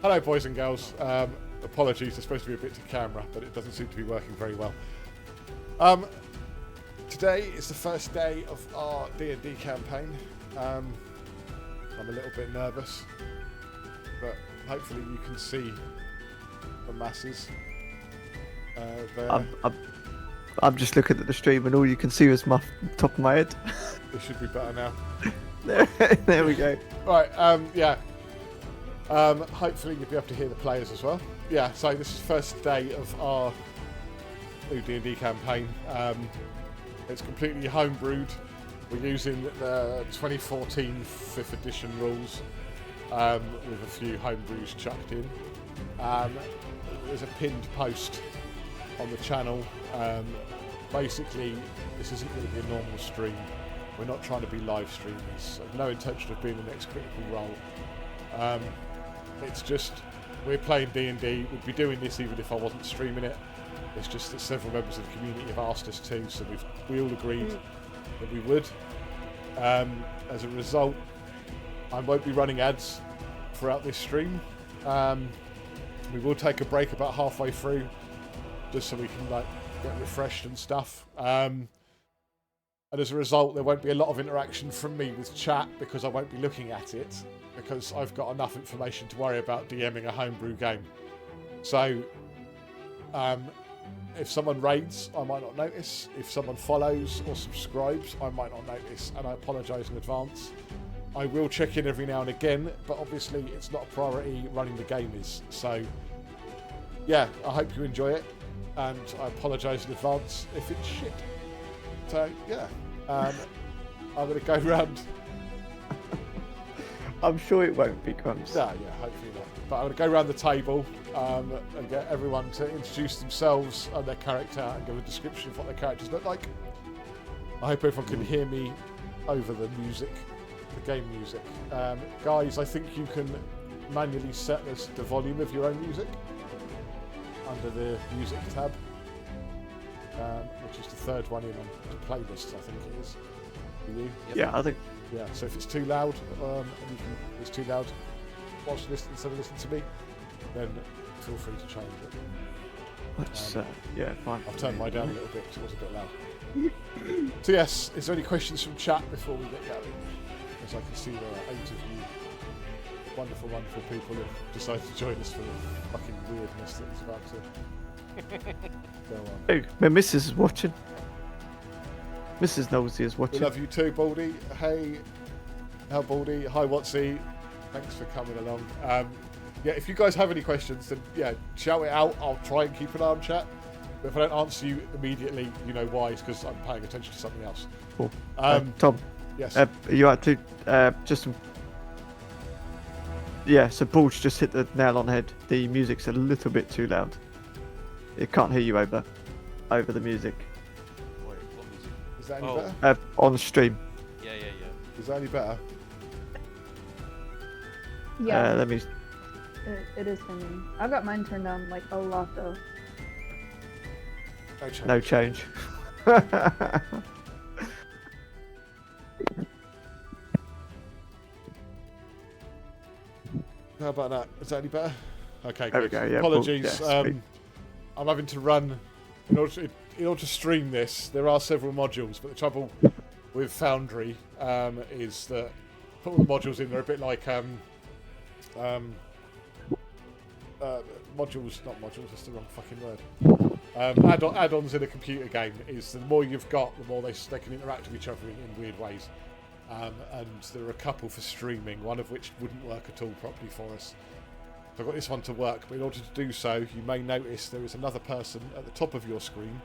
Hello, boys and girls. Apologies, it's supposed to be a bit to camera, but it doesn't seem to be working very well. Today is the first day of our D&D campaign. I'm a little bit nervous, but hopefully you can see the masses there. I'm just looking at the stream and all you can see is my top of my head. It should be better now. There we go. Right, yeah. Hopefully you'll be able to hear the players as well. Yeah, so this is the first day of our new D&D campaign. It's completely homebrewed. We're using the 2014 5th edition rules with a few homebrews chucked in. There's a pinned post on the channel. Basically, this isn't going to be a normal stream. We're not trying to be live streamers. No intention of being the next Critical Role. It's just, we're playing D&D. We'd be doing this even if I wasn't streaming it. It's just that several members of the community have asked us to, so we all agreed that we would. As a result, I won't be running ads throughout this stream. We will take a break about halfway through, just so we can get refreshed and stuff. And as a result, there won't be a lot of interaction from me with chat because I won't be looking at it, because I've got enough information to worry about DMing a homebrew game. So, if someone raids, I might not notice. If someone follows or subscribes, I might not notice, and I apologise in advance. I will check in every now and again, but obviously it's not a priority. Running the game is. So, yeah, I hope you enjoy it, and I apologise in advance if it's shit. So, yeah, I'm going to go round. I'm sure it won't be, Crumbs. No, yeah, hopefully not. But I'm going to go around the table and get everyone to introduce themselves and their character and give a description of what their characters look like. I hope everyone can hear me over the music, the game music. Guys, I think you can manually set the volume of your own music under the music tab, which is the third one in on the playlists, I think it is, for you. Yeah, I think. Yeah, so if it's too loud, it's too loud whilst you listen instead of listening to me, then feel free to change it. Let's, yeah, fine. I've turned mine down a little bit because it was a bit loud. So yes, is there any questions from chat before we get going? As I can see there are 8 of you wonderful, wonderful people who have decided to join us for the fucking weirdness that is about to go on. Oh, my missus is watching. Mrs. Nosey is watching. We love you too, Baldy. Hey, how Baldy? Hi, Watsy. Thanks for coming along. Yeah, if you guys have any questions, then yeah, shout it out. I'll try and keep an eye on chat. But if I don't answer you immediately, you know why. It's because I'm paying attention to something else. Cool. Tom. Yes. Are you out to just some? Yeah. So Paul's just hit the nail on the head. The music's a little bit too loud. It can't hear you over the music. Is that any better? On the stream. Yeah. Is that any better? Yeah. Let me. It is for me. I've got mine turned down like a lot though. No change. No change. How about that? Is that any better? Okay, There good. we go, yeah, Apologies. Paul, yeah, I'm having to run in order to stream this. There are several modules, but the trouble with Foundry is that put all the modules in. They're a bit like modules, not modules. That's the wrong fucking word. Add-ons in a computer game is the more you've got, the more they can interact with each other in weird ways. And there are a couple for streaming, one of which wouldn't work at all properly for us. So I've got this one to work, but in order to do so, you may notice there is another person at the top of your screen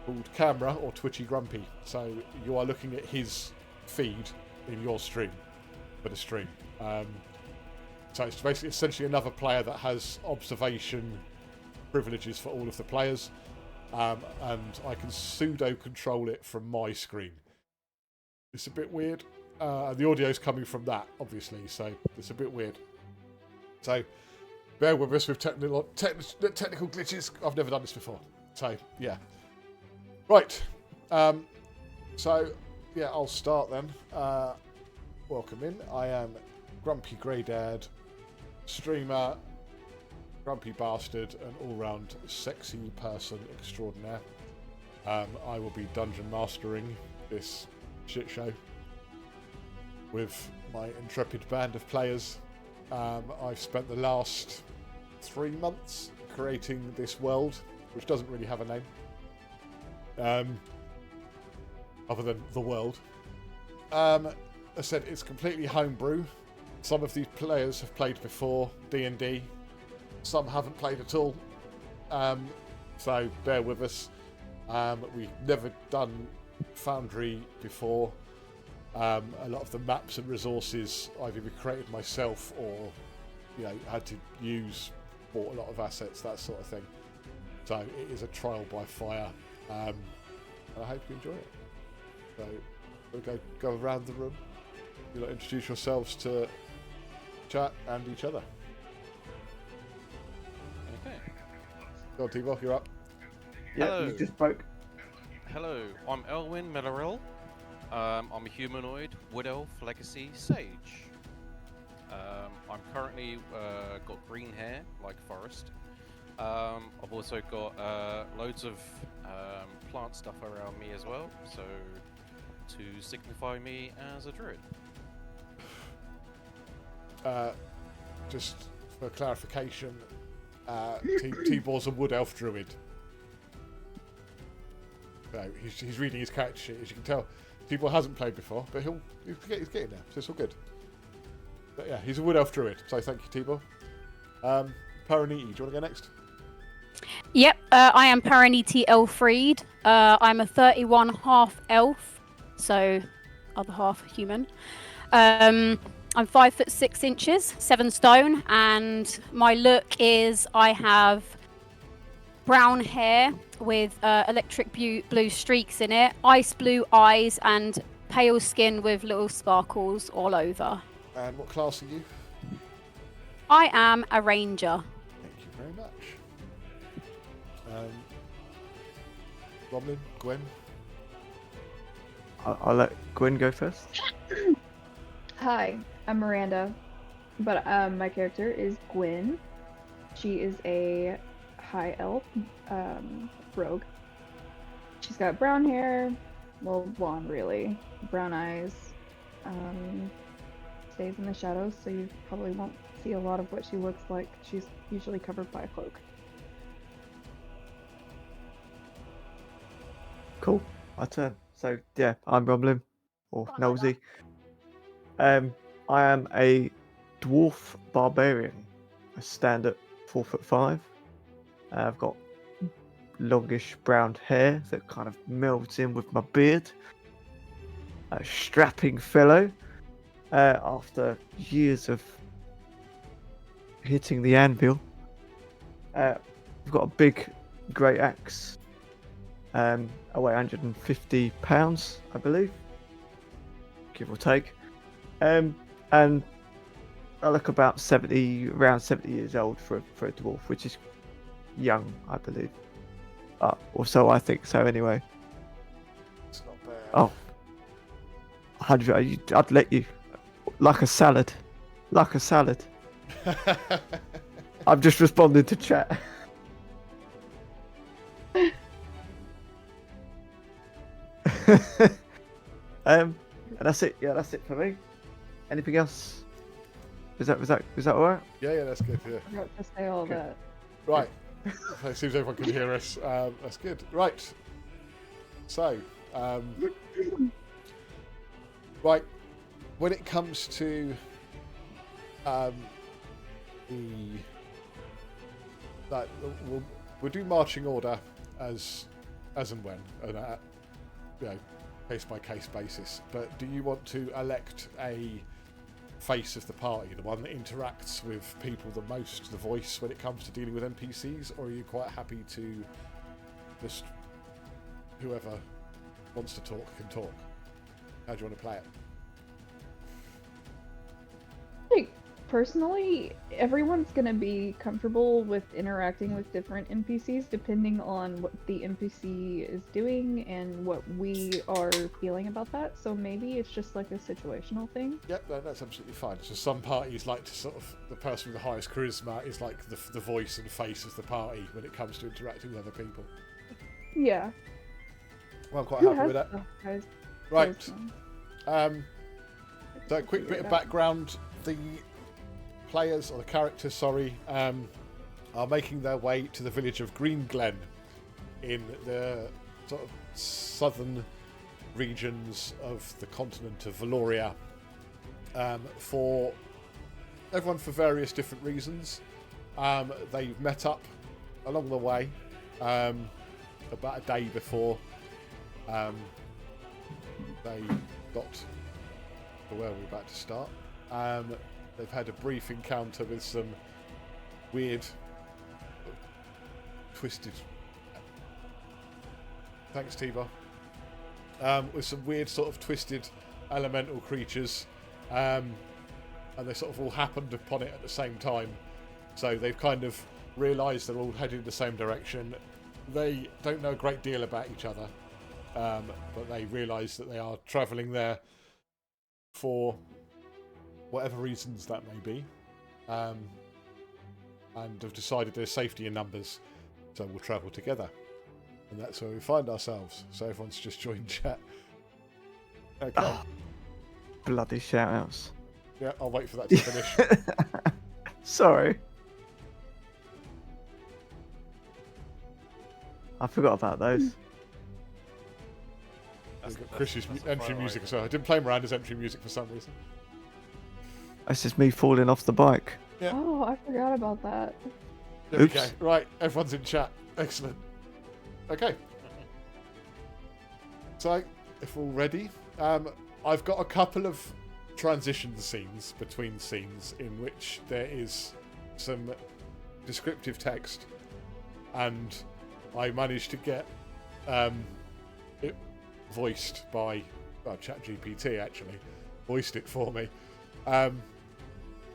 called Camera or Twitchy Grumpy. So you are looking at his feed in your stream for the stream. So it's basically essentially another player that has observation privileges for all of the players, and I can pseudo control it from my screen. It's a bit weird. The audio's coming from that, obviously, so it's a bit weird. So bear with us with technical glitches. I've never done this before. So, yeah. Right. So, yeah, I'll start then. Welcome in. I am Grumpy Grey Dad, streamer, grumpy bastard, and all-round sexy person extraordinaire. I will be dungeon mastering this shit show with my intrepid band of players. I've spent the last 3 months creating this world, which doesn't really have a name, other than the world. I said it's completely homebrew. Some of these players have played before D&D. Some haven't played at all. So bear with us. We've never done Foundry before. A lot of the maps and resources I've either created myself or, had to bought a lot of assets, that sort of thing. So it is a trial by fire. And I hope you enjoy it. So we'll go around the room. You'll introduce yourselves to chat and each other. Okay. Go on, Tibor, you're up. Yeah, Hello. you just spoke. Hello, I'm Eilwynn. I'm a humanoid, Wood Elf, Legacy, Sage. I'm currently got green hair, like Forest. I've also got loads of plant stuff around me as well, so to signify me as a druid. Just for clarification, Tibor's a Wood Elf Druid. So he's reading his character sheet, as you can tell. Tibor hasn't played before, but he's getting there, so it's all good. But yeah, he's a Wood Elf Druid, so thank you, Tibor. Parineeti, do you want to go next? Yep, I am Parineeti Elfreide. I'm a 31 half elf, so other half human. I'm 5'6", 7 stone, and my look is I have brown hair with electric blue streaks in it, ice blue eyes, and pale skin with little sparkles all over. And what class are you? I am a ranger. Thank you very much. Romlim, Gwen? I'll let Gwen go first. Hi, I'm Miranda, but my character is Gwen. She is a high elf rogue. She's got brown hair, well, blonde really, brown eyes. Stays in the shadows, so you probably won't see a lot of what she looks like. She's usually covered by a cloak. Cool. My turn. So yeah, I'm Romlim, or Nosy. I am a Dwarf Barbarian. I stand at 4'5". I've got longish brown hair that kind of melds in with my beard. A strapping fellow. After years of hitting the anvil, I've got a big great axe. I weigh 150 pounds, I believe, give or take. And I look about around 70 years old for a dwarf, which is young, I believe. Or so I think so, anyway. It's not bad. Oh, 100. I'd let you, like a salad, like a salad. I've just responded to chat. And that's it. Yeah, that's it for me. Anything else? Was that all right? Yeah, that's good. Yeah. I forgot to say all that. Right. It seems everyone can hear us. That's good. Right. So, right. When it comes to we'll do marching order as and when, and case by case basis. But do you want to elect a face of the party, the one that interacts with people the most, the voice when it comes to dealing with NPCs, or are you quite happy to just whoever wants to talk can talk? How do you want to play it? Personally, everyone's gonna be comfortable with interacting with different NPCs depending on what the NPC is doing and what we are feeling about that. So maybe it's just like a situational thing. Yep, no, that's absolutely fine. So some parties like to sort of, the person with the highest charisma is like the voice and face of the party when it comes to interacting with other people. Yeah. Well, I'm quite Who happy has with that. the highest Right. charisma? So a quick bit of background. The players, or the characters, sorry, are making their way to the village of Greenglen in the sort of southern regions of the continent of Valoria. For everyone for various different reasons. They've met up along the way about a day before they got to where we're about to start. They've had a brief encounter with some weird, twisted... Thanks, Tiba. With some weird sort of twisted elemental creatures. And they sort of all happened upon it at the same time. So they've kind of realised they're all heading in the same direction. They don't know a great deal about each other. But they realise that they are travelling there for whatever reasons that may be, and have decided there's safety in numbers, so we'll travel together, and that's where we find ourselves. So everyone's just joined chat. Okay. Bloody shout-outs. Yeah, I'll wait for that to finish. Sorry. I forgot about those. Chris's that's entry music as well. I didn't play Miranda's entry music for some reason. That's just me falling off the bike. Yeah. Oh, I forgot about that. There Oops. we go. Right, everyone's in chat. Excellent. Okay. So, if we're all ready, I've got a couple of transition scenes between scenes in which there is some descriptive text, and I managed to get it voiced by ChatGPT, actually voiced it for me.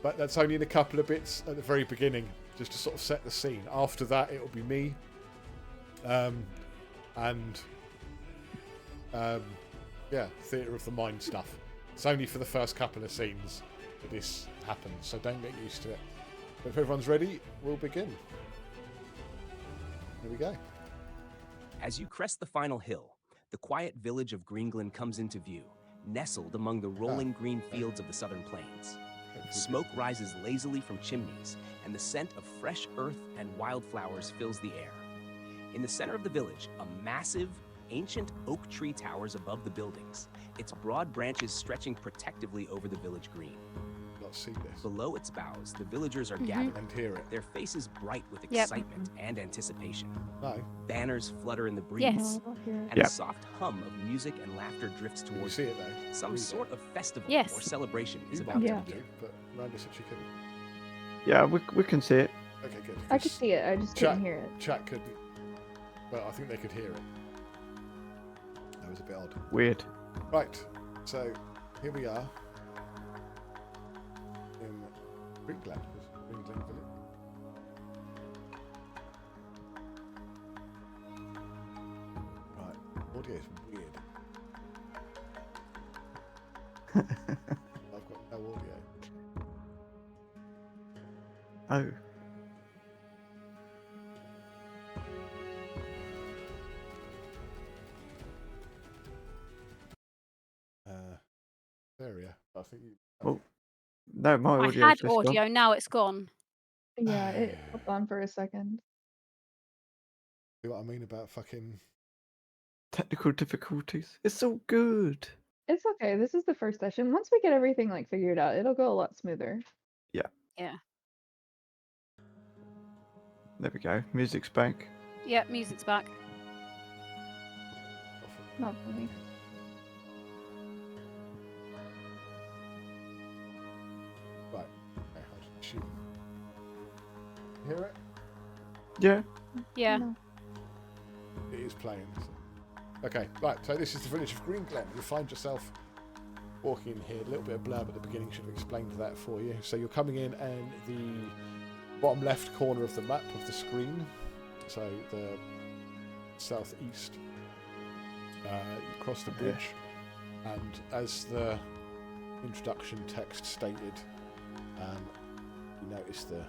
But that's only in a couple of bits at the very beginning, just to sort of set the scene. After that, it'll be me, theatre of the mind stuff. It's only for the first couple of scenes that this happens, so don't get used to it. But if everyone's ready, we'll begin. Here we go. As you crest the final hill, the quiet village of Greenglen comes into view, nestled among the rolling green fields of the southern plains. Smoke rises lazily from chimneys, and the scent of fresh earth and wildflowers fills the air. In the center of the village, a massive, ancient oak tree towers above the buildings, its broad branches stretching protectively over the village green. Not see this. Below its boughs, the villagers are gathered, And hear it. their faces bright with Yep. excitement and anticipation. No. Banners flutter in the breeze, Yes. Oh, here. and Yep. a soft hum of music and laughter drifts Can you towards see you. it though? Some Read sort it. of festival Yes. or celebration is You about Yeah. to begin. But Miranda said she couldn't. Yeah, we can see it. Okay, good. I could see it, I just couldn't Chat- hear it. Chat couldn't. Well, I think they could hear it. That was a bit odd. Weird. Right, so here we are in Greenglen Village. Right, audio's weird. I've got no audio. Oh. Area. I think you. Oh, no, my I audio's had just gone. audio, now it's gone. Yeah, it hopped on for a second. See what I mean about fucking. Technical difficulties. It's all good. It's okay, this is the first session. Once we get everything like figured out, it'll go a lot smoother. Yeah. There we go. Music's back. Yep, music's back. Not for me. Right. Okay, how did she hear it? Yeah. Yeah. No. It is playing. Okay, right, so this is the village of Greenglen. You find yourself walking in here, a little bit of blurb at the beginning should have explained that for you. So you're coming in and the bottom left corner of the map of the screen, so the southeast, you cross the bridge, and as the introduction text stated, you notice the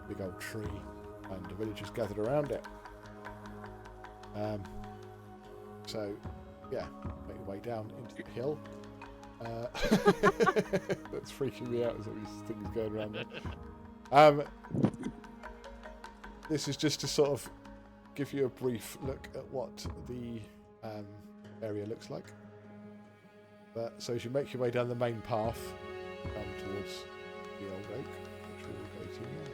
big old tree and the villagers gathered around it. So yeah, make your way down into the hill. That's freaking me out as all these things going around there. This is just to sort of give you a brief look at what the area looks like. So as you make your way down the main path, towards the old oak, which we'll go to now.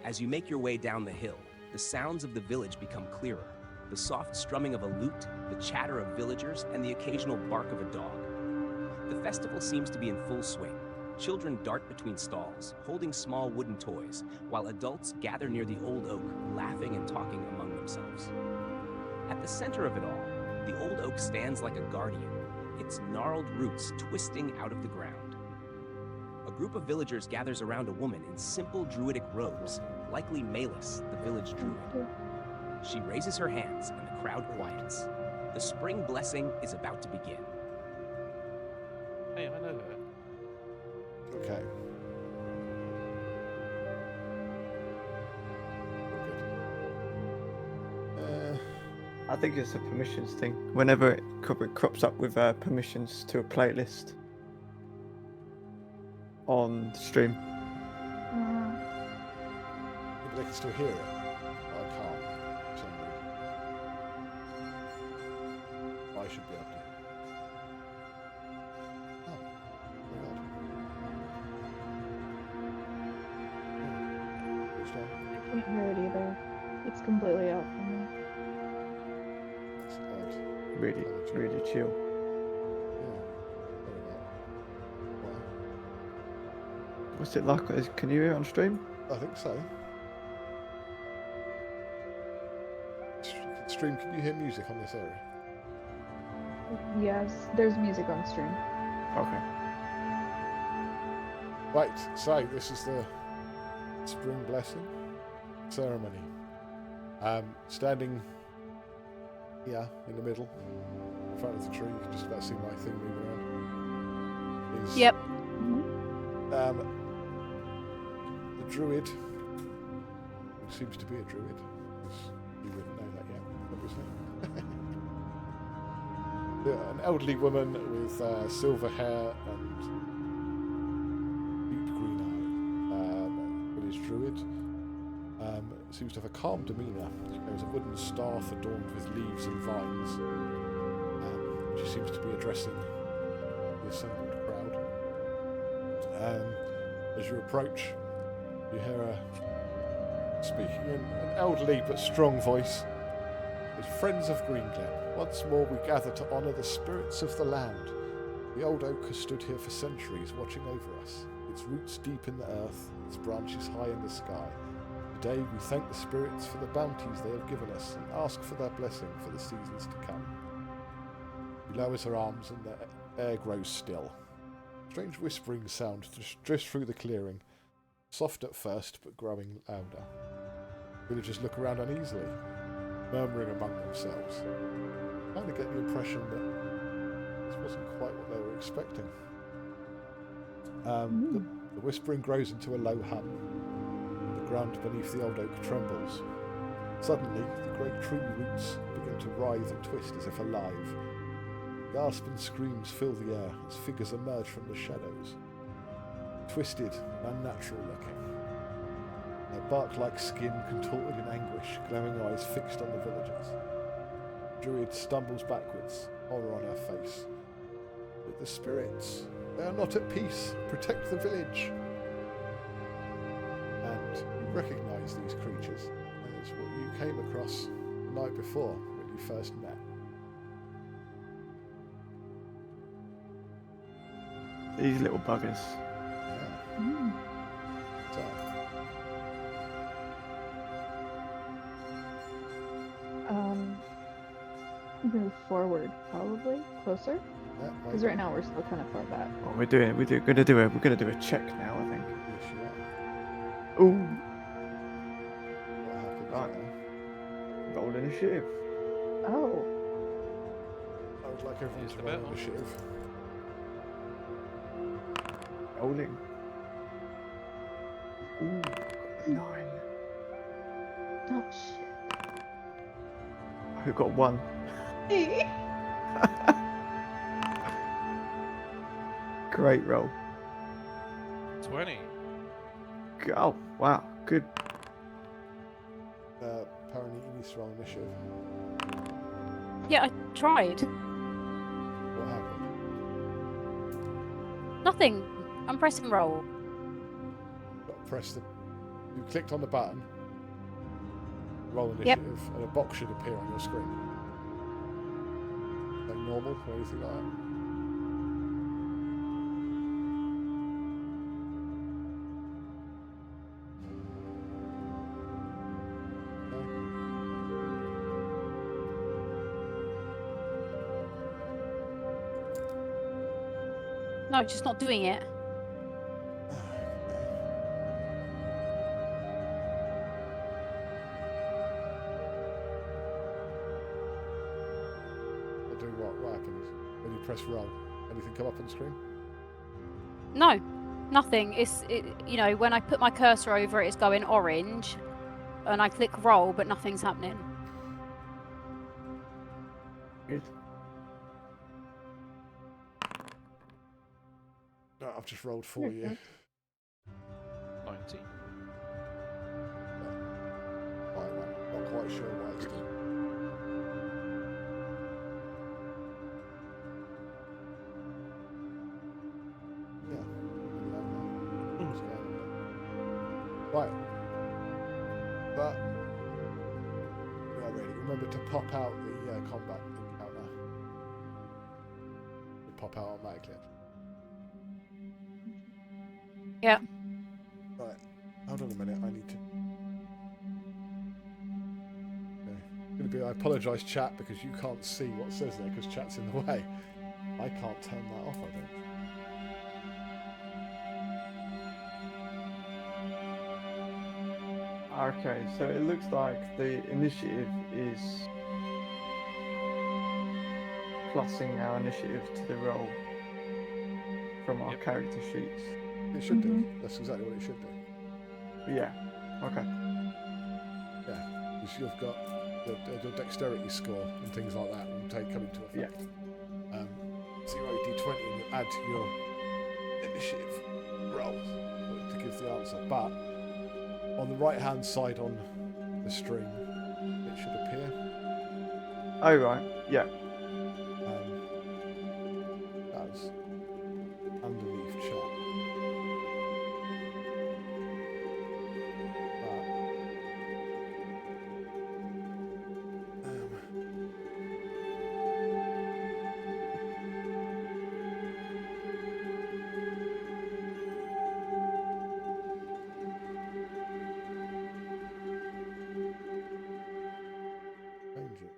As you make your way down the hill, the sounds of the village become clearer. The soft strumming of a lute, the chatter of villagers, and the occasional bark of a dog. The festival seems to be in full swing. Children dart between stalls, holding small wooden toys, while adults gather near the old oak, laughing and talking among themselves. At the center of it all, the old oak stands like a guardian, its gnarled roots twisting out of the ground. A group of villagers gathers around a woman in simple druidic robes, likely Malus, the village druid. She raises her hands and the crowd quiets. The spring blessing is about to begin. Hey, I know her. Okay. Good. I think it's a permissions thing. Whenever it crops up with permissions to a playlist on the stream. But they can still hear it. I can't. For some reason. I should be able to. Oh, very odd. Which one? I can't hear it either. It's completely out for me. That's odd. Really, really chill. Yeah. Very odd. Why? What's it like? Can you hear it on stream? I think so. Stream, can you hear music on this area? Yes, there's music on stream. Okay. Right, so this is the spring blessing ceremony. Standing here in the middle, in front of the tree, you can just about see my thing moving around. Is, Yep. the druid, who seems to be a druid, because you wouldn't know that yet, obviously. An elderly woman with silver hair and deep green eye, village druid, seems to have a calm demeanour. There's a wooden staff adorned with leaves and vines. She seems to be addressing the assembled crowd. As you approach, you hear her speaking in an elderly but strong voice. As friends of Greenglen, once more we gather to honour the spirits of the land. The old oak has stood here for centuries, watching over us, its roots deep in the earth, its branches high in the sky. Today we thank the spirits for the bounties they have given us and ask for their blessing for the seasons to come. She lowers her arms and the air grows still. Strange whispering sound drifts through the clearing, soft at first but growing louder. Villagers look around uneasily, murmuring among themselves. I kind of get the impression that this wasn't quite what they were expecting. The whispering grows into a low hum. The ground beneath the old oak trembles. Suddenly, the great tree roots begin to writhe and twist as if alive. Gasps and screams fill the air as figures emerge from the shadows. Twisted and unnatural looking. Their bark-like skin contorted in anguish, glowing eyes fixed on the villagers. Druid stumbles backwards, horror on her face. But the spirits, they are not at peace. Protect the village. And you recognise these creatures as what you came across the night before when you first met. These little buggers. Yeah. So, Move forward, probably closer. Because right now we're still kind of far back. Oh, we're gonna do a check now, I think. Yes, you are. Ooh, What happens Right. now? roll initiative. Oh. I would like everyone Here's to the roll battle. initiative. Rolling. Ooh, got a 9. Oh shit. Who got 1? Great roll. 20. Oh, wow, good. Parineeti needs to roll initiative. Yeah, I tried. What happened? Nothing. I'm pressing roll. Press the. You clicked on the button. Roll Yep. initiative, and a box should appear on your screen. Like normal or anything like that. No, it's just not doing it. Or do what? What happens when you press roll? Anything come up on the screen? No, nothing. You know, when I put my cursor over it, it's going orange, and I click roll, but nothing's happening. Good. No, I've just rolled for you. 90. I'm not quite sure why it's doing. Yeah. What's going on there? Right. But we are ready. Remember to pop out the combat encounter. It'll pop out automatically. Yeah. Right. Hold on a minute. I need to. I apologise, chat, because you can't see what says there because chat's in the way. I can't turn that off, I don't. Okay, so it looks like the initiative is plussing our initiative to the roll from our Yep. character sheets. It should do. That's exactly what it should do. Yeah. Okay. Yeah, because you've got your dexterity score and things like that will come into effect. So you roll your d20 and you add your initiative roll to give the answer. But on the right hand side on the stream, it should appear. Oh right. Yeah. That's underneath chat. Change it.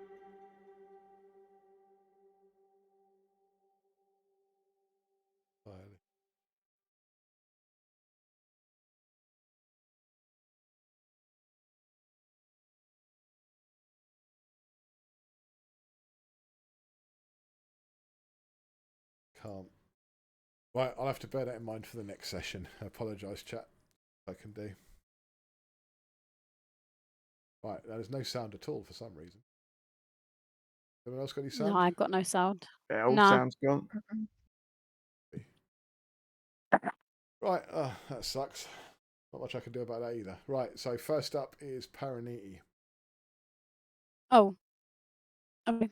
Entirely. Can't. Right, I'll have to bear that in mind for the next session. I apologise, chat. I can do. Right, there's no sound at all for some reason. Anyone else got any sound? No, I've got no sound. Yeah, all No. sounds gone. Right, that sucks. Not much I can do about that either. Right, so first up is Parineeti. Oh. Okay.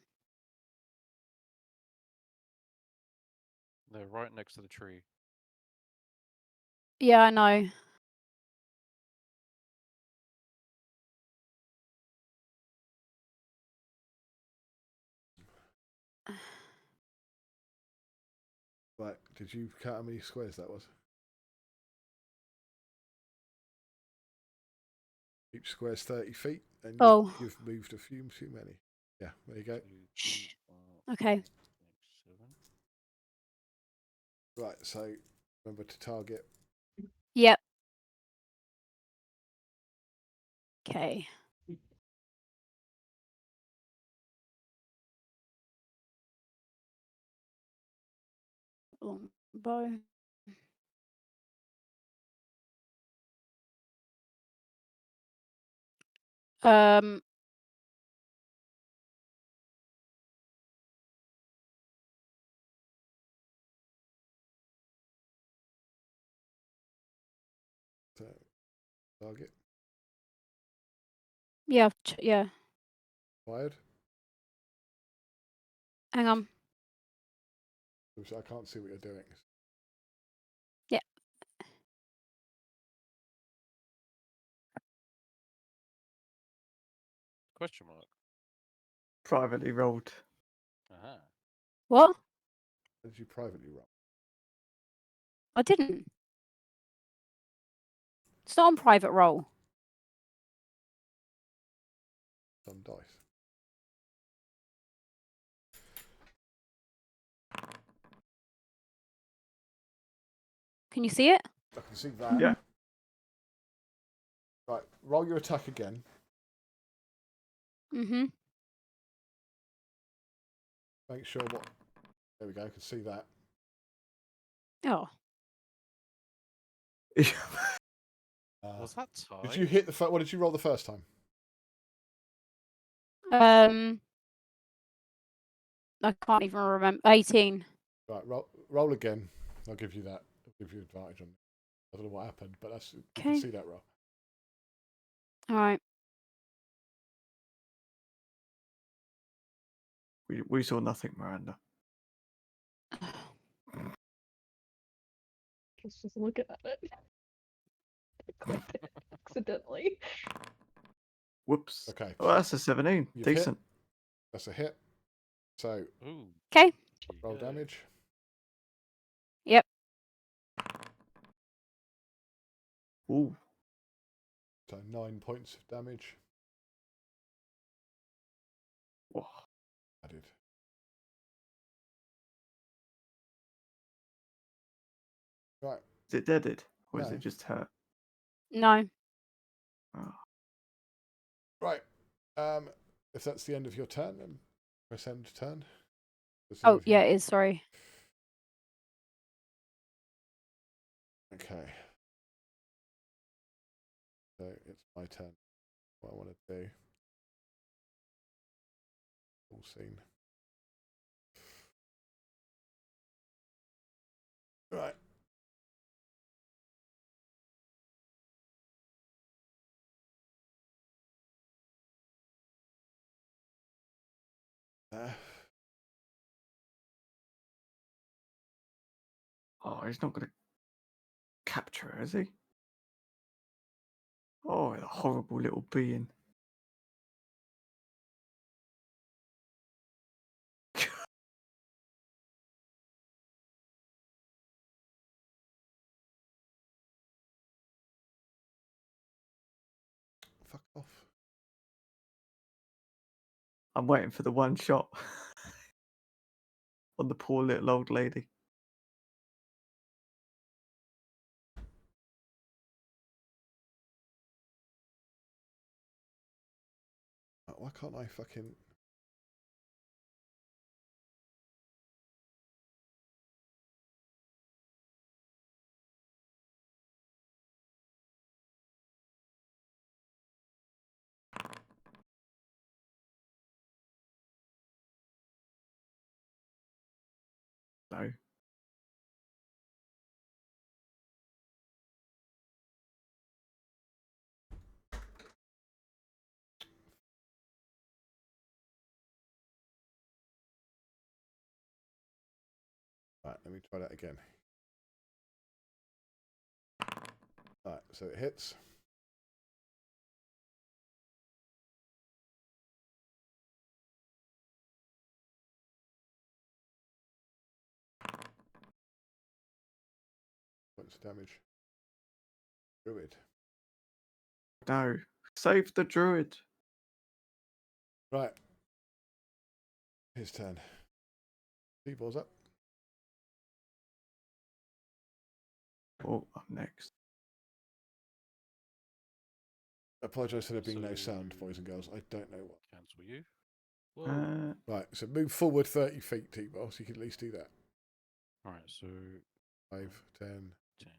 They're right next to the tree. Yeah, I know. Right, did you count how many squares that was? Each square's 30 feet, and you've moved a few too many. Yeah, there you go. Shh. Okay. Right, so remember to target. Yep. Okay. Long bow. Um. So, target. Yeah. Yeah. Fired. Hang on. Oops, I can't see what you're doing. Yeah. Question mark. Privately rolled. Aha. What? How did you privately roll? I didn't. It's not on private roll. Some dice. Can you see it? I can see that. Yeah. Right, roll your attack again. Mm-hmm. Make sure what. There we go. I can see that. Oh. Was that tie? Did you hit the? What did you roll the first time? I can't even remember. 18. Right, roll again. I'll give you that. I'll give you advantage on it. I don't know what happened, but that's you can Okay. see that roll. All right. We saw nothing, Miranda. Let's just look at it. Accidentally. Whoops. Okay. Oh, that's a 17. You've hit. Decent. That's a hit. So Ooh. Okay. roll damage. Yep. Ooh. So 9 points of damage Whoa. added. Right. Is it deaded? Or is No. it just hurt? No. Oh. Right. If that's the end of your turn, then press end turn. Oh, yeah, it is. Sorry. Okay. So it's my turn. What I want to do. Full scene. Right. Oh, he's not going to capture her, is he? Oh, the horrible little being. Fuck off. I'm waiting for the one shot on the poor little old lady. Why can't I fucking... No. Right, let me try that again. Right, so it hits. Points of damage. Druid. No. Save the druid. Right. His turn. T-ball's up. Oh, up next. I apologise for there being no So- sound, boys and girls. I don't know what. Cancel you. Whoa. Right, so move forward 30 feet, T-Ball, so you can at least do that. Alright, so 5, 10. 10,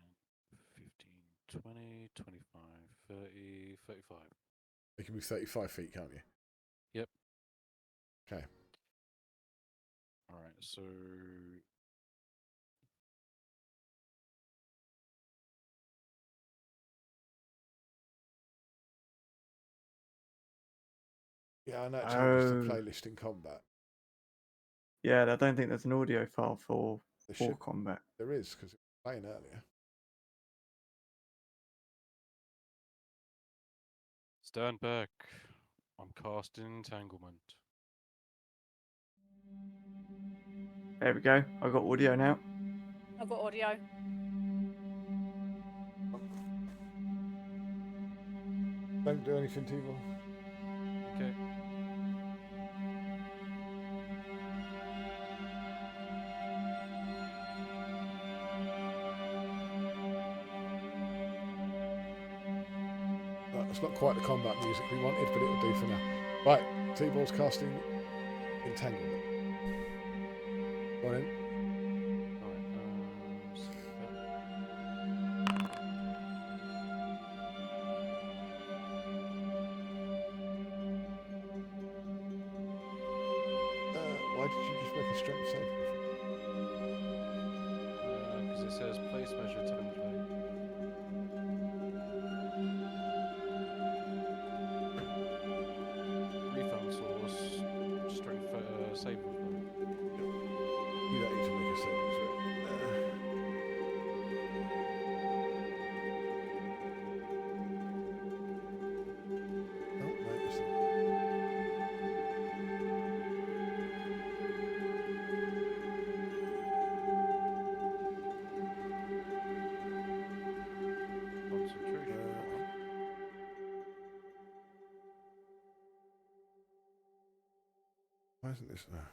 15, 20, 25, 30, 35. You can move 35 feet, can't you? Yep. Okay. Alright, so Yeah, I know it changes the Oh. playlist in combat. Oh. Playlist in combat. Yeah, I don't think there's an audio file for There for should. combat. There is, because it was playing earlier. stand back. I'm casting entanglement. There we go. I got audio now. I've got audio. Don't do anything, T-Ball. Okay. Right, it's not quite the combat music we wanted, but it'll do for now. Right, T-Ball's casting entanglement. Go on in. Alright, so Why did you just make a strength save? because it says place measure template. Refund source, strength saving throw. You don't need to make a saving throw. Oh, no, it's not. Concentration. Why isn't this now?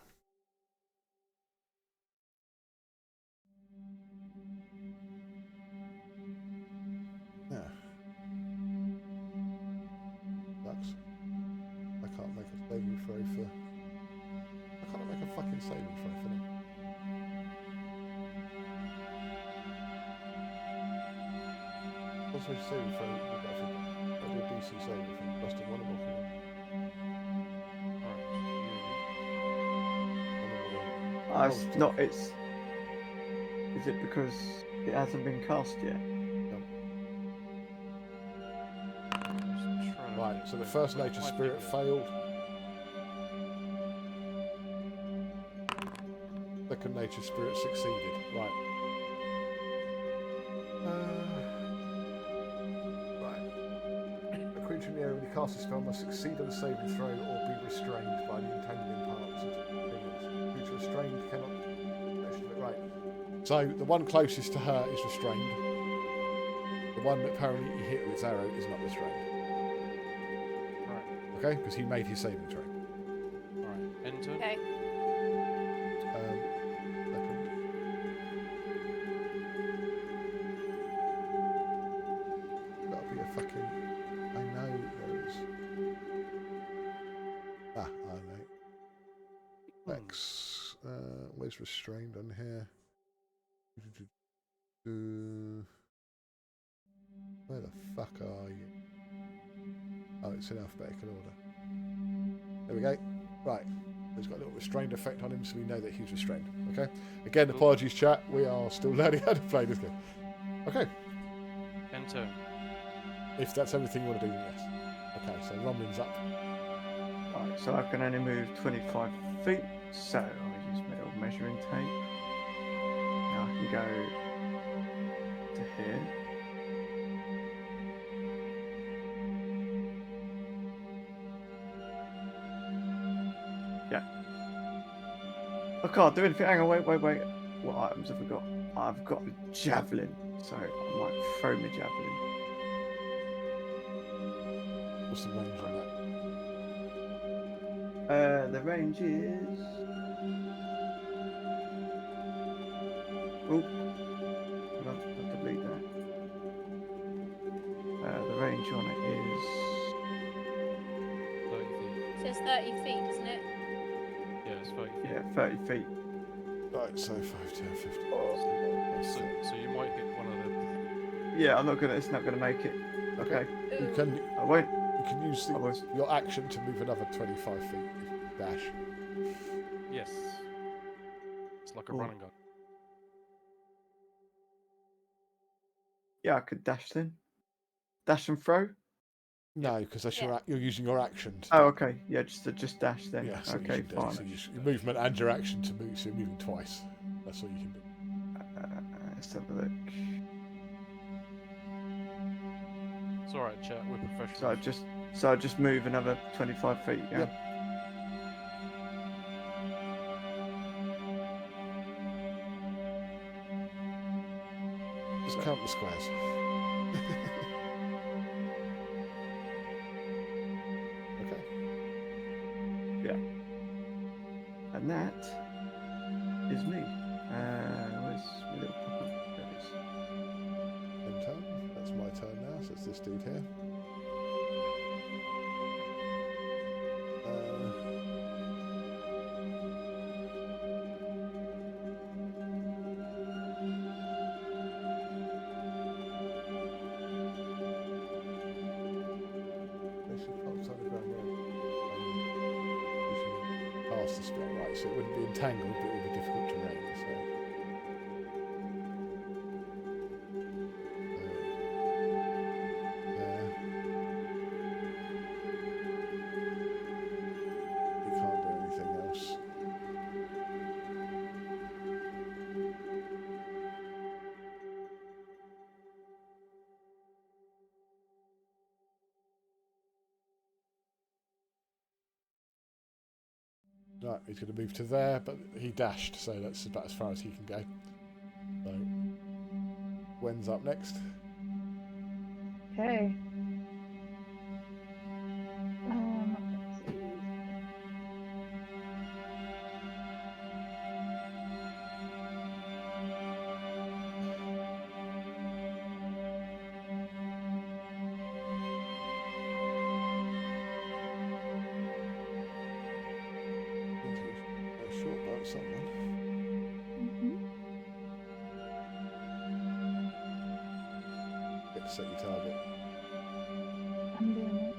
Yeah. Sucks. I can't make a saving throw for. I can't make a fucking saving throw for them. Also, saving throw. You've got to do a DC saving throw. Busted one of them. It's not. It's. Is it because it hasn't been cast yet? Right, so the first nature spirit failed. Second nature spirit succeeded. Right. Right. A creature in the area when he casts a spell must succeed on a saving throw or be restrained by the entangling parts of the creature restrained cannot. Right. So the one closest to her is restrained. The one that apparently he hit with his arrow is not restrained. Okay, because he made his saving throw. Alright, enter. Okay. Second. That'll be a fucking. I know there is. Ah, I know. X. Where's restrained on here? Where the fuck are you? Oh, it's in alphabetical order. There we go. Right. It's got a little restrained effect on him, so we know that he's restrained. Okay. Again, apologies, chat. We are still learning how to play this game. Okay. Enter. If that's everything you want to do, then yes. Okay, so Romlin's up. Right, so I can only move 25 feet. So I'll use my little measuring tape. Now I can go to here. Yeah. I can't do anything. Hang on, wait. What items have I got? I've got a javelin, so I might throw my javelin. What's the range on The range is. Oh, I'll delete that. says 30 feet, doesn't it? Yeah, it's 30 feet. Yeah, 30 feet. Right, so 5, 10, 15. So you might hit one of the. Yeah, I'm not gonna. It's not gonna make it. Okay. You Ooh. can I won't. use I was. your action to move another 25 feet. Dash. Yes. It's like a Ooh. run and gun. Yeah, I could dash then. Dash and throw. No, because that's Yeah. you're using your action. To Oh, okay. Yeah, just dash then. Yeah, so Okay, you should fine. so your movement and your action to move, so you're moving twice. That's all you can do. Let's have a look. It's alright, chat. We're professionals. So I just move another 25 feet. Yeah. Yep. Just count the squares. Okay. And that is me. Where's my little pop-up? There it is. End turn. That's my turn now, so it's this dude here. Past the spot, right? So it wouldn't be entangled, but it would be difficult terrain. So. You can't do anything else. Right, he's going to move to there, but he dashed, so that's about as far as he can go. So, Gwen's up next. Okay. Let's see. A short bow, someone. Get to set your target. I'm doing it.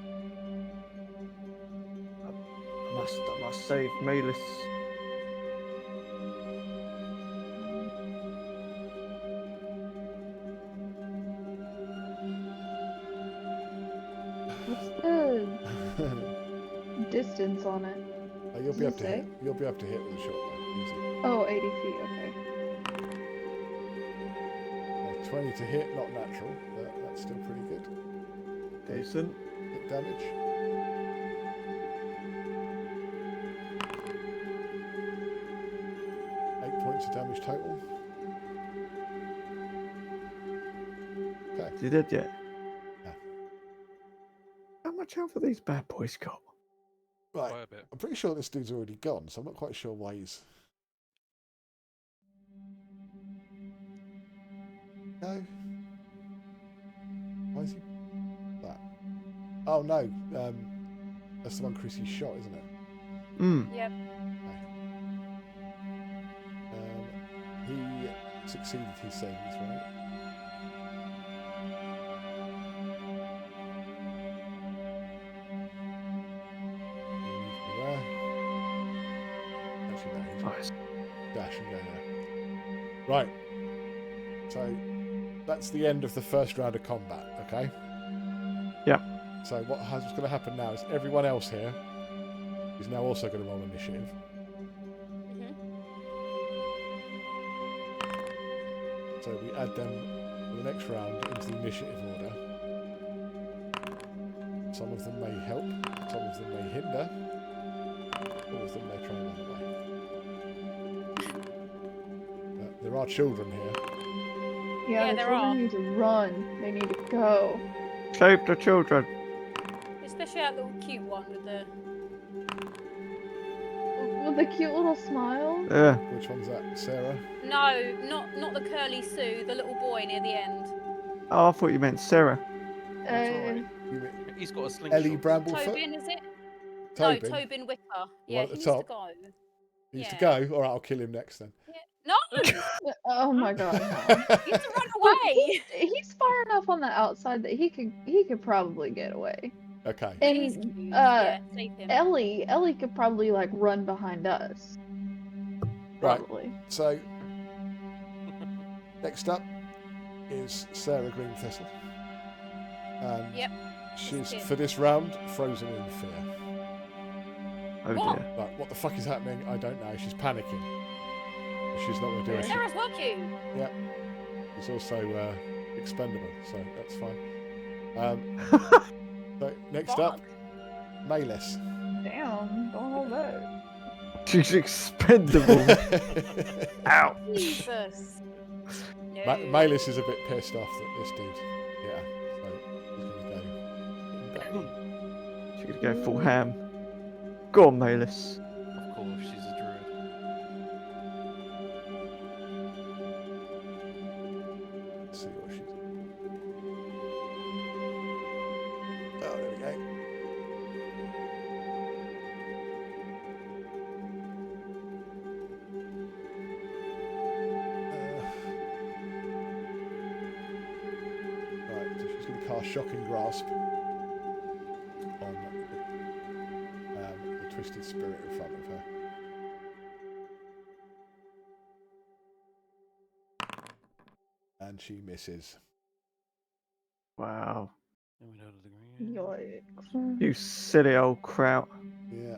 I must save Melis. What's the distance on it? You'll Does be it able to say? hit. You'll be able to hit with a short bow. Easy. Oh, 80 feet, okay. 20 to hit, not natural, but that's still pretty good. Decent. Hit damage. Points of damage total. Okay. You did yet? Yeah. How much health have these bad boys got? Right. Quite a bit. I'm pretty sure this dude's already gone, so I'm not quite sure why he's. No. Why is he that? Oh no. That's the one Chrissy shot, isn't it? Yep. He succeeded his saving throw. Actually, no, he's Nice. dashing down there. Right. So that's the end of the first round of combat, okay? Yeah. So what's going to happen now is everyone else here is now also going to roll initiative. So we add them for the next round into the initiative order. Some of them may help, some of them may hinder, all of them may try another way. There are children here. Yeah, the there children are. need to run. They need to go. Save the children. Especially that little cute one with the. With the cute little smile. Yeah. Which one's that? Sarah? No, not the curly Sue, the little boy near the end. Oh, I thought you meant Sarah. That's alright. You mean He's got a slingshot. Ellie Bramblefoot? Tobin, is it? Tobin? No, Tobin Wicker. The Yeah, one at the he top? used to go. He used to Yeah. go? All right, I'll kill him next then. Yeah. No! Oh my god, no. He used to run Look, away! he's far enough on the outside that he could probably get away. Okay. But he's And cute. Yeah, save him. Ellie could probably like run behind us. Right. Probably. So, next up is Sarah Greenfistle. And Yep. she's, Kid. for this round, frozen in fear. Oh What? dear. Like, what the fuck is happening? I don't know. She's panicking. She's not going to do anything. Sarah's what you? Yeah. She's also expendable, so that's fine. So, next up, Fuck. Malis. Damn, don't hold back. She's expendable. Ow. Jesus. No. Malis is a bit pissed off that this dude. Yeah. So, he's going to go. She's gonna go full ham. Go on, Malus. Of course, she's a druid. Let's see what she's. Oh, there we go. Right, so she's going to cast Shocking Grasp on the Twisted Spirit in front of her. And she misses. Wow. And we know the green. Yikes. You silly old kraut. Yeah.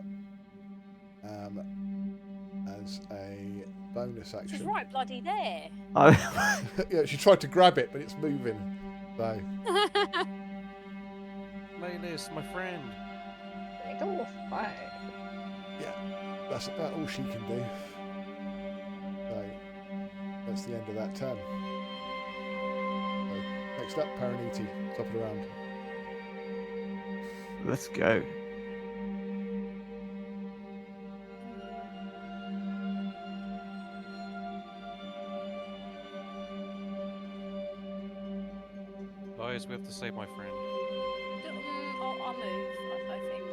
As a bonus She's action. right bloody there. Yeah, she tried to grab it, but it's moving. So, Malis, my friend. They go fine. yeah, that's about all she can do. So, that's the end of that turn. So, next up, Parineeti, top of the round. Let's go. Guys, we have to save my friend. I'll move, I think.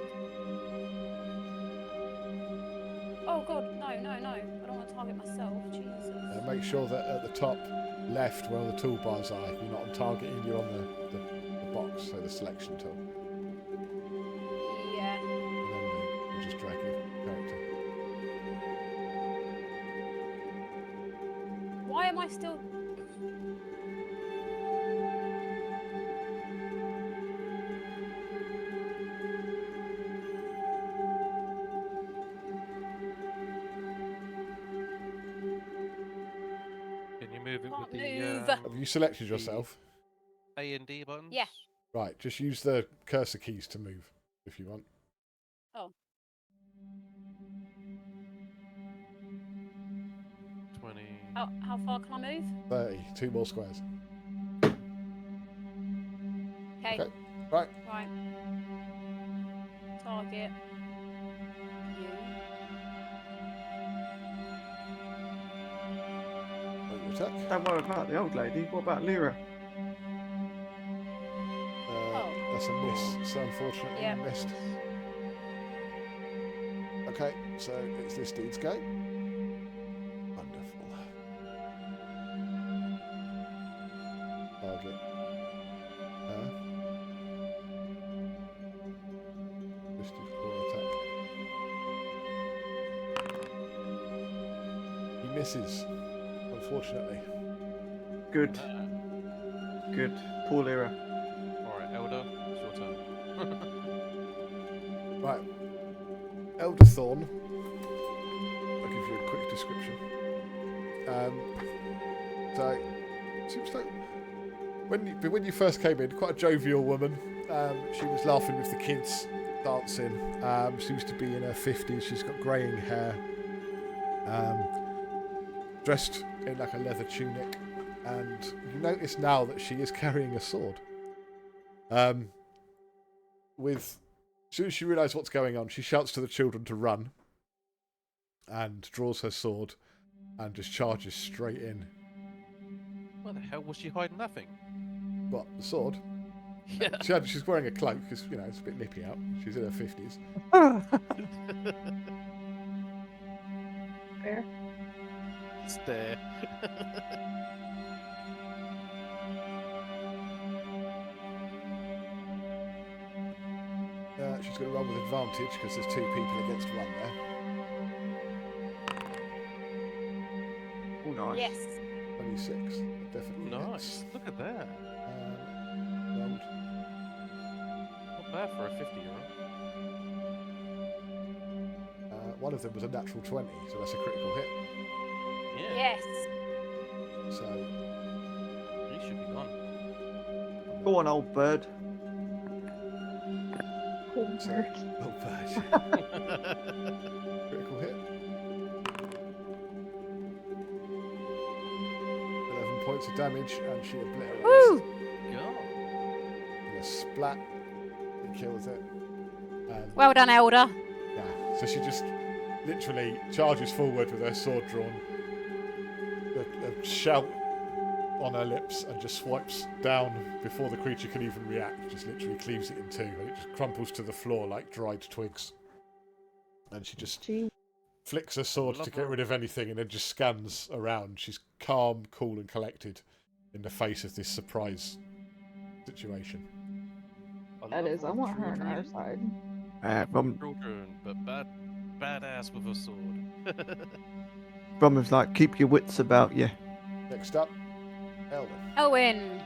Oh god, no. I don't want to target myself. Jesus. Make sure that at the top left, where all the toolbars are, you're not on targeting, you're on the box, so the selection tool. Yeah. And then you just drag your character. Why am I still... Can you move it with Can't the move. Have you selected yourself? A and D buttons? Yeah. Right, just use the cursor keys to move, if you want. Oh. 20. How far can I move? 30, 2 more squares. Okay. Okay, right. Right. Target. You. Roll your attack. Don't worry about the old lady. What about Lyra? That's a miss, so unfortunately Yeah. you missed. Okay, so it's this dude's go. Wonderful. Target. Twisted claw attack. He misses, unfortunately. Good. Good. Poor Lyra. Alright, Elder, it's your turn. Right. Elderthorn. I'll give you a quick description. So, seems like when you first came in, quite a jovial woman. She was laughing with the kids, dancing. Seems to be in her 50s. She's got greying hair. Dressed in like a leather tunic. And you notice now that she is carrying a sword. As soon as she realises what's going on, she shouts to the children to run and draws her sword and just charges straight in. Where the hell was she hiding that thing? What, the sword? She's wearing a cloak because, you know, it's a bit nippy out. She's in her 50s. Fair. Stare. She's going to run with advantage because there's 2 people against 1 there. Oh, nice. Yes. 26. Definitely Nice. hits. Look at that. Rolled. Not bad for a 50-year-old. One of them was a natural 20, so that's a critical hit. Yeah. Yes. So, He should be gone. Go on, old bird. Homebrew. oh, bad. Critical hit. 11 points of damage, and she obliterates. Woo! God. In a splat, it kills it. And Well done, Elder. yeah, so she just literally charges forward with her sword drawn, a shout on her lips, and just swipes down before the creature can even react. Just literally cleaves it in 2, and it just crumples to the floor like dried twigs. And she just flicks her sword to get rid of anything, and then just scans around. She's calm, cool, and collected in the face of this surprise situation. That is, I want her on our side. Children, but badass with a sword. Bromwell's like, keep your wits about you. Next up, Eilwynn. Owen.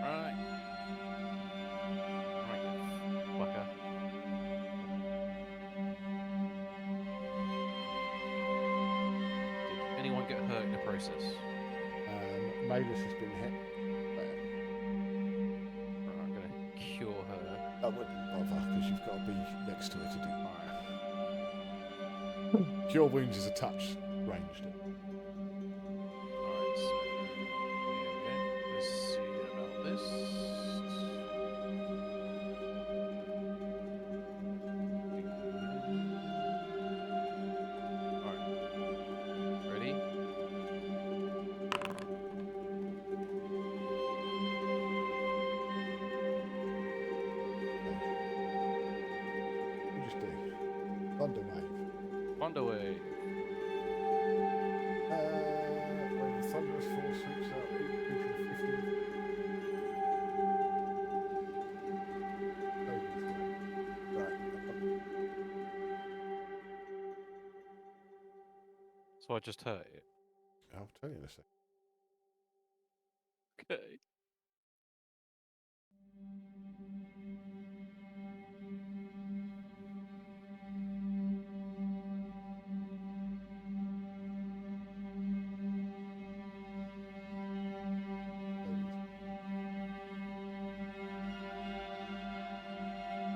Right. Right, fucker. Did anyone get hurt in the process? Mavis has been hit. Right, I'm gonna cure her. That wouldn't bother because you've got to be next to her to do Alright. Cure wounds is a touch ranged. Alright, so here we go. Let's see about this. Alright. Ready? What you just do? Thunder wave. Underway. When the thunderous force sweeps out each creature of 50. Right. So I just hurt it. I'll tell you in a second. Okay.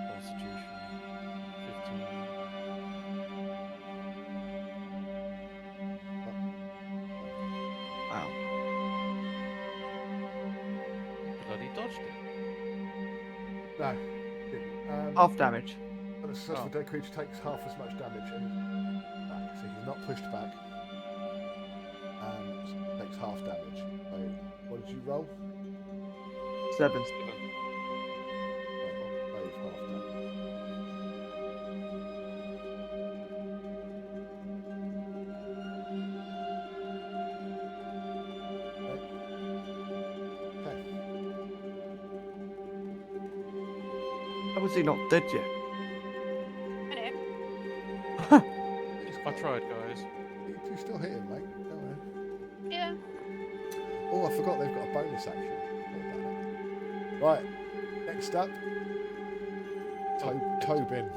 Constitution 15. Wow. Bloody dodged it. No. didn't. Half damage. A successful dead creature takes half as much damage and back. So he's not pushed back. And takes half damage. So, what did you roll? 7. Save half damage. Okay. How was he not dead yet? I tried, guys. You still hit him, mate. Don't worry. Yeah. Oh, I forgot they've got a bonus action. Right, next up, Tobin.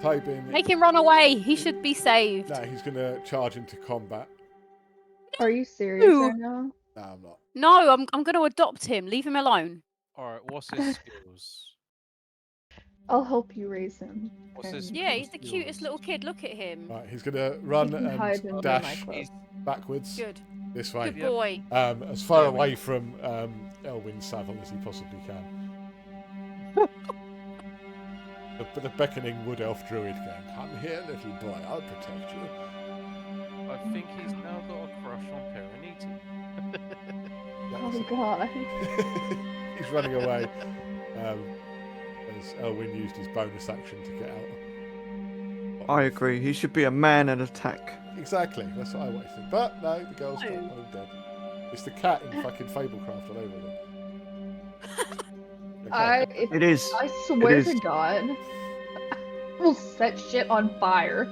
Tobin. Make him run away. He should be saved. No, he's going to charge into combat. Are you serious Ooh. right now? No, I'm not. No, I'm going to adopt him. Leave him alone. Alright, what's his skills? I'll help you raise him. What's his Yeah, he's the skills? cutest little kid. Look at him. Right, he's going to run can hide in and my dash club. backwards Good. this way, Good boy. as far away from Eilwynn's saddle as he possibly can. But the beckoning Wood Elf Druid going, come here, little boy, I'll protect you. I think he's now got a crush on Parineeti. Yeah, Oh so god. he's running away as Eilwynn used his bonus action to get out. I agree. He should be a man and attack. Exactly, that's what I wanted to. But no, the girl's got one dead. It's the cat in fucking Fablecraft all over again. Okay. It is. I swear It is. to God, we'll set shit on fire.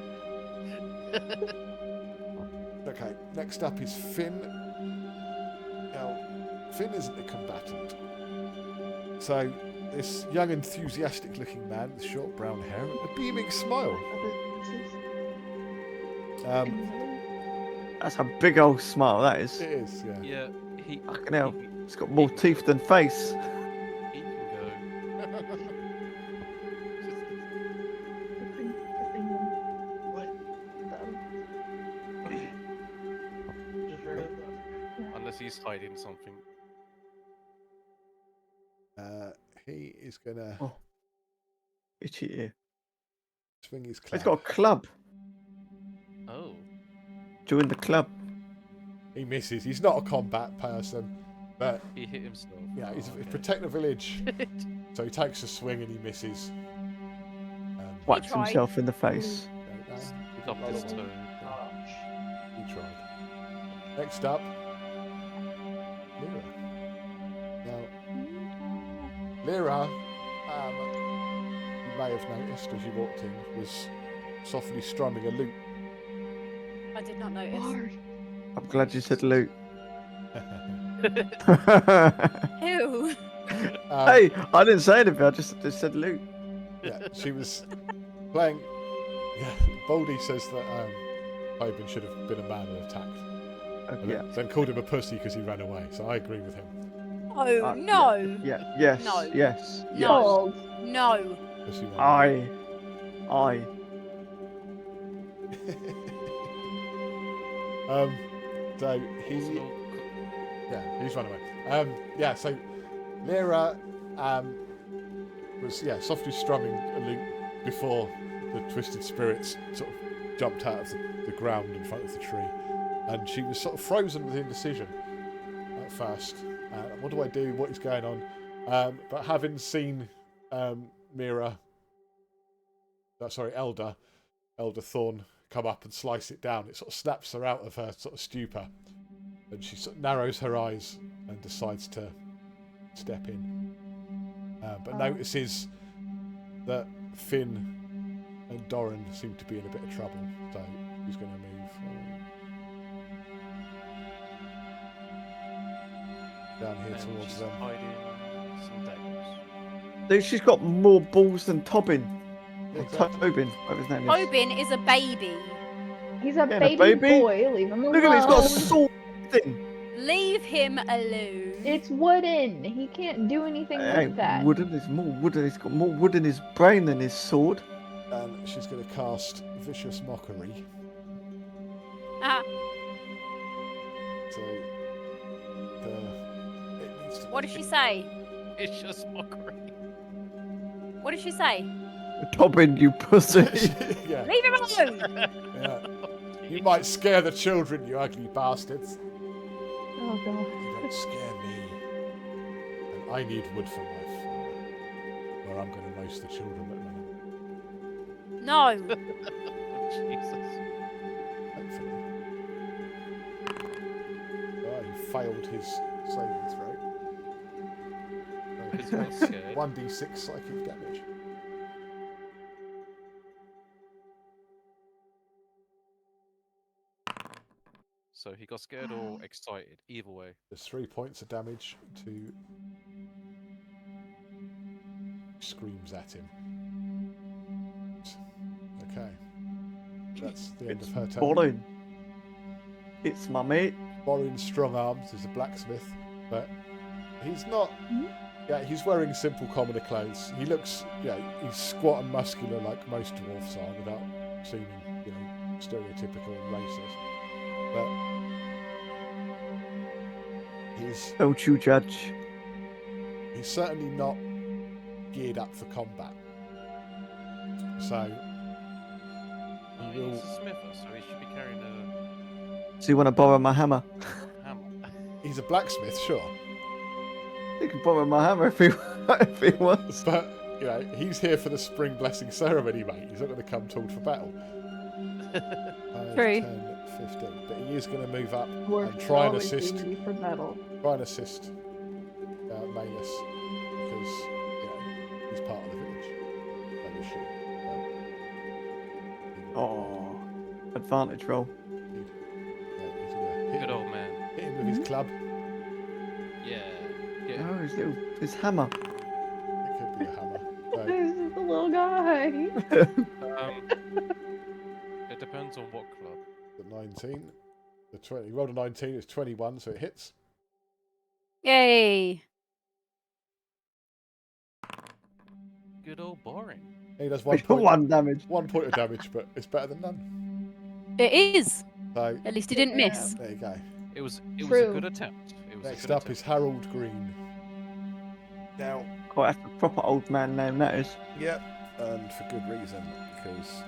Okay, next up is Finn. Now, Finn isn't a combatant. So, this young, enthusiastic-looking man with short brown hair and a beaming smile. That's a big old smile, that is. It is, yeah. Yeah, he. Fucking hell. He, It's got more teeth than face. he can go. Unless he's hiding something. He is going to Oh. Itchy ear. swing his club. He's got a club. Oh. Join the club. He misses. He's not a combat person, but He hit himself. yeah, he's Oh, okay. protect the village. So he takes a swing and he misses. Whacks tried. himself in the face. Stubbed his toe. He tried. Next up, Lyra. Now, Lyra, you may have noticed as you walked in, was softly strumming a lute. I did not notice. I'm glad you said loot. Ew. Hey, I didn't say anything. I just said loot. Yeah, she was playing. Yeah, Baldy says that Tobin should have been a man and attacked. And Yeah. then called him a pussy because he ran away. So I agree with him. Oh, no. Yeah. Yes. No. Yes. Yes. No. No. Pussy ran away. I. So he. Yeah, he's run away. Yeah, so Lyra was softly strumming a lute before the twisted spirits sort of jumped out of the ground in front of the tree, and she was sort of frozen with indecision at first. What do I do? What is going on? But having seen Elder Thorn come up and slice it down, it sort of snaps her out of her sort of stupor, and she sort of narrows her eyes and decides to step in, but notices that Finn and Doran seem to be in a bit of trouble, so she's going to move down here And towards she's them. hiding some daggers. Dude, she's got more balls than Tobin. Yeah, Or exactly. Tobin, whatever his name is. Obin is a baby. He's a Yeah, baby, baby. boy. Leave him alone. Look at him, he's got a sword thing. Leave him alone. It's wooden. He can't do anything It with ain't that. wooden, it's more wooden. He's got more wood in his brain than his sword. And she's going to cast Vicious Mockery. Ah, So it needs to what did she say? It's just mockery. What did she say? Tobin, you pussy. yeah, Leave him alone. yeah. You might scare the children, you ugly bastards. Oh god. You don't scare me. And I need wood for my fire, or I'm going to roast the children that run away. No. Jesus. Hopefully. Oh, he failed his saving throw. So He's he not takes scared. 1d6 psychic damage. So he got scared or excited, either way. There's 3 points of damage to screams at him. Okay. That's the end It's of her turn. Borin. It's my mate. Borin's strong arms is a blacksmith, but he's not. Yeah, he's wearing simple commoner clothes. He looks, he's squat and muscular like most dwarfs are, without seeming, stereotypical and racist. But Don't you judge. he's certainly not geared up for combat. So he He's will. a smither, so he should be carrying a Do you want to borrow my hammer? hammer. He's a blacksmith, sure. He can borrow my hammer if he wants. But, you know, he's here for the spring blessing ceremony, mate. He's not going to come tooled for battle. 5, True. 10, 15. But he is going to move up Dwarf and try and always assist. easy for battle. Try and assist Malus because, you know, he's part of the village. That is true. Oh, advantage roll. He's gonna hit Good old man. him with his club. Yeah. Get Oh, his hammer. It could be a hammer. So, This is the little guy. It depends on what club. the 19. The 20. He rolled a 19, it's 21, so it hits. Yay! Good old boring. He does One damage. 1 point of damage, but it's better than none. It is. So, At least he didn't miss. there you go. It was a True. good attempt. It was Next a good up is Harold Green. Now, Quite a proper old man name that is. yeah, and for good reason, because...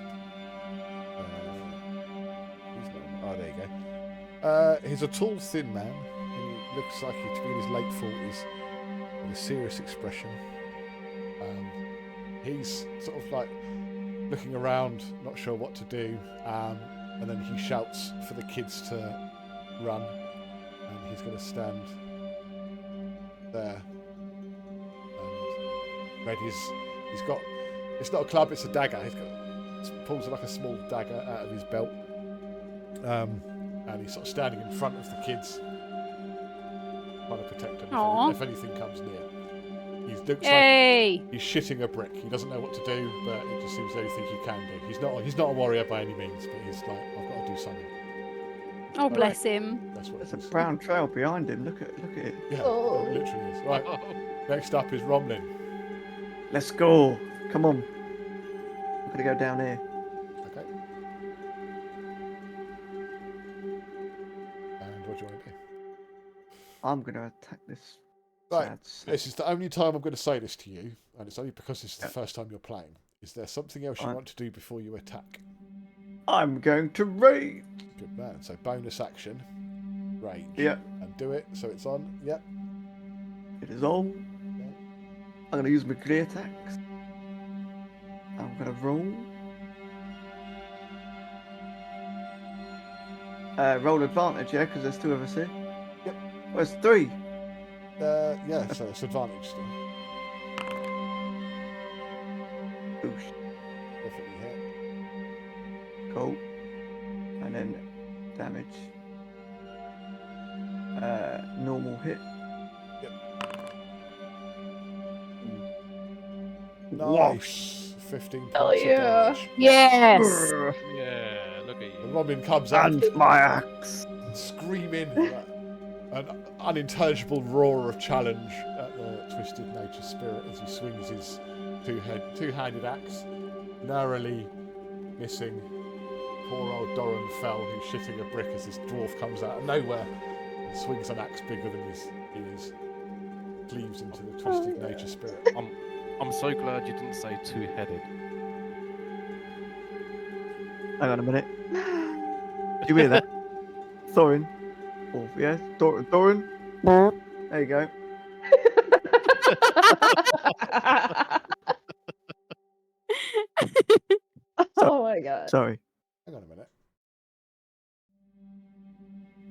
there you go. He's a tall, thin man. He looks like he's to be in his late 40s, with a serious expression. He's sort of like looking around, not sure what to do, and then he shouts for the kids to run, and he's going to stand there. And Red he's got, it's not a club, it's a dagger. He pulls like a small dagger out of his belt, and he's sort of standing in front of the kids, trying to protect them Aww. if anything comes near. He looks like Yay! he's shitting a brick. He doesn't know what to do, but it just seems the only thing he can do. He's not a warrior by any means, but he's like, I've got to do something. Oh, bless him. That's what There's a it is. brown trail behind him. Look at it. Yeah, Oh. it literally is. Right, next up is Romlim. Let's go. Come on. We're gonna go down here. Okay. And what do you want to do? I'm gonna attack this. Right, sad sack. this is the only time I'm going to say this to you, and it's only because this is the first time you're playing. Is there something else you Right. want to do before you attack? I'm going to raid. Good man. So bonus action, rage. Yep, And do it. So it's on. Yep. it is on. I'm gonna use my clear attacks. I'm gonna roll. Roll advantage, yeah, because there's 2 of us here. Yep. Well, it's 3. Yeah. So it's advantage still. Oosh. Definitely hit. Cool. And then damage. Normal hit. Nice. 15 points Hell of yeah. damage. Yes! Brrr. Yeah, look at And you. Robin comes out And my axe. screaming an unintelligible roar of challenge at the twisted nature spirit as he swings his two-handed axe, narrowly missing poor old Doran Fell, who's shitting a brick as this dwarf comes out of nowhere and swings an axe bigger than his ears, cleaves into the twisted nature spirit. I'm so glad you didn't say two-headed. Hang on a minute. Do you hear that? Thorin. Oh, yeah. Thorin. There you go. Oh my god. Sorry. Hang on a minute.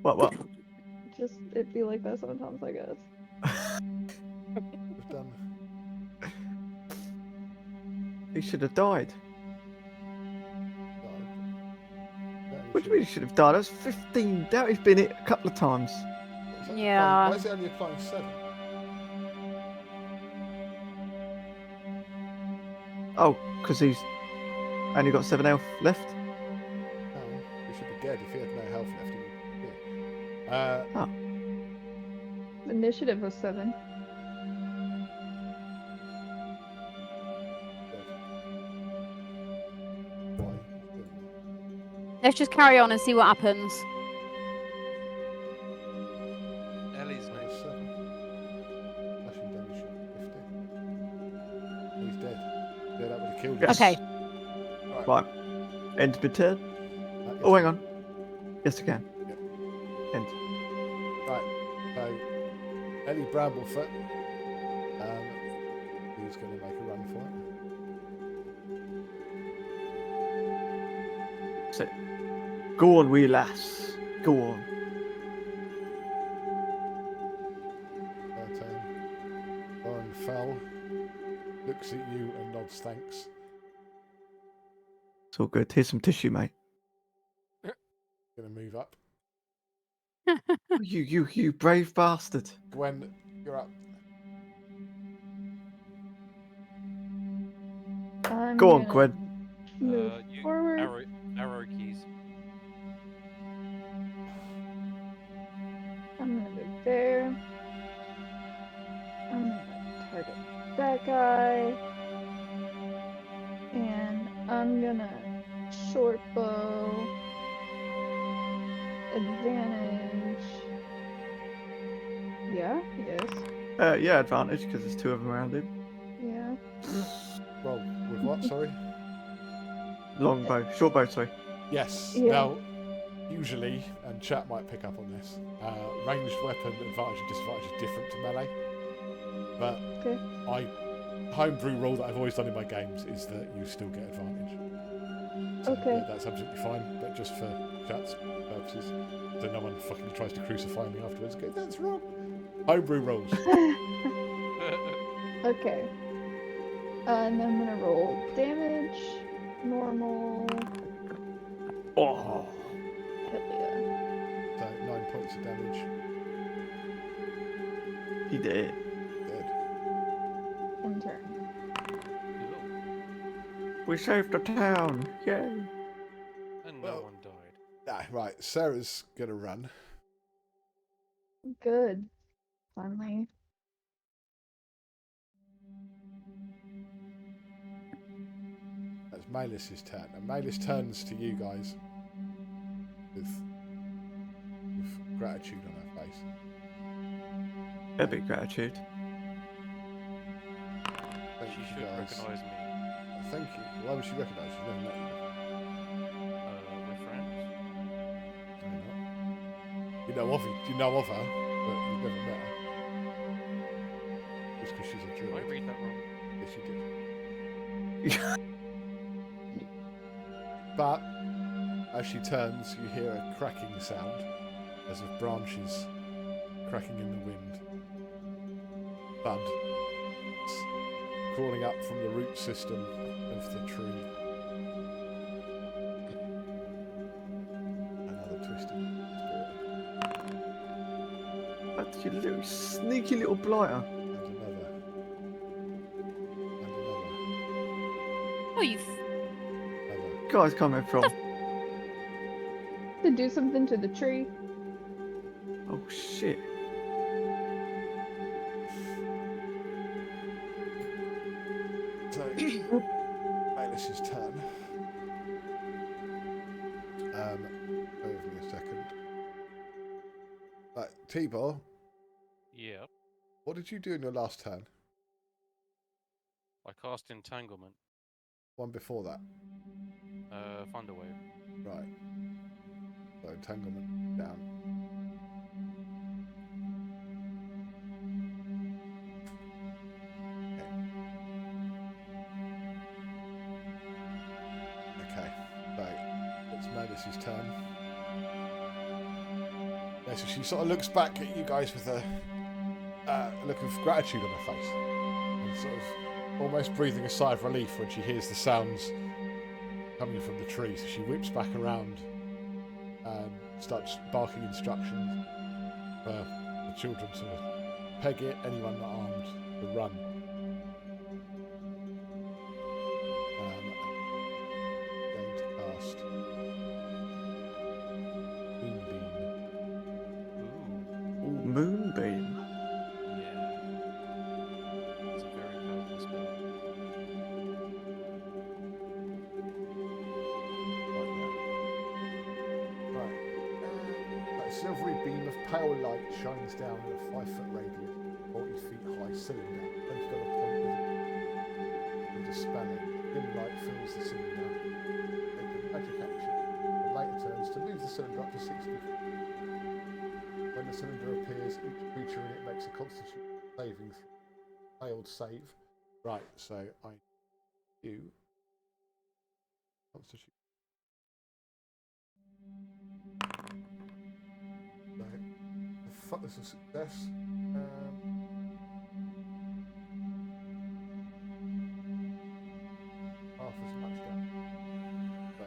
What? Just it'd be like that sometimes, I guess. We've done. He should have died. No, What do you mean he should have died? That's 15 down. He's been hit a couple of times. Yeah. Why is it only applying 7? Oh, because he's only got 7 health left. No, he should be dead if he had no health left. He would be. Initiative was 7. Why? Let's just carry on and see what happens. Ellie's no. 7. Slashing damage 15. He's dead. Yeah, that would have killed him. Yes. Okay. Right. End my turn. Yes. Oh, hang on. Yes, I can. Yep. End. Ellie Bramblefoot. He's going to make a run for it. So, go on, wee lass. Go on. Her turn. Lauren fell. Looks at you and nods thanks. It's all good. Here's some tissue, mate. Going to move up. You brave bastard. Gwen, you're up. Go on, Gwen. Move forward. Arrow keys. I'm gonna move there. I'm gonna target that guy. And I'm gonna short bow. Advantage. Yeah, yes. Yeah, advantage because there's two of them around him. Yeah. Well, with what, sorry? Longbow, short bow, sorry. Yes. Yeah. Now, usually, and chat might pick up on this, ranged weapon advantage and disadvantage is different to melee. But Okay. my homebrew rule that I've always done in my games is that you still get advantage. So, Okay. yeah, that's absolutely fine, but just for chat's purposes, so no one fucking tries to crucify me afterwards and go, that's wrong. Homebrew rules. Okay. And then I'm gonna roll damage. Normal. Oh, Hell yeah. So 9 points of damage. he did. Dead. In turn. We saved the town. Yay. And no Well- one died. Ah, right, Sarah's gonna run. Good. Finally. That's Malis' turn. And Malis turns to you guys with gratitude on her face. A big gratitude. Thank She you should guys. recognize me. Thank you. Why would she recognise you? She's never met you. We're friends. No, you're not. You know of her, but you've never met her. Just because she's a Did I druid. read that wrong? Yes, you did. But as she turns, you hear a cracking sound as of branches cracking in the wind. Bud crawling up from the root system of the tree. Another twisted spirit. That's your little sneaky little blighter. And another. And another. Oh, you. Another. Guys coming from. To do something to the tree. Oh shit. So, Bayless's turn. Bear with me a second. Right, T-Bar, Yep. what did you do in your last turn? I cast Entanglement. One before that. Thunderwave. Right. So, entanglement down. Okay, right. It's Magnus's turn. Yeah, so she sort of looks back at you guys with a look of gratitude on her face. And sort of almost breathing a sigh of relief when she hears the sounds coming from the tree. So she whips back around and starts barking instructions for the children to peg it, anyone not armed to run. Going to cast Moonbeam. Ooh. Ooh, moonbeam. Yeah. It's a very powerful spell. Like that. Right. A silvery beam of pale light shines down in a 5-foot radius, 40 feet high cylinder, pointed on a point with a spelling. Dim light fills the cylinder. Open magic action. The light turns to move the cylinder up to 60 feet. When the cylinder appears, each creature in it makes a constitution saving failed save. Right, so I do constitution. So there's a success. Half as much damage. So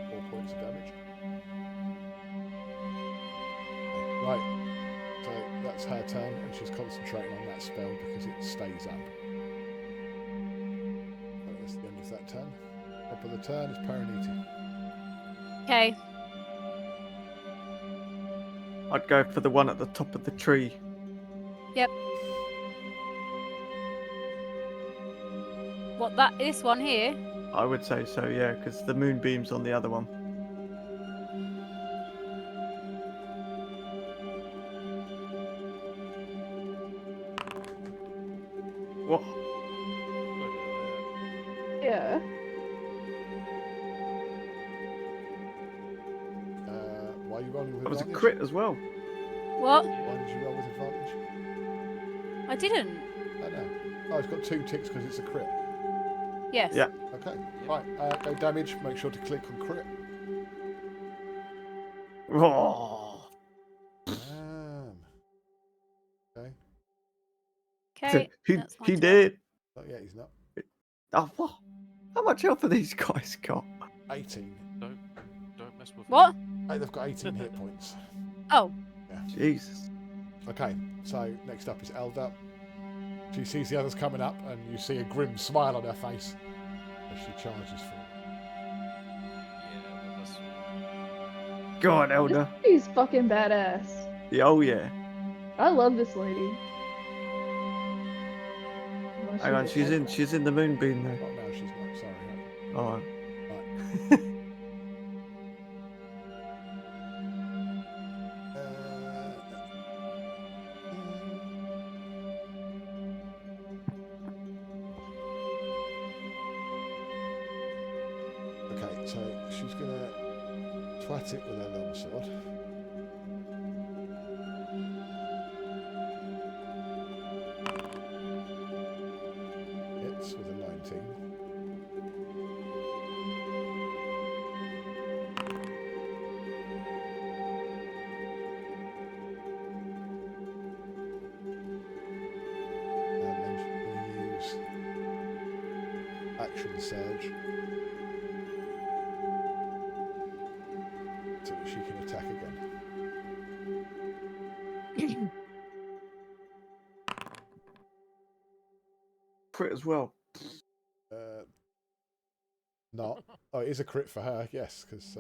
4 points of damage. Right, so that's her turn, and she's concentrating on that spell because it stays up. So that's the end of that turn. Top of the turn is Parineeti. Okay. I'd go for the one at the top of the tree. Yep. What, this one here? I would say so, yeah, because the moonbeam's on the other one. What? Look at Yeah. Why are you rolling with That was a advantage? crit as well. What? Why did you roll with advantage? I didn't. Oh no. Oh, it's got 2 ticks because it's a crit. Yes. Yeah. Okay. Right. Go damage. Make sure to click on crit. Oh. Okay. Okay. he that's my he turn. did. Not yet. He's not. Oh, what? How much health have these guys got? 18. don't mess with What? Hey, they've got 18 hit points. Oh. Jesus. Okay. So next up is Elda. She sees the others coming up, and you see a grim smile on her face as she charges forward. Yeah, well, that's Go on, Elder. She's fucking badass. Yeah, oh yeah. I love this lady. Unless Hang on, she's a- she's in the moonbeam there. Oh no, she's not. Sorry. Oh. Right. Okay, so she's gonna twat it with her longsword. Hits with a 19. And then she's going to use action surge so that she can attack again. Crit as well. Not. Oh, it is a crit for her, yes, because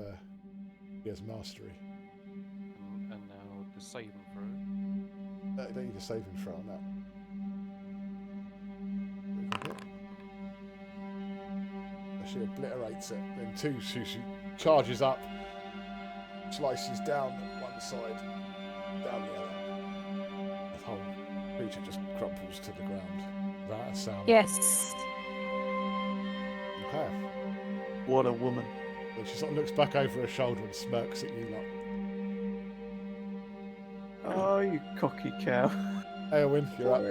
she has mastery. and now the saving throw. You don't need a saving throw on that. She obliterates it. Then she charges up, slices down one side, down the other. The whole creature just crumples to the ground without a sound. Yes. Okay. What a woman. Then she sort of looks back over her shoulder and smirks at you lot. Oh, you cocky cow. Eilwynn, you're up.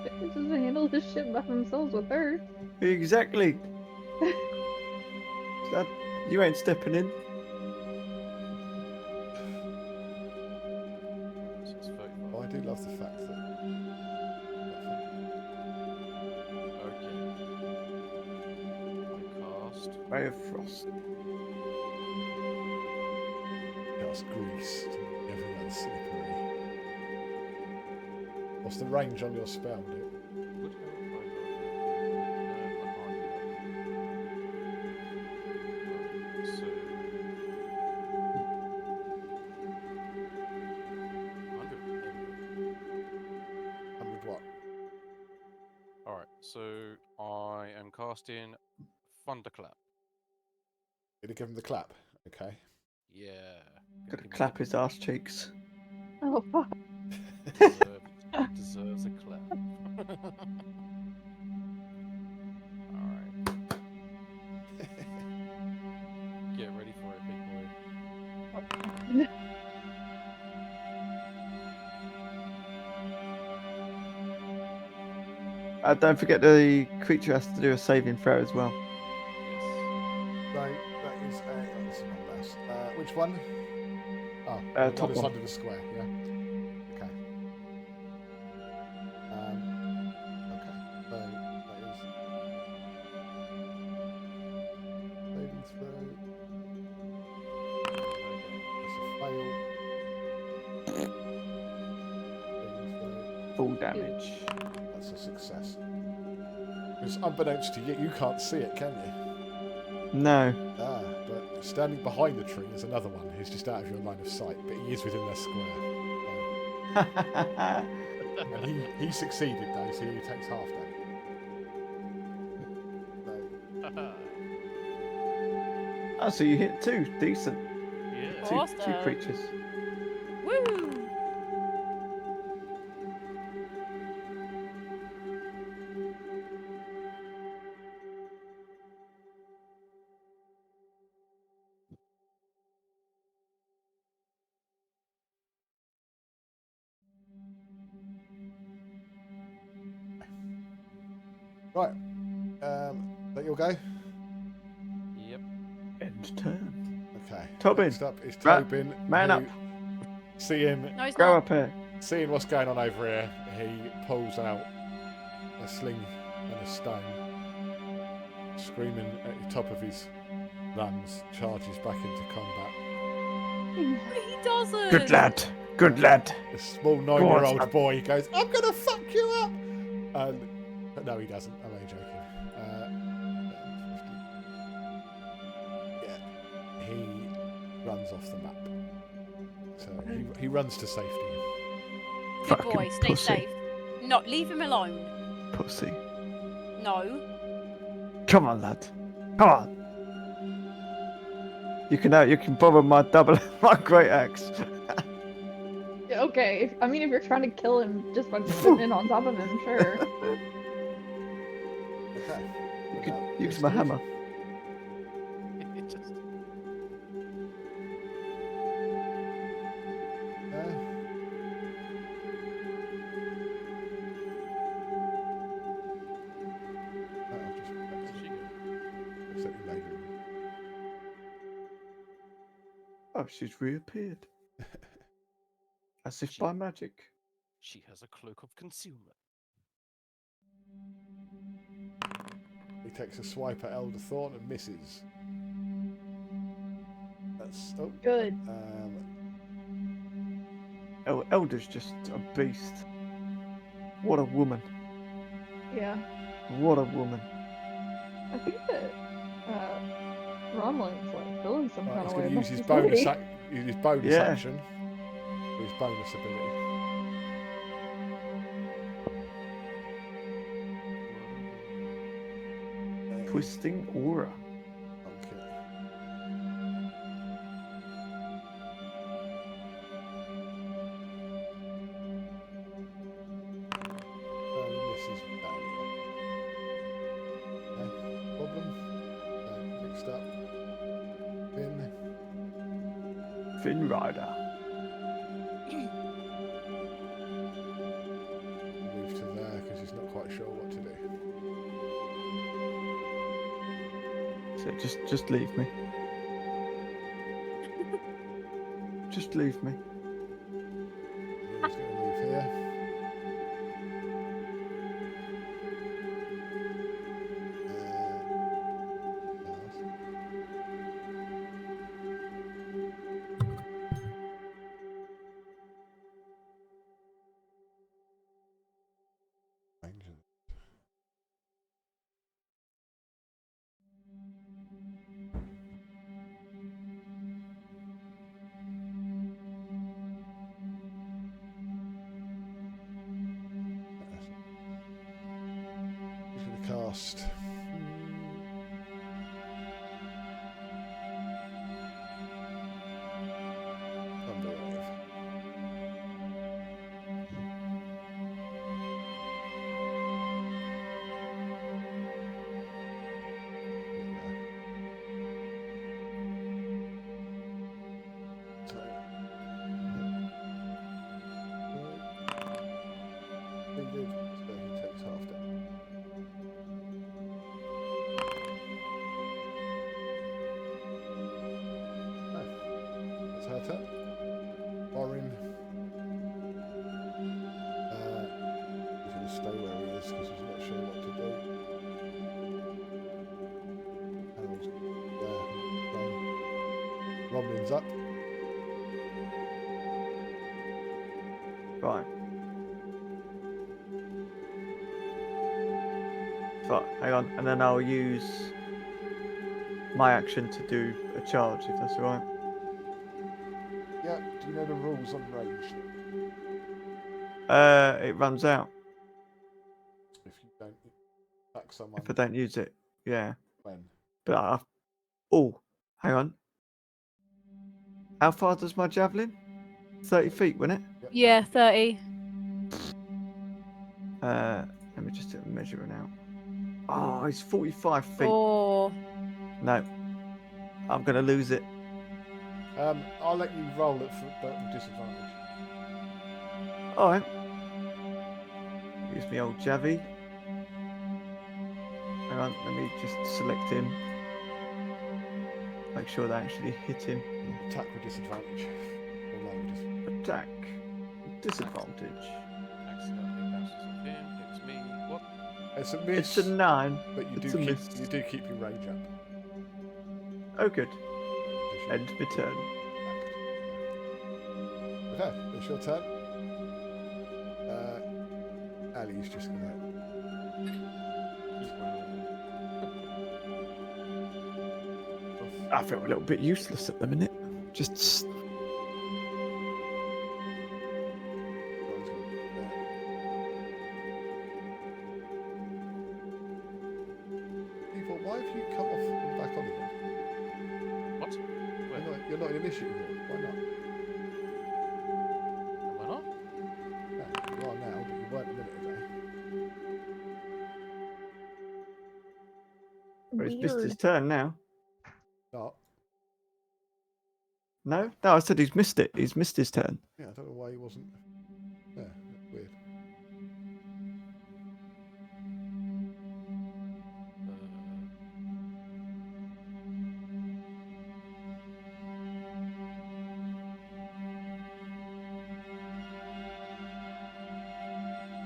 They can just handle this shit by themselves with her. Exactly. You ain't stepping in. So it's 35. Oh, I do love the fact that. Okay. I cast. Ray of Frost. Cast grease to make everyone slippery. What's the range on your spell, dude? Wood Elf? I can't do that. So. 100 what? Alright, so I am casting Thunderclap. Gonna give him the clap. Okay. Yeah. Gotta clap his ass cheeks. Oh fuck. He deserves a clap. Don't forget the creature has to do a saving throw as well. Right, that is a. This is not mouse. Which one? Oh, the Top one that's one. under the square. Yeah. Okay. Okay. So that is saving throw. That's a fail. Saving throw. Full damage. That's a success. Because unbeknownst to you, you can't see it, can you? No. Ah, but standing behind the tree is another one who's just out of your line of sight, but he is within their square. And he succeeded though, so he takes half damage. So, Oh, so you hit 2. Decent. Yeah. Two Awesome. creatures. Woo! right, that your go? Yep. End turn. Okay. Tobin. Next up is Right, Tobin. man who, up. Seeing No, he's Grow not. up here. Seeing what's going on over here, he pulls out a sling and a stone, screaming at the top of his lungs, charges back into combat. He doesn't. Good lad. Good lad. The small on, 9-year-old son. boy goes, "I'm gonna fuck you up!" But no, he doesn't. I'm only joking. Yeah, he runs off the map. So he runs to safety. Good Fucking boy, stay pussy. safe. Not leave him alone. Pussy. No. Come on, lad. Come on. You can borrow my my great axe. Yeah, okay, if you're trying to kill him just by sitting in on top of him, sure. Okay. You can Now, use my hammer. It just. I'll just Where's she go? accept you later. Oh, she's reappeared. As if by magic. She has a cloak of concealment. He takes a swipe at Elder Thorn and misses. That's Good. Elder's just a beast. What a woman. Yeah. What a woman. I think that Romlin's like feeling some right, kind he's of going way to use about his this bonus lady. use his bonus Yeah. action for his bonus ability. Twisting aura. Okay. Misses badly. Okay, problem. Next up, Finn. Fin Rider. Move to there because he's not quite sure what to do. So just leave me. Just leave me. He's going to move here. He's going to cast. Thunder Wave. turn. Orin. He's going to stay where he is because he's not sure what to do. Harold's there. Romlin's up. Right. Right, hang on, and then I'll use my action to do a charge, if that's alright. Yeah, do you know the rules on ranged? It runs out If you don't attack someone, if I don't use it. Yeah. when? But oh, hang on. How far does my javelin? 30 feet, wasn't it? Yep. Yeah, 30. Let me just measure it out. Oh, it's 45 feet. Oh, No, I'm gonna lose it. I'll let you roll it for disadvantage. All right. Use my old javy. Hang on, let me just select him. Make sure they actually hit him. Attack with disadvantage. Or no, with Attack. Disadvantage. Accidentally bounces off him, hits me. What? It's a miss. It's a 9. But you It's do a keep miss. you do keep your range up. Oh, good. Because you End my turn. act. Okay, it's your turn. Ali's just gonna. I feel a little bit useless at the minute. Just. People, why have you come off and back on again? What? Where? You're not in initiative yet. Why not? Am I not? Yeah, you are now, but you weren't a minute ago. Well, he's missed his Weird. turn now. Not. No? No, I said he's missed it. He's missed his turn. Yeah, I don't know why he wasn't. Yeah, that's weird.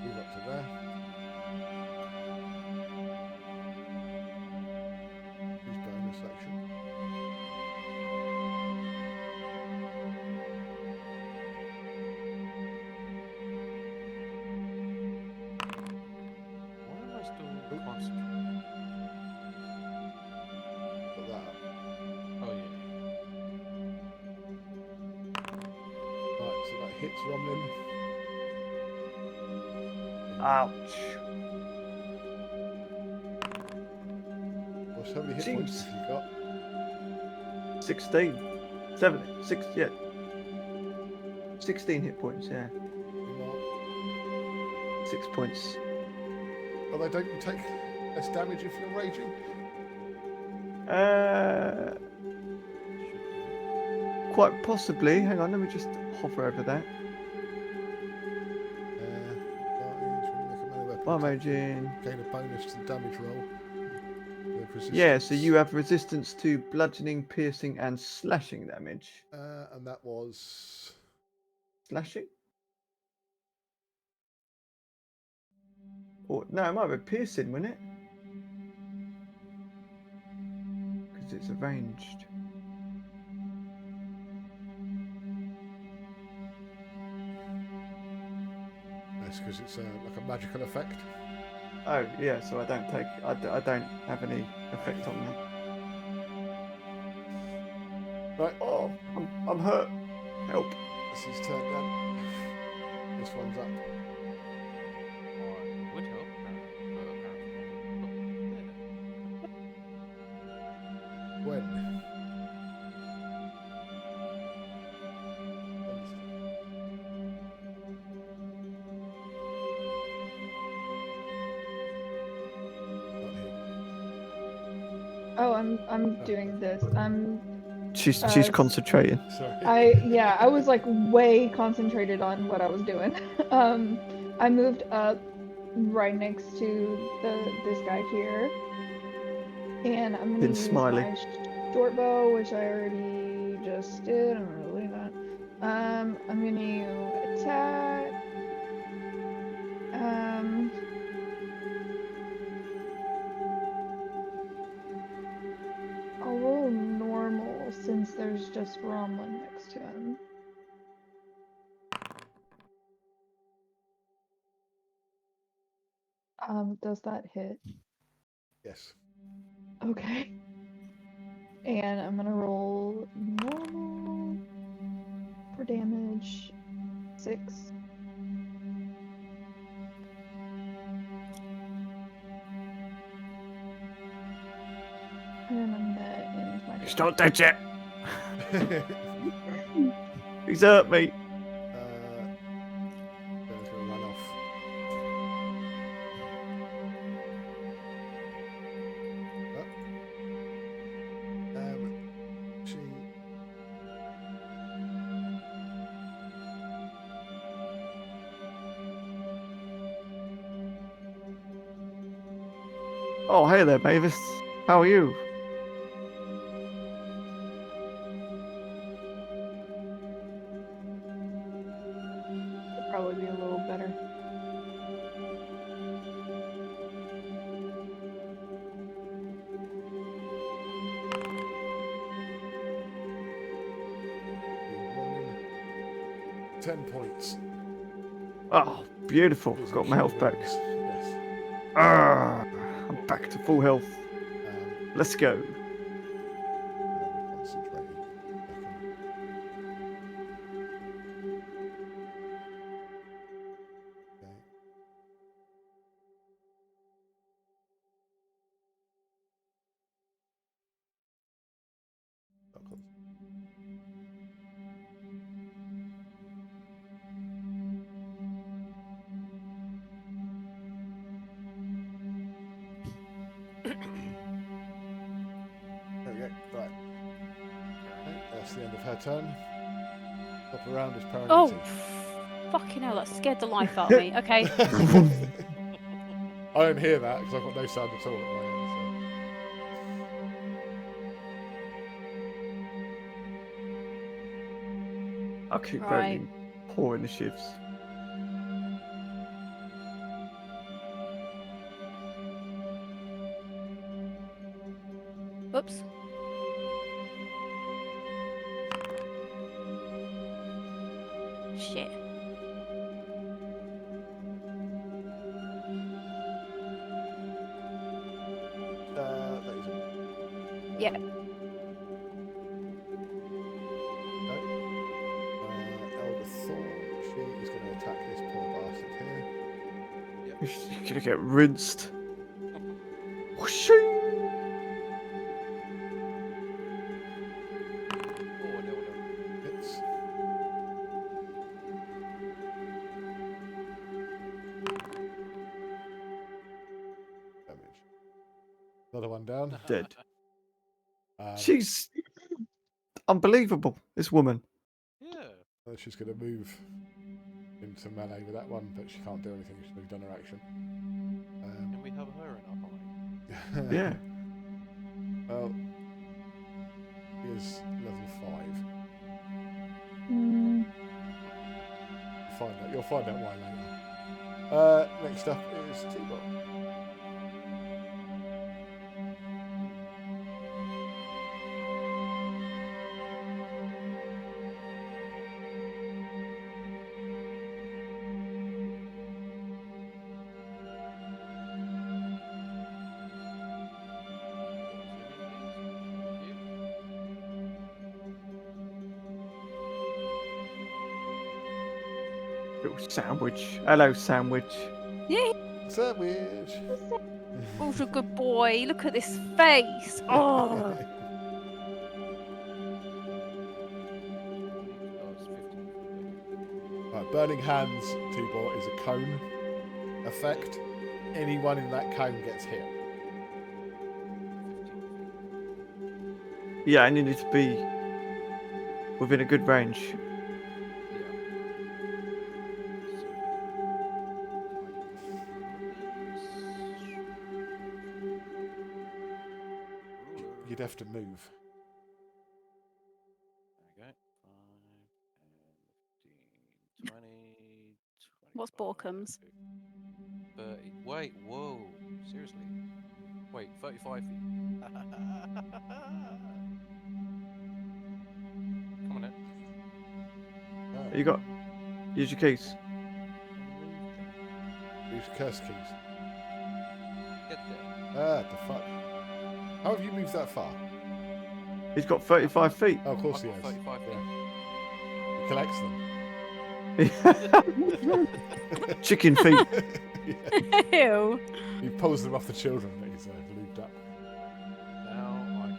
Move up to there. Use bonus action. Why am I still concentrating? Put that up. Oh yeah. Right, so that hits Romlin. Ouch. Well, so many hit points Jeez. have you got? 16. 7. 6. Yeah. 16 hit points, yeah. You're not. 6 points. Although, don't you take less damage if you're raging? Quite possibly. Hang on, let me just hover over that. Barmaging. Gain a bonus to the damage roll. Yeah, so you have resistance to bludgeoning, piercing, and slashing damage. And that was. Slashing? Or no, it might be piercing, wouldn't it? Because it's arranged. That's because it's like a magical effect. Oh yeah, so I don't take. I don't have any effect on that. Right. Oh, I'm hurt. Help. This is turned down. This one's up. I would help, but apparently Gwen. Oh, I'm doing this. She's concentrating. Sorry. I was like way concentrated on what I was doing. I moved up right next to this guy here, and I'm gonna Been use smiling. my short bow, which I already just did. I'm gonna leave that. just Romlim next to him. Does that hit? Yes. Okay. And I'm gonna roll normal for damage. 6. And then that ends my He's turn. not dead yet. He's hurt me. He's gonna run off. She. Oh, hey there, Mavis. How are you? Could probably be a little better. Rolling 10 points. Oh, beautiful. Losing Got my health back. wounds. Yes. I'm back to full health. Let's go. Concentrating. Okay. There we go. Right. Okay, that's the end of her turn. Up around is Parineeti. Oh, fucking hell, that scared the life out of me. Okay. I don't hear that because I've got no sound at all at my end. I'll keep Right. rolling poor initiatives. Oops. Shit. That is a... Yeah. No. Elder Thorn. She is going to attack this poor bastard here. You're gonna get rinsed. Whooshing! Hits. Damage. Another one down. Dead. Um, She's unbelievable, this woman. Yeah. She's going to move into melee with that one, but she can't do anything. She's already done her action. Can we have her in our party? Yeah. Well, she is level 5. You'll find out why later. Next up is T-Bot. Little sandwich. Hello, sandwich. Sandwich. Oh, a good boy. Look at this face. Oh. Right, Burning Hands T-Bot is a cone effect. Anyone in that cone gets hit. Yeah, and you need to be within a good range. You'd have to move. There we go. 5, 10, 15, 20. What's Borkham's? 30. Wait, whoa. Seriously? Wait, 35 feet. You got. Use your keys. Use curse keys. Get there. The fuck. How have you moved that far? He's got 35 feet. Oh, of course he I've has. got 35 He collects them. Chicken feet. Ew. He pulls them off the children that he's lubed up. Now I can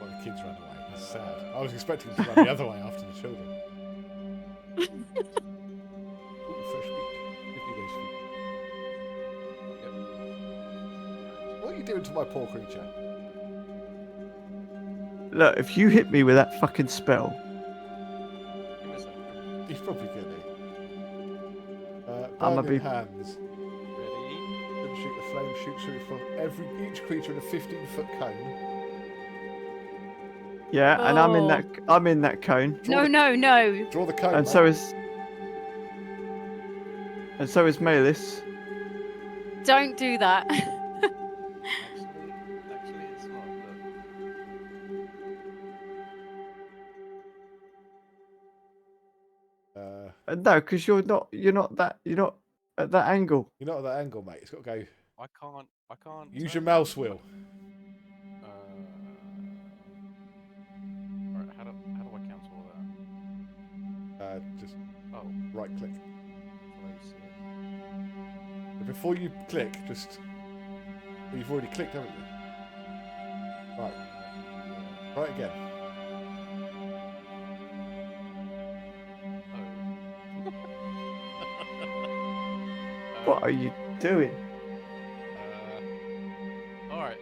Well, the kids ran away. That's sad. I was expecting him to run the other way after the children. Ooh, fresh meat. Give me those feet. What are you doing to my poor creature? Look, if you hit me with that fucking spell, give me a second. He's probably good. I'm a Burning big- hands. Ready? Then shoot the flame. Shoot through from each creature in a 15-foot cone. yeah, and I'm in Oh. that. I'm in that cone, No, no, no. Draw the cone. and so is. And so is Melis. Don't do that. Actually, it's not. No, because you're not at that angle. You're not at that angle, mate. It's got to go. I can't. Use turn your mouse wheel. Alright, how do I cancel all that? Just Oh, right click. place it. But before you click, just. You've already clicked, haven't you? Right. Right again. What are you doing? Alright.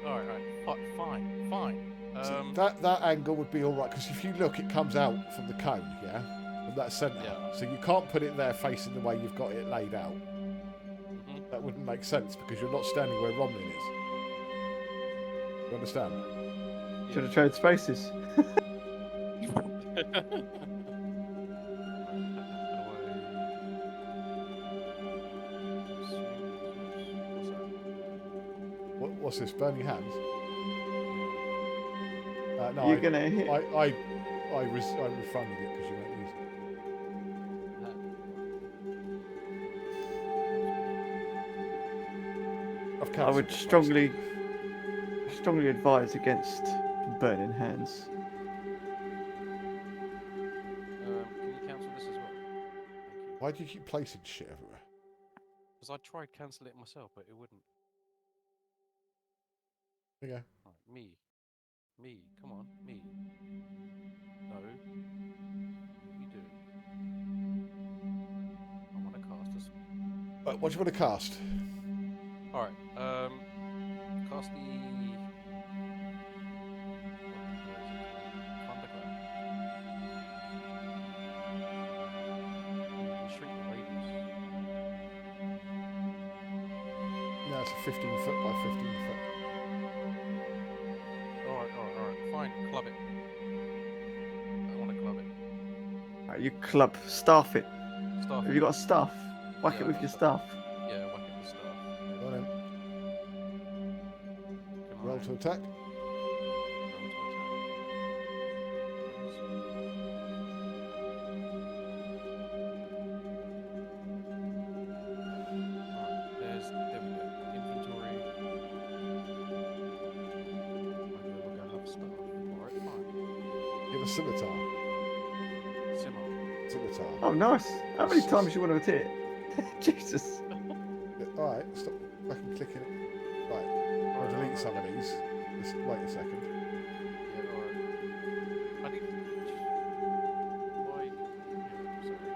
Fine. So that angle would be all right because if you look, it comes out from the cone, yeah, from that centre. Yeah. So you can't put it there facing the way you've got it laid out. Mhm. That wouldn't make sense because you're not standing where Romlin is. You understand? Should have tried spaces. What's this? Burning hands? No, You're gonna hit. I refunded it because you won't use it. I've I cancelled would it, strongly advise against burning hands. Can you cancel this as well? Thank you. Why do you keep placing shit everywhere? Because I tried cancelling it myself, but it wouldn't. Okay. Right, me, come on, me. No, you do. I want to cast this. What do you want to cast? All right, cast the. Thunderclap. You can shrink the radius. No, it's a 15-foot by 15-foot. Alright, fine, club it. I want to club it. You club, staff it. Staff. Have you got a staff? Whack Yeah, it with I've your got- staff. Yeah, whack it with staff. Go on then. Can Roll I to attack. roll to attack? Alright, there we go. Inventory. We're gonna have stuff. Alright, fine. Give a scimitar. Simmer. Scimitar. Oh, nice. How many times you want to hit it? Jesus. Alright, stop fucking clicking it. Right, I'll delete some of these. Just wait a second. Yeah, alright. I think. Why? Yeah, sorry.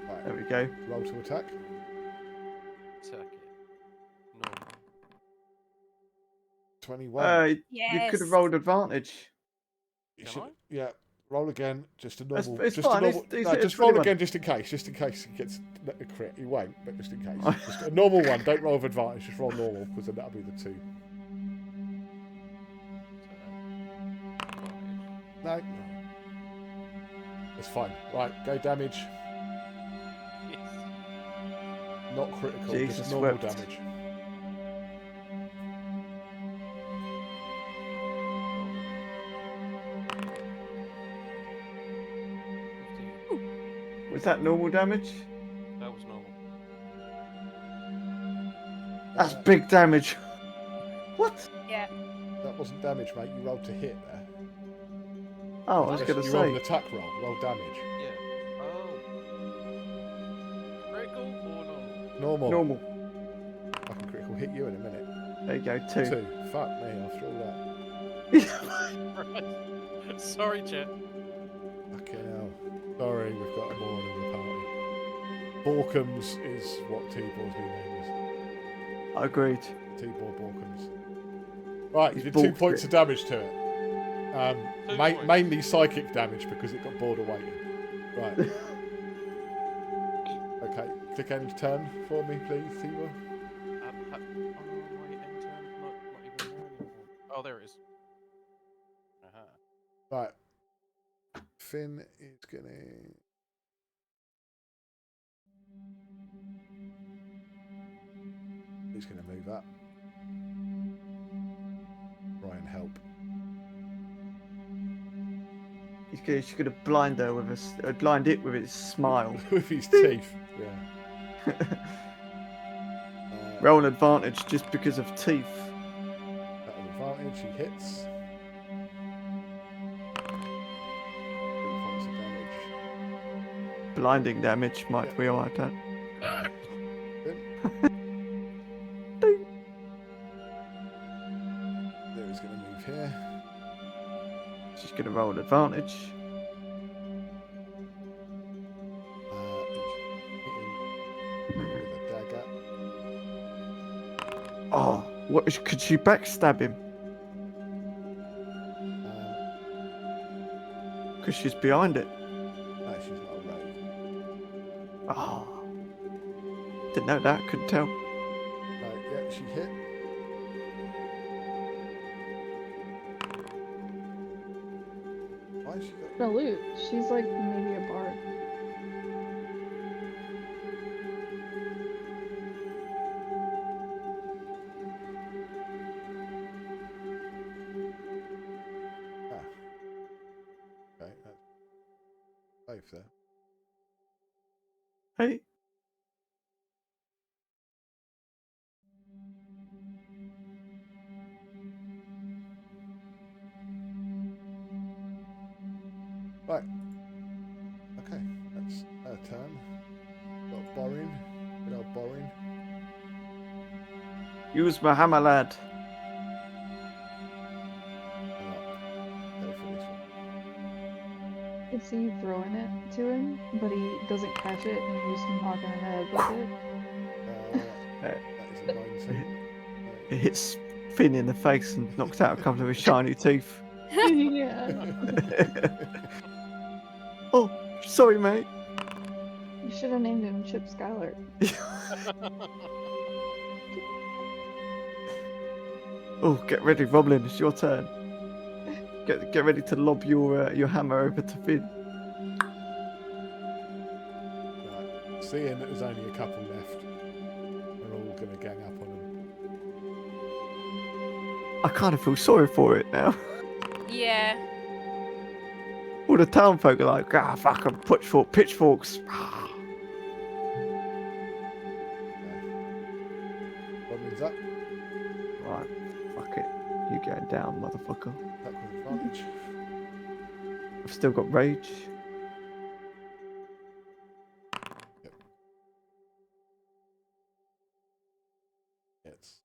Right, There we go. roll to attack. Attack it. No. 21. You Yes. could have rolled advantage. You Can should- I? Yeah, roll again. Just a That's- normal. it's just fine, a normal. he's No, hit a just roll 21. again, just in case he gets a crit. He won't, but just in case. Just a normal one. Don't roll with advantage. Just roll normal because then that'll be the 2. No, it's fine. Right, go damage. Not critical, Jesus just normal wept. damage. Was that normal damage? That was normal. That's big damage. What? Yeah. That wasn't damage, mate. You rolled to hit there. Oh, I was going to You rolled an say. attack roll. Roll damage. Yeah. Oh. Critical or normal? Normal. Normal. Fucking critical hit you in a minute. There you go, 2. 2. Fuck me after all that. Right. Sorry, chat. Fucking hell. Sorry, we've got more in the party. Borkums is what T-Ball's new name is. Agreed. T-Ball Borkums. Right, you He's did 2 balked points it. of damage to it. 2 points. Mainly psychic damage because it got bored of waiting. Right. Okay, click end turn for me, please, T-Ball. Oh, my end turn. Not even there anymore. Oh, there it is. Right. Finn is gonna. He's gonna move up. Try and help. He's going to blind her with blind it with his smile. With his teeth. Yeah. Roll an advantage just because of teeth. At an advantage, he hits. 3 points of damage. Blinding damage might be alright. Good. There he's going to move here. She's going to roll an advantage. It's hitting with a dagger. Oh, what could she backstab him? Because she's behind it. No, she's not a rogue. Oh, didn't know that. Couldn't tell. No, yeah, she hit. Why has she got... The loot. She's like maybe a bard. Okay, that's safe there. Hey, Right. Okay, that's her turn. Got Borin. Good old Borin. use my hammer, lad. Go for this one. You see you throwing it to him, but he doesn't catch it and you're just knocking him in the head with it. That is a 19. It hits Finn in the face and knocks out a couple of his shiny teeth. Yeah. Oh, sorry, mate. You should have named him Chip Skylar. Oh, get ready, Romlim. It's your turn. Get ready to lob your hammer over to Finn. Right. Seeing that there's only a couple left, we're all going to gang up on them. I kind of feel sorry for it now. Yeah. All the town folk are like, ah, fuck 'em, pitchforks. Robin's up. Right, fuck it. You going down, motherfucker. Back with advantage. I've still got rage. Hits.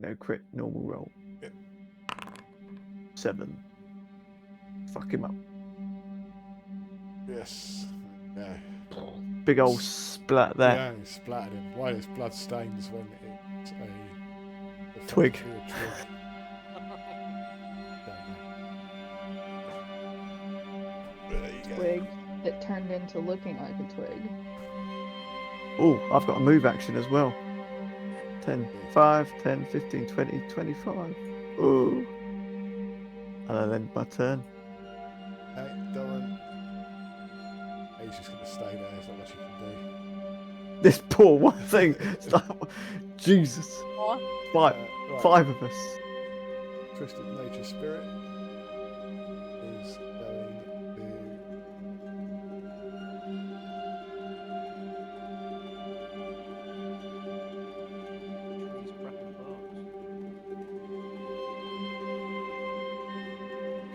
No crit, normal roll. Yep. 7. Fuck him up. Yes. Yeah. Big old splat there. Yeah, he splattered him. Why there's blood stains when it's a Twig. Don't know. There you go. Twig. It turned into looking like a twig. Oh, I've got a move action as well. 10, 5, 10, 15, 20, 25. Ooh. And I end my turn. Hey, Doran. He's just going to stay there. There's not much you can do. This poor one thing. It's like, Jesus. What? Right. 5 of us. Twisted Nature Spirit is going to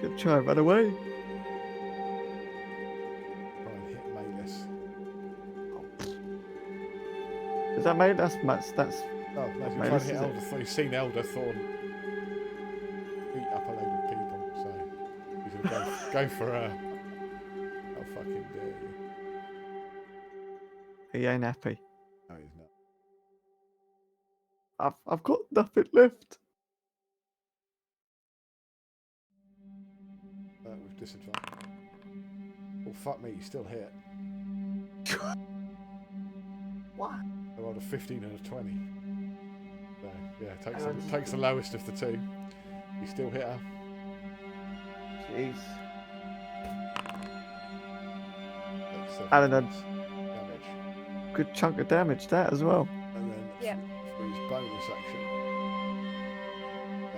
Gonna try and run away. Try and hit Malis. Is that mate? That's that's. Oh, no, you're trying Malis, to hit is it? Elder Thorn. You've seen Elder Thorn beat up a load of people, so he's gonna go for a. I'll fucking dare you. He ain't happy. No, he's not. I've got nothing left. With disadvantage. Oh, fuck me, he's still hit. What? I rolled a 15 and a 20. So, yeah, takes the lowest of the two. You still hit her. Jeez. Takes 7 And then points damage. good chunk of damage that as well. And then Yep. for his bonus action, he's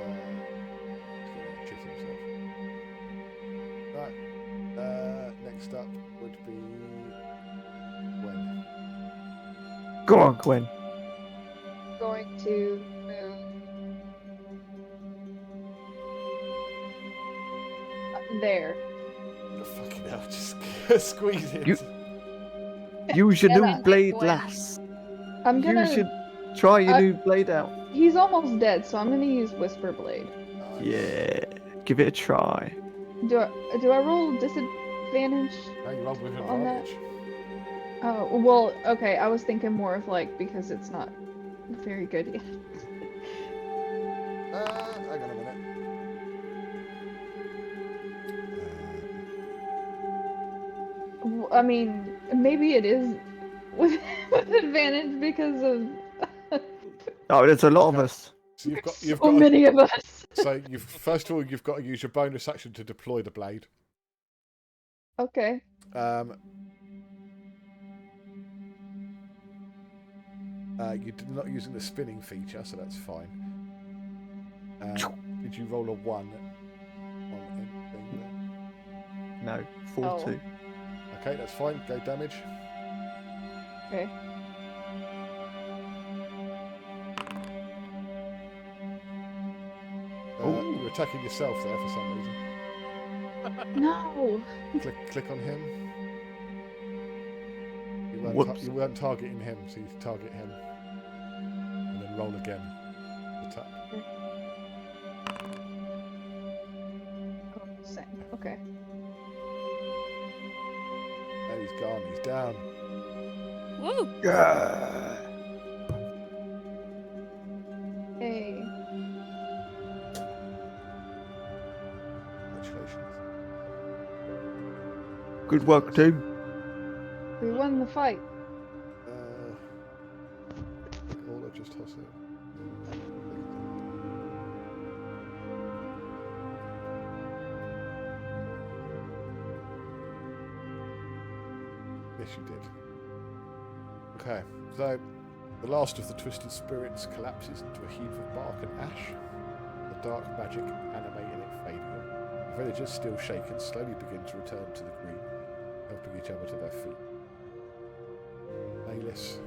gonna chip himself. Right. Next up would be Gwen. Go on, Gwen. Going to move there. Oh, fucking hell, just squeeze it. Use your Yeah, new that blade, Gwen. lass. I'm You gonna. should try your new blade out. He's almost dead, so I'm gonna use Whisper Blade. Nice. Yeah, give it a try. Do I roll disadvantage? No, you rolled with On that? advantage. Oh well, okay. I was thinking more of like because it's not very good yet. Hang on a minute. I mean, maybe it is with advantage because of Oh, there's a lot of Okay. us. So you've so got many of us. so you've first of all you've got to use your bonus action to deploy the blade. Okay. You're not using the spinning feature, so that's fine. Did you roll a 1 on anything there? No, 4-2. Okay, that's fine. Go damage. Okay. You're attacking yourself there for some reason. No. Click on him. Whoops. You weren't targeting him, so you target him. And then roll again. Attack. Oh, same. Okay. And he's gone. He's down. Woo! Yeah. Hey. Congratulations. Good work, team. We won the fight. All I just toss it. Yes, you did. Okay, so the last of the twisted spirits collapses into a heap of bark and ash. The dark magic animating it fading. The villagers, still shaken, slowly begin to return to the green, helping each other to their feet. Malis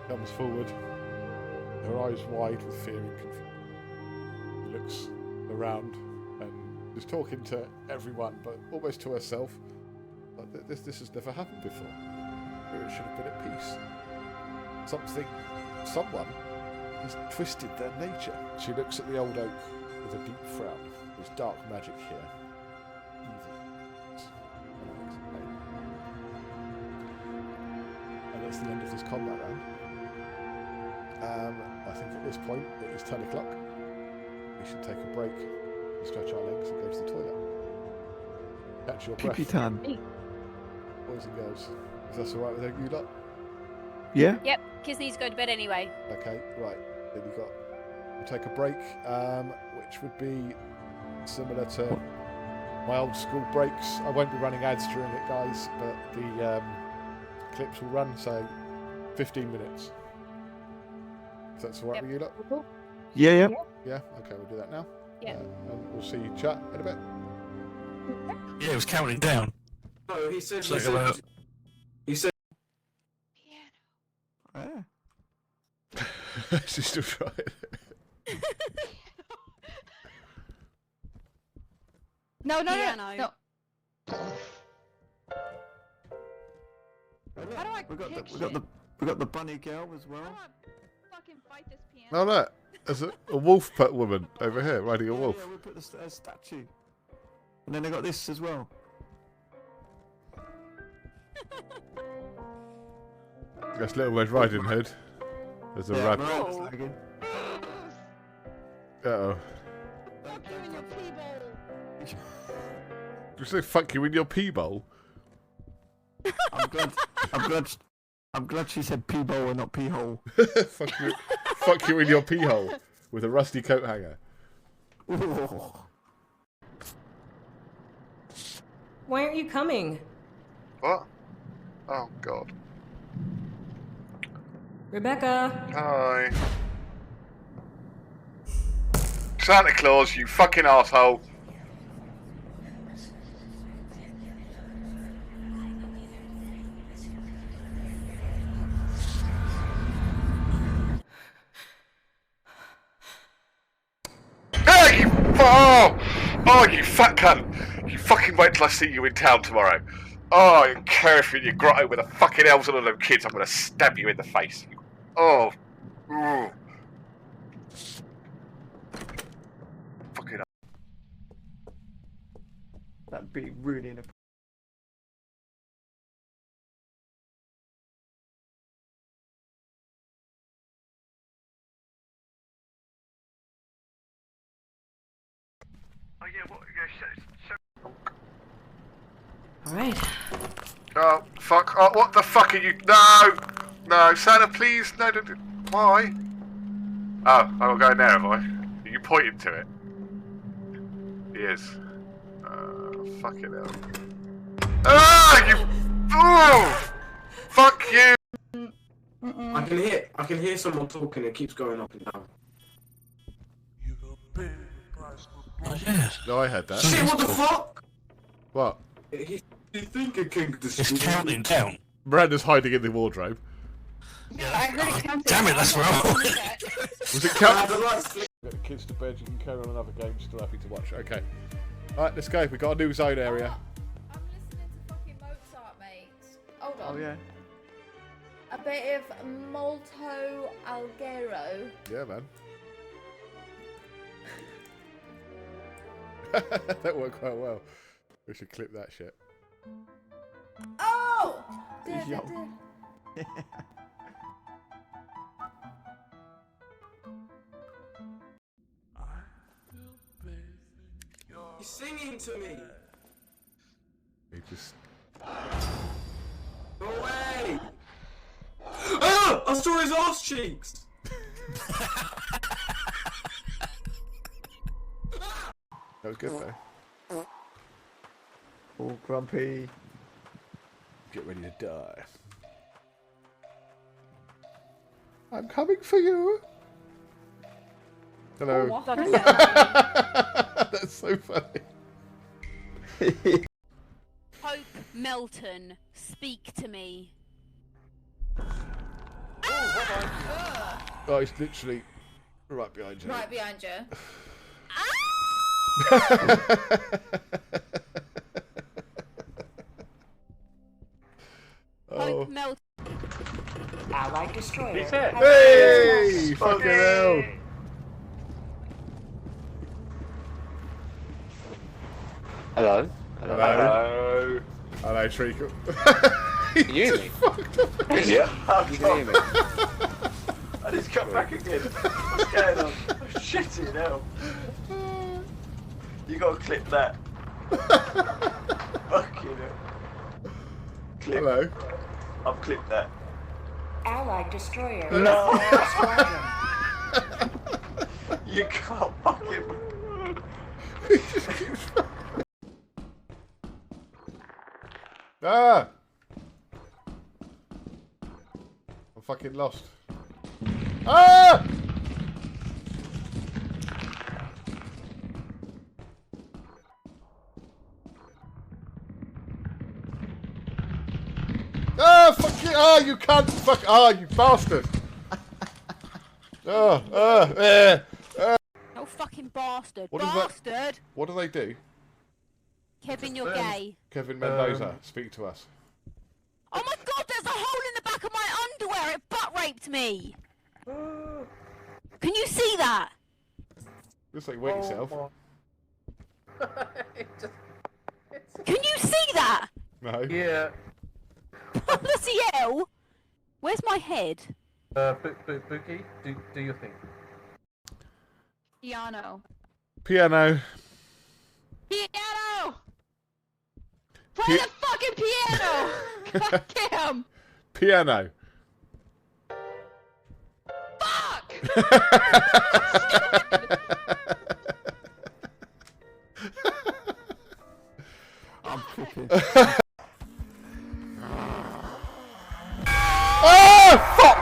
comes forward, her eyes wide with fear and confusion. She looks around and is talking to everyone, but almost to herself. Like, this has never happened before. Spirits should have been at peace. Someone has twisted their nature. She looks at the old oak with a deep frown. There's dark magic here. Evil. And that's the end of this combat round. I think at this point it is 10 o'clock. We should take a break, stretch our legs and go to the toilet. Catch your breath, Pee time. boys and girls. If that's alright with you lot? Yeah? Yep, kids need to go to bed anyway. Okay, right. Then we'll take a break, which would be similar to my old school breaks. I won't be running ads during it, guys, but the clips will run, so 15 minutes. If that's alright with you lot? Yeah. Yeah? Okay, we'll do that now. Yeah. And we'll see you chat in a bit. Yeah, it was counting down. Oh, he said. It's like about Yeah. She's still trying. No, no, Piano. no. How do I We got pick the we got the bunny girl as well. How do I fucking fight this piano? No, no. There's a wolf pet woman over here riding a wolf. Yeah, we put the statue. And then they got this as well. That's Little Red Riding Hood. There's a rabbit. Miranda's lagging. Uh-oh. Fuck you in your pee bowl. Did you say fuck you in your pee bowl? I'm glad she said pee bowl and not pee hole. fuck you in your pee hole with a rusty coat hanger. Ooh. Why aren't you coming? What? Oh god. Rebecca! Hi. Santa Claus, you fucking asshole. Hey, you oh, you fat cunt! You fucking wait till I see you in town tomorrow. Oh, I don't care if you're in your grotto with the fucking elves and all them kids. I'm gonna stab you in the face. Oh. Ooh. Fucking. That'd be really inappropriate. Oh yeah, what? Yeah, Alright. oh fuck! Oh, what the fuck are you? No, no, Santa, please, no, don't. Why? Oh, I'm going there, am I? Are you pointing to it? He is. Fucking hell. Ah, you. Oh, fuck you. I can hear someone talking. It keeps going up and down. Oh, yes. No, I heard that. Shit! What the fuck? What? He's thinking King It's counting down. Miranda's hiding in the wardrobe. No, I heard it counting. Damn it, that's wrong. Was it count? Get the kids to bed, you can carry on another game, still happy to watch. Okay. Alright, let's go. We've got a new zone area. I'm listening to fucking Mozart, mate. Hold on. Oh yeah. A bit of Molto Alghero. Yeah, man. That worked quite well. We should clip that shit. Oh! He's young. He's singing to me. He just. Go away! Ah! I saw his arse cheeks. That was good though. All grumpy. Get ready to die. I'm coming for you. Hello. That's so funny. Hope Melton, speak to me. Oh, he's literally right behind you. Right behind you. Oh. Hope Melton. Allied destroyer. He's here. Hey! Fucking hell! Hello. Hello. Hello, Treacle. Can you hear me? Yeah. You can hear me? I just come back again. What's going on? Oh, shitty hell. You gotta clip that. Fucking hell. Clip. Hello. I've clipped that. Allied destroyer. No. Squadron. You can't fucking. Ah! I'm fucking lost. Ah! Ah, fuck you! Ah, you can't fuck! Ah, you bastard! Oh, fucking bastard. What is that? Bastard! What do they do? Kevin, you're gay. Kevin Mendoza, speak to us. Oh my god, there's a hole in the back of my underwear! It butt raped me! Can you see that? Looks like you wet yourself. Can you see that? No. Yeah. Bloody hell! Where's my head? Bookie, do your thing. Piano. Piano. Piano! Play the fucking piano! God damn! Piano. Fuck! I'm cooking. Oh, fuck!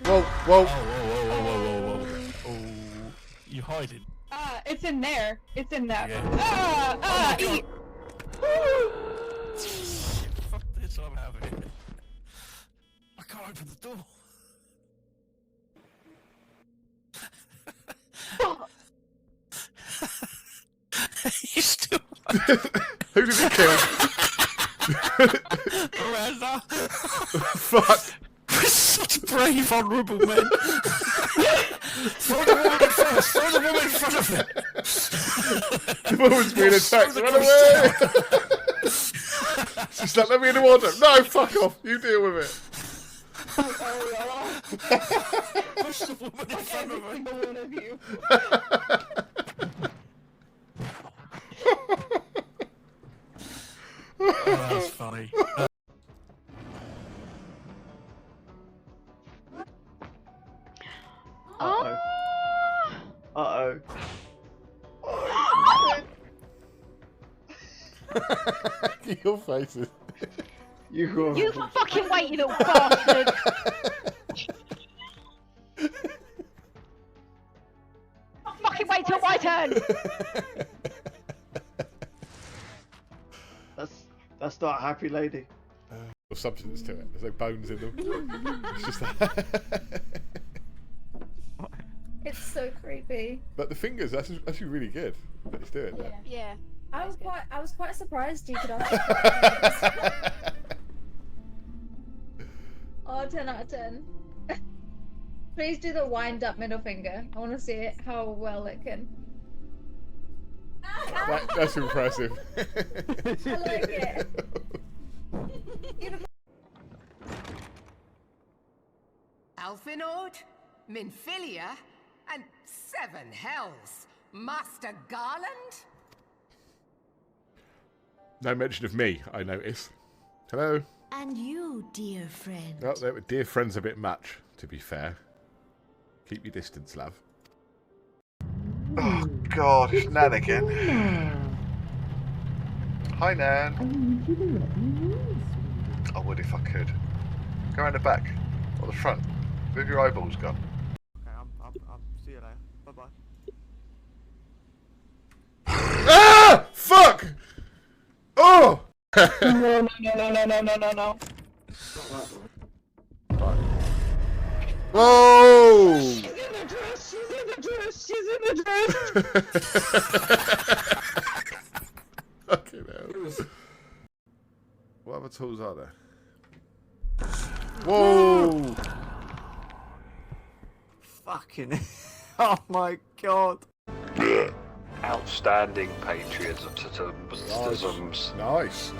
Whoa, whoa. Whoa. Oh, you hiding? It's in there. It's in that. Yeah. Shit, fuck this, I'm having it. I can't open the door. You still Who did he kill? Miranda. Fuck. We're such brave, honourable men. Throw the woman in first. Throw the woman in front of him. The woman's being attacked. Run away! She's like, let me in the water. No, fuck off. You deal with it. Push the woman in front of him. One of you. Oh, that's funny. Uh-oh. Uh-oh. Your faces. You fucking wait, you little bastard! Fucking wait till my turn! That's not a happy lady. There's substance to it. There's no bones in them. It's just that. It's so creepy. But the fingers, that's actually really good that he's doing that. Yeah. I was quite surprised you could ask. Oh, 10 out of 10. Please do the wind up middle finger. I want to see it, how well it can. That's impressive. I like it. Alfinord, Minfilia, and 7 hells. Master Garland? No mention of me, I notice. Hello. And you, dear friend. Oh, dear friend's a bit much, to be fair. Keep your distance, love. Oh god, it's Nan again. Hi Nan. I would if I could. Go around the back or the front. Move your eyeballs gone. Okay, I'll see you later. Bye-bye. Ah! Fuck! Oh! No. Whoa! She's in the dress. She's in the dress. Fucking hell. What other tools are there? Whoa! Fucking oh my god. Outstanding patriotisms. Nice.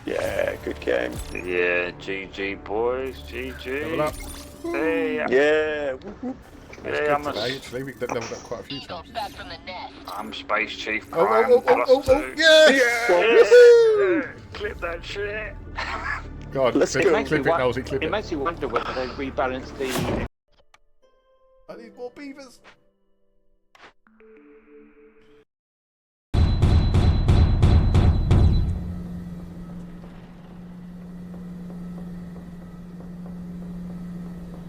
Yeah, good game. Yeah, GG boys, GG. Level up. Hey, Yeah. That's yeah, good today, actually. We've leveled up quite a few times. I'm Space Chief Oh, Prime oh, +2. yeah! Yeah. Clip that shit. God, clip it, Nosy, clip it. It makes you wonder whether they rebalance the... I need more beavers.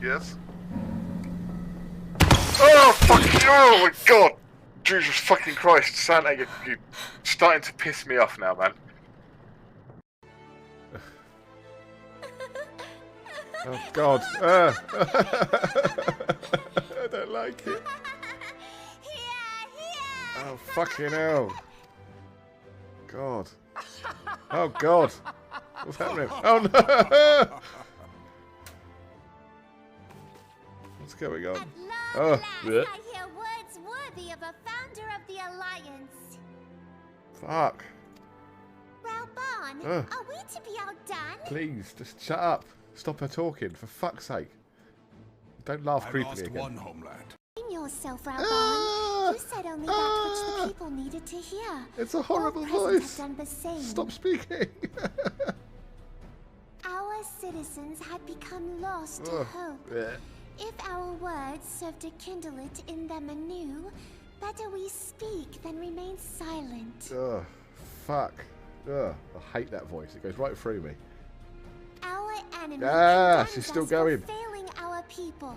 Yes? Oh, fuck you! Oh my god! Jesus fucking Christ, Santa, you're starting to piss me off now, man. Oh god. I don't like it. Oh, fucking hell. God. Oh, God. What's happening? Oh, no! What's going on? Oh, bleh. I hear words worthy of a founder of the Alliance. Fuck. Ralbon, Ugh. are we to be outdone? Please, just shut up. Stop her talking, for fuck's sake. Don't laugh creepily again. One homeland. Blame yourself, Ralbon. You said only that which the people needed to hear. It's a horrible All present voice. have done the same. Stop speaking. Our citizens had become lost to Ugh. hope. Bleh. If our words serve to kindle it in them anew, better we speak than remain silent. Ugh. Fuck. Ugh. I hate that voice. It goes right through me. Our enemy Ah, she's condemns still us going. for failing our people.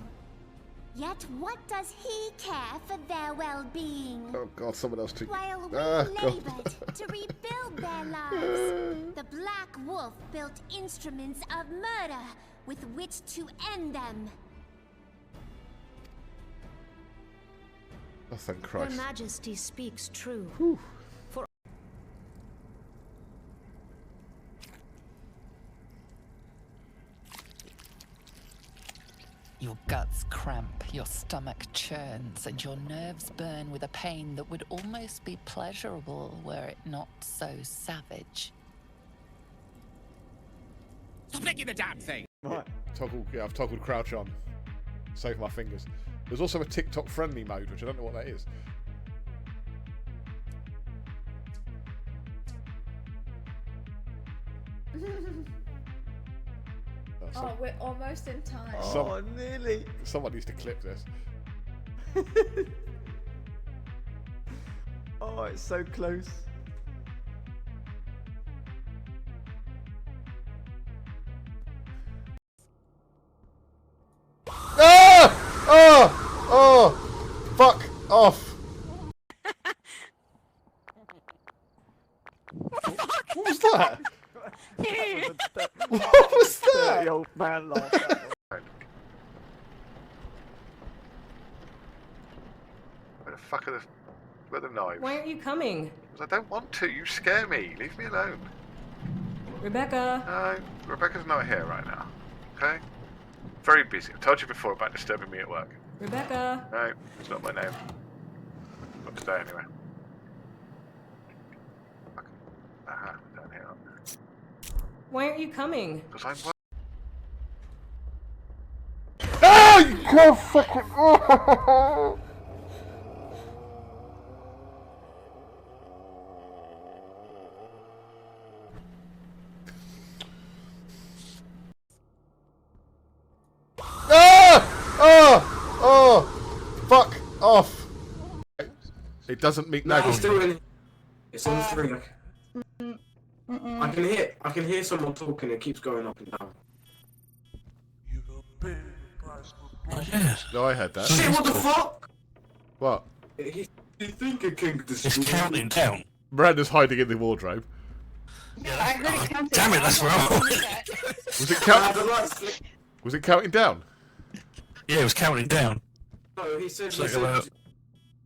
Yet what does he care for their well-being? Oh, God, someone else took... While we Ah, God. labored to rebuild their lives, the Black Wolf built instruments of murder with which to end them. Oh, thank Their Christ. Majesty speaks true. Whew. For Your guts cramp, your stomach churns, and your nerves burn with a pain that would almost be pleasurable were it not so savage. Stop licking the damn thing! Right. I've toggled crouch on. Save my fingers. There's also a TikTok friendly mode, which I don't know what that is. Oh, we're almost in time. Nearly. Someone needs to clip this. Oh, it's so close. Ah! Oh! Oh! Fuck off! What was that? What was that? The old man laughed. Where the fuck are the... Where are the knives? Why aren't you coming? Because I don't want to. You scare me. Leave me alone. Rebecca. No, Rebecca's not here right now. Okay? Very busy. I told you before about disturbing me at work. Rebecca. No, it's not my name. Not today, anyway. Fuck. Aha, down here. Why aren't you coming? Because I'm... Ah! You can't fucking... Oh! Ah! Oh! Oh! Fuck off! It doesn't meet No, no. it's still in. It's on 3. I can hear someone talking. It keeps going up and down. Oh, yeah. No, I heard that. Shit! What the fuck? What? He's thinking King. It's counting down. Miranda's hiding in the wardrobe. I heard it counting. Damn it, that's wrong. Was it counting? Was it counting down? Yeah, it was counting down. No, he said. Check it out.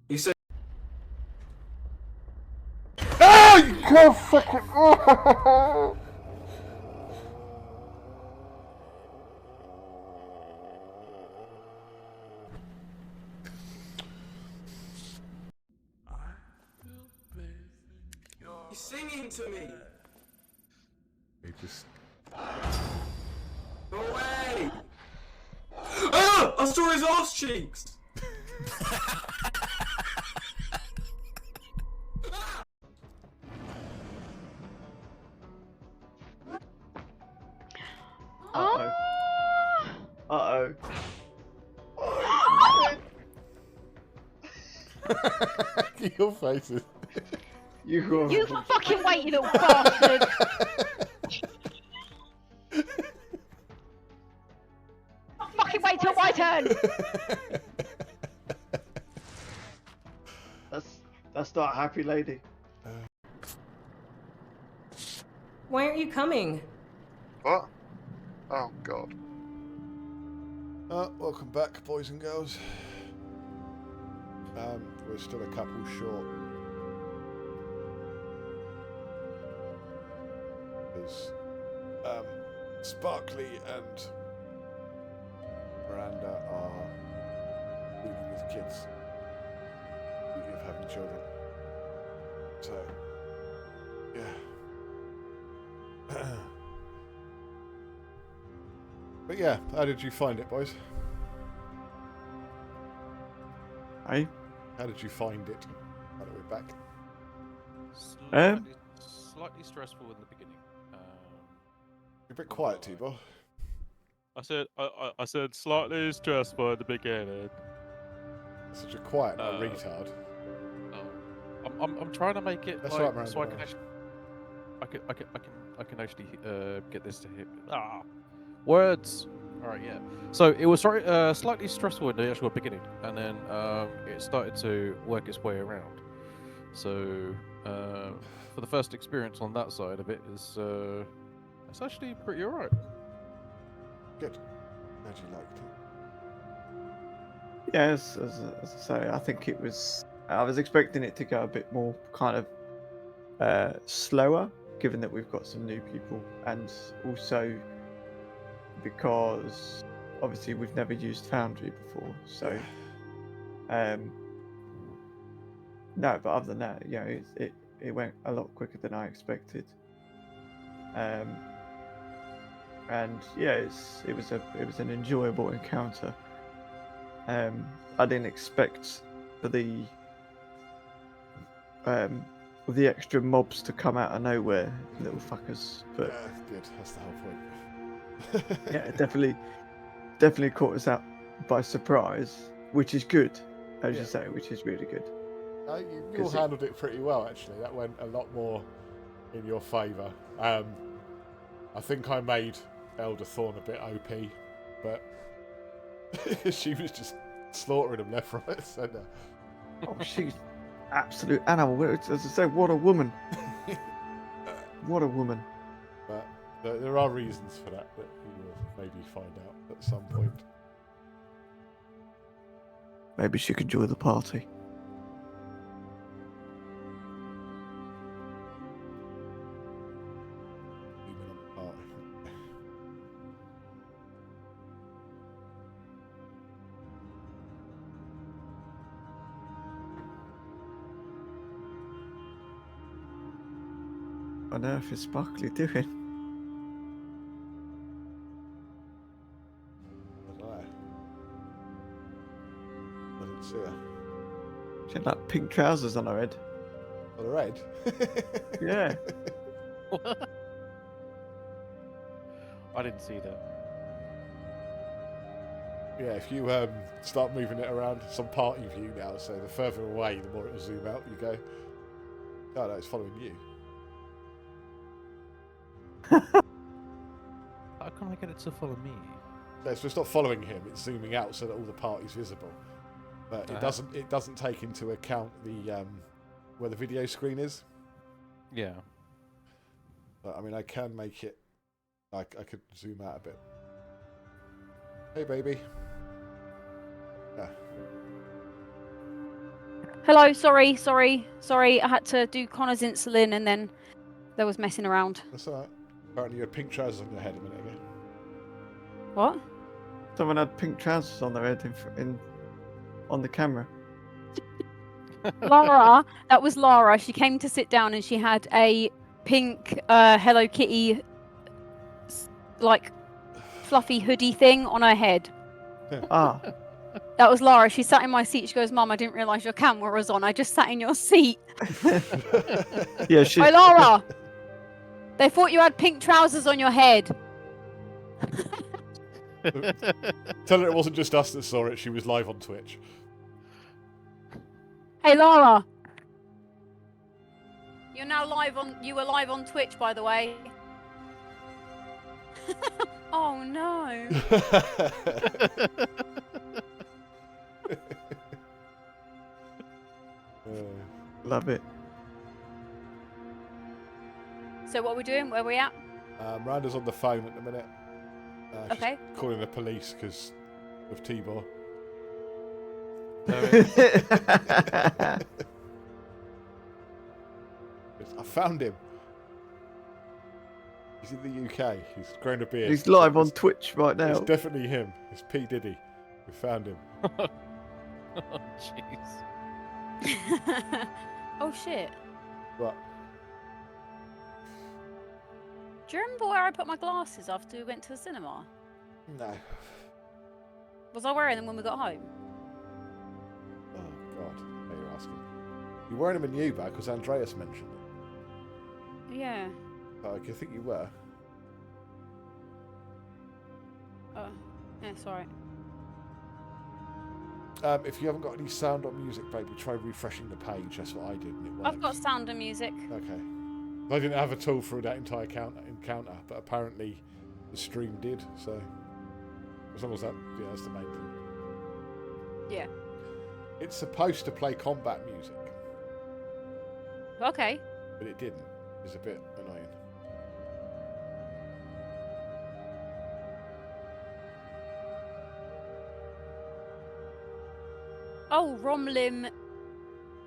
He said. Ah! You can't fucking... Oh! He's singing to me. He just... Go away! Ah! I saw his ass cheeks! Uh-oh. Uh-oh. Your faces. You fucking wait, you little bastard! Fucking wait till my turn! That's not a happy lady. Why aren't you coming? What? Oh, God. Welcome back, boys and girls. We're still a couple short Because Sparkly and Miranda are dealing with kids. Speaking of having children. So, yeah. But yeah, how did you find it, boys? Hey? How did you find it? Now that we're back. Slightly stressful in the beginning. You're a bit quiet, Tibor. I said slightly stressful at the beginning. Such a quiet, not a retard. I'm trying to make it That's like, right, Miranda. so I can actually get this to hit. Words. All right, yeah. So it was slightly stressful in the actual beginning, and then it started to work its way around. So for the first experience on that side of it is it's actually pretty alright. Good. Glad you liked it. Yes, as I say, I think it was. I was expecting it to go a bit more kind of slower, given that we've got some new people, and also because obviously we've never used Foundry before. So, no, but other than that, you know, it went a lot quicker than I expected. And yeah, it was an enjoyable encounter. I didn't expect for the extra mobs to come out of nowhere, little fuckers. But yeah, good. That's the whole point. yeah, definitely caught us out by surprise, which is good, as you say, which is really good. You all handled it pretty well, actually. That went a lot more in your favour. I think I made Elder Thorn a bit OP, but she was just slaughtering them left, right, and centre. Oh, she's absolute animal. As I say, what a woman! What a woman! But there are reasons for that you will maybe find out at some point. Maybe she could join the party. What on earth is Sparkly doing? I don't know. I didn't see her. She had like pink trousers on her head. On her head? Yeah. I didn't see that. Yeah, if you start moving it around, some party view now, so the further away, the more it will zoom out. You go, oh no, it's following you. How can I get it to follow me? No, so it's not following him; it's zooming out so that all the party's visible. But it doesn't take into account the where the video screen is. Yeah. But I mean, I can make it. I could zoom out a bit. Hey, baby. Yeah. Hello, sorry. I had to do Connor's insulin and then there was messing around. That's alright. Apparently you had pink trousers on your head a minute ago. What? Someone had pink trousers on their head on the camera. Lara, that was Lara. She came to sit down and she had a pink Hello Kitty like fluffy hoodie thing on her head. Ah. That was Lara. She sat in my seat. She goes, Mum, I didn't realise your camera was on. I just sat in your seat. Yeah, she. Hey, Lara. They thought you had pink trousers on your head. Tell her it wasn't just us that saw it. She was live on Twitch. Hey, Lara. You were live on Twitch, by the way. Oh no. Love it. So what are we doing? Where are we at? Miranda's on the phone at the minute. Okay. She's calling the police because of Tibor. I found him. He's in the UK. He's grown a beard. He's live on Twitch right now. It's definitely him. It's P. Diddy. We found him. Oh, jeez. Oh shit. What? Do you remember where I put my glasses after we went to the cinema? No. Was I wearing them when we got home? Oh God. Now you're asking. You're wearing them in you bag because Andreas mentioned it. Yeah. Oh, I think you were. Oh, yeah, it's alright. If you haven't got any sound or music, baby, try refreshing the page. That's what I did, and it worked. I've got sound and music. Okay. I didn't have a tool through that entire encounter, but apparently the stream did. So as long as that, yeah, that's the main thing. Yeah. It's supposed to play combat music, Okay. but it didn't. It's a bit annoying. Oh, Romlim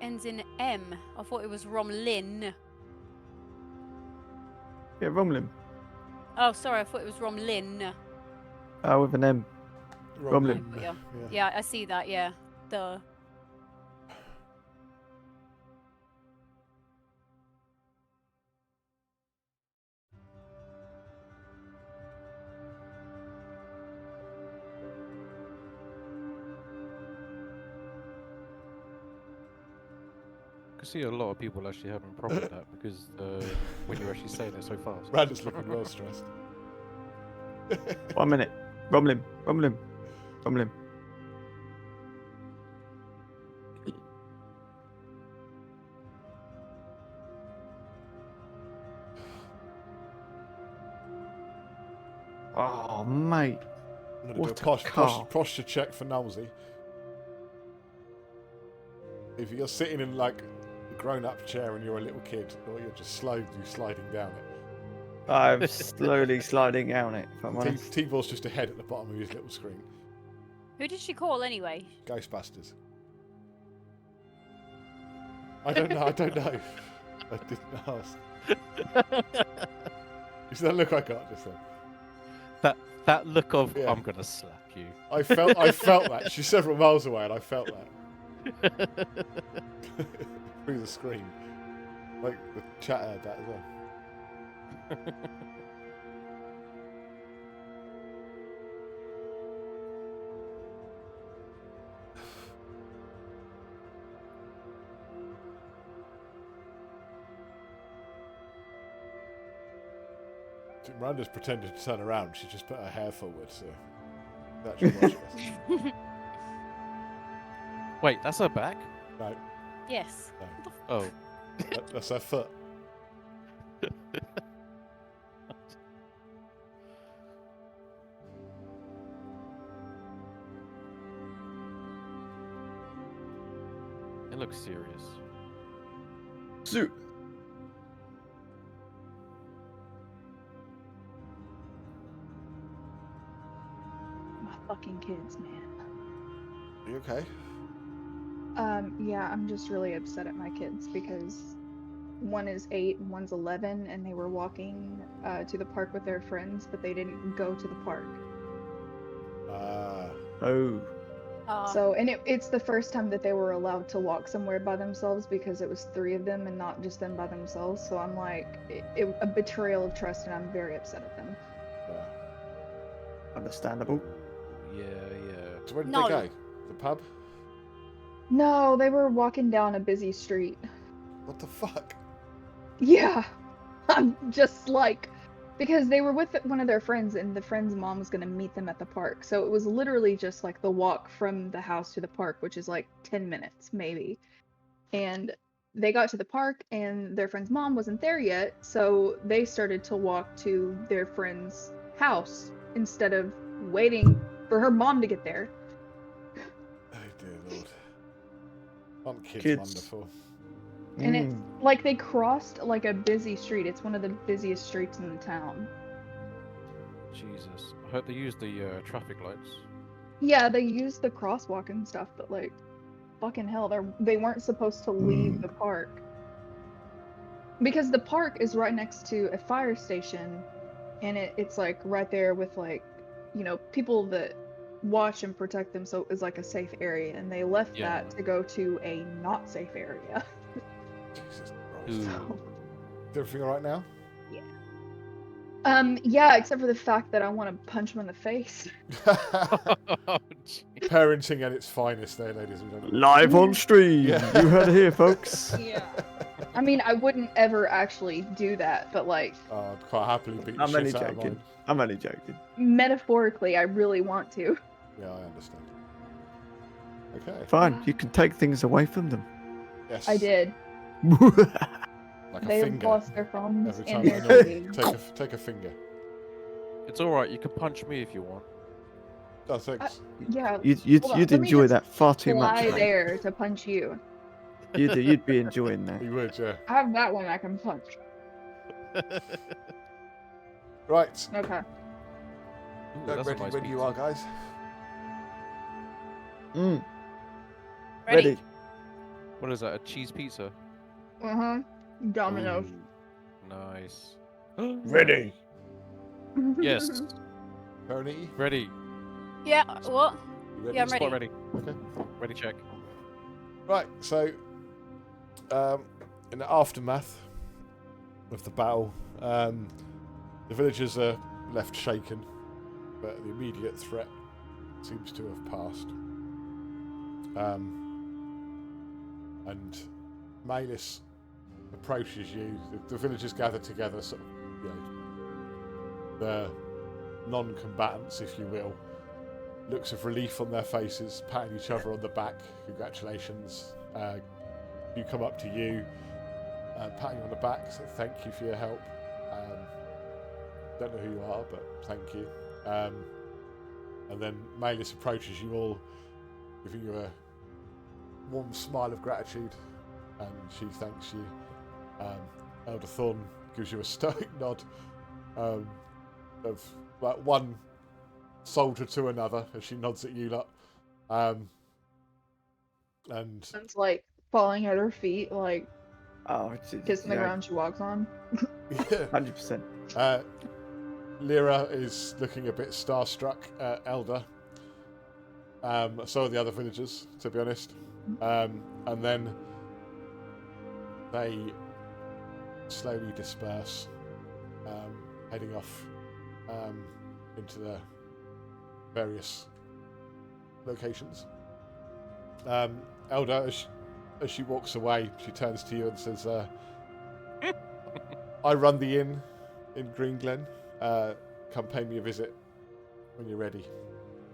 ends in M. I thought it was Romlin. Yeah, Romlim. Oh, sorry, I thought it was Romlin. With an M. Romlim. Yeah. Yeah, I see that, yeah. Duh. I can see a lot of people actually having a problem with that because when you're actually saying it so fast. Brandon's looking well stressed. 1 minute. Romlim. Romlim. Romlim. Oh, mate. I'm going What to do a a car. posture check for Nosy. If you're sitting in like a grown-up chair and you're a little kid, or you're just slowly sliding down it. I'm slowly sliding down it, if I'm honest. T-Ball's just ahead at the bottom of his little screen. Who did she call anyway? Ghostbusters. I don't know. I don't know. I didn't ask. You see that look I got just then? That look of Yeah. I'm gonna slap you. I felt that. She's several miles away, and I felt that through the screen. Like the chat heard that as well. Miranda's pretended to turn around. She just put her hair forward, so that should watch us. Wait, that's her back? No, Yes. no. Oh. That's her foot. It looks serious. Suit. My fucking kids, man. Are you okay? Yeah, I'm just really upset at my kids because one is 8 and one's 11, and they were walking to the park with their friends, but they didn't go to the park. Oh. So, and it's the first time that they were allowed to walk somewhere by themselves because it was 3 of them and not just them by themselves. So I'm like, a betrayal of trust, and I'm very upset at them. Understandable. Yeah. So where did No. they go? The pub? No, they were walking down a busy street. What the fuck? Yeah, I'm just like, because they were with one of their friends, and the friend's mom was going to meet them at the park. So it was literally just like the walk from the house to the park, which is like 10 minutes maybe. And they got to the park, and their friend's mom wasn't there yet, so they started to walk to their friend's house instead of waiting for her mom to get there. Oh dear lord. Aren't kids wonderful? And it's like they crossed like a busy street. It's one of the busiest streets in the town. Jesus. I hope they use the traffic lights. Yeah, they used the crosswalk and stuff, but like, fucking hell, they weren't supposed to leave the park. Because the park is right next to a fire station, and it's like right there with like, you know, people that watch and protect them, so it's like a safe area, and they left that to go to a not safe area. Jesus Ooh. Christ. Is everything alright now? Yeah, except for the fact that I want to punch him in the face. Parenting at its finest there, ladies and gentlemen. Live on stream. Yeah. You heard it here, folks. Yeah. I mean, I wouldn't ever actually do that, but like, I'd quite happily beat the I'm only shit out of joking. mine. I'm only joking. metaphorically, I really want to. Yeah, I understand. Okay. Fine, you can take things away from them. Yes. I did. Like a They finger. lost their phones Every and time their you TV. take a finger. It's alright, you can punch me if you want. Oh, thanks. Yeah. You'd hold on, you'd let me enjoy just that far too much. fly mate. there to punch you. You'd be enjoying that. You would, yeah. I have that one I can punch. Right. Okay. Ooh, Get that's a ready nice when you pizza. are, guys. Ready. What is that, a cheese pizza? Domino's. Ooh, nice. Ready. Yes. Parineeti? Ready. Yeah, what? You ready? Yeah, I'm ready. Spot ready. Okay. Ready, check. Right, so in the aftermath of the battle, the villagers are left shaken, but the immediate threat seems to have passed. And Malis approaches you. The villagers gather together, sort of, you know, the non-combatants, if you will. Looks of relief on their faces, patting each other on the back. Congratulations. You come up to you, patting you on the back, so thank you for your help. Don't know who you are, but thank you. And then Malis approaches you all, giving you a warm smile of gratitude, and she thanks you. Elder Thorn gives you a stoic nod of like one soldier to another as she nods at you lot. And It's like falling at her feet, like kissing the yeah. ground she walks on. yeah. 100%. Lyra is looking a bit starstruck at Elder. So are the other villagers, to be honest. And then they slowly disperse, heading off into the various locations. Elder, as she walks away, she turns to you and says, I run the inn in Greenglen. Come pay me a visit when you're ready.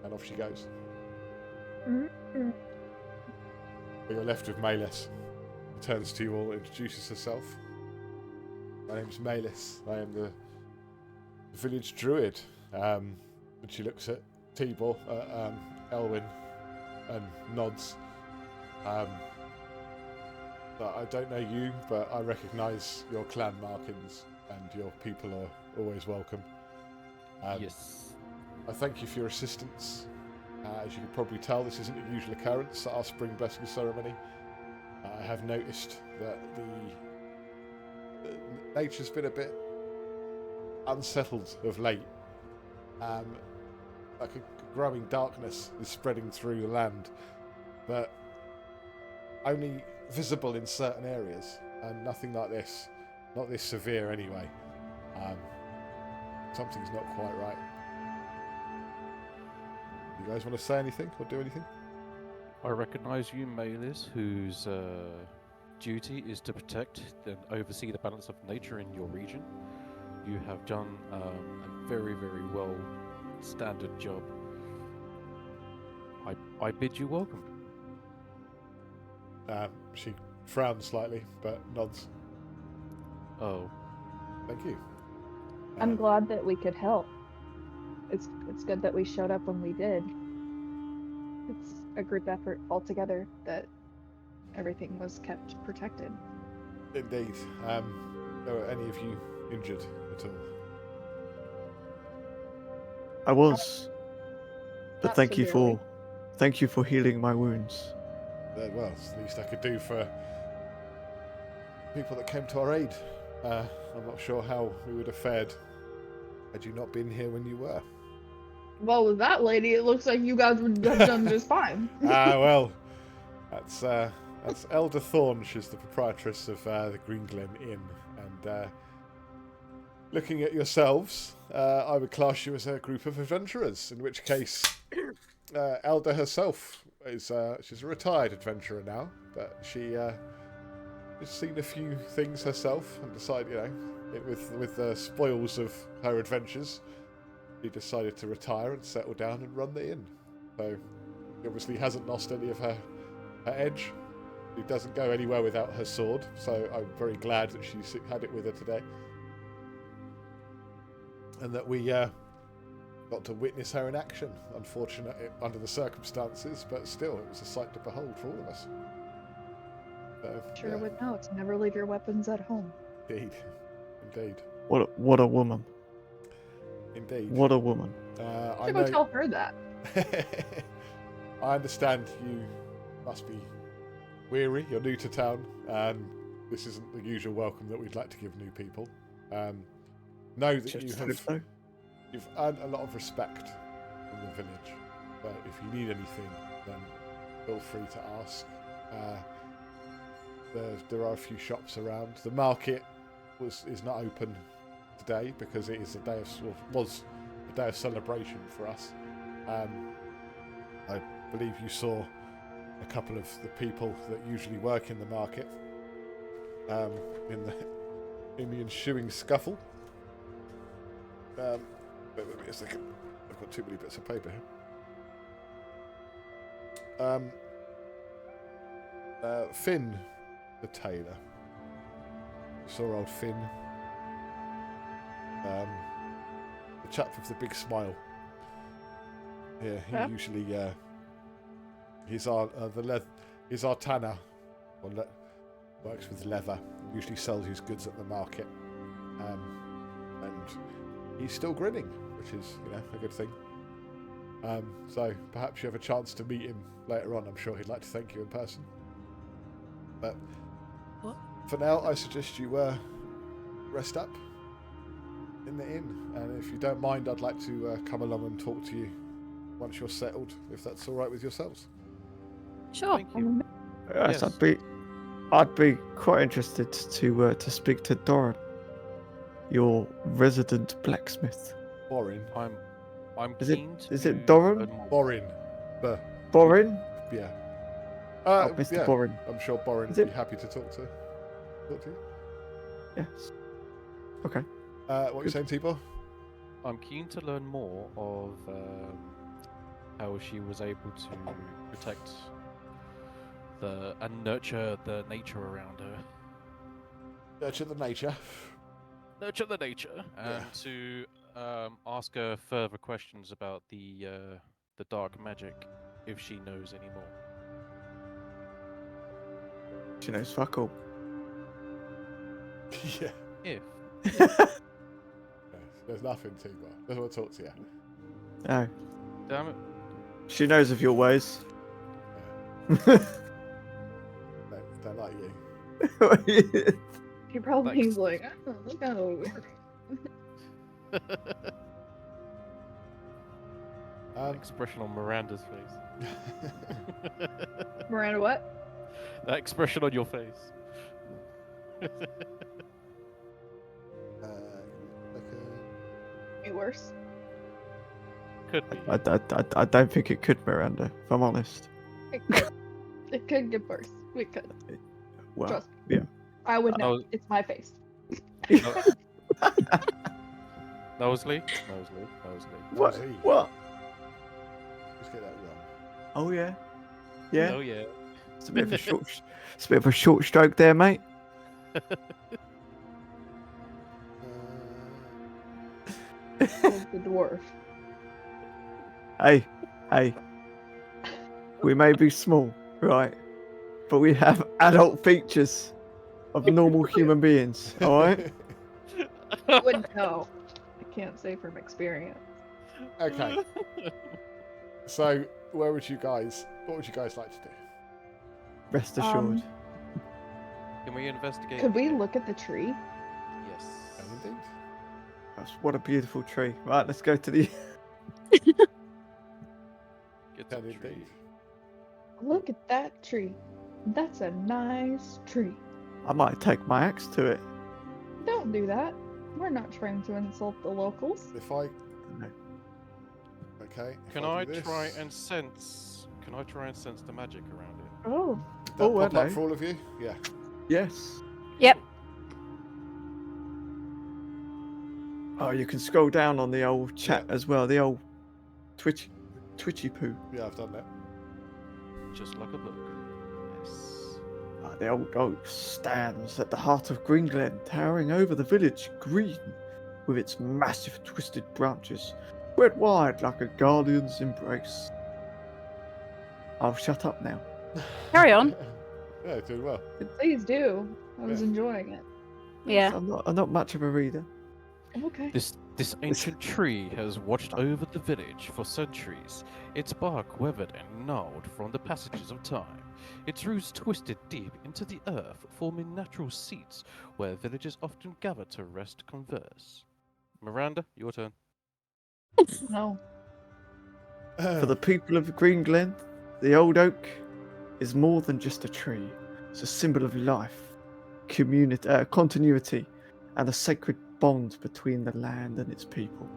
And off she goes. But you're left with Malis. She turns to you all, introduces herself. My name's Malis. I am the village druid. And she looks at Tibor, Eilwynn, and nods. But I don't know you, but I recognise your clan markings, and your people are always welcome. Yes. I thank you for your assistance. As you can probably tell, this isn't a usual occurrence at our spring blessing ceremony. I have noticed that the nature's been a bit unsettled of late. Like a growing darkness is spreading through the land, but only visible in certain areas, and nothing like this. Not this severe anyway. Something's not quite right. You guys want to say anything or do anything? I recognise you, Malis, whose duty is to protect and oversee the balance of nature in your region. You have done a very, very well standard job. I bid you welcome. She frowns slightly, but nods. Oh. Thank you. I'm glad that we could help. It's good that we showed up when we did. It's a group effort altogether that everything was kept protected. Indeed. Are any of you injured at all? I was, but Not thank you for healing my wounds. Well, it's the least I could do for people that came to our aid. I'm not sure how we would have fared Had you not been here when you were? Well, with that lady, it looks like you guys would have done just fine. Well, that's Elder Thorn. She's the proprietress of the Greenglen Inn, and looking at yourselves, I would class you as a group of adventurers. In which case, Elder herself is she's a retired adventurer now, but she has seen a few things herself and decided, with the spoils of her adventures, she decided to retire and settle down and run the inn. So she obviously hasn't lost any of her edge. She doesn't go anywhere without her sword, so I'm very glad that she had it with her today. And that we got to witness her in action. Unfortunate under the circumstances, but still, it was a sight to behold for all of us. So, Sure would know to never leave your weapons at home. Indeed. What a woman. Indeed. What a woman. I go tell her that. I understand you must be weary. You're new to town, and this isn't the usual welcome that we'd like to give new people. Know that you've earned a lot of respect in the village. But if you need anything, then feel free to ask. There are a few shops around. The market is not open today because it is was a day of celebration for us. I believe you saw a couple of the people that usually work in the market in the ensuing scuffle. Wait with me a second. I've got too many bits of paper here. Finn, the tailor. Saw old Finn. The chap with the big smile. Yeah, he usually he's our tanner, or works with leather. Usually sells his goods at the market, and he's still grinning, which is a good thing. So perhaps you have a chance to meet him later on. I'm sure he'd like to thank you in person. But for now, I suggest you rest up in the inn, and if you don't mind, I'd like to come along and talk to you once you're settled, if that's all right with yourselves. Sure. Yes, I'd be quite interested to speak to Doran, your resident blacksmith. Borin. I'm Is keen it to Doran? learn more. Borin. Borin? Yeah. Mr. Yeah. Borin. I'm sure Borin would be happy to talk to you. Yes. Okay. What were you saying, Tibor? I'm keen to learn more of how she was able to protect and nurture the nature around her. Nurture the nature. Nurture the nature, and to ask her further questions about the dark magic, if she knows any more. She knows fuck all. Yeah. If. There's nothing, Tibor. Doesn't want to talk to you. No. Damn it. She knows of your ways. Don't like you. He probably is like, oh, look how weird. Expression on Miranda's face. Miranda, what? That expression on your face. Be worse. Could be. I don't think it could, Miranda, if I'm honest. It could. It could get worse. We could. Well, Trust me. yeah. I would know. It's my face. Knowsley? What? What? Let's get that wrong. Oh yeah. Yeah. Oh yeah. It's a bit of a short. It's a bit of a short stroke there, mate. The dwarf. Hey. We may be small, right? But we have adult features of normal human beings, alright? I wouldn't know. I can't say from experience. Okay. So, what would you guys like to do? Rest assured. Can we investigate? Could we look at the tree? Yes. Indeed. What a beautiful tree. Right, let's go to the. Get to the tree. Look at that tree. That's a nice tree. I might take my axe to it. Don't do that. We're not trying to insult the locals. If I. No. Okay. if Can I I do try this, and sense? Can I try and sense the magic around it? Oh. That Oh, pop hello. up for all of you? Yeah. Yes. Yep. Oh, you can scroll down on the old chat as well. The old twitchy poo. Yeah, I've done that. Just like a book. Yes. The old oak stands at the heart of Greenglen, towering over the village, green, with its massive twisted branches, spread wide like a guardian's embrace. I'll shut up now. Carry on. Yeah, doing well. Please do. I was Yeah. enjoying it. Yeah. I'm not much of a reader. Okay. This ancient tree has watched over the village for centuries, its bark weathered and gnarled from the passages of time, its roots twisted deep into the earth, forming natural seats where villagers often gather to rest and converse. Miranda, your turn. No. For the people of Greenglen, the old oak is more than just a tree. It's a symbol of life, community, continuity, and a sacred bond between the land and its people.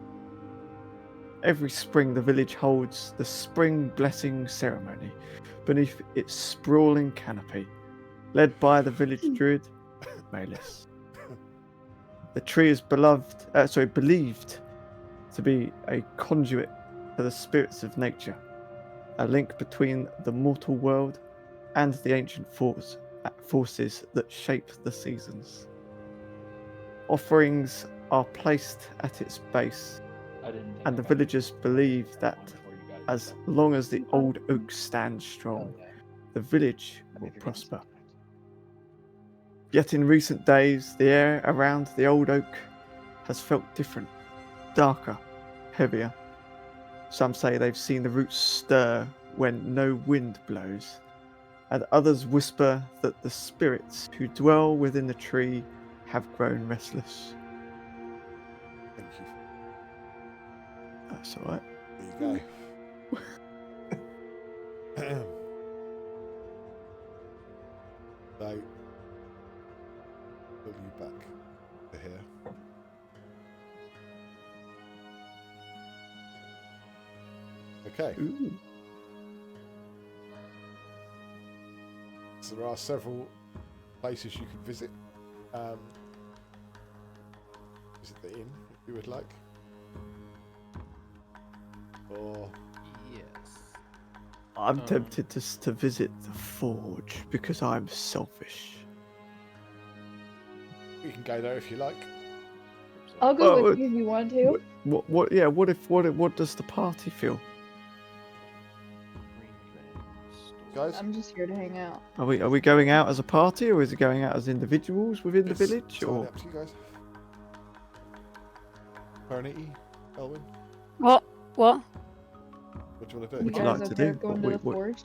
Every spring, the village holds the spring blessing ceremony beneath its sprawling canopy, led by the village druid, Malis. The tree is believed to be a conduit for the spirits of nature, a link between the mortal world and the ancient forces that shape the seasons. Offerings are placed at its base, and the villagers believe that as long as the old oak stands strong, the village will prosper. Yet in recent days, the air around the old oak has felt different, darker, heavier. Some say they've seen the roots stir when no wind blows, and others whisper that the spirits who dwell within the tree have grown restless. Thank you. That's alright. There you go. So, pull you back to here. Okay. Ooh. So there are several places you can visit. Visit the inn if you would like. Or yes. I'm tempted to visit the forge because I'm selfish. you can go there if you like. I'll go with you if you want to. What? Yeah. What does the party feel? Guys, I'm just here to hang out. Are we going out as a party, or is it going out as individuals within the it's village? entirely Or up to you guys. Parineeti, Eilwynn, What? what do you want to do? Would you guys like to okay do? with going to the forge?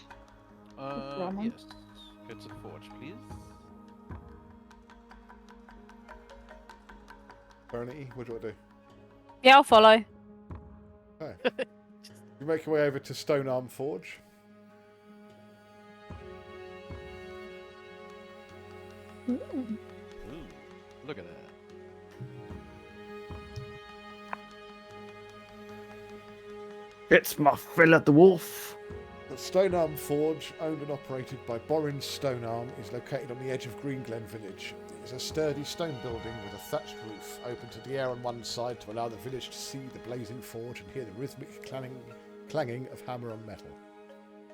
Ramon? Yes. Go to the forge, please. Parineeti, what do you want to do? Yeah, I'll follow. Oh. You make your way over to Stonearm Forge. Ooh, look at that. it's my fella dwarf. The Stonearm Forge, owned and operated by Borin Stonearm, is located on the edge of Greenglen village. It is a sturdy stone building with a thatched roof, open to the air on one side to allow the village to see the blazing forge and hear the rhythmic clanging of hammer on metal.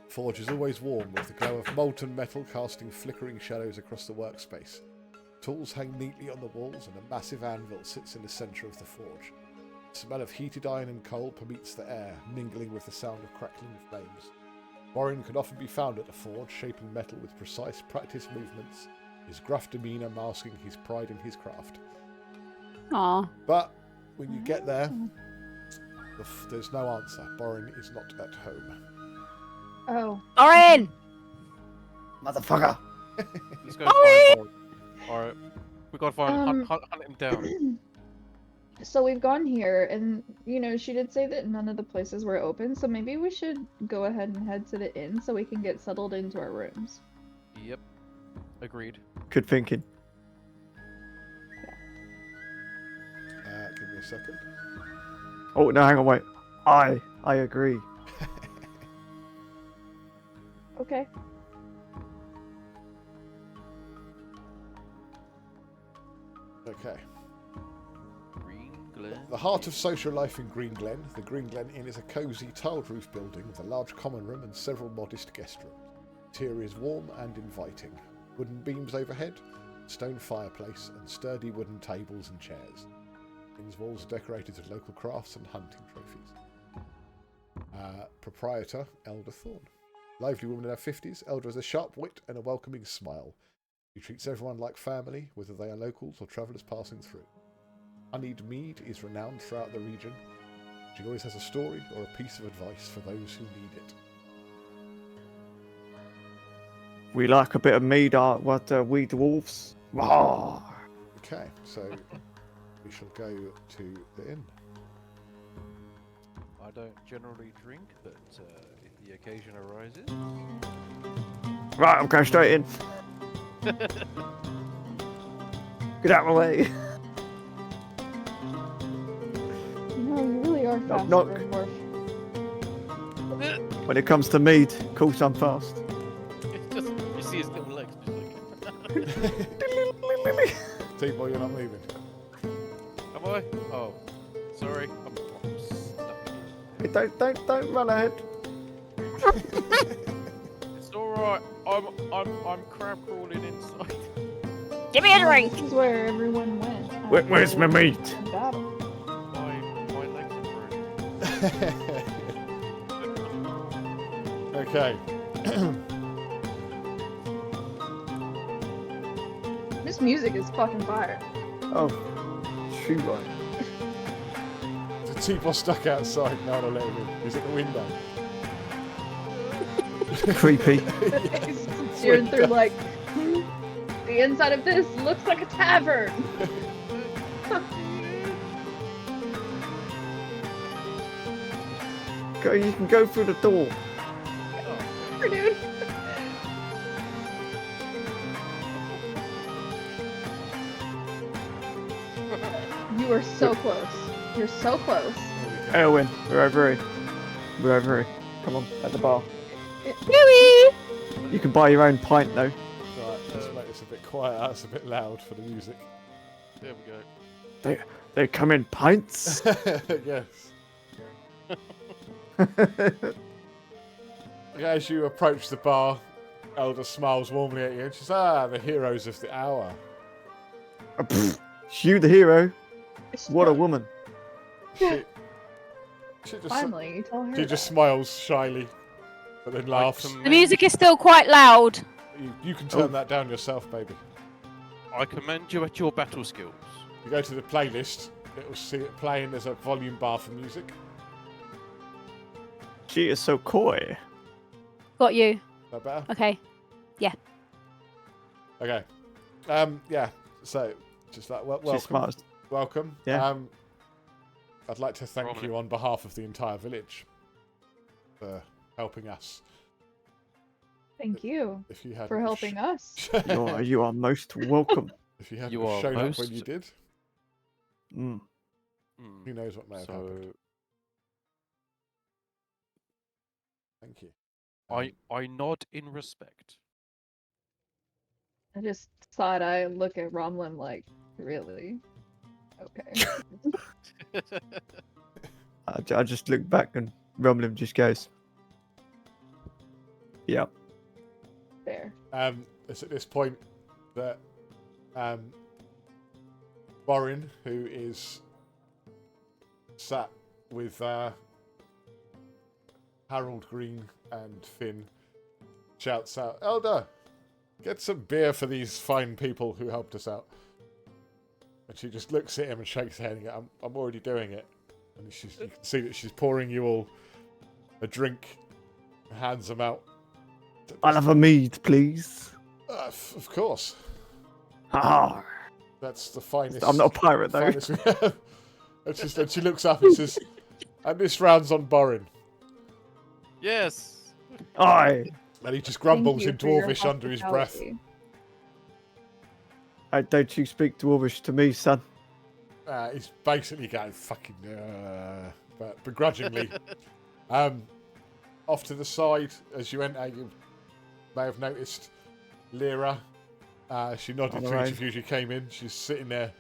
The forge is always warm, with the glow of molten metal casting flickering shadows across the workspace. Tools hang neatly on the walls, and a massive anvil sits in the centre of the forge. The smell of heated iron and coal permeates the air, mingling with the sound of crackling flames. Borin can often be found at the forge, shaping metal with precise, practiced movements, his gruff demeanour masking his pride in his craft. Aw. But when you get there, there's no answer. Borin is not at home. Oh. Orin! Motherfucker. Let's go find Borin. Alright. We gotta find hunt him down. So we've gone here, and she did say that none of the places were open, so maybe we should go ahead and head to the inn so we can get settled into our rooms. Yep. Agreed. Good thinking. Give me a second. Oh no, hang on, wait. I agree. Okay. Okay. Greenglen. The heart of social life in Greenglen, the Greenglen Inn is a cosy, tiled roof building with a large common room and several modest guest rooms. The interior is warm and inviting. Wooden beams overhead, stone fireplace, and sturdy wooden tables and chairs. The inn's walls are decorated with local crafts and hunting trophies. Proprietor, Elder Thorn. Lively woman in her 50s, Elder has a sharp wit and a welcoming smile. She treats everyone like family, whether they are locals or travellers passing through. Honeyed mead is renowned throughout the region. She always has a story or a piece of advice for those who need it. We like a bit of mead, we dwarves. Rawr. Okay, so we shall go to the inn. I don't generally drink, but if the occasion arises. Right, I'm going straight in. Get out of my way. No, you really are fast. Knock, knock. When it comes to mead, of course I'm fast. It's just, you see his little legs just like... T-boy, you're not moving. Am I? Oh, sorry. I'm stuck. Hey, don't run ahead. It's alright. I'm crab crawling inside. Give me a drink! This is where everyone went. Where's my meat? My legs are broken. Okay. This music is fucking fire. Oh, shoot right. The T-boy stuck outside. No, I'll let him in. He's at the window. Creepy. He's steering through like, the inside of this looks like a tavern. You can go through the door. Oh, dude. You are so close. You're so close. Eilwynn, we're over here. We're over here. Come on, at the bar. Louis! You can buy your own pint though. Right, let's make this a bit quiet. That's a bit loud for the music. There we go. They come in pints. Yes. As you approach the bar, Elder smiles warmly at you and she says, the heroes of the hour. You the hero. What a woman. She just, finally, you tell her. She just smiles shyly, but then laughs. The music is still quite loud. You can turn that down yourself, baby. I commend you at your battle skills. You go to the playlist, it will see it playing. There's a volume bar for music. She is so coy. Got you. Is that better? Okay. Yeah. Okay. Yeah. So, just like welcome. She's smart. Welcome. Yeah. I'd like to thank you on behalf of the entire village for helping us. Thank you if you had for helping us. You are most welcome. If you hadn't shown up when you did, who knows what may have happened. Thank you. I nod in respect. I just side-eye look at Romlim like, really? Okay. I just look back and Romlim just goes, "Yep." Fair. It's at this point that Warren, who is sat with Harold Green and Finn, shouts out, "Elder, get some beer for these fine people who helped us out." And she just looks at him and shakes her head and goes, I'm already doing it. And you can see that she's pouring you all a drink and hands them out. I'll have a mead, please. Of course. Ah. That's the finest. I'm not a pirate, though. Finest we have. And she looks up and says, "And this round's on Borin." Yes. Aye. And he just grumbles you in for your Dwarvish under his breath. hospitality. Don't you speak Dwarvish to me, son? He's basically going fucking, but begrudgingly. Off to the side, as you enter, you may have noticed Lyra. She nodded to each of you as you came in. She's sitting there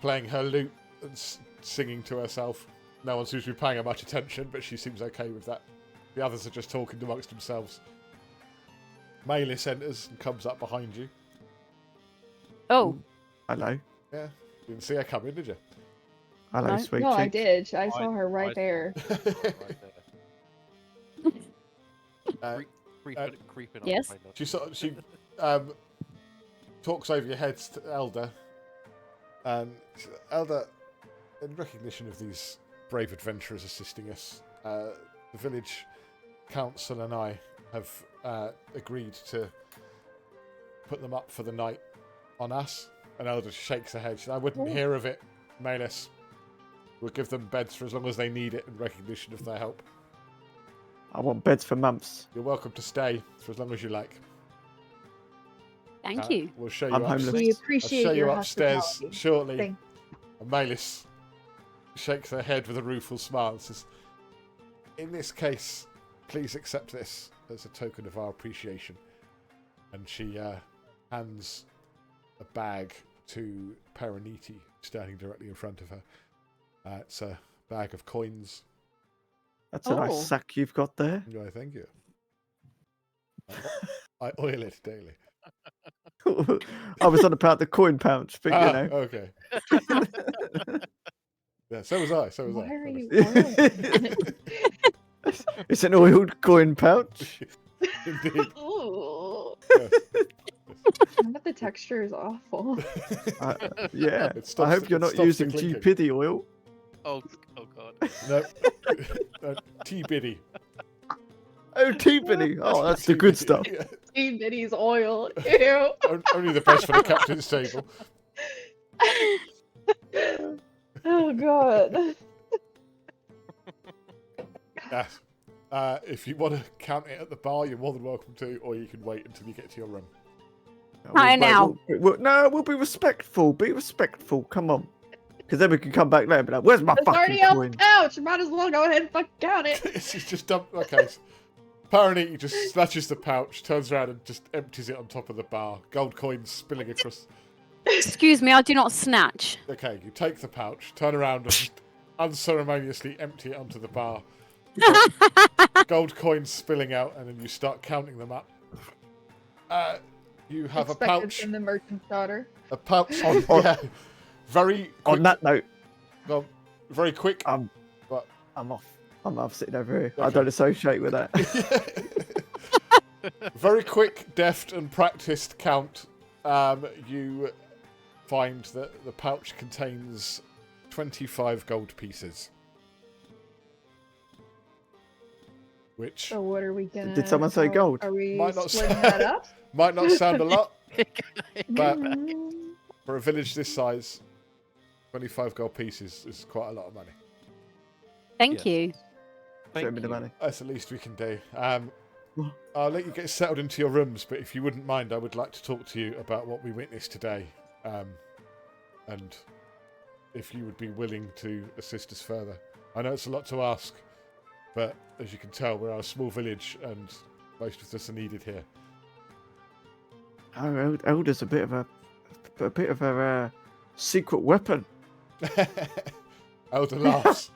playing her lute and singing to herself. No one seems to be paying her much attention, but she seems okay with that. The others are just talking amongst themselves. Malis enters and comes up behind you. Oh. Hello. Yeah. You didn't see her come in, did you? Hello, No. sweet No, I cheeks. did. I saw her right there. Creeping up Yes. behind us. She talks over your heads to Elder. And Elder, in recognition of these brave adventurers assisting us, the village council and I have agreed to put them up for the night on us. And Elder shakes her head. She says, I wouldn't hear of it, Malis. We'll give them beds for as long as they need it in recognition of their help. I want beds for months. You're welcome to stay for as long as you like. Thank you. We'll show you I'm upstairs. homeless. We appreciate I'll show your you upstairs hospitality. shortly. Thank- And Malis shakes her head with a rueful smile and says, in this case, please accept this as a token of our appreciation. And she hands a bag to Parineeti, standing directly in front of her. It's a bag of coins. That's a nice sack you've got there. No, thank you. I oil it daily. I was on about the coin pouch, but you know. Okay. Yeah, so was I. So was Why I. are you honestly. It's an oiled coin pouch. Indeed. Ooh. Yes. But the texture is awful. Yeah. It I stops hope the- you're it not stops the using clinking. GPD oil. Oh god. No, T-Biddy. Oh, T-Biddy. Oh, that's the good stuff. Yeah. Team Biddy's oil. Ew. Only the best for the captain's table. Oh god. Yes. If you want to count it at the bar, you're more than welcome to, or you can wait until you get to your room. Right now. We'll be respectful. Be respectful. Come on. Because then we can come back later and be like, where's my It's fucking already out coin? the pouch. Might as well go ahead and fucking count it. She's just dumped. Okay. Parineeti just snatches the pouch, turns around and just empties it on top of the bar. Gold coins spilling across. Excuse me, I do not snatch. Okay, you take the pouch, turn around and unceremoniously empty it onto the bar. Gold coins spilling out, and then you start counting them up. You have Expected a pouch. from the merchant's daughter. A pouch. On- Yeah. Very quick. On that note, Well, very quick. but I'm off. I'm off sitting over here. I Okay. don't associate with that. Very quick, deft, and practiced count. You find that the pouch contains 25 gold pieces. Which So what are we gonna? Did someone say gold? Are we Might not splitting sound- that up? might not sound a lot, but Mm. for a village this size, 25 gold pieces is quite a lot of money. Thank you. Show me the money. That's the least we can do. I'll let you get settled into your rooms, but if you wouldn't mind, I would like to talk to you about what we witnessed today. And if you would be willing to assist us further. I know it's a lot to ask, but as you can tell, we're a small village and most of us are needed here. Oh, Elder's a bit of a secret weapon. Elder laughs.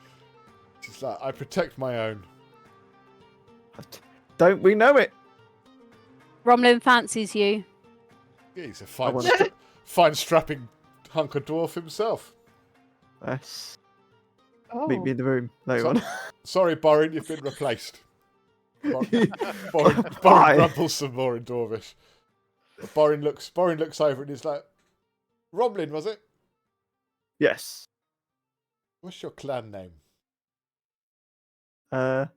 She's like, I protect my own. Don't we know it? Romlim fancies you. Yeah, he's a fine, want fine strapping hunk of dwarf himself. Yes. Oh. Meet me in the room later on. Sorry, Borin, you've been replaced. Borin Bye. grumbles some more in Dwarvish. Borin looks over and he's like, Romlin, was it? Yes. What's your clan name? I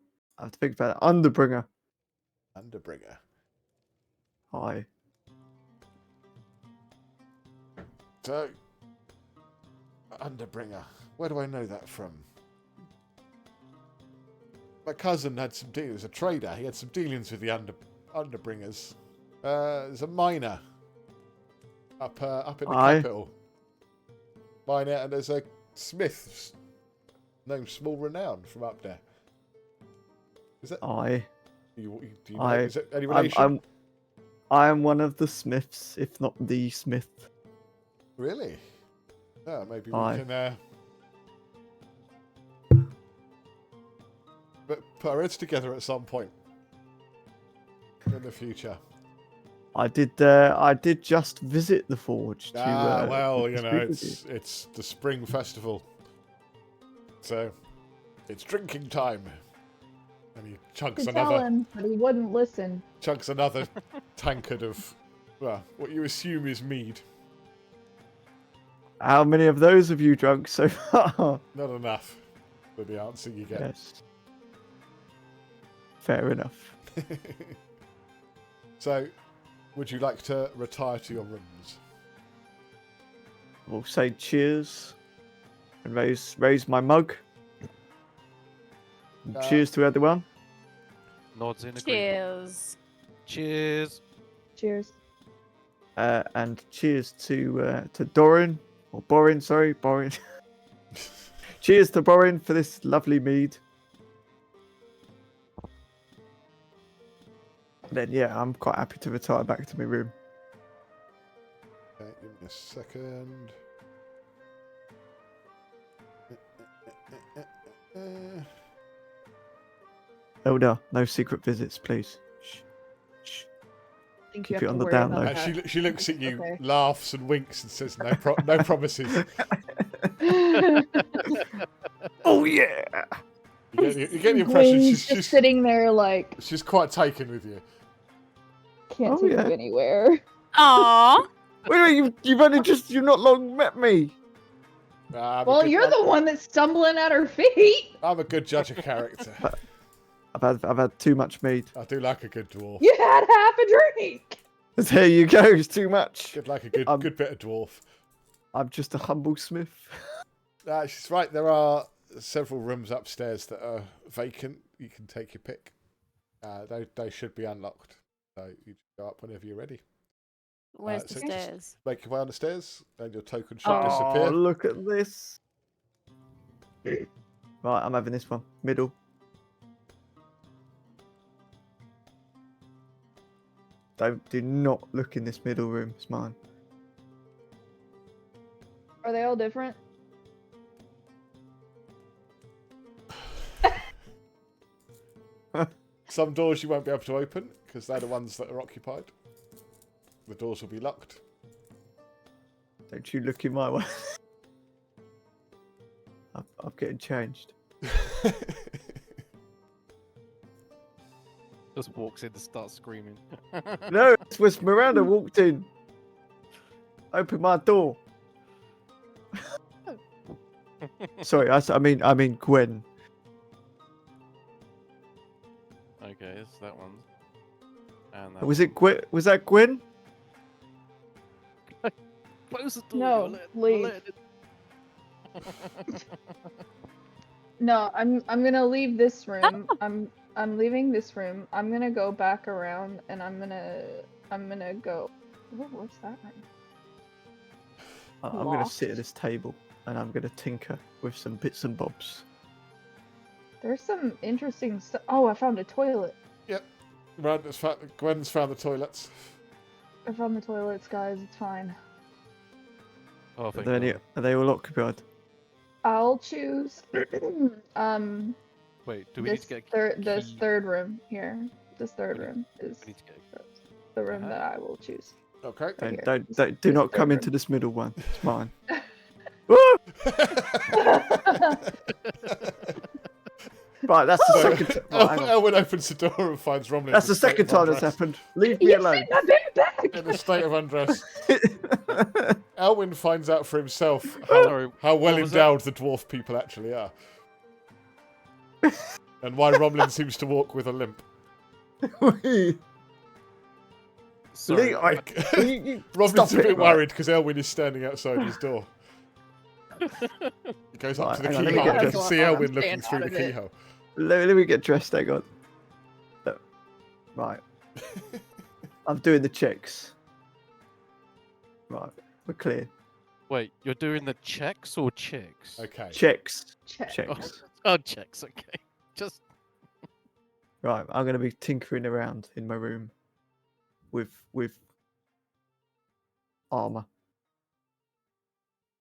have to think about it. Underbringer. Underbringer. Hi. So, Underbringer. Where do I know that from? My cousin had some dealings. He was a trader. He had some dealings with the Underbringers. There's a miner up in the capital. Miner, and there's a smith named Small Renown from up there. Is that? Do you know? Is it any relation? I am one of the smiths, if not the smith. Really? Yeah, maybe we can put our heads together at some point in the future. I did just visit the forge. Well, you know, it's the spring festival, so it's drinking time. And he chunks Tell him, but he wouldn't listen. Chunks another tankard of, well, what you assume is mead. How many of those have you drunk so far? Not enough for the answer you get. Yes. Fair enough. So, would you like to retire to your rooms? We'll say cheers and raise my mug. Cheers to everyone. Nods in agreement. Cheers. Cheers. Cheers. And cheers to Doran, or Borin, sorry, Borin. Cheers to Borin for this lovely mead. Then yeah, I'm quite happy to retire back to my room. Okay, give me a second. Elder, no secret visits, please. Shh. Keep it on the down low. She looks at you, laughs and winks, and says, "No, no promises." Oh yeah. You get the impression she's just sitting there like she's quite taken with you. Can't take you anywhere. Aww. Wait, you've not long met me. Well, you're the one that's stumbling at her feet. I'm a good judge of character. I've had too much mead. I do like a good dwarf. You had half a drink. There you go. It's too much. Good like a good bit of dwarf. I'm just a humble smith. She's right. There are several rooms upstairs that are vacant. You can take your pick. They should be unlocked. So you just go up whenever you're ready. Where's the stairs? Make your way on the stairs, and your token should disappear. Oh, look at this. Right, I'm having this one. Middle. Do not look in this middle room. It's mine. Are they all different? Some doors you won't be able to open because they're the ones that are occupied. The doors will be locked. Don't you look in my way. I'm getting changed. Just walks in and starts screaming. No, it was Miranda walked in. Open my door. Sorry, I mean Gwen. Okay, it's that one. And Was it Gwen? Was that Gwen? Close the door. No, leave. No, I'm gonna leave this room. I'm leaving this room. I'm gonna go back around, and I'm gonna go. What's that room? I'm gonna sit at this table, and I'm gonna tinker with some bits and bobs. There's some interesting stuff. Oh, I found a toilet. Yep. Gwen's found the toilets. I found the toilets, guys. It's fine. Oh, Are they all occupied? I'll choose. Wait, do we need to get this third room here? This third room is the room that I will choose. Okay. And do not come into this middle one. It's mine. Right, that's the second time. Eilwynn opens the door and finds Romlim. That's the second time that's happened. Leave me alone. In a state of undress. Eilwynn finds out for himself how well endowed the dwarf people actually are. And why Romlim seems to walk with a limp. Sorry. Romlin's a bit worried because Eilwynn is standing outside his door. He goes up to the Right, hang on, let me keyhole get and you dressed. see Eilwynn looking through the keyhole. Let me get dressed. Hang on. Look. Right. I'm doing the checks. Right, we're clear. Wait, you're doing the checks or chicks? Okay. Checks. Check. Checks. Oh, checks. Okay. Just Right, I'm going to be tinkering around in my room with armor.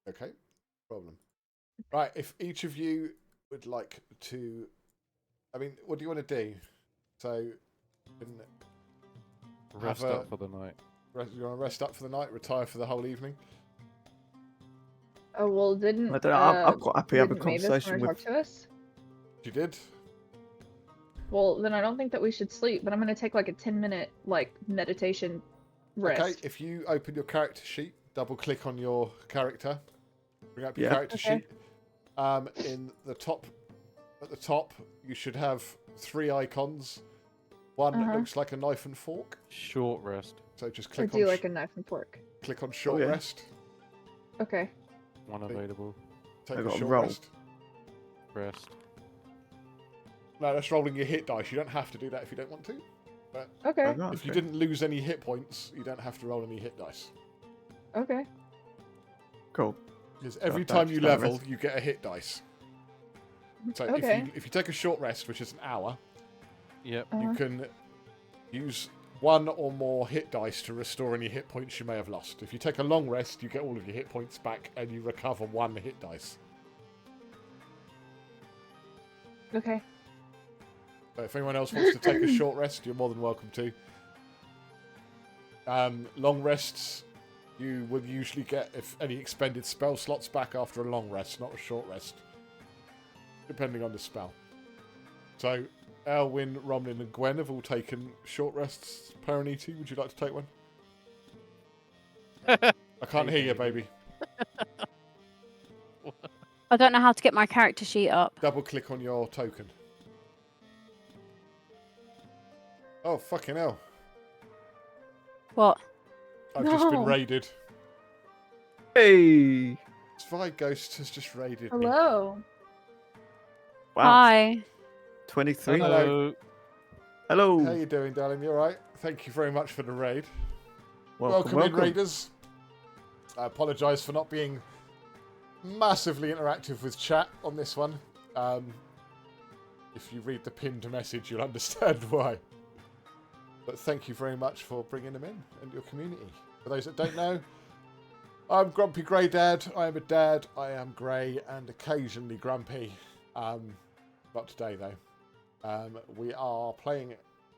Okay. Problem. Right. If each of you would like to, I mean, what do you want to do? So, rest up for the night. You want to rest up for the night? Retire for the whole evening? Oh well, didn't I don't know. I'm quite happy to have a didn't Mavis conversation wanna with. talk to us? You did. Well, then I don't think that we should sleep. But I'm gonna take like a 10-minute like meditation rest. Okay. If you open your character sheet, double click on your character, bring up your Yeah. character sheet. In the top, at the top, you should have 3 icons. One that looks like a knife and fork. Short rest. So just I click do on. like a knife and fork. Click on short rest. Okay. One available. Take I a got a short roll. rest. Rest. No, that's rolling your hit dice. You don't have to do that if you don't want to. But Okay. Oh, if you okay. didn't lose any hit points, you don't have to roll any hit dice. Okay. Cool. Because every So time that's you no level, rest. you get a hit dice. So Okay. if you take a short rest, which is an hour, Yep. you can use 1 or more hit dice to restore any hit points you may have lost. If you take a long rest, you get all of your hit points back and you recover 1 hit dice. Okay. So if anyone else wants to take a short rest, you're more than welcome to. Long rests, you will usually get if any expended spell slots back after a long rest, not a short rest. Depending on the spell. So, Eilwynn, Romlim and Gwen have all taken short rests. Parineeti, would you like to take one? I can't hear you, baby. I don't know how to get my character sheet up. Double click on your token. Oh, fucking hell. What? I've just been No. raided. Hey. Spy Ghost has just raided me. Hello. Wow. Hi. 23. Hello. Hello. How you doing, darling? You alright? Thank you very much for the raid. Welcome, in, Raiders. I apologise for not being massively interactive with chat on this one. If you read the pinned message, you'll understand why. But thank you very much for bringing them in and your community. For those that don't know, I'm Grumpy Grey Dad. I am a dad. I am grey and occasionally grumpy. Not today, though. We are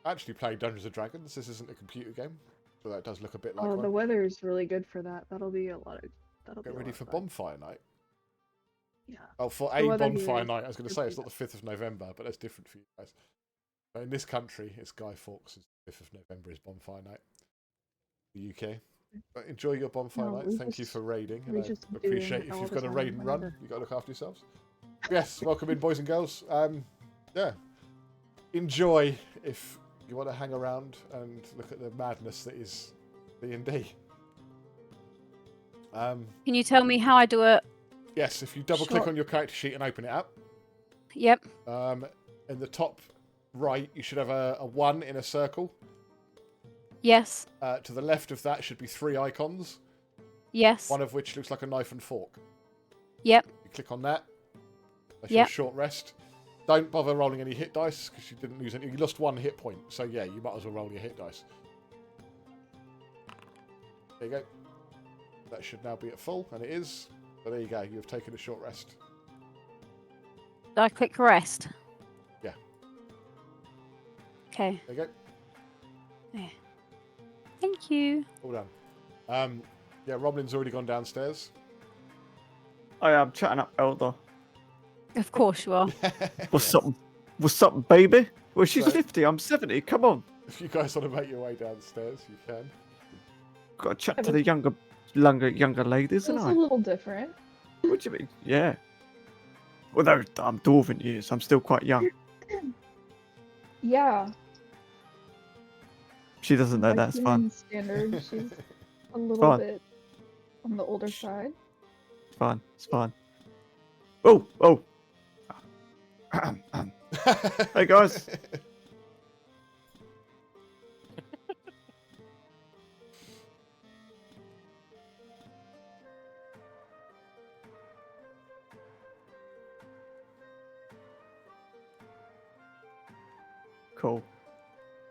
actually playing Dungeons & Dragons. This isn't a computer game, so that does look a bit like Oh, one. the weather's really good for that. That'll be a lot of. Get ready for bonfire night. Yeah. Oh, for The a weather here bonfire is night. I was going to good say it's for not the 5th of November, but that's different for you guys. But in this country, it's Guy Fawkes. The 5th of November is bonfire night. The UK. But enjoy your bonfire No, night. we Thank you just- for raiding. we And I just do appreciate it if all you've the got a time, raid and run, whenever. you've got to look after yourselves. Yes, welcome in, boys and girls. Yeah. Enjoy if you want to hang around and look at the madness that is D&D. Can you tell me how I do it? Yes, if you double click Sure. on your character sheet and open it up. Yep. In the top right, you should have a 1 in a circle. Yes. To the left of that should be 3 icons. Yes. One of which looks like a knife and fork. Yep. You click on that. That's Yep. your short rest. Don't bother rolling any hit dice because you didn't lose any. You lost 1 hit point, so yeah, you might as well roll your hit dice. There you go. That should now be at full, and it is. So there you go. You have taken a short rest. Do I click rest? Yeah. Okay. There you go. Yeah. Thank you. All done. Yeah, Roblin's already gone downstairs. I am chatting up Elder. Of course you are. What's up? What's up, baby? Well, she's So- 50. I'm 70. Come on. If you guys want to make your way downstairs, you can. Got to chat to the younger ladies, It's isn't a I? little different. What do you mean? Yeah. Although I'm dwarven years, I'm still quite young. Yeah. She doesn't know By that's human fun. standard, she's a little Fine. bit on the older side. It's fine. It's fine. Oh, oh. Hey guys. Cool.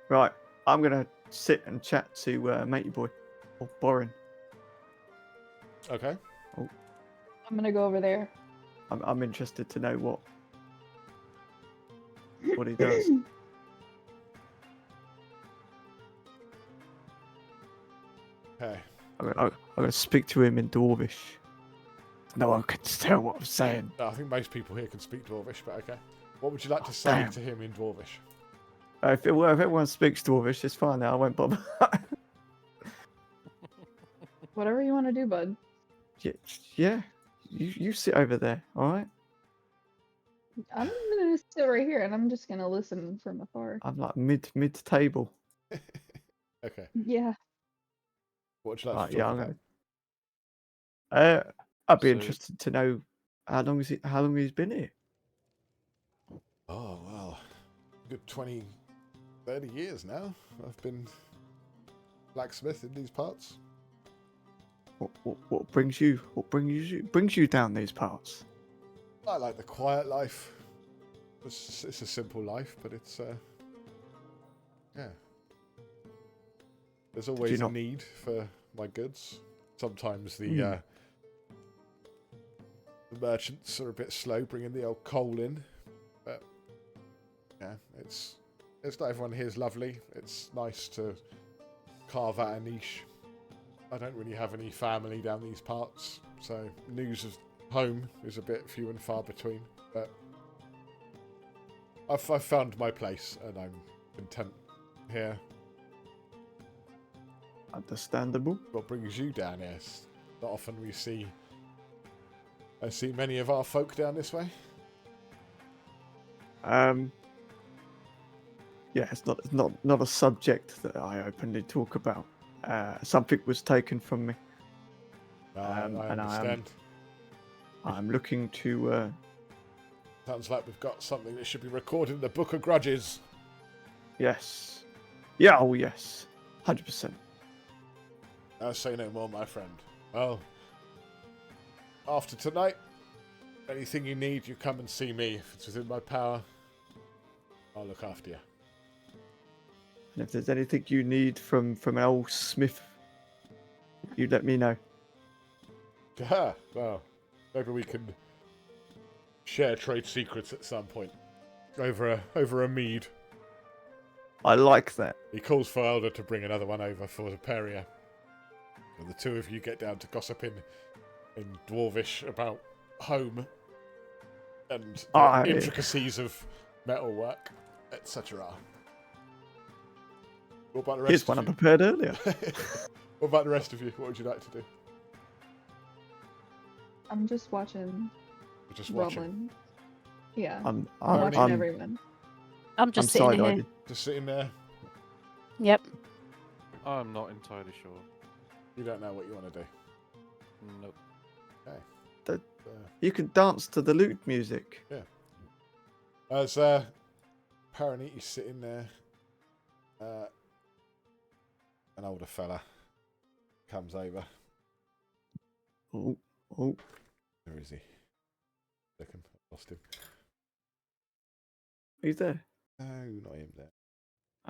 Right, I'm gonna sit and chat to Matey Boy or Borin. Okay. Oh, I'm gonna go over there. I'm interested to know what he does. Okay. I'm gonna speak to him in Dwarvish. No one can tell what I'm saying. No, I think most people here can speak Dwarvish, but okay. What would you like to say damn. to him in Dwarvish? If everyone speaks Dwarvish, it's fine now. I won't bother. Whatever you want to do, bud. Yeah. You sit over there, all right? I'm gonna sit right here, and I'm just gonna listen from afar. I'm like mid table. Okay. Yeah. What would you like Right, to yeah, talk I'm about? gonna. I'd be So- interested to know how long he's been here. Oh, well. Good 20, 30 years now. I've been blacksmith in these parts. What brings you down these parts? I like the quiet life. It's a simple life, but it's yeah. There's always a need for my goods. Sometimes the merchants are a bit slow bringing the old coal in, but yeah, it's not everyone here is lovely. It's nice to carve out a niche. I don't really have any family down these parts, so news of home is a bit few and far between, but I've found my place and I'm content here. Understandable. What brings you down here? Not often I see many of our folk down this way. Yeah, it's not a subject that I openly talk about. Something was taken from me. I understand. I'm looking to. Sounds like we've got something that should be recorded in the Book of Grudges. Yes. Yeah. Oh, yes. 100%. I'll say no more, my friend. Well, after tonight, anything you need, you come and see me. If it's within my power, I'll look after you. And if there's anything you need from an old smith, you let me know. Yeah, well, maybe we can share trade secrets at some point. Over a mead. I like that. He calls for Elder to bring another one over for the Peria. And the two of you get down to gossiping in Dwarvish about home and the intricacies of metalwork, etc. What about the rest Here's of one you? I prepared earlier. What about the rest of you? What would you like to do? I'm just watching. You're just watching. Romlim. Yeah. I'm watching everyone. I'm just sitting here. side-eyed. Just sitting there. Yep. I'm not entirely sure. You don't know what you want to do. Nope. Okay. You can dance to the lute music. Yeah. As Parineeti's sitting there, an older fella comes over. Oh. Where is he? Second, I lost him. He's there. No, not him there.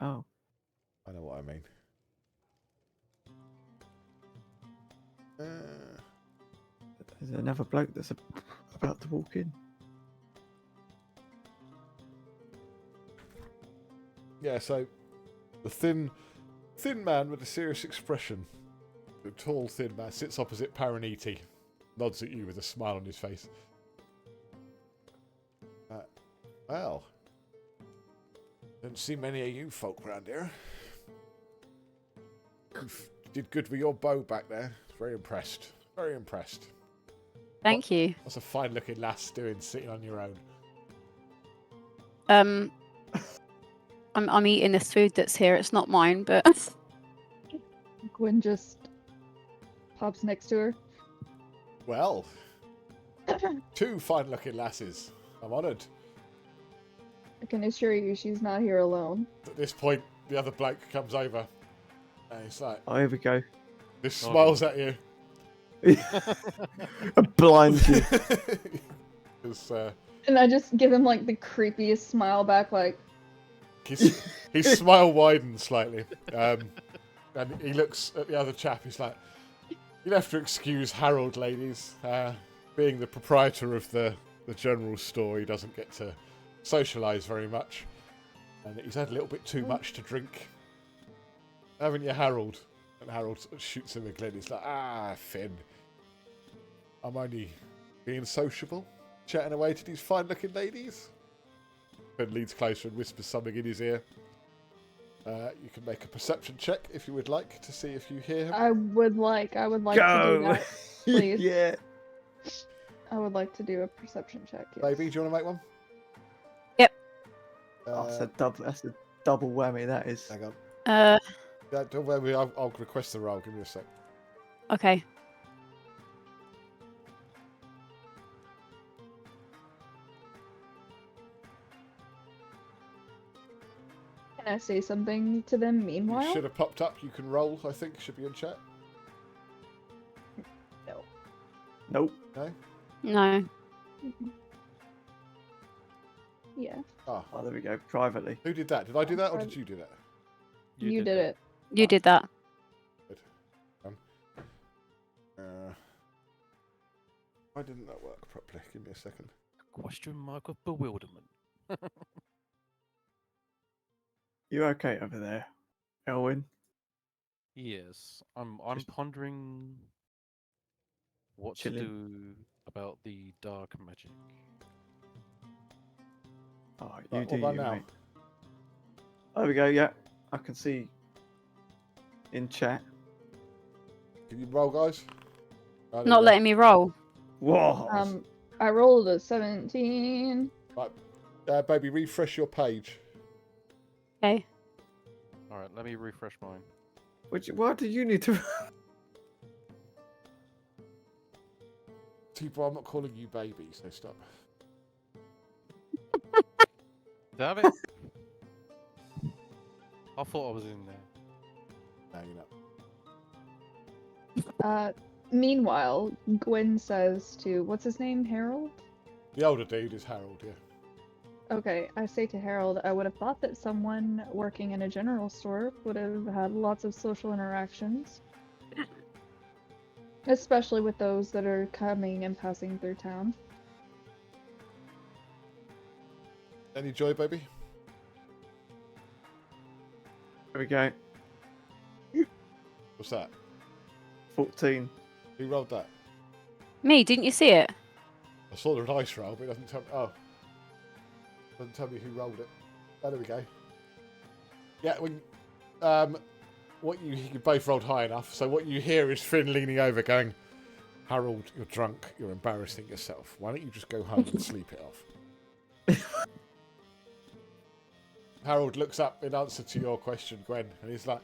Oh. I know what I mean. There's another bloke that's about to walk in. Yeah, so the thin man with a serious expression, the tall, thin man, sits opposite Parineeti, nods at you with a smile on his face. Well, don't see many of you folk around here. You did good with your bow back there. Very impressed. Very impressed. Thank you. What's a fine-looking lass doing sitting on your own? I'm eating this food that's here. It's not mine, but Gwen just pops next to her. Well, 2 fine-looking lasses. I'm honoured. I can assure you she's not here alone. At this point, the other bloke comes over, and he's like, Oh, here we go. just smiles at you. Blinds you. And I just give him like the creepiest smile back, like. His smile widens slightly, and he looks at the other chap. He's like, "You'll have to excuse Harold, ladies. Being the proprietor of the general store, he doesn't get to socialise very much, and he's had a little bit too much to drink. Haven't you, Harold?" And Harold sort of shoots him a glint. He's like, "Ah, Finn, I'm only being sociable, chatting away to these fine-looking ladies." Finn leans closer and whispers something in his ear. You can make a perception check if you would like to see if you hear him. I would like to do that, please. Yeah. I would like to do a perception check. Yes. Baby, do you want to make one? Yep. That's a double whammy. That is. Hang on. Uh. Yeah, don't worry. I'll request the roll. Give me a sec. Okay. Can I say something to them meanwhile? You should have popped up. You can roll, I think. Should be in chat. No. Nope. No? No. Yeah. Oh, there we go. Privately. Who did that? Did I do that or did you do that? You did it. You did that. Good. Why didn't that work properly? Give me a second. Question mark of bewilderment. You okay over there, Eilwynn? Yes, I'm pondering what Chilling. to do about the dark magic. Oh, Right, you do what you, about now? mate. There we go. Yeah, I can see in chat. Can you roll, guys? Oh, there Not we go. letting me roll. Whoa. I rolled a 17. Right, baby, refresh your page. Okay. All right, let me refresh mine. Why do you need to? T-Boy, I'm not calling you baby, so stop. Damn it! I thought I was in there. No, you're not. Meanwhile, Gwen says to, what's his name, Harold? The older dude is Harold, yeah. Okay, I say to Harold, I would have thought that someone working in a general store would have had lots of social interactions. Especially with those that are coming and passing through town. Any joy, baby? There we go. What's that? 14. Who rolled that? Me, didn't you see it? I saw the dice roll, but it doesn't tell me. Oh. Doesn't tell me who rolled it. Oh, there we go. Yeah, you both rolled high enough, so what you hear is Finn leaning over going, "Harold, you're drunk, you're embarrassing yourself. Why don't you just go home and sleep it off?" Harold looks up in answer to your question, Gwen, and he's like,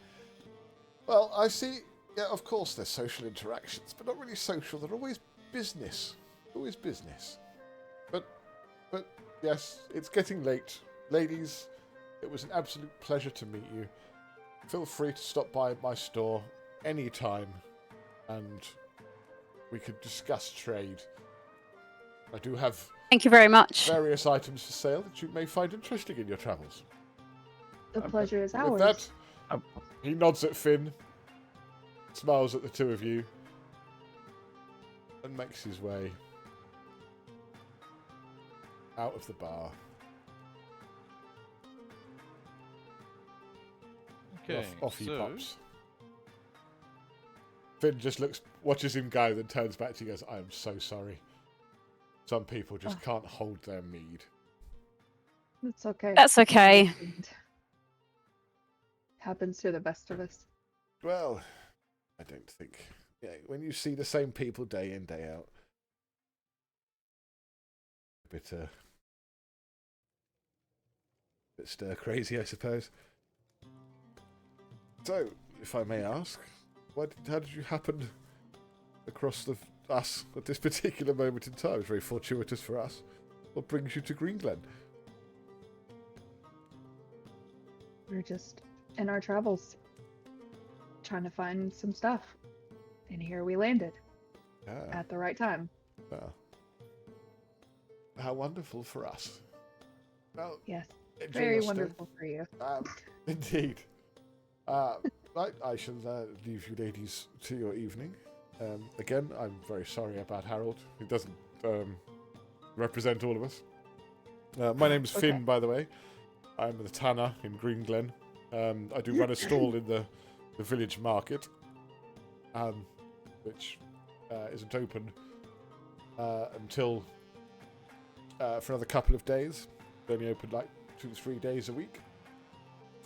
"Well, I see, yeah, of course there's social interactions, but not really social, they're always business. Always business. But yes, it's getting late. Ladies, it was an absolute pleasure to meet you. Feel free to stop by my store anytime, and we could discuss trade. I do have Thank you very much. various items for sale that you may find interesting in your travels." The pleasure is With ours. that, he nods at Finn, smiles at the two of you, and makes his way out of the bar. Okay, Off he so- pops. Finn just watches him go, then turns back to you and goes, "I am so sorry. Some people just can't hold their mead." It's okay. That's okay. Happens to the best of us. Well, I don't think. Yeah, when you see the same people day in, day out, a bit stir crazy, I suppose. So, if I may ask, how did you happen across the us at this particular moment in time. It's very fortuitous for us. What brings you to Greenglen? We're just in our travels, trying to find some stuff. And here we landed. At the right time. How wonderful for us. Well, yes. enjoy Very your stay. wonderful for you. Indeed. Right, I shall leave you ladies to your evening. Again, I'm very sorry about Harold. He doesn't represent all of us. My name's Finn, by the way. I'm the tanner in Greenglen. I do run a stall in the village market, which isn't open until for another couple of days. It's only open like 2 to 3 days a week.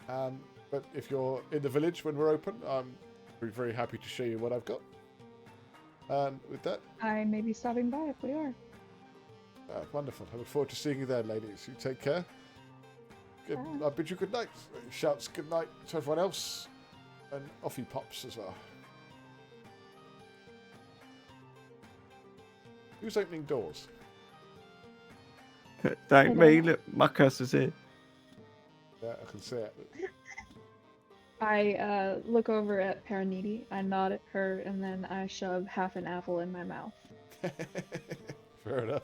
But if you're in the village when we're open, I'm very happy to show you what I've got. And with that, I may be stopping by if we are. wonderful. I look forward to seeing you there, ladies. You take care. Good. I bid you good night. He shouts good night to everyone else, and off he pops as well. Who's opening doors? Don't me. Look, my cursor's here. Yeah, I can see it. I look over at Parineeti, I nod at her, and then I shove half an apple in my mouth. Fair enough.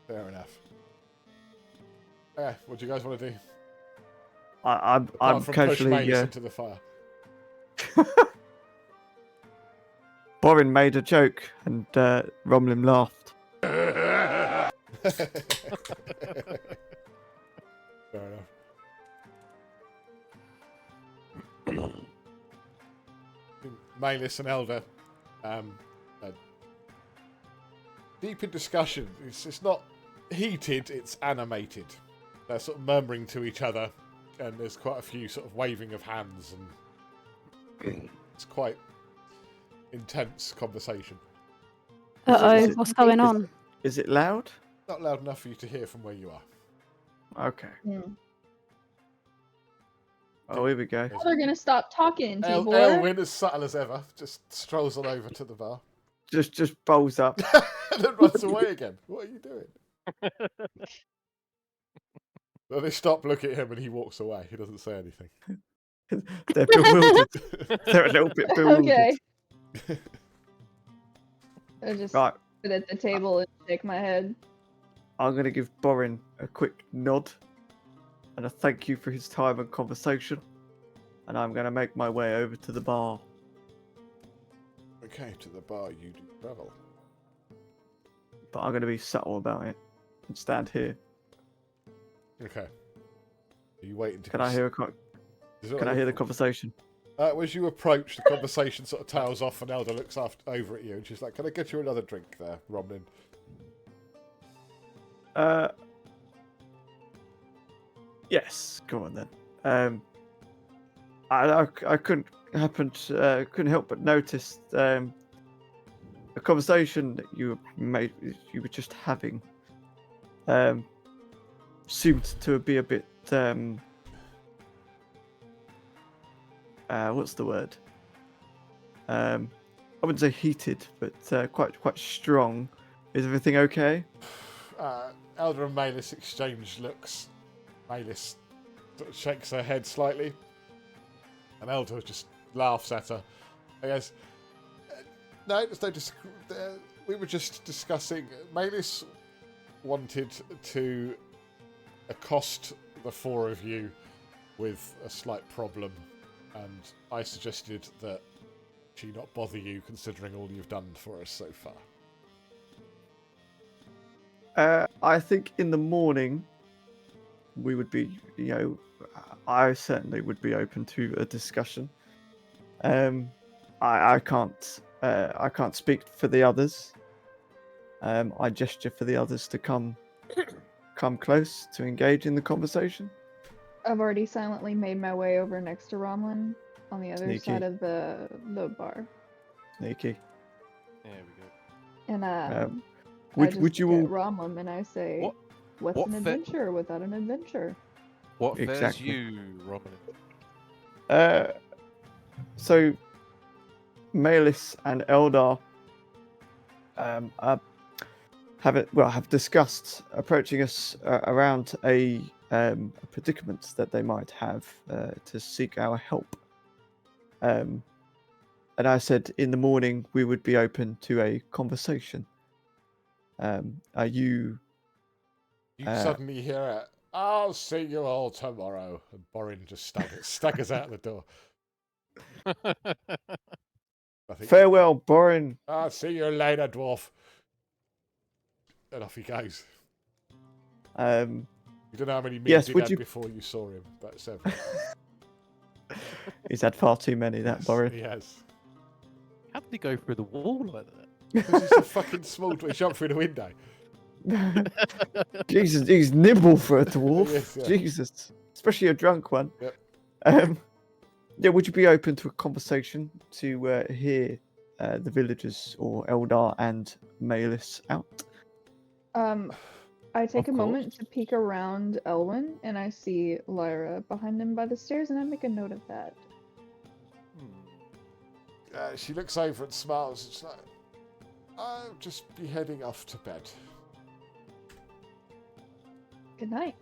Fair enough. Yeah, what do you guys want to do? I'm Apart from casually push Mace into the fire. Borin made a joke, and Romlim laughed. Fair enough. Malus and Elder, deep in discussion. It's not heated; it's animated. They're sort of murmuring to each other, and there's quite a few sort of waving of hands, and it's quite intense conversation. Uh-oh, what's going on? Is it loud? Not loud enough for you to hear from where you are. Okay. Yeah. Oh, here we go. They're gonna stop talking, Tibor. Eilwynn, as subtle as ever, just strolls on over to the bar. Just bowls up. And then runs away again. What are you doing? Well, they stop, look at him, and he walks away. He doesn't say anything. They're bewildered. They're a little bit bewildered. Okay. I just Right. sit at the table and shake my head. I'm going to give Borin a quick nod and a thank you for his time and conversation. And I'm going to make my way over to the bar. Okay, to the bar you do travel. But I'm going to be subtle about it and stand here. Okay. Are you waiting to... Can I hear the conversation? As you approach, the conversation sort of tails off, and Elder looks over at you, and she's like, "Can I get you another drink there, Romlim?" Yes. Go on then. I couldn't help but notice a conversation that you were just having seemed to be a bit what's the word? I wouldn't say heated, but quite strong. Is everything okay? Elder and Malus exchange looks. Malus sort of shakes her head slightly, and Elder just laughs at her. I guess, no, there's no we were just discussing. Malus wanted to accost the four of you with a slight problem, and I suggested that she not bother you, considering all you've done for us so far. I think in the morning we would be, I certainly would be open to a discussion. I can't speak for the others. I gesture for the others to come close to engage in the conversation. I've already silently made my way over next to Romlin on the other Sneaky. side of the bar. Sneaky. There we go. And would you all Romlin and I say, "What's what an adventure without an adventure?" What fares Exactly. you, Robin? So Malis and Eldar have discussed approaching us around a predicament that they might have to seek our help. And I said in the morning we would be open to a conversation. Are you? You suddenly hear it. I'll see you all tomorrow. And Borin just staggers out the door. Farewell, Borin. I'll see you later, dwarf. And off he goes. You don't know how many meals he had before you saw him, but several. He's had far too many, that Borin. He has. How did he go through the wall like that? Because he's a fucking small dwarf. He jumped through the window. Jesus, he's nimble for a dwarf. Yes, yeah. Jesus, especially a drunk one. Yep. Yeah, would you be open to a conversation to hear the villagers or Eldar and Malis out? I take a moment to peek around Eilwynn, and I see Lyra behind him by the stairs, and I make a note of that. She looks over and smiles. It's like, I'll just be heading off to bed. Good night.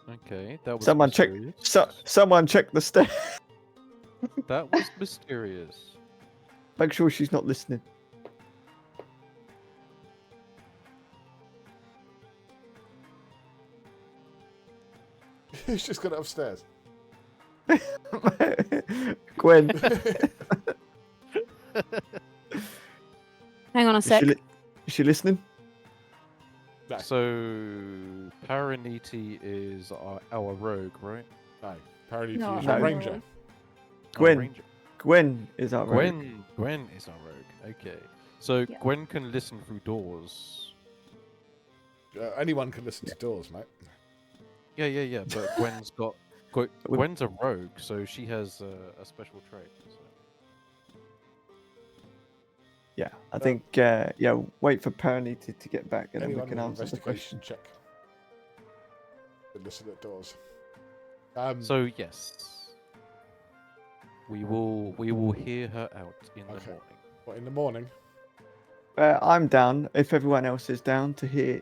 Okay, that was Someone mysterious. Someone check the stairs. That was mysterious. Make sure she's not listening. Who's just got upstairs? Gwen. Hang on a sec. Is she listening? No. So, Parineeti is our rogue, right? No, Parineeti No, is no. a ranger. Gwen. Ranger. Gwen is our rogue. Gwen is our rogue. Okay. So Yeah. Gwen can listen through doors. Anyone can listen to doors, mate. Yeah. But Gwen's a rogue, so she has a special trait. So. Yeah, I think, wait for Parineeti to get back and then we Anyone can with answer the question. investigation check. But listen at doors. So yes, we will hear her out in the morning. What, in the morning? I'm down, if everyone else is down, to hear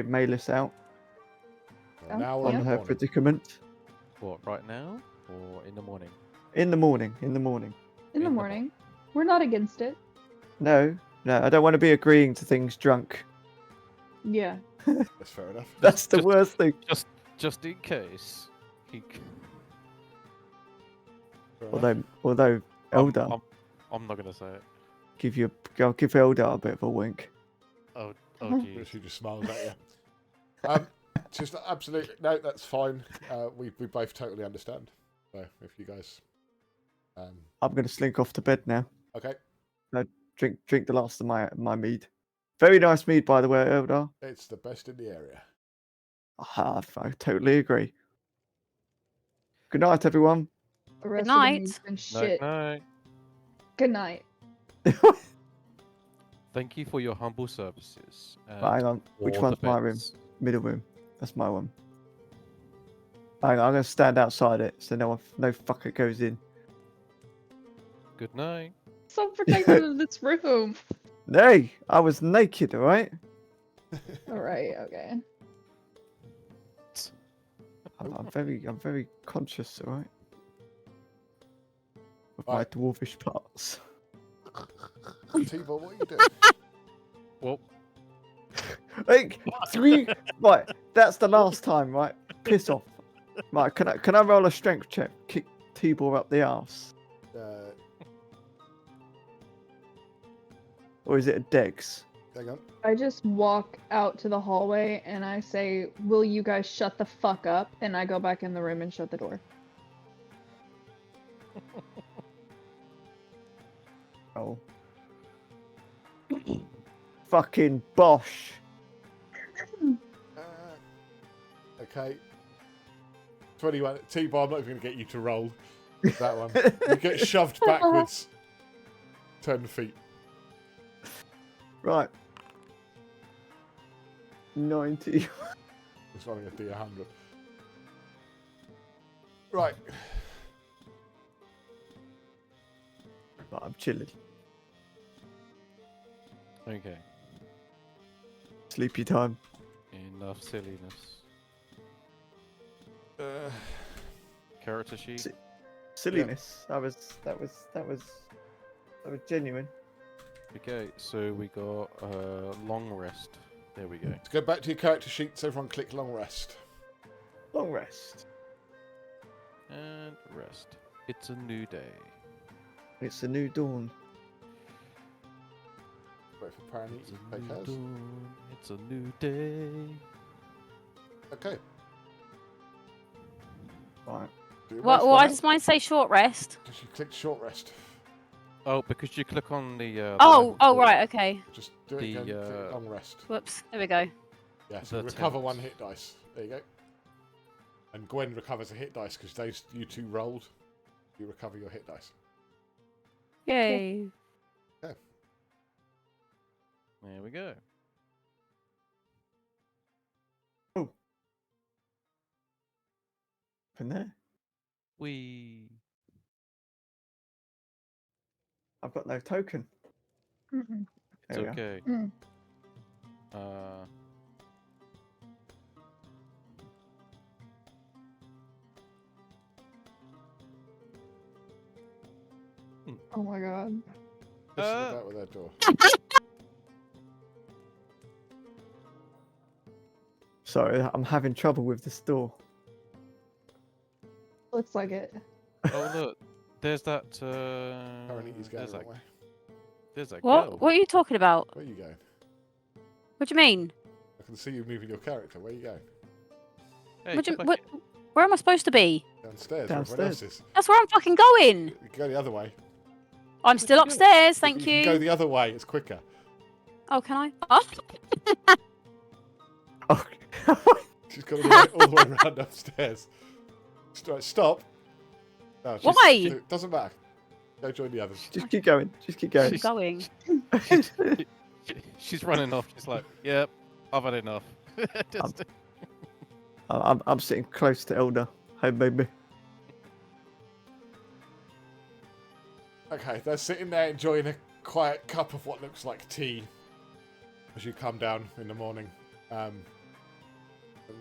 Malis out An hour on in the her morning. predicament. What, right now or in the morning? In the morning. In the morning. We're not against it. No, I don't want to be agreeing to things drunk. Yeah. That's fair enough. That's the worst thing. Just in case. Although Eldar, I'm not gonna say it. I'll give Eldar a bit of a wink. Oh geez. She just smiles at you. Just absolutely no, that's fine. We both totally understand. So if you guys, I'm gonna slink off to bed now. okay, Drink the last of my mead. Very nice mead, by the way, Eldar. it's the best in the area. I totally agree. Good night, everyone. The rest night. of the meat's been shit. Night. Good night. Thank you for your humble services. Hang on, which one's my room? Middle room. That's my one. Hang on, I'm gonna stand outside it so no fucker goes in. Good night. So protective of this room. Hey, I was naked, alright? Alright, okay. I'm very conscious, alright? Of my Right. dwarfish parts. T-Ball, what are you doing? Well, Like right, that's the last time, right? Piss off. Right, can I roll a strength check? Kick T-Ball up the arse? Or is it a dex? Hang on. I just walk out to the hallway and I say, "Will you guys shut the fuck up?" And I go back in the room and shut the door. Oh. Fucking Bosch. Okay. 21. T-Bar, I'm not even going to get you to roll that one. You get shoved backwards 10 feet. Right. 90. It's running a D100. Right. but I'm chilling. Okay. Sleepy time. Enough silliness. Character sheet. Silliness. That was genuine. Okay, so we got long rest. There we go. Let's go back to your character sheets. Everyone click long rest. Long rest. And rest. It's a new day. It's a new dawn. Wait for Parineeti to take hers. It's a new day. Okay. Right. Why does mine say short rest? Because you clicked short rest. Oh, because you click on the. Oh, right, okay. Just do it again. Click long rest. Whoops. There we go. Yeah, so recover 1 hit dice. There you go. And Gwen recovers a hit dice because you two rolled. You recover your hit dice. Yay. Okay. There we go. Oh. From there. I've got no token. Mm-mm. It's okay. Mm. Oh my god. Listen about with their door. Sorry, I'm having trouble with this door. Looks like it. Oh look, there's that. Parineeti's going there's the that. wrong way. There's that What? girl. What are you talking about? Where are you going? What do you mean? I can see you moving your character. Where are you going? Hey, What do come you, back what, where am I supposed to be? Downstairs. Where everyone else is. That's where I'm fucking going. You can go the other way. I'm still upstairs, thank You you. can go the other way. It's quicker. Oh, can I? Oh. She's got all the way around upstairs. Stop. No, Why? It doesn't matter. Go join the others. Just keep going. Just keep going. Keep going. She's running off. She's like, yep, I've had enough. I'm sitting close to Elder. Hey, baby. Okay, they're sitting there enjoying a quiet cup of what looks like tea as you come down in the morning.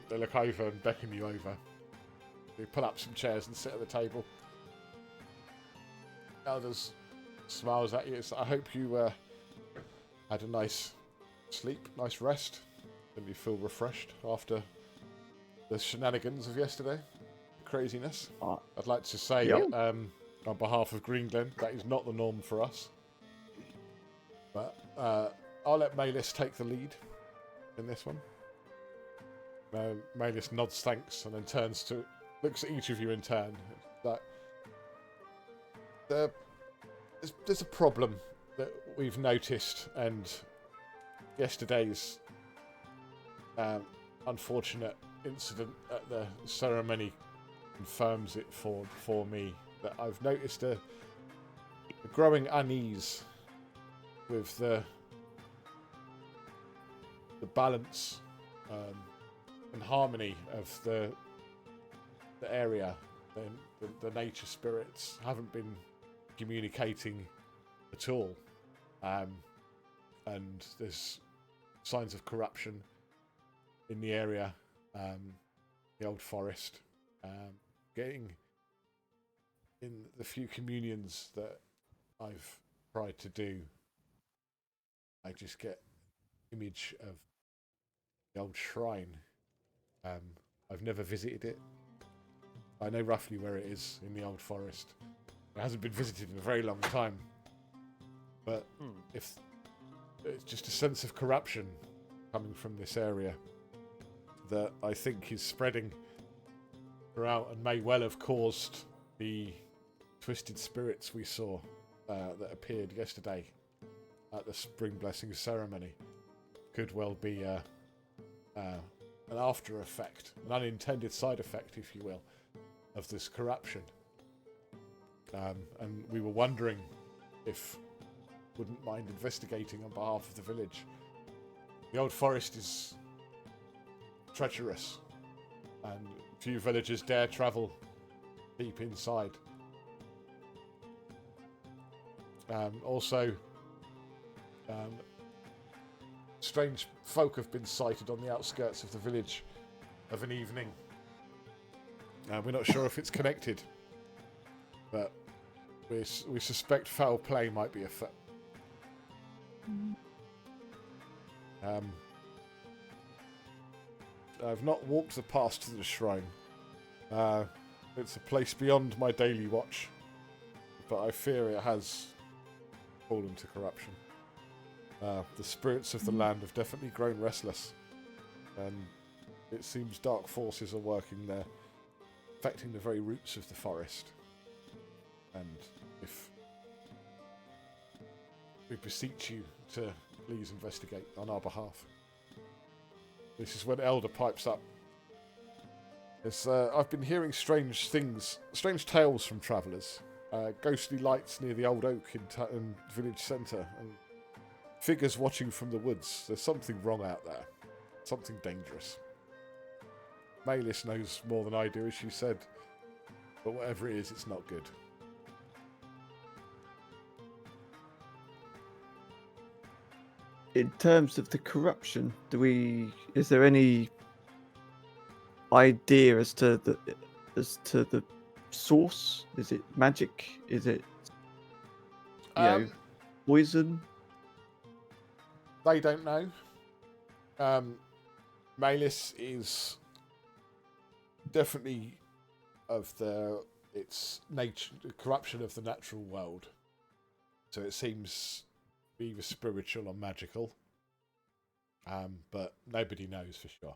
They look over and beckon you over. They pull up some chairs and sit at the table. Elders smiles at you. So I hope you had a nice sleep, nice rest, and you feel refreshed after the shenanigans of yesterday. Craziness. I'd like to say, on behalf of Greenglen, that is not the norm for us. But I'll let Malis take the lead in this one. Malis nods thanks and then looks at each of you in turn. That there's a problem that we've noticed, and yesterday's unfortunate incident at the ceremony confirms it for me. That I've noticed a growing unease with the balance and harmony of the area. The nature spirits haven't been communicating at all, and there's signs of corruption in the area, the old forest. Getting in the few communions that I've tried to do, I just get image of the old shrine. I've never visited it. I know roughly where it is in the old forest. It hasn't been visited in a very long time. But if it's just a sense of corruption coming from this area that I think is spreading throughout and may well have caused the twisted spirits we saw that appeared yesterday at the Spring Blessing ceremony. Could well be an after effect, an unintended side effect, if you will, of this corruption. And we were wondering if wouldn't mind investigating on behalf of the village. The old forest is treacherous, and few villagers dare travel deep inside. Also, strange folk have been sighted on the outskirts of the village of an evening. We're not sure if it's connected, but we suspect foul play might be afoot. I've not walked the path to the shrine. It's a place beyond my daily watch, but I fear it has fallen to corruption. The spirits of the land have definitely grown restless, and it seems dark forces are working there, affecting the very roots of the forest. And if we beseech you to please investigate on our behalf. This is when Elder pipes up. I've been hearing strange things, strange tales from travellers. Ghostly lights near the old oak in village centre, and figures watching from the woods. There's something wrong out there. Something dangerous. Malis knows more than I do, as she said. But whatever it is, it's not good. In terms of the corruption, is there any idea as to the source? Is it magic? Is it poison? They don't know. Malis is definitely of its nature, the corruption of the natural world. So it seems either spiritual or magical. But nobody knows for sure.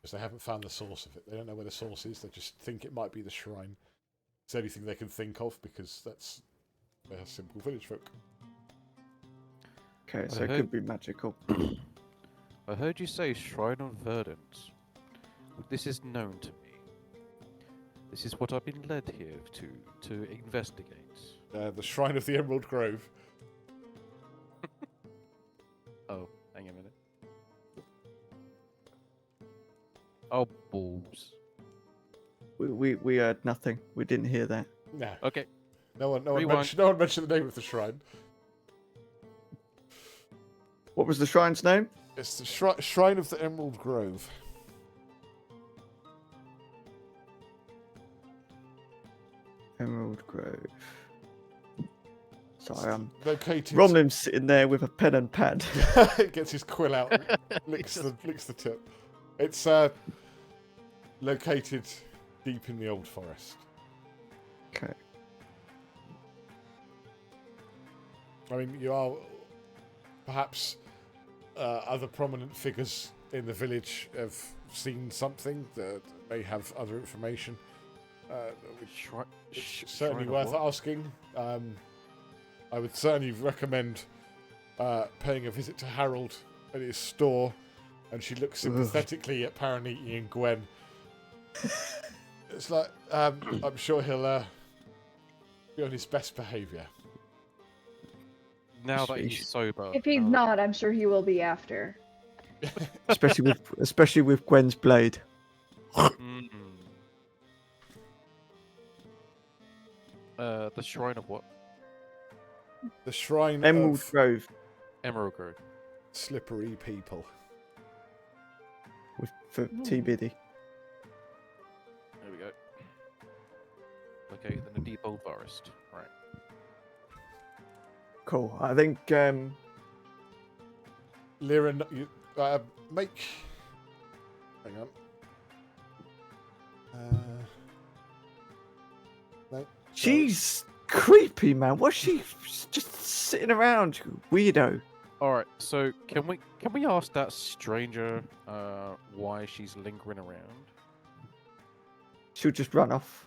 Because they haven't found the source of it. They don't know where the source is. They just think it might be the shrine. It's anything they can think of, because they're simple village folk. Okay, so it could be magical. I heard you say Shrine of Verdant. This is known to me. This is what I've been led here to investigate. The Shrine of the Emerald Grove. Oh, hang a minute. Oh, balls. We heard nothing. We didn't hear that. No. Okay. No one mentioned the name of the shrine. What was the shrine's name? It's the Shrine of the Emerald Grove. Emerald Grove. Sorry, I'm located. Romlim's sitting there with a pen and pad. Gets his quill out, licks the tip. It's located deep in the old forest. Okay. I mean, you are perhaps other prominent figures in the village have seen something that may have other information, which is certainly worth asking. I would certainly recommend paying a visit to Harold at his store, and she looks sympathetically at Parineeti and Gwen. It's like, I'm sure he'll be on his best behaviour. Now that he's sober. If he's not, I'm sure he will be after. especially with Gwen's blade. The Shrine of what? The Shrine Emerald of Grove. Emerald Grove. Slippery people. For TBD. There we go. Okay, then the deep old forest. Right. Cool. I think Lyra, you make. Hang on. No. She's creepy, man. What's she just sitting around? Weirdo. All right. So can we ask that stranger why she's lingering around? She'll just run off.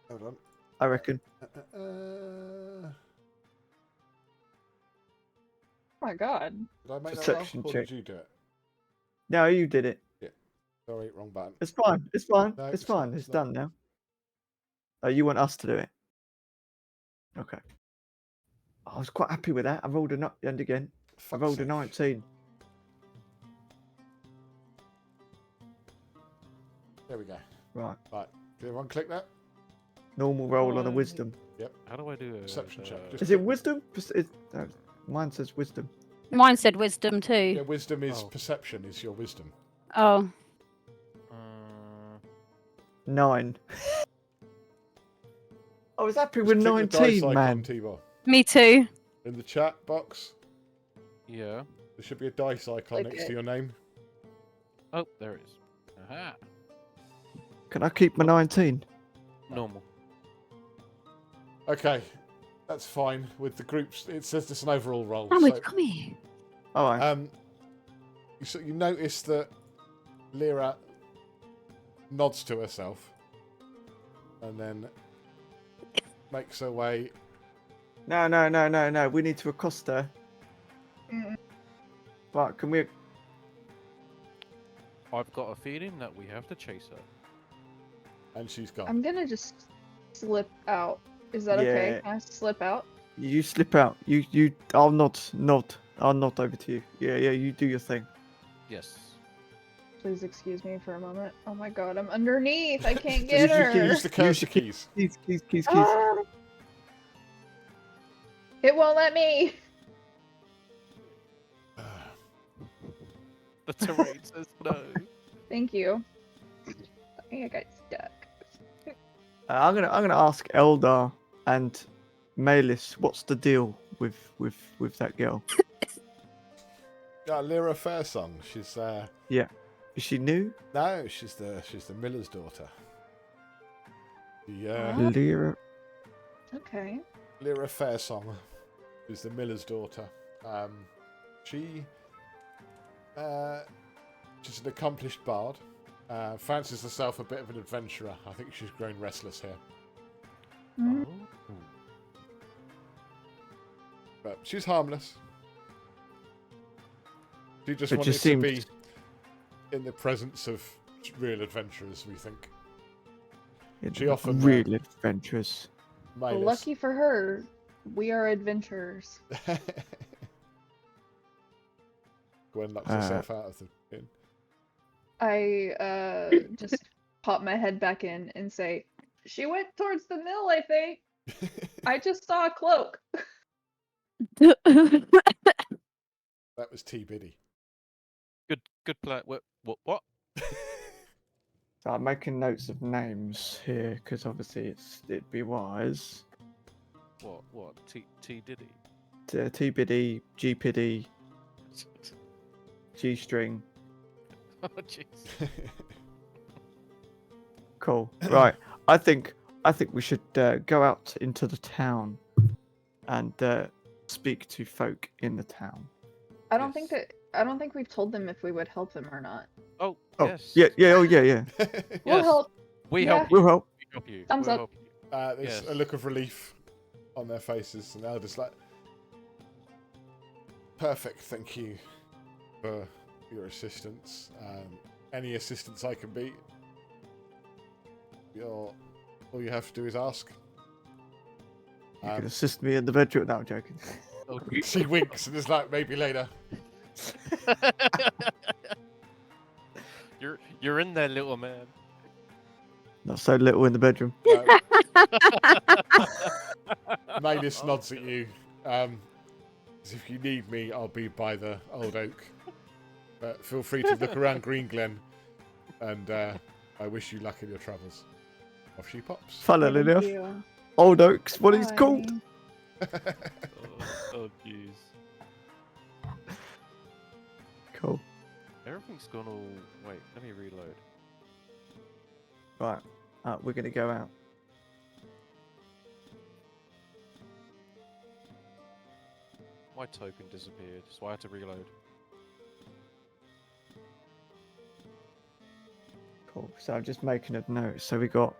Hold on. I reckon. Oh my god. Did I make that Perception roll, or check. did you do it? No, you did it. Yeah. Sorry, wrong button. It's fine. It's fine. No, it's fine. not. It's done now. Oh, you want us to do it? Okay. I was quite happy with that. I rolled a and again. I rolled a 19. There we go. Right. Right. Did everyone click that? Normal roll on a wisdom. Yep. How do I do a Perception check? Is it wisdom? Mine says wisdom. Mine said wisdom too. Yeah, wisdom is perception. Is your wisdom? Oh. 9. I was happy Just with click the dice 19, icon, man. T-Bar. Me too. In the chat box, Yeah. there should be a dice icon Click next it. to your name. Oh, there it is. Aha. Can I keep my 19? Normal. Okay, that's fine. With the groups, it says this an overall roll. Oh, so, come here. All right. you notice that Lyra nods to herself and then makes her way. No. We need to accost her. But can we? I've got a feeling that we have to chase her. And she's gone. I'm gonna just slip out. Is that okay? Can I slip out? You slip out. You. I'll nod. I'll nod over to you. Yeah. You do your thing. Yes. Please excuse me for a moment. Oh my god, I'm underneath. I can't get her. Use the cursor keys. Keys. Ah! It won't let me. The terrain says no. Thank you. I think I got stuck. I'm gonna ask Eldar and Malis, what's the deal with that girl? Yeah, Lyra Fairsong. She's Yeah. Is she new? no, she's the miller's daughter. Yeah. Lyra. Okay. Lyra Fairsong, who's the miller's daughter. She's an accomplished bard. Fancies herself a bit of an adventurer. I think she's grown restless here. Mm. But she's harmless. She just It wanted just to seems- be in the presence of real adventurers, we think. She often really adventurous. Well, lucky for her, we are adventurers. Gwen locks herself out of the inn. I just pop my head back in and say, "She went towards the mill, I think. I just saw a cloak." That was T Biddy. Good play. What? So I'm making notes of names here because obviously it'd be wise. What? T Diddy. T Biddy, G Piddy, G String. Oh jeez. Cool. Right. I think we should go out into the town and speak to folk in the town. I don't think we've told them if we would help them or not. Oh, Oh, yes. yeah. Yeah. We'll help. We Yeah. help. We'll help. We help you. Thumbs We'll up. help you. There's Yes. a look of relief on their faces, and they're just like, "Perfect, thank you for your assistance. Any assistance I can be, all you have to do is ask." You can assist me in the bedroom. No, I'm joking. She winks and is like, "Maybe later." You're in there, little man. Not so little in the bedroom. Malis nods at you. If you need me, I'll be by the old oak. But feel free to look around Greenglen, and I wish you luck in your travels. Off she pops. Funnily enough, Old Oak's what he's called. Oh jeez. Cool. Everything's gone all. Wait, let me reload. Right. We're gonna go out. My token disappeared, so I had to reload. Cool. So I'm just making a note. So we got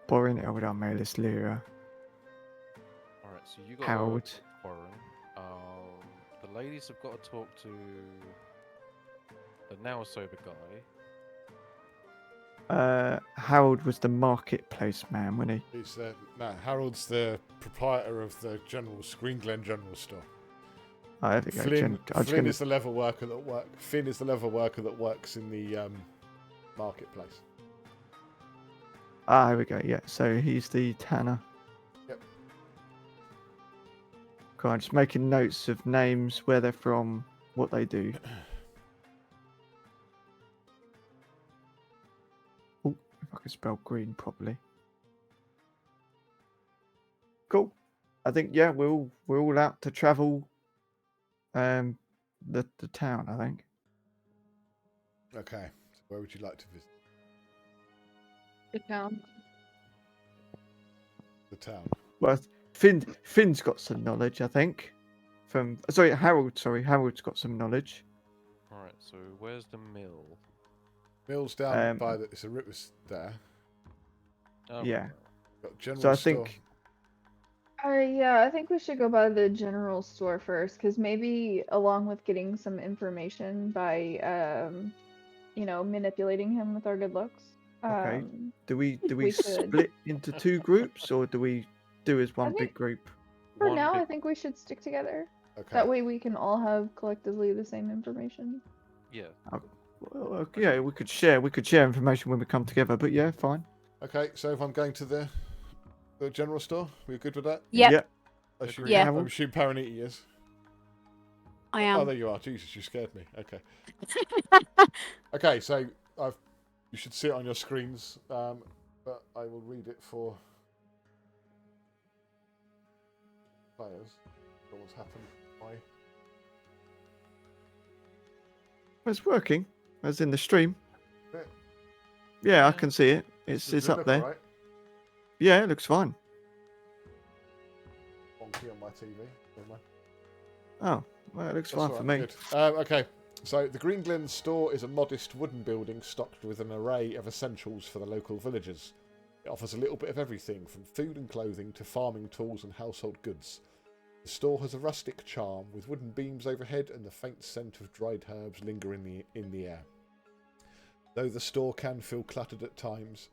Borin, Eldar, Malis, Lyra, Alright, so you got Harold. Warren. The ladies have got to talk to the now sober guy. Harold was the marketplace man, wasn't he? He's Harold's the proprietor of the Greenglen General Store. Oh, there we go. Flynn is the level worker that Finn is the level worker that works in the marketplace. Here we go. Yeah. So he's the tanner. Cool, I'm just making notes of names, where they're from, what they do. Oh, if I can spell green properly. Cool. I think yeah, we're all out to travel. The town, I think. Okay. So where would you like to visit? The town. The town. Well, Finn's got some knowledge, I think. Harold's got some knowledge. Alright, so where's the mill? Mill's down by the. It's a river's there. Oh, Yeah. Got general So I store. think. Yeah, I think we should go by the general store first, because maybe along with getting some information by, manipulating him with our good looks. Okay. Do we we could- split into two groups, or do we do as one big group? For now, I think we should stick together. Okay. That way we can all have collectively the same information. Yeah. Well, yeah, we could share information when we come together. But yeah, fine. Okay, so if I'm going to the general store, we're good with that? Yep. Yep. I assume, Yeah. I assume Parineeti is. I am. Oh, there you are. Jesus, you scared me. Okay. Okay, so you should see it on your screens, but I will read it for players. What's happened? Why? It's working, as in the stream. Yeah. Yeah, I can see it. It's Does it up look there. alright? Yeah, it looks fine. Wonky on my TV. Never mind. Oh, well, it looks That's fine all for right, me. good. Okay, so the Greenglen store is a modest wooden building stocked with an array of essentials for the local villagers. It offers a little bit of everything, from food and clothing to farming tools and household goods. The store has a rustic charm, with wooden beams overhead and the faint scent of dried herbs linger in the air. Though the store can feel cluttered at times,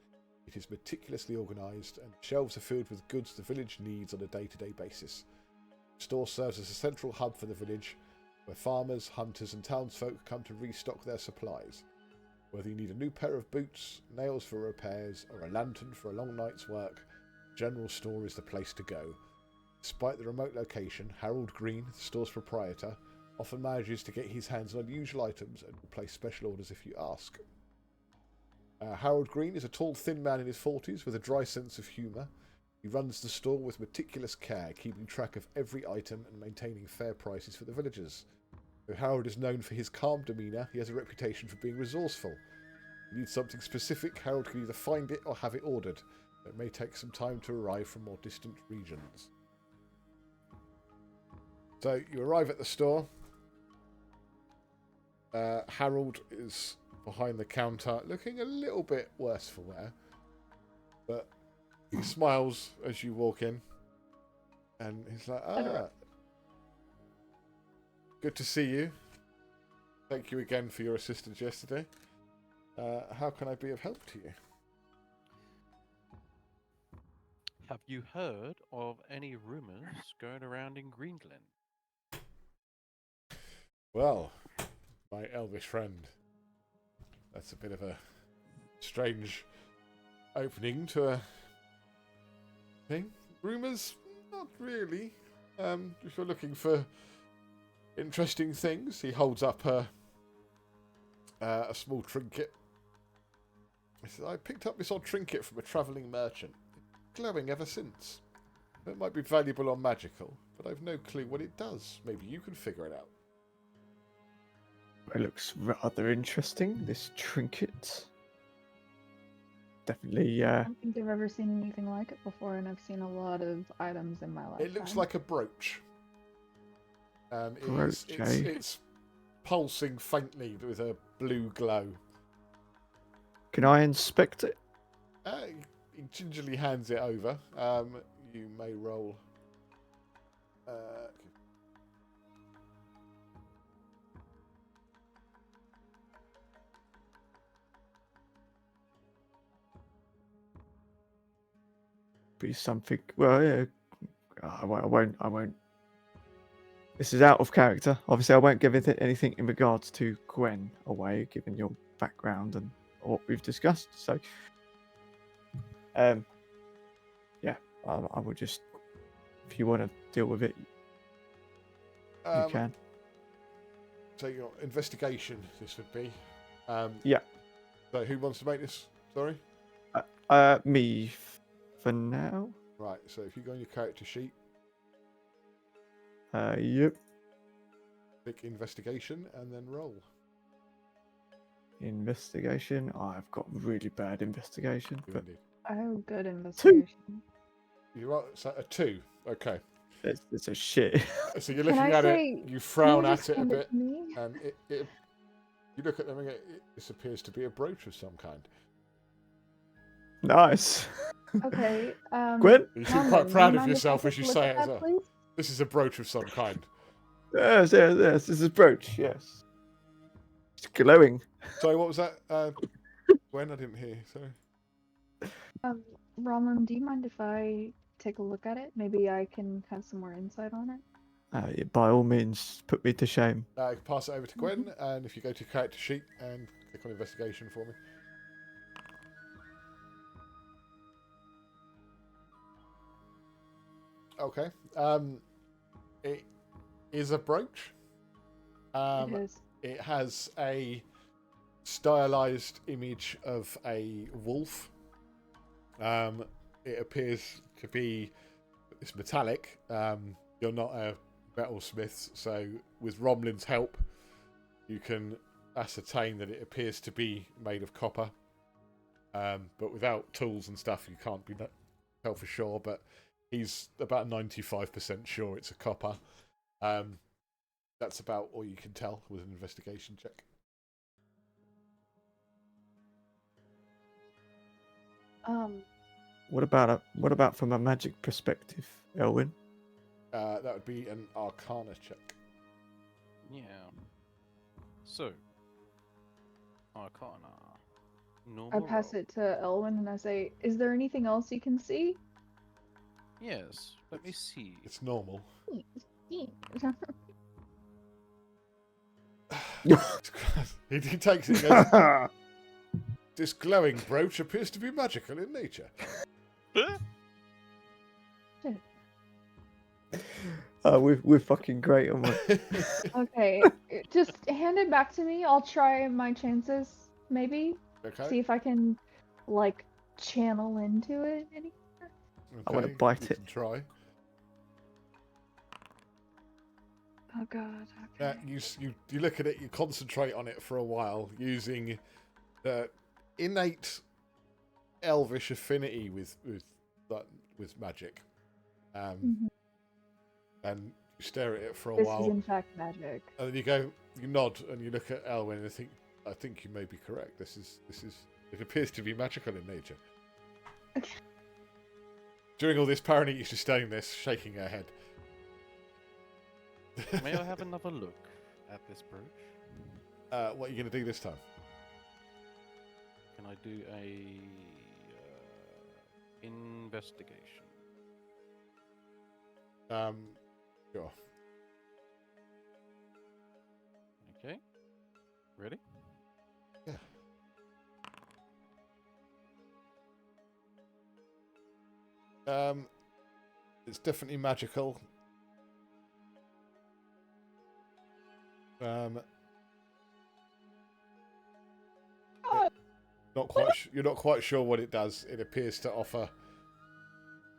it is meticulously organised, and shelves are filled with goods the village needs on a day-to-day basis. The store serves as a central hub for the village, where farmers, hunters and townsfolk come to restock their supplies. Whether you need a new pair of boots, nails for repairs, or a lantern for a long night's work, the general store is the place to go. Despite the remote location, Harold Green, the store's proprietor, often manages to get his hands on unusual items and will place special orders if you ask. Harold Green is a tall, thin man in his 40s with a dry sense of humour. He runs the store with meticulous care, keeping track of every item and maintaining fair prices for the villagers. Though Harold is known for his calm demeanour, he has a reputation for being resourceful. If you need something specific, Harold can either find it or have it ordered. It may take some time to arrive from more distant regions. So you arrive at the store. Harold is behind the counter, looking a little bit worse for wear. But he smiles as you walk in. And he's like, good to see you. Thank you again for your assistance yesterday. How can I be of help to you? Have you heard of any rumours going around in Greenglen? Well, my elvish friend. That's a bit of a strange opening to a thing. Rumours? Not really. If you're looking for interesting things, he holds up a small trinket. He says, I picked up this odd trinket from a travelling merchant. Glowing ever since. It might be valuable or magical, but I've no clue what it does. Maybe you can figure it out. It looks rather interesting, this trinket. Definitely, I don't think I've ever seen anything like it before, and I've seen a lot of items in my life. It looks like a brooch. Brooch, it's pulsing faintly with a blue glow. Can I inspect it? He gingerly hands it over. You may roll. Be something. Well, yeah. I won't. This is out of character. Obviously, I won't give it anything in regards to Gwen away, given your background and what we've discussed. So, yeah, I will just. If you want to deal with it, you can. So your investigation, this would be. Yeah. So who wants to make this? Sorry. Me for now. Right. So if you go on your character sheet, Yep. click investigation and then roll. Investigation. I've got really bad investigation. But Oh, good investigation. You're right. So a 2. Okay. it's a shit. So you're Can looking I at say, it. You frown can you at just it a hand it bit, to me? and you look at them and go, this appears to be a brooch of some kind. Nice. Okay. Gwen? You seem Romlim, quite do proud you of mind if I yourself take as you a look say at it as that, well. please? This is a brooch of some kind. Yes. This is brooch. Yes. It's glowing. Sorry, what was that? Gwen, I didn't hear. Sorry. Romlim, do you mind if I take a look at it? Maybe I can have some more insight on it. Yeah, by all means, put me to shame. Pass it over to Gwen, and if you go to your character sheet and click on investigation for me. Okay. It is a brooch. It is. It has a stylized image of a wolf. It appears to be, it's metallic. You're not a metalsmith, so with Romlin's help, you can ascertain that it appears to be made of copper. But without tools and stuff, you can't tell for sure. But he's about 95% sure it's a copper. That's about all you can tell with an investigation check. What about from a magic perspective, Eilwynn? That would be an Arcana check. Yeah. So, Arcana. I pass it to Eilwynn and I say, "Is there anything else you can see?" Yes. Let me see. It's normal. He takes it and goes, this glowing brooch appears to be magical in nature. We're fucking great, aren't we? Okay, just hand it back to me. I'll try my chances, maybe. Okay. See if I can, like, channel into it. I want to bite you it. Can try. Oh god. Okay. You look at it. You concentrate on it for a while using innate elvish affinity with magic, and you stare at it for a while. This is in fact magic. And then you nod, and you look at Eilwynn, and I think you may be correct. This is. It appears to be magical in nature. Okay. During all this, Parineeti is just standing there, shaking her head. May I have another look at this brooch? What are you going to do this time? Can I do a investigation? Sure. Okay. Ready? Yeah. It's definitely magical. You're not quite sure what it does. It appears to offer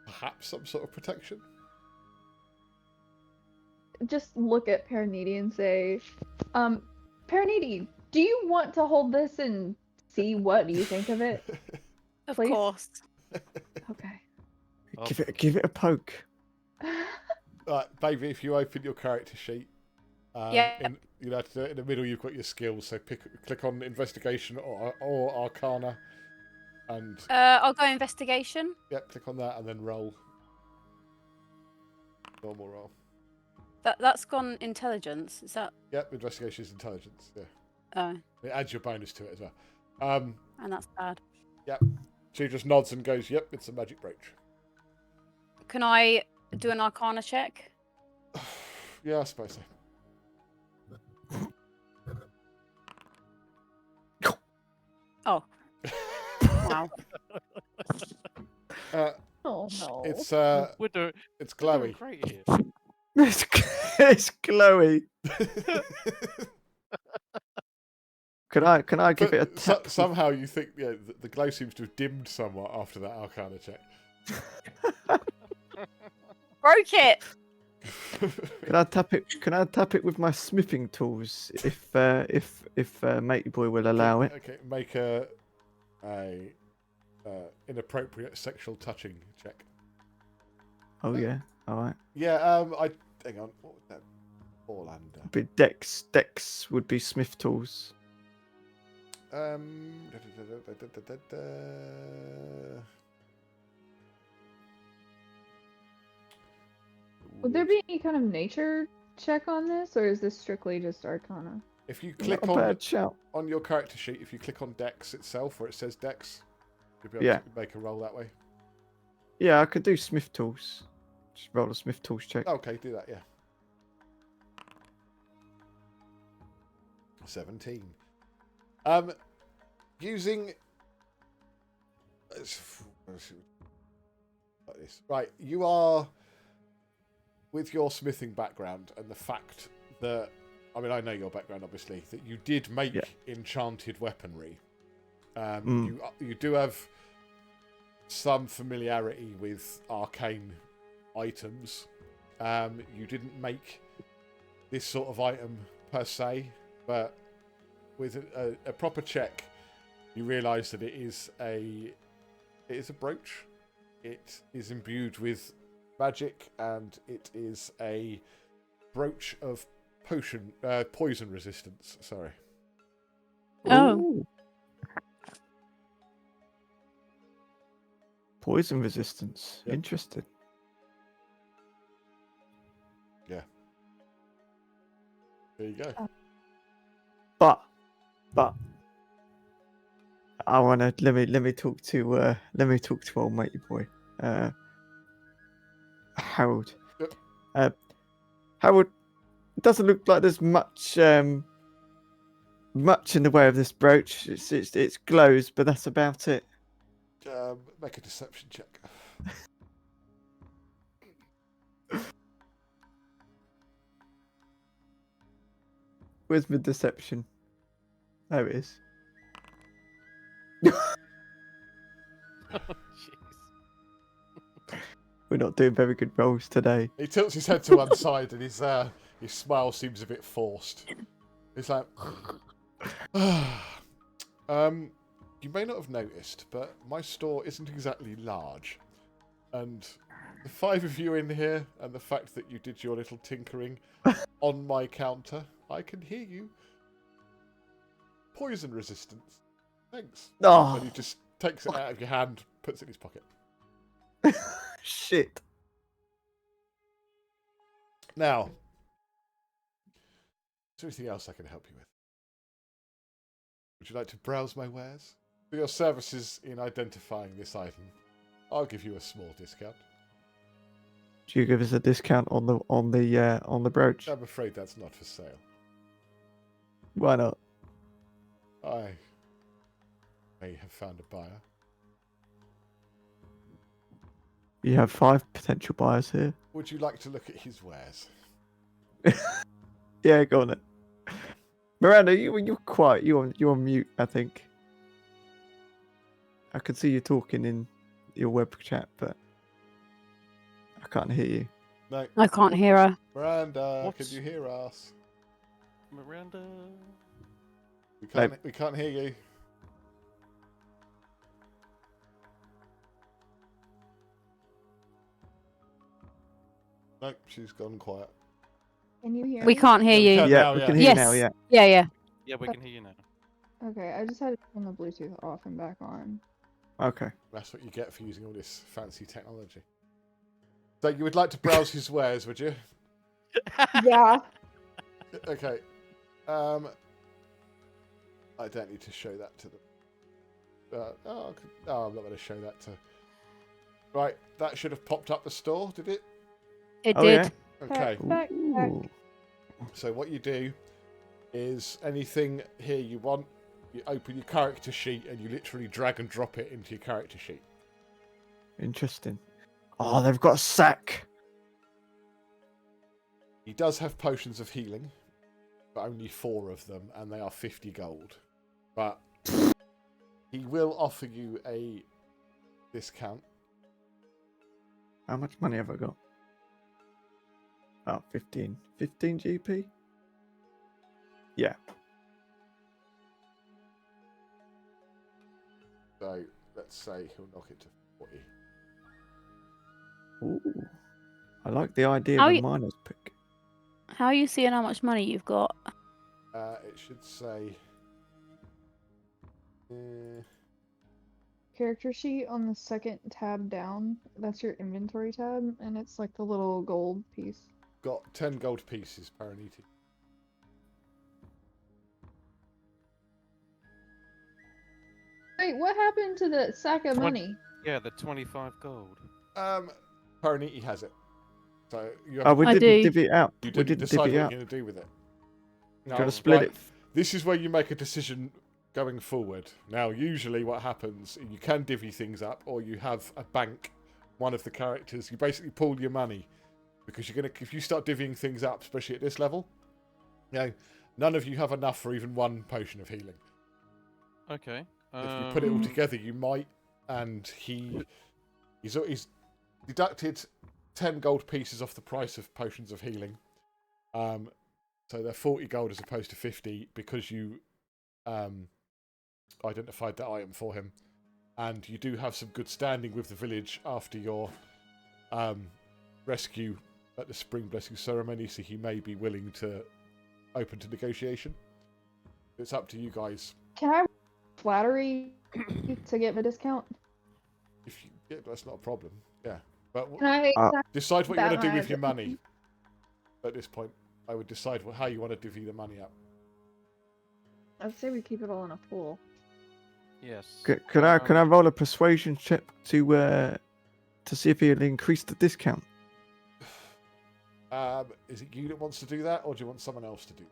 perhaps some sort of protection. Just look at Parineeti and say, Parineeti, do you want to hold this and see what you think of it? Of Please? course. Okay. Give it a poke. Right, baby, if you open your character sheet, you have to do it in the middle. You've got your skills, so click on investigation or Arcana, and I'll go investigation. yeah, click on that and then roll. Normal roll. That's gone intelligence. Is that? Yep, investigation is intelligence. Yeah. Oh. It adds your bonus to it as well. And that's bad. Yep. She just nods and goes, "Yep, it's a magic brooch." Can I do an Arcana check? Yeah, I suppose so. Oh. Wow. Oh no. It's We're doing glowy. great here. It's glowy. Can I give it a tap? Somehow you think the glow seems to have dimmed somewhat after that Arcana check. Broke it. Can I tap it? Can I tap it with my smithing tools if Matey Boy will allow it? Okay, make a inappropriate sexual touching check. Oh yeah, all right. Yeah, hang on. What would that fall under? But Dex would be smith tools. Would there be any kind of nature check on this, or is this strictly just Arcana? If you click on your character sheet, if you click on Dex itself, where it says Dex, you'll be able to make a roll that way. Yeah, I could do smith tools. Just roll a smith tools check. Okay, do that. Yeah. 17. Using like this. Right, you are with your smithing background and the fact that I know your background obviously that you did make enchanted weaponry. You do have some familiarity with arcane items. You didn't make this sort of item per se, but with a proper check, you realise that it is a brooch. It is imbued with magic, and it is a brooch of poison resistance. Sorry. Oh. Poison resistance. Yep. Interesting. Yeah. There you go. But I wanna let me talk to old matey boy, Harold. Yep. Harold, it doesn't look like there's much in the way of this brooch. It glows, but that's about it. Make a deception check. Where's my deception? There it is. We're not doing very good rolls today. He tilts his head to one side, and his smile seems a bit forced. He's like, you may not have noticed, but my store isn't exactly large, and the 5 of you in here, and the fact that you did your little tinkering on my counter, I can hear you. Poison resistance. Thanks. Oh. And he just takes it out of your hand, puts it in his pocket. Shit. Now, is there anything else I can help you with? Would you like to browse my wares? For your services in identifying this item, I'll give you a small discount. Do you give us a discount on the brooch? I'm afraid that's not for sale. Why not? I may have found a buyer. You have 5 potential buyers here. Would you like to look at his wares? Yeah, go on then. Miranda, you're quiet. You're on mute, I think. I can see you talking in your web chat, but I can't hear you. No. I can't hear her. Miranda, can you hear us? Miranda. We can't hear you. Nope, she's gone quiet. Can you hear We me? can't hear you. Yeah, we can hear you now, yeah. Yeah. Yeah, we can hear you now. Okay, I just had to turn the Bluetooth off and back on. Okay. That's what you get for using all this fancy technology. So you would like to browse his wares, would you? Yeah. Okay. I don't need to show that to them. I'm not going to show that to... Right, that should have popped up the store, did it? It did. Yeah. Okay. Back. So what you do is anything here you want, you open your character sheet and you literally drag and drop it into your character sheet. Interesting. Oh, they've got a sack. He does have potions of healing, but only 4 of them, and they are 50 gold. But he will offer you a discount. How much money have I got? Oh, 15. 15 GP? Yeah. So let's say he'll knock it to 40. Ooh. I like the idea How of a you- miner's pick. How are you seeing how much money you've got? It should say... Character sheet on the second tab down. That's your inventory tab, and it's like the little gold piece. got 10 gold pieces, Parineeti. Wait, what happened to the sack of money? Yeah, the 25 gold. Parineeti has it. So you Oh, we I didn't do. divvy it out. You We didn't didn't decide what divvy you're out. going to do with it. Do you want to split it? This is where you make a decision going forward. Now, usually what happens, you can divvy things up, or you have a bank, one of the characters. You basically pool your money, because you're going to, if you start divvying things up, especially at this level, none of you have enough for even 1 potion of healing. Okay. If you put it all together, you might. And he's deducted 10 gold pieces off the price of potions of healing. So they're 40 gold as opposed to 50 because you identified that item for him. And you do have some good standing with the village after your rescue at the Spring Blessing Ceremony, so he may be willing to open to negotiation. It's up to you guys. Can I flattery to get the discount? If you, yeah, that's not a problem. Yeah, but Can I decide what you want to do with your Batman. money. At this point, I would decide how you want to divvy the money up. I'd say we keep it all in a pool. Yes. Can I roll a persuasion check to see if he'll increase the discount? Is it you that wants to do that, or do you want someone else to do?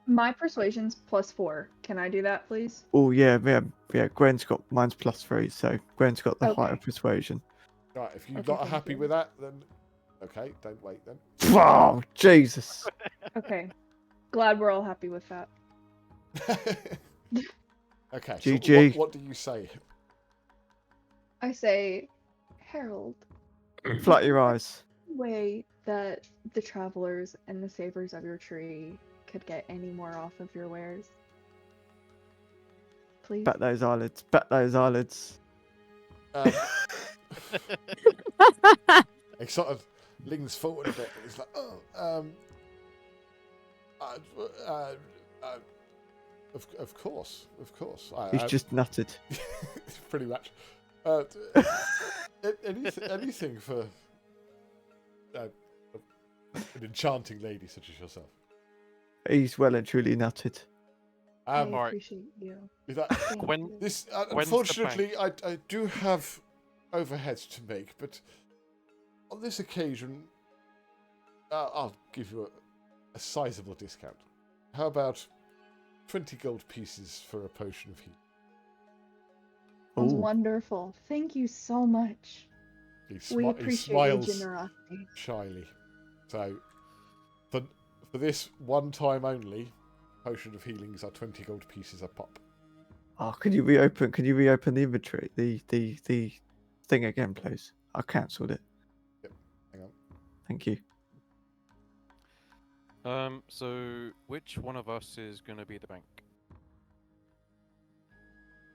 My persuasion's +4. Can I do that, please? Oh yeah. Gwen's got mine's +3, so Gwen's got the higher Okay. persuasion. Right, if you're Okay, not thank happy you. with that, then okay, don't wait then. Oh Jesus! Okay. Glad we're all happy with that. Okay, GG. So what do you say? I say, Harold, Flutter your eyes. way that the travelers and the savers of your tree could get any more off of your wares. Please. Bet those eyelids. Bet those eyelids. He sort of leans forward a bit. And he's like, of course. He's just nutted. Pretty much. Anything for an enchanting lady such as yourself. He's well and truly nutted. I Alright. appreciate you. Is that, Thank Gwen- you. this, When's the unfortunately, I do have overheads to make, but on this occasion, I'll give you a sizable discount. How about 20 gold pieces for a potion of heat? Sounds Ooh. wonderful. Thank you so much. He We appreciate your smiles generosity. shyly. So, for this one time only, potion of healings are 20 gold pieces a pop. Oh, can you reopen the inventory? The thing again, please. I cancelled it. Yep. Hang on. Thank you. So which one of us is going to be the bank?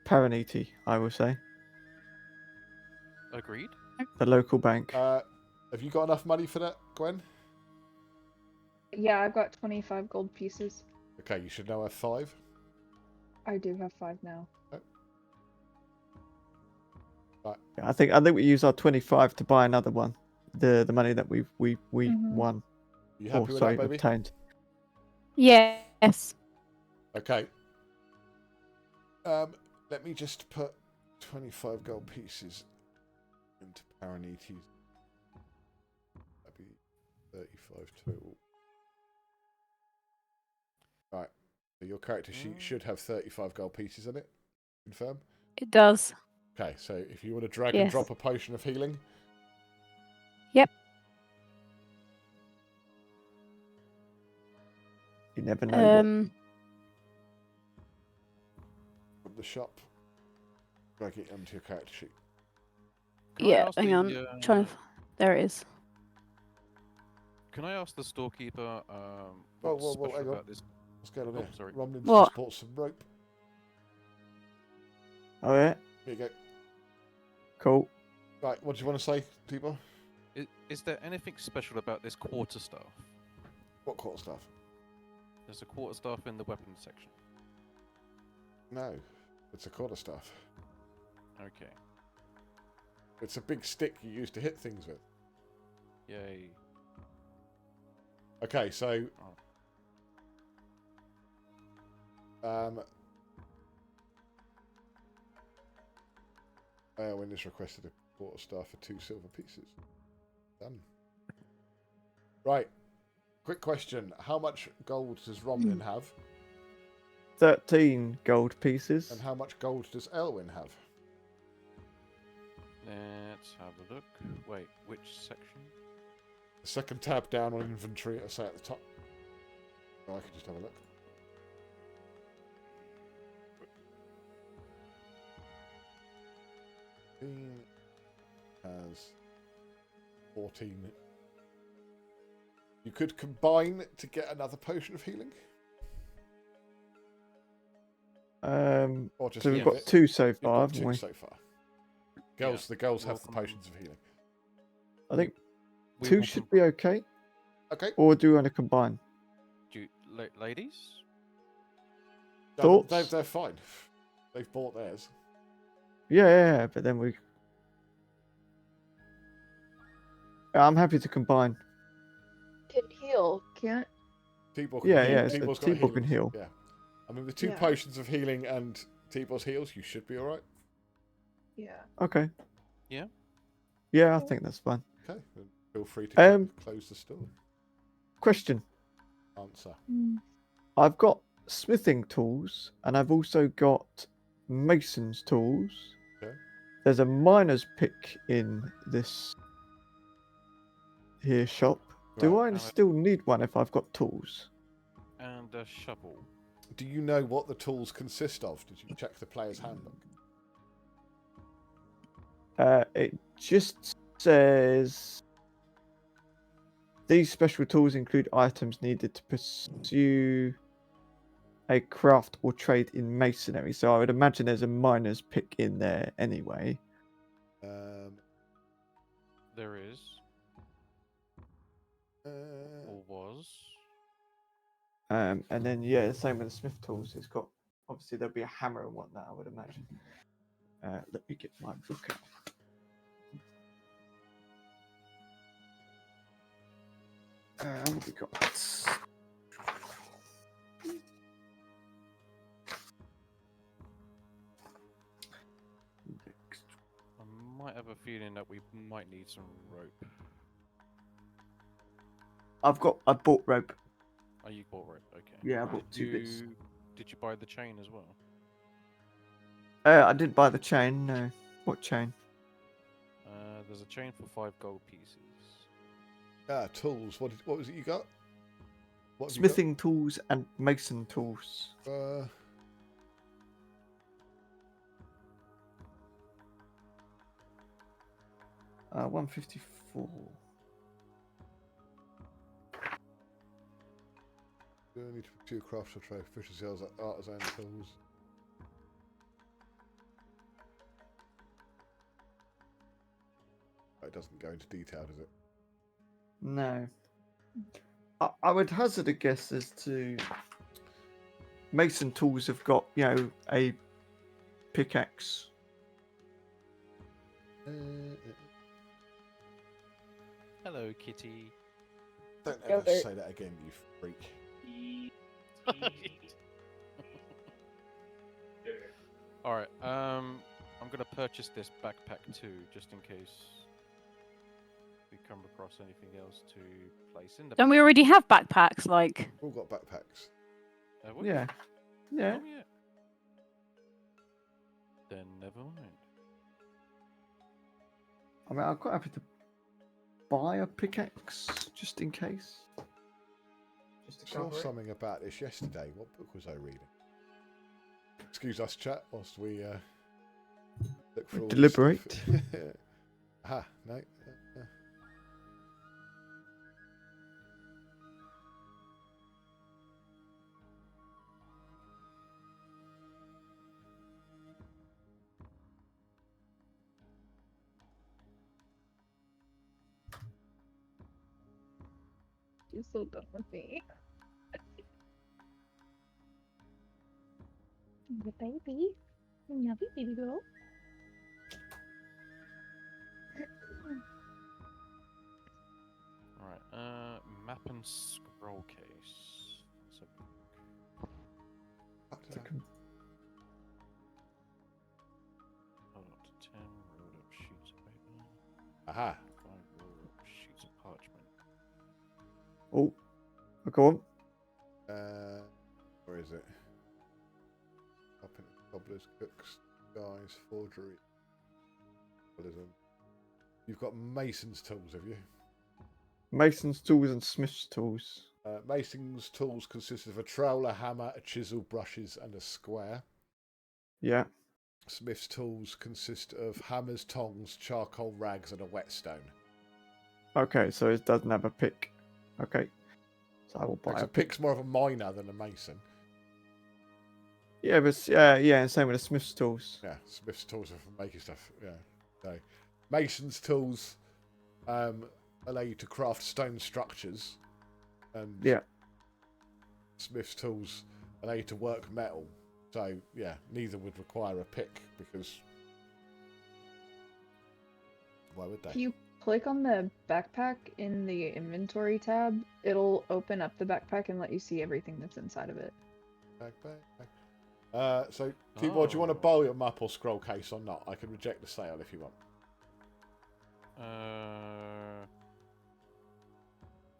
Parineeti, I will say. Agreed. The local bank. Have you got enough money for that, Gwen? Yeah, I've got 25 gold pieces. Okay, you should now have 5. I do have 5 now. Right. Yeah, I think we use our 25 to buy another one. The money that we won. You happy with sorry, that, baby? obtained. Yes. Okay. Let me just put 25 gold pieces into Parineeti's. That'd be 35 total. Right. So your character sheet should have 35 gold pieces in it. Confirm? It does. Okay, so if you want to drag and Yes. drop a potion of healing. Yep. You never know. From the shop. Drag it onto your character sheet. Yeah, hang on. Trying to. There it is. Can I ask the storekeeper Whoa, what's whoa, special hang on. about this? What's going on Oh, here? sorry. Romlin's What? just bought some rope. Oh yeah. Here you go. Cool. Right, what do you want to say, Tibor? Is there anything special about this quarterstaff? What quarterstaff? There's a quarterstaff in the weapons section. No, it's a quarterstaff. Okay. It's a big stick you use to hit things with. Yay. Okay, so Eilwynn has requested a quarterstaff for 2 silver pieces. Done. Right. Quick question. How much gold does Romlin have? 13 gold pieces. And how much gold does Eilwynn have? Let's have a look. Wait, which section? The second tab down on inventory, I'll say at the top. Oh, I can just have a look. Has 14. You could combine to get another potion of healing. Or just So we've leave got it. 2 so You've far, got haven't 2 we? so far. Girls, the girls have the potions of healing. I think We 2 will should be okay. Okay. Or do you want to combine? Ladies? Thoughts? They're fine. They've bought theirs. Yeah, but then we. I'm happy to combine. Can heal, can't? Tibor can Yeah, heal. yeah. So Tibor's got Tibor healing. can heal. Yeah. I mean, with 2 Yeah. potions of healing and Tibor's heals, you should be alright. Yeah. Okay. Yeah? Yeah, I think that's fine. Okay. Then feel free to Um, close the store. Question. Answer. I've got smithing tools and I've also got mason's tools. Okay. There's a miner's pick in this here shop. Do Right. I still need one if I've got tools? And a shovel. Do you know what the tools consist of? Did you check the player's handbook? It just says these special tools include items needed to pursue a craft or trade in masonry. So I would imagine there's a miner's pick in there anyway. There is. Or was. And then yeah, the same with the smith tools. It's got obviously there'll be a hammer and whatnot, I would imagine. Let me get my book out. What we got? I might have a feeling that we might need some rope. I bought rope. Oh, you bought rope, okay. Yeah, I bought 2 bits. Did you buy the chain as well? I didn't buy the chain, no. What chain? There's a chain for 5 gold pieces. Tools. What was it you got? What have you Smithing tools and mason tools. got? 154. Do I need to do crafts or trade efficiency as artisan tools? It doesn't go into detail, does it? No. I would hazard a guess as to mason tools have got, a pickaxe. Hello, kitty. Don't ever say that again, you freak. Alright, I'm gonna purchase this backpack too, just in case we come across anything else to place in the Don't we already have backpacks? Like. We've all got backpacks. Have we? Yeah. Yeah. Oh, yeah. Then never mind. I mean, I'm quite happy to buy a pickaxe just in case. Just to saw cover it. something about this yesterday. What book was I reading? Excuse us, chat, whilst we look for all this Deliberate. stuff. Aha, no. You're so done with me. The baby. Love you, baby girl. Alright, map and scroll case. So, hold up to 10, rolled up sheets of paper. Aha. 5 rolled up sheets of parchment. Oh, go on. Where is it? Up in cobblers, cooks, guys, forgery. You've got mason's tools, have you? Mason's tools and smith's tools. Mason's tools consist of a trowel, a hammer, a chisel, brushes, and a square. Yeah. Smith's tools consist of hammers, tongs, charcoal, rags, and a whetstone. Okay, so it doesn't have a pick. Okay. So I will buy Because a a pick. pick's more of a miner than a mason. Yeah, but yeah, and same with the smith's tools. Yeah, smith's tools are for making stuff. Yeah. So, mason's tools allow you to craft stone structures, and yeah, smith's tools allow you to work metal. So yeah, neither would require a pick because why would they? If you click on the backpack in the inventory tab, it'll open up the backpack and let you see everything that's inside of it. Backpack. So, T-Boy, do you want to borrow your map or scroll case or not? I can reject the sale if you want.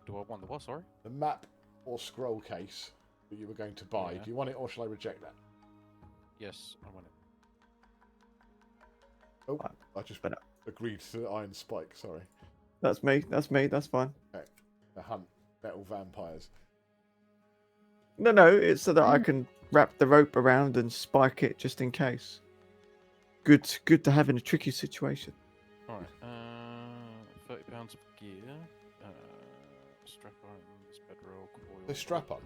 Do I want the what, sorry? The map or scroll case that you were going to buy. Yeah. Do you want it or shall I reject that? Yes, I want it. Oh, I just agreed to Iron Spike, sorry. That's me, that's fine. Okay. The hunt metal vampires. No, it's so that I can wrap the rope around and spike it just in case. Good to have in a tricky situation. Alright, 30 pounds of gear, strap on, bedroll, coil. The strap on?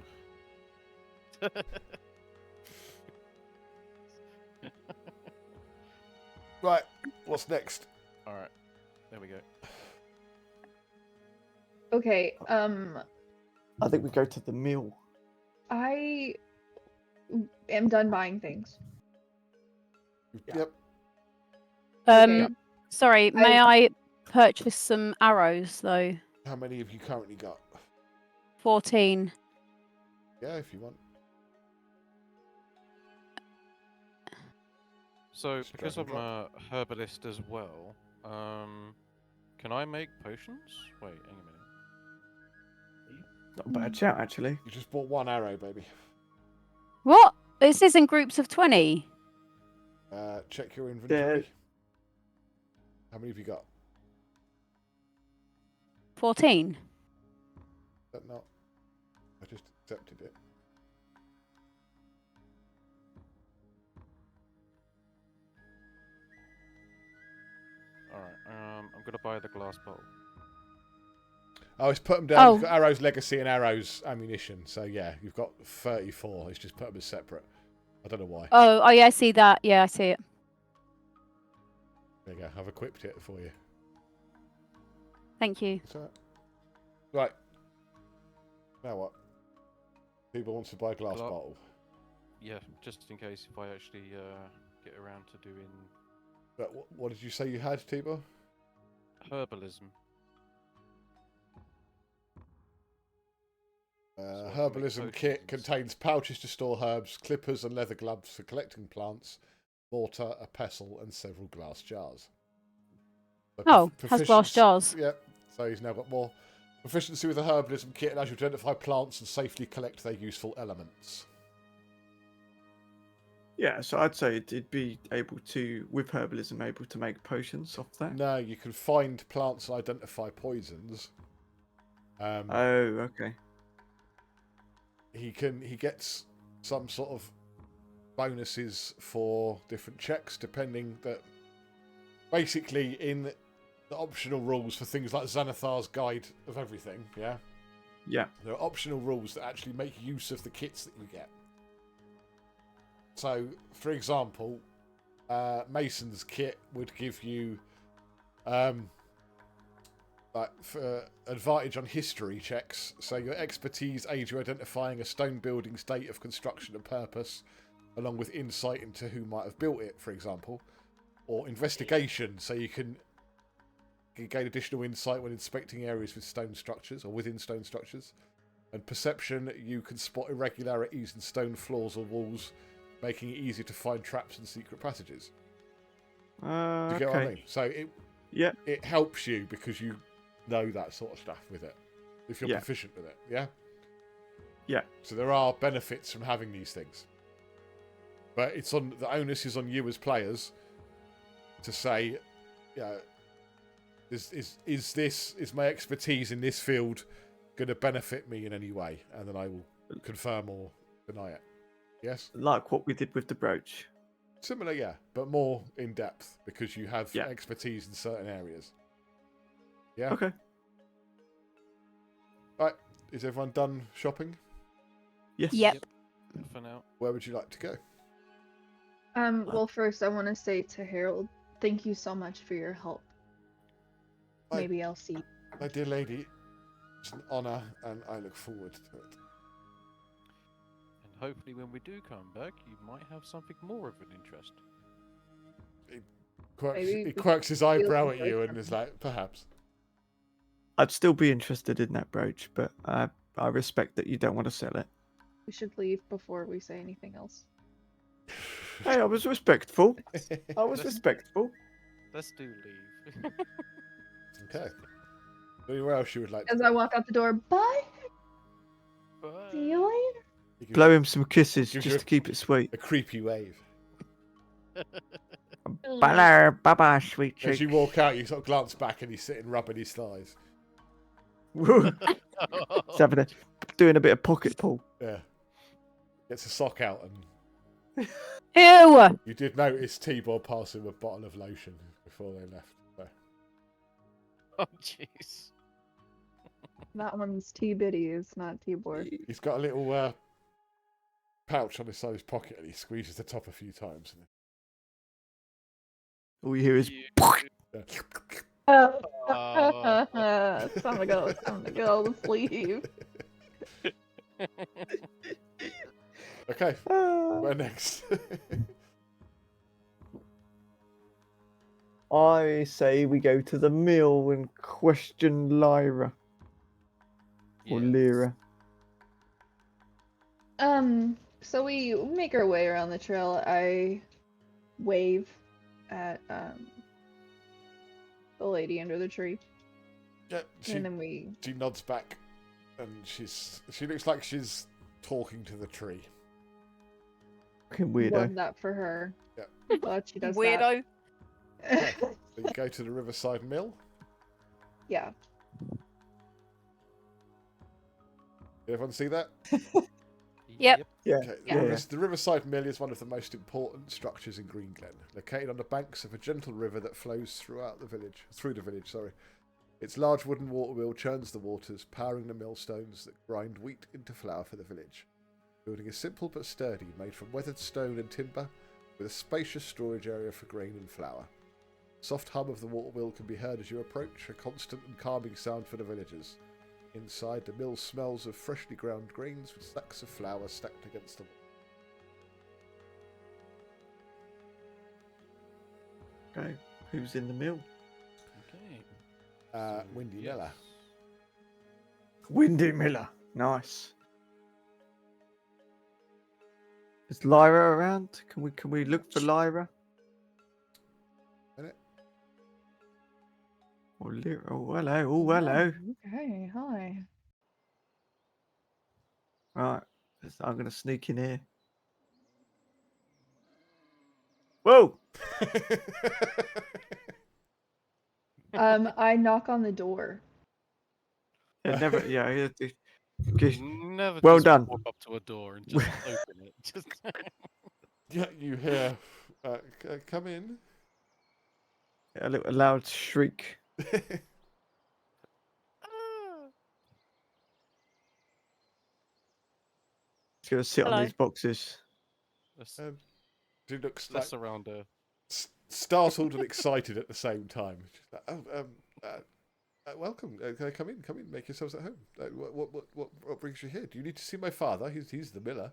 Right, what's next? Alright, there we go. Okay, I think we go to the mill. I am done buying things. Yep. Sorry, may I purchase some arrows though? How many have you currently got? 14. Yeah, if you want. So, Just because drag I'm and a herbalist as well, can I make potions? Wait, hang a minute. Not a bad shout, actually. You just bought one arrow, baby. What? This is in groups of 20. Check your inventory. How many have you got? 14. Is that not? I just accepted it. Alright, I'm gonna buy the glass bowl. Oh, it's put them down. You've got arrows legacy and arrows ammunition. So yeah, you've got 34. It's just put them as separate. I don't know why. Oh, yeah, I see that. Yeah, I see it. There you go. I've equipped it for you. Thank you. That's all right. Right. Now what? People wants to buy a glass bottle. Yeah, just in case if I actually get around to doing... But what did you say you had, Tibor? Herbalism. Herbalism kit contains pouches to store herbs, clippers and leather gloves for collecting plants, mortar, a pestle, and several glass jars. So has glass jars. Yep. So he's now got more proficiency with the herbalism kit and allows you to identify plants and safely collect their useful elements. Yeah, so I'd say it'd be able to, with herbalism, able to make potions off that. No, you can find plants and identify poisons. Oh, okay. he gets some sort of bonuses for different checks, depending that basically in the optional rules for things like Xanathar's Guide of Everything, yeah? Yeah. There are optional rules that actually make use of the kits that you get. So, for example, Mason's kit would give you advantage on history checks. So your expertise aids you identifying a stone building's date of construction and purpose, along with insight into who might have built it, for example. Or investigation, so you can gain additional insight when inspecting areas with stone structures or within stone structures. And perception, you can spot irregularities in stone floors or walls, making it easier to find traps and secret passages. Do you get what I mean? So it helps you because you know that sort of stuff with it, if you're proficient with it. Yeah. Yeah. So there are benefits from having these things, but the onus is on you as players to say, is my expertise in this field going to benefit me in any way, and then I will confirm or deny it. Yes, like what we did with the brooch. Similar, yeah, but more in depth because you have expertise in certain areas. Yeah. Okay. Right. Is everyone done shopping? Yes. Yep. For now. Where would you like to go? Well, first I want to say to Harold, thank you so much for your help. Maybe I'll see you. My dear lady, it's an honour, and I look forward to it. And hopefully when we do come back, you might have something more of an interest. He quirks his eyebrow at you and is like, perhaps. I'd still be interested in that brooch, but I respect that you don't want to sell it. We should leave before we say anything else. Hey, I was respectful. Respectful. Let's do leave. Okay. Anywhere else you would like to As I walk out the door, bye. See you later. Blow him some kisses just to keep it sweet. A creepy wave. Bye-bye, sweet cheeks. As you walk out, you sort of glance back and he's sitting rubbing his thighs. He's doing a bit of pocket pull. Yeah. Gets a sock out and... Ew! You did notice T-Boy pass him a bottle of lotion before they left. So. Oh, jeez. That one's T-Bitties, not T-Boy. He's got a little pouch on the side of his pocket and he squeezes the top a few times. And... All you hear is... It's time to go. It's time to go. Let's leave. Okay, where next? I say we go to the mill and question Lyra. Or Lyra. So we make our way around the trail. I wave at the lady under the tree. Yeah, and then she nods back, and she looks like she's talking to the tree. Fucking weirdo. Love that for her. Yeah. Glad she does Weirdo. that. So you go to the Riverside Mill. Yeah. Did everyone see that? Yep. Yeah. Okay. The Riverside Mill is one of the most important structures in Greenglen, located on the banks of a gentle river that flows through the village. Its large wooden water wheel churns the waters, powering the millstones that grind wheat into flour for the village. The building is simple but sturdy, made from weathered stone and timber, with a spacious storage area for grain and flour. The soft hum of the water wheel can be heard as you approach, a constant and calming sound for the villagers. Inside, the mill smells of freshly ground grains with sacks of flour stacked against the wall. Okay, who's in the mill? Okay. Windy Miller. Windy Miller. Nice. Is Lyra around? Can we look for Lyra? Minute. Oh, Lyra. Oh, hello. Oh, hello. Okay, hi. Right. I'm going to sneak in here. Whoa! I knock on the door. Yeah, never. Yeah. never Well just done. walk up to a door and just open it. Just Yeah, you hear, come in. A loud shriek. He's gonna sit on Hello. these boxes. She looks Let's like around her. startled and excited at the same time. She's like, welcome. Can I come in? Come in. Make yourselves at home. What brings you here? Do you need to see my father? He's the miller.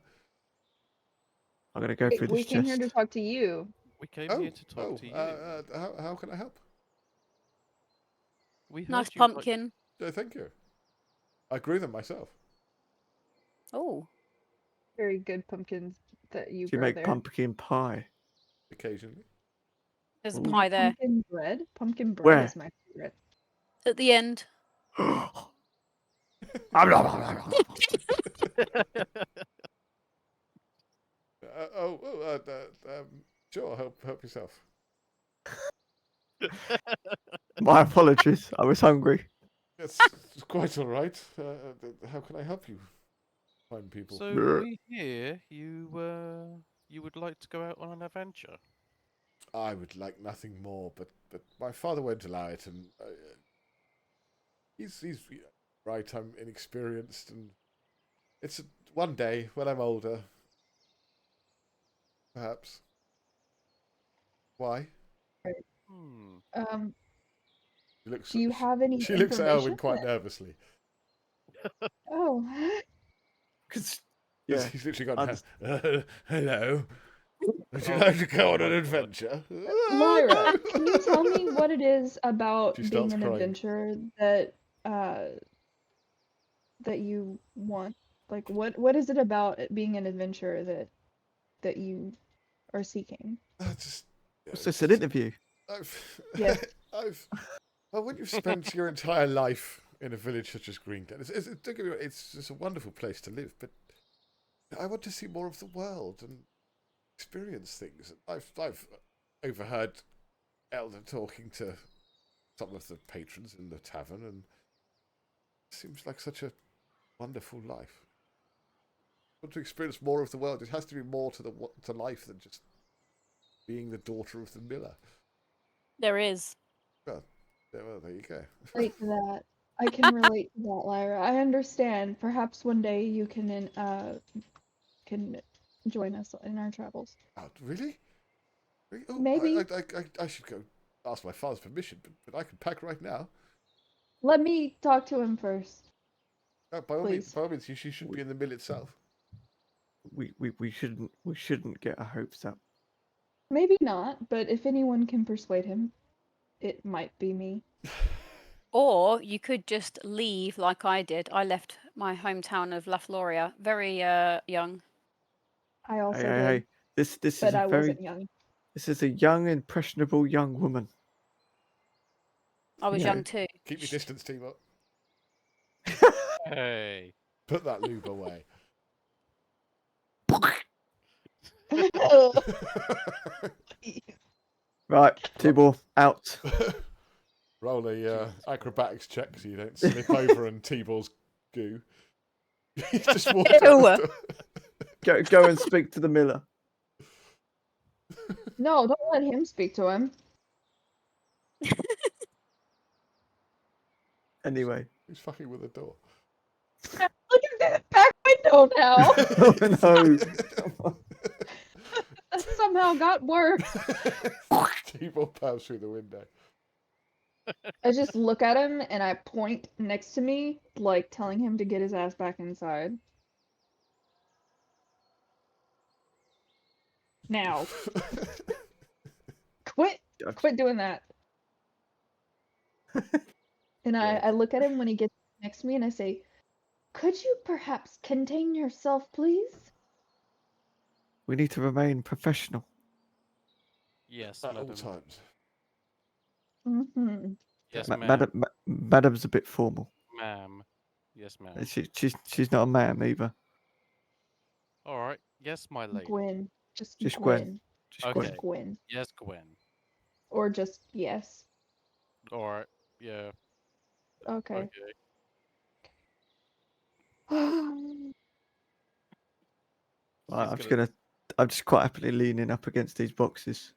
I'm gonna go through We this came here chest. to talk to you. We came here to talk to you. How can I help? We heard Nice you like- pumpkin. Thank you. I grew them myself. Oh. Very good pumpkins that you Do you grow make there. pumpkin pie? Occasionally. There's a Ooh. pie there. Pumpkin bread. Pumpkin bread Where? is my favorite. At the end. Sure. Help yourself. My apologies. I was hungry. It's quite all right. How can I help you? Find people. So we hear you would like to go out on an adventure. I would like nothing more, but my father won't allow it, and he's right. I'm inexperienced, and it's one day when I'm older, perhaps. Why? Do you have any She looks at information Eilwynn quite that- nervously. Oh. Because He's literally gone, hello. Would you like to go on an adventure? Lyra, can you tell me what it is about She being starts an crying. adventurer that that you want? Like, what is it about it being an adventurer that you are seeking? What's this, an interview? Yes. Well, when you've spent your entire life in a village such as Greenglen, don't get me wrong, it's just a wonderful place to live, but I want to see more of the world and experience things. I've overheard Elder talking to some of the patrons in the tavern, and it seems like such a wonderful life. I want to experience more of the world. It has to be more to life than just being the daughter of the miller. There is. Well, there you go. Relate to that. I can relate to that, Lyra. I understand. Perhaps one day you can join us in our travels. Oh, really? Oh, Maybe. I should go ask my father's permission, but I can pack right now. Let me talk to him first. By all Please. means, she should be in the mill itself. We shouldn't get our hopes up. Maybe not, but if anyone can persuade him, it might be me. Or you could just leave like I did. I left my hometown of Valoria very young. I also did. Hey. This but is I a very wasn't young. This is a young, impressionable young woman. I was Yeah. young too. Keep your distance, T-Bot. Hey. Put that lube away. Right, T-Ball, out. Roll a acrobatics check so you don't slip over and T-Ball's goo. You just walked out the door. Go and speak to the miller. No, don't let him speak to him. Anyway. Who's fucking with the door? Look at the back window now. Oh no. That somehow got worse. T-Ball powers through the window. I just look at him and I point next to me, like telling him to get his ass back inside. Now. Quit doing that. And I look at him when he gets next to me and I say, "Could you perhaps contain yourself, please?" We need to remain professional. Yes, at madam. all times. Mm-hmm. Yes, Ma- ma'am. Madam's a bit formal. Ma'am. Yes, ma'am. She's not a ma'am either. All right. Yes, my lady. Gwen. Just Just Gwen. Gwen. Just Okay. Just Gwen. Yes, Gwen. Or just yes. All right. Yeah. Okay. Right, I'm just quite happily leaning up against these boxes.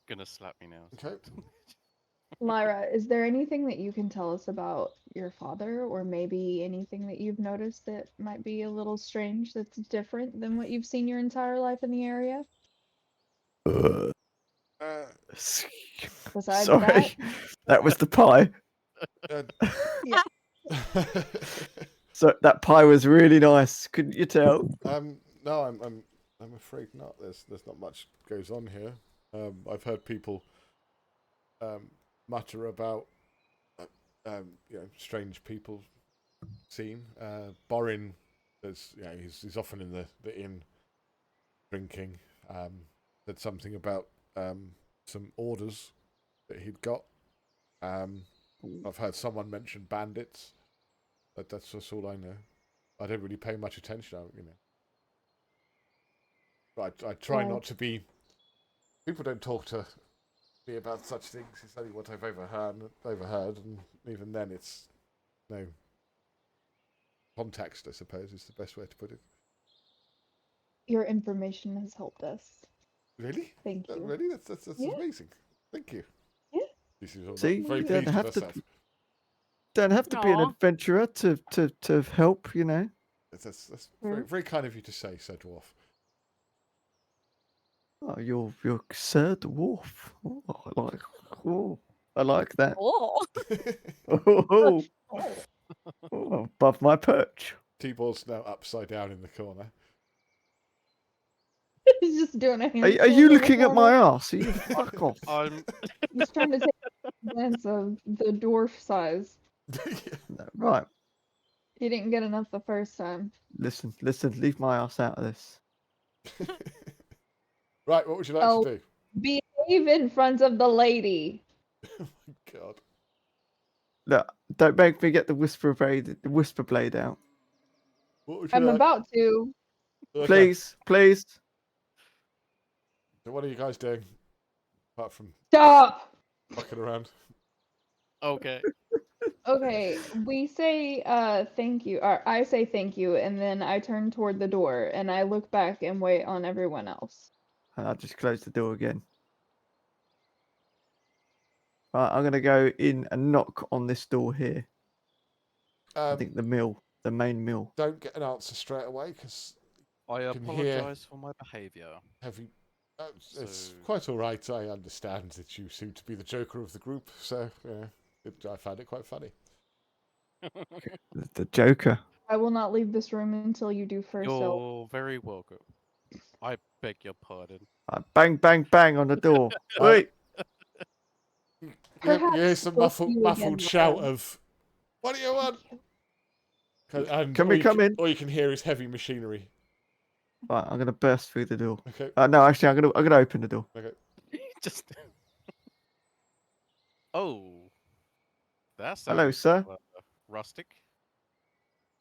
Gonna slap me now. Okay. Lyra, is there anything that you can tell us about your father, or maybe anything that you've noticed that might be a little strange that's different than what you've seen your entire life in the area? Besides Sorry, that? was the pie. Yeah. So that pie was really nice. Couldn't you tell? No, I'm afraid not. There's not much goes on here. I've heard people mutter about strange people seen. Borin, he's often in the inn drinking. Said something about some orders that he'd got. I've heard someone mention bandits. That's just all I know. I don't really pay much attention, But I try not to be. People don't talk to me about such things. It's only what I've overheard, and even then, it's no context. I suppose is the best way to put it. Your information has helped us. Really? Thank you. Really? That's amazing. Thank you. Yeah. This is all See, very you don't pleased have with to. myself. Don't have to be an Aw. adventurer to help. That's very kind of you to say, Sir Dwarf. Oh, you're Sir Dwarf. I like that. Oh. Oh, above my perch. T-Ball's now upside down in the corner. He's just doing a Are handstand you in the looking at my corner. arse? Are you fuck off? He's trying to take a glance of the dwarf size. No, right. He didn't get enough the first time. Listen. Leave my ass out of this. Right, what would you like to do? Behave in front of the lady. Oh my god. Look, don't make me get the whisper blade out. What would you I'm like? about to. Okay. Please. So what are you guys doing? Apart from Stop! fucking around. Okay. Okay, we say thank you, or I say thank you, and then I turn toward the door and I look back and wait on everyone else. And I'll just close the door again. Right, I'm gonna go in and knock on this door here. I think the main mill. Don't get an answer straight away, because I apologise for my behaviour. It's quite all right. I understand that you seem to be the joker of the group, so I found it quite funny. The Joker. I will not leave this room until you do first. You're very welcome. I beg your pardon. Bang, bang, bang on the door. Wait. You hear some muffled shout of, "What do you want?" Can we come in? All you can hear is heavy machinery. Right, I'm gonna burst through the door. Okay. No, actually, I'm gonna open the door. Okay. Just. Oh. That's Hello, sir. Rustic.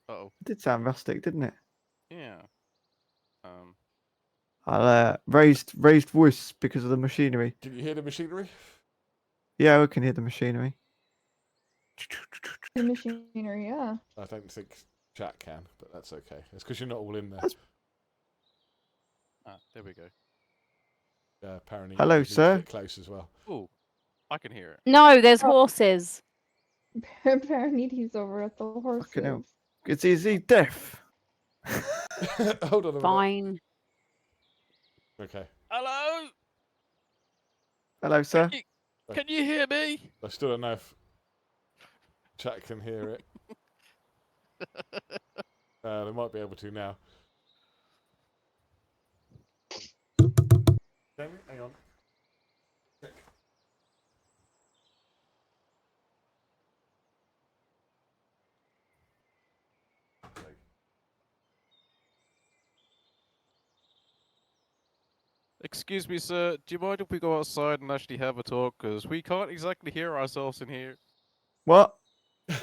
Uh-oh. It did sound rustic, didn't it? Yeah. I'll raised voice because of the machinery. Can you hear the machinery? Yeah, we can hear the machinery. The machinery, yeah. I don't think chat can, but that's okay. It's because you're not all in there. There we go. Apparently. Hello, sir. Get close as well. Oh, I can hear it. No, there's horses. Parineeti's over at the horses. Fucking hell. Is he deaf? Hold on a minute. Fine. Okay. Hello? Hello, sir. Can you hear me? I still don't know if chat can hear it. They might be able to now. Hang on. Check. Excuse me, sir. Do you mind if we go outside and actually have a talk? Because we can't exactly hear ourselves in here. What? I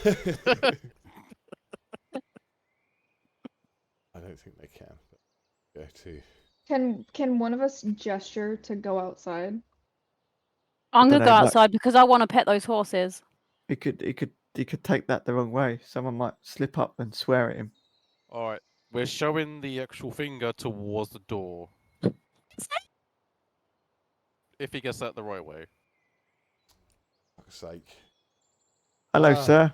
don't think they can. But go to. Can one of us gesture to go outside? I'm gonna go dunno, like- outside because I want to pet those horses. He could you could take that the wrong way. Someone might slip up and swear at him. Alright, we're showing the actual finger towards the door. If he gets that the right way. For fuck's sake. Hello, sir.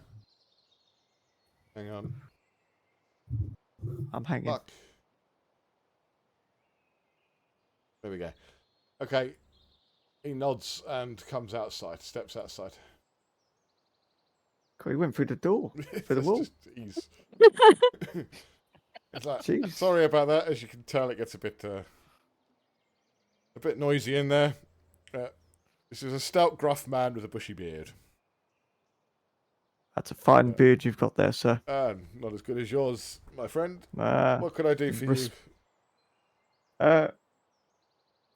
Hang on. I'm hanging. Fuck. There we go. Okay. He nods and comes outside, steps outside. He went through the door, through the wall. It's like, Jeez. sorry about that. As you can tell, it gets a bit noisy in there. This is a stout, gruff man with a bushy beard. That's a fine beard you've got there, sir. Not as good as yours, my friend. Uh, What can I do for you?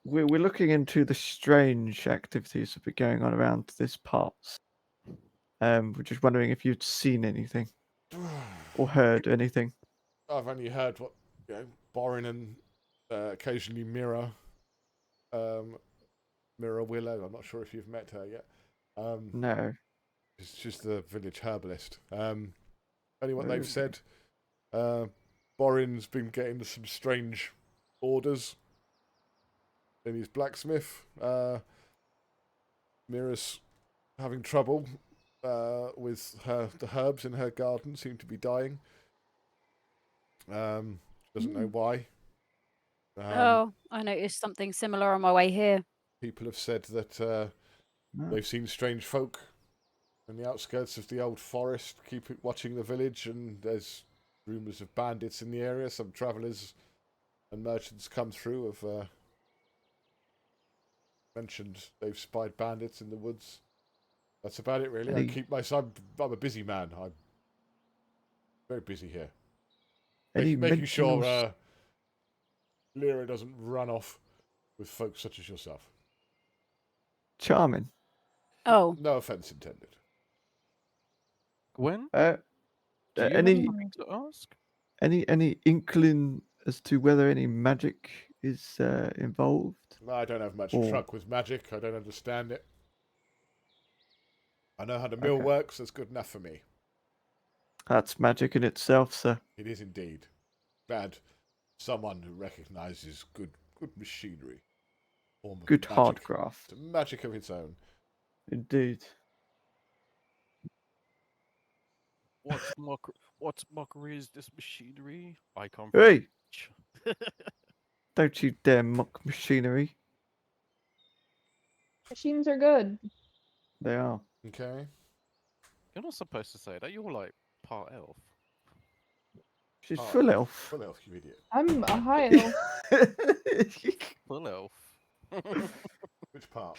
We're looking into the strange activities that are going on around this part. We're just wondering if you'd seen anything or heard anything. I've only heard what Borin and occasionally Mira Willow. I'm not sure if you've met her yet. No. She's the village herbalist. Only what they've said. Borin's been getting some strange orders in his blacksmith. Mira's having trouble with the herbs in her garden seem to be dying. She doesn't know why. I noticed something similar on my way here. People have said that they've seen strange folk in the outskirts of the old forest, watching the village, and there's rumours of bandits in the area. Some travellers and merchants come through have mentioned they've spied bandits in the woods. That's about it, really. I'm a busy man. I'm very busy here. Making sure Lyra doesn't run off with folks such as yourself. Charming. Oh. No offence intended. Gwen? Do you have anything to ask? Any inkling as to whether any magic is involved? I don't have much truck with magic. I don't understand it. I know how the mill works. That's good enough for me. That's magic in itself, sir. It is indeed. Glad someone who recognises good machinery. Good hard craft. It's a magic of its own. Indeed. What mockery is this machinery? I come Hey! Don't you dare mock machinery. Machines are good. They are. Okay. You're not supposed to say that. You're like part elf. She's full elf. Full elf, you idiot. I'm a high elf. Full elf. Which part?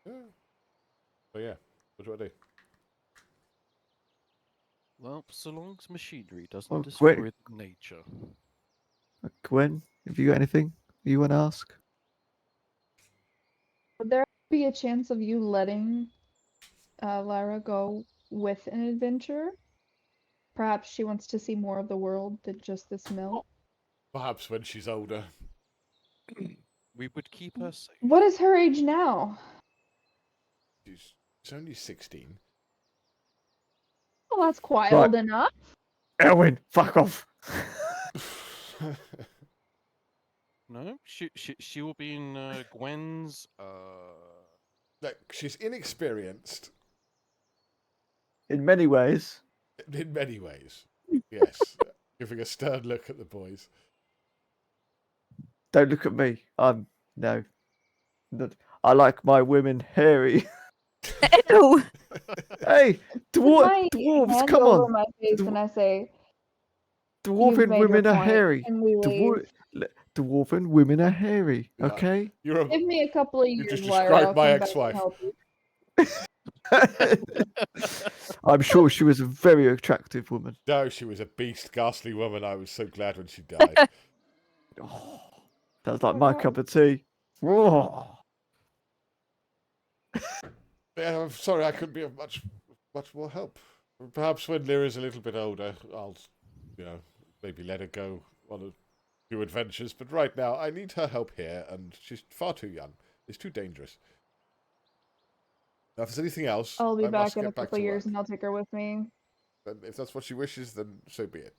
So yeah, what do I do? Well, so long as machinery doesn't Oh, destroy great. nature. Gwen, have you got anything you want to ask? Would there be a chance of you letting Lyra go with an adventure? Perhaps she wants to see more of the world than just this mill. Perhaps when she's older. We would keep her safe. What is her age now? She's only 16. Well, that's quite Right. old enough. Eilwynn, fuck off. No, she will be in Gwen's. Look, she's inexperienced. In many ways. In many ways, yes. Giving a stern look at the boys. Don't look at me. No. I like my women hairy. Ew. Hey, My dwarves, hand come over on. my face and I say, Dwarven "You've made your women are point," hairy. and we leave. Dwarven women are hairy. Okay. You're Give me a couple of years, just Lyra. I'll described my come back and ex-wife. help you. I'm sure she was a very attractive woman. No, she was a beast, ghastly woman. I was so glad when she died. That's like my cup of tea. Oh. Yeah, I'm sorry, I couldn't be of much more help. Perhaps when Lyra's a little bit older, I'll, maybe let her go on a do adventures, but right now I need her help here, and she's far too young. It's too dangerous. Now, if there's anything else, I'll be I must back in get a back couple to of years work. and I'll take her with me. And if that's what she wishes, then so be it.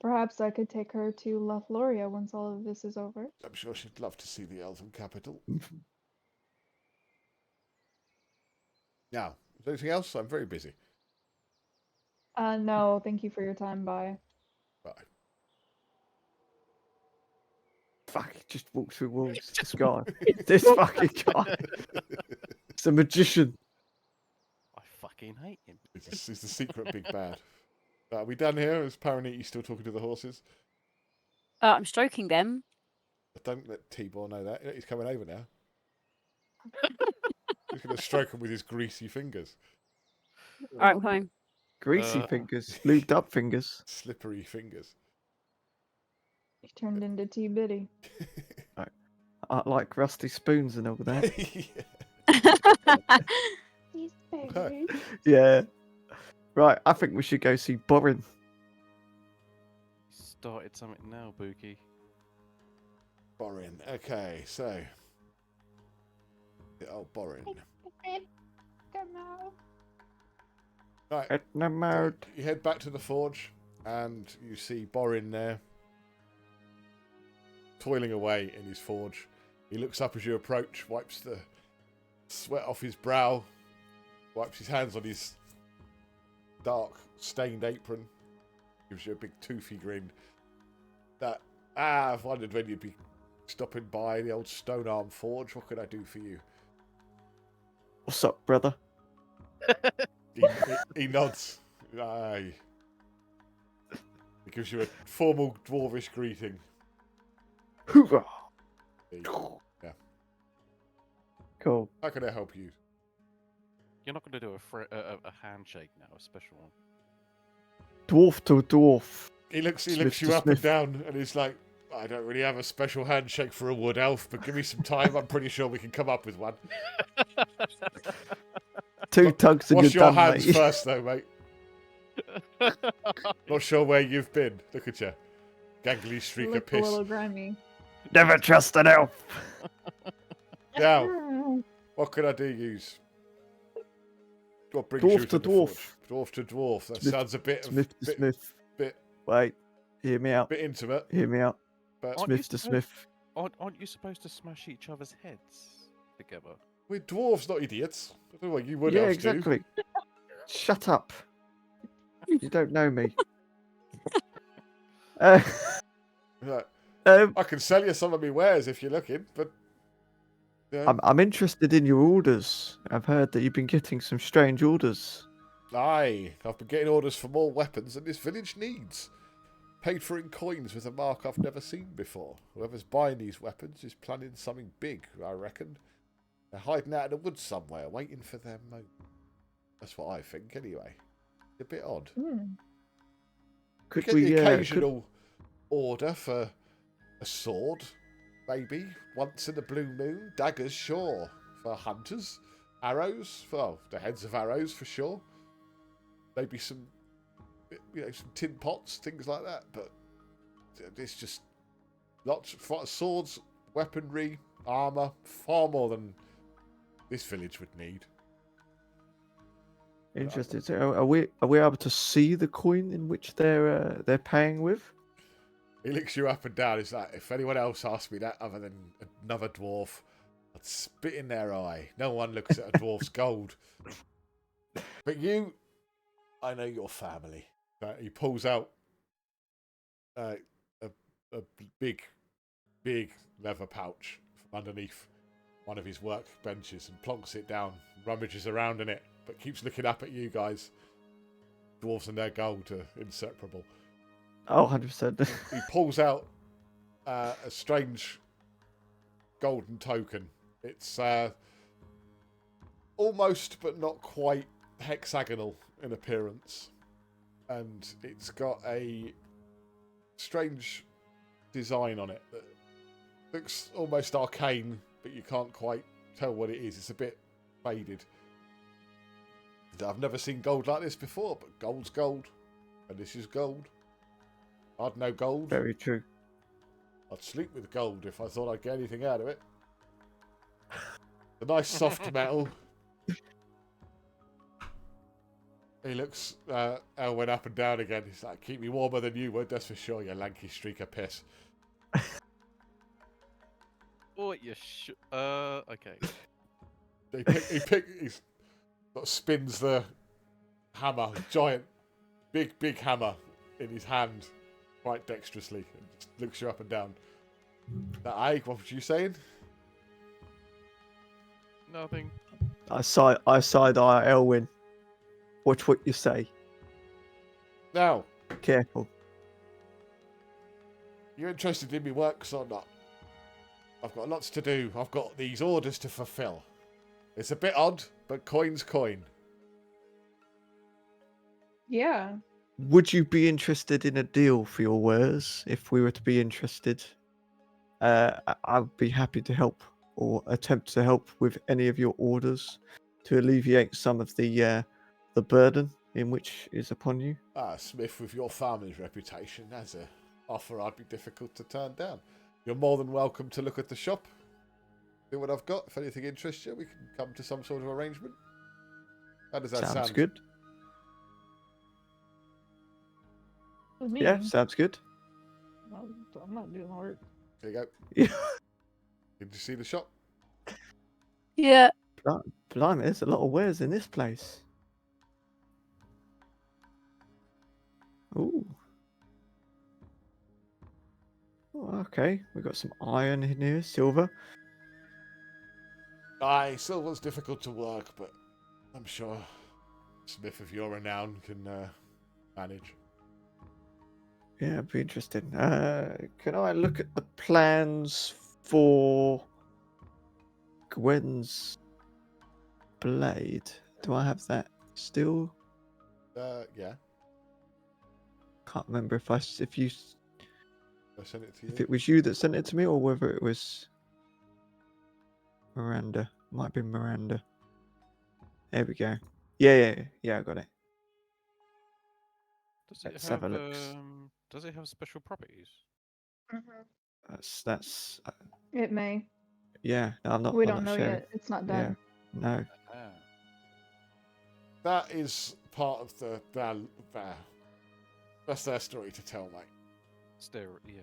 Perhaps I could take her to Valoria once all of this is over. I'm sure she'd love to see the Elven capital. Now, is there anything else? I'm very busy. No, thank you for your time. Bye. Bye. Fuck, he just walked through walls. This guy. This fucking guy. It's a magician. I fucking hate him. He's the secret big bad. Are we done here? Is Parineeti still talking to the horses? I'm stroking them. Don't let Tibor know that. He's coming over now. He's going to stroke him with his greasy fingers. Alright, I'm coming. Greasy fingers. Lubed up fingers. Slippery fingers. He turned into T Biddy. I like rusty spoons and all that. These spoons. Yeah. Right, I think we should go see Borin. Started something now, Bookie. Borin. Okay, so. Oh, Borin. Right. So you head back to the forge, and you see Borin there, toiling away in his forge. He looks up as you approach, wipes the sweat off his brow, wipes his hands on his dark, stained apron, gives you a big toothy grin. I've wondered when you'd be stopping by the old Stone Arm Forge. What could I do for you? What's up, brother? He nods. Aye. He gives you a formal dwarvish greeting. Hoorah! Yeah. Cool. How can I help you? You're not going to do a handshake now, a special one. Dwarf to dwarf. He looks Smith you to up Smith. and down, and he's like, I don't really have a special handshake for a wood elf, but give me some time. I'm pretty sure we can come up with one. Two tugs and Wash you're your done, hands mate. first, though, mate. Not sure where you've been. Look at you. Gangly streak of Look a piss. little grimy. Never trust an elf. Now, what can I do use? What brings Dwarf you to the dwarf. forge? Dwarf to dwarf. That Smith- sounds a bit Smith to bit, Smith. bit Wait, hear me out. bit intimate. Hear me out. But Smith to Smith. Aren't you supposed to smash each other's heads together? We're dwarves, not idiots. I don't know what you would Yeah, elves exactly. Shut up. You don't know me. do. Right. I can sell you some of my wares if you're looking, but yeah. I'm interested in your orders. I've heard that you've been getting some strange orders. Aye, I've been getting orders for more weapons than this village needs. Paid for in coins with a mark I've never seen before. Whoever's buying these weapons is planning something big, I reckon. They're hiding out in the woods somewhere, waiting for their moment. That's what I think, anyway. A bit odd. Could get we the occasional order for a sword, maybe once in a blue moon. Daggers, sure, for hunters. Arrows, for the heads of arrows, for sure. Maybe some, some tin pots, things like that. But it's just lots of swords, weaponry, armor, far more than this village would need. Interesting. So are we able to see the coin in which they're paying with? He looks you up and down. He's like, if anyone else asked me that other than another dwarf, I'd spit in their eye. No one looks at a dwarf's gold. But you, I know your family. He pulls out a big leather pouch from underneath one of his workbenches and plonks it down, rummages around in it, but keeps looking up at you guys. Dwarves and their gold are inseparable. Oh, 100%. He pulls out a strange golden token. It's almost but not quite hexagonal in appearance. And it's got a strange design on it that looks almost arcane, but you can't quite tell what it is. It's a bit faded. I've never seen gold like this before, but gold's gold. And this is gold. I'd know gold. Very true. I'd sleep with gold if I thought I'd get anything out of it. A nice soft metal. He looks Eilwynn up and down again. He's like, keep me warmer than you would, that's for sure, you lanky streak of piss. Oh, you okay. He spins the hammer, giant, big hammer in his hand, quite dexterously, and just looks you up and down. What was you saying? Nothing. I side eye Eilwynn. Watch what you say. Now, careful. You interested in me works or not? I've got lots to do. I've got these orders to fulfill. It's a bit odd, but coin's coin. Yeah. Would you be interested in a deal for your wares? If we were to be interested, I'd be happy to help or attempt to help with any of your orders to alleviate some of the burden in which is upon you. Smith, with your farmer's reputation, that's an offer I'd be difficult to turn down. You're more than welcome to look at the shop, see what I've got. If anything interests you, we can come to some sort of arrangement. How does that sound? Sounds good. With me. Yeah, sounds good. I'm not doing work. There you go. Yeah. Did you see the shop? Yeah. Blimey, there's a lot of wares in this place. Ooh. Oh, okay, we've got some iron in here, silver. Aye, silver's difficult to work, but I'm sure Smith of your renown can manage. Yeah, it'd be interesting. Can I look at the plans for Gwen's blade? Do I have that still? Yeah. Can't remember if you I sent it to you. if it was you that sent it to me or whether it was Miranda. Might be Miranda. There we go. Yeah, I got it. Let's have a look. Does it have special properties? That's It may. yeah. No, I'm not. We I'm don't not know sharing. yet. It's not done. Yeah, no. That is part of the that's their story to tell, mate. Yeah.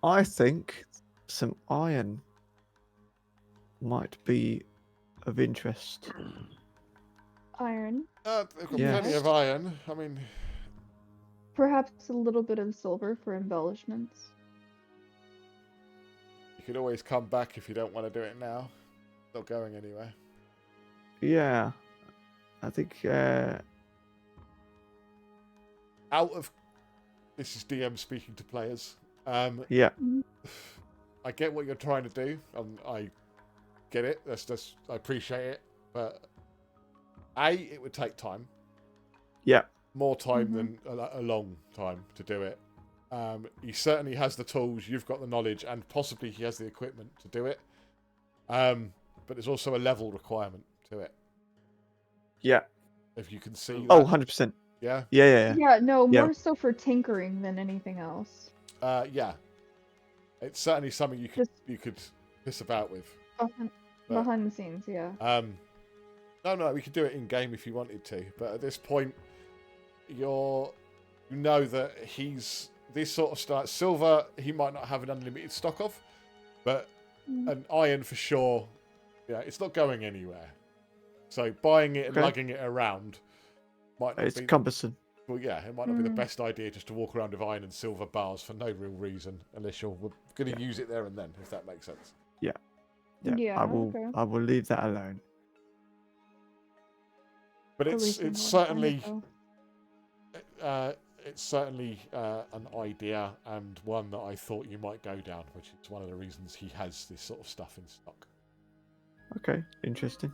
I think some iron might be of interest. Iron. They've got Yes. plenty of iron. I mean, Perhaps a little bit of silver for embellishments. you could always come back if you don't want to do it now. Not going anywhere. Yeah, I think. Out of this is DM speaking to players. Yeah. I get what you're trying to do. I get it. I appreciate it, but it would take time. Yeah. More time than a long time to do it. He certainly has the tools. You've got the knowledge, and possibly he has the equipment to do it. But there's also a level requirement to it. Yeah. If you can see. Oh, 100%. Yeah. Yeah. Yeah, no, Yeah. more so for tinkering than anything else. Yeah. It's certainly something you could piss about with. Behind the scenes, yeah. No, we could do it in game if you wanted to, but at this point, you know that he's this sort of stuff. Silver, he might not have an unlimited stock of, but an iron for sure. Yeah, it's not going anywhere. So buying it and lugging it around might not It's be cumbersome. Well, yeah, it might not be the best idea just to walk around with iron and silver bars for no real reason, unless you're going to use it there and then, if that makes sense. Yeah. Yeah, I will. okay. I will leave that alone. But At it's least we know it's what certainly to it's certainly an idea and one that I thought you might go down, which is one of the reasons he has this sort of stuff in stock. Okay, interesting.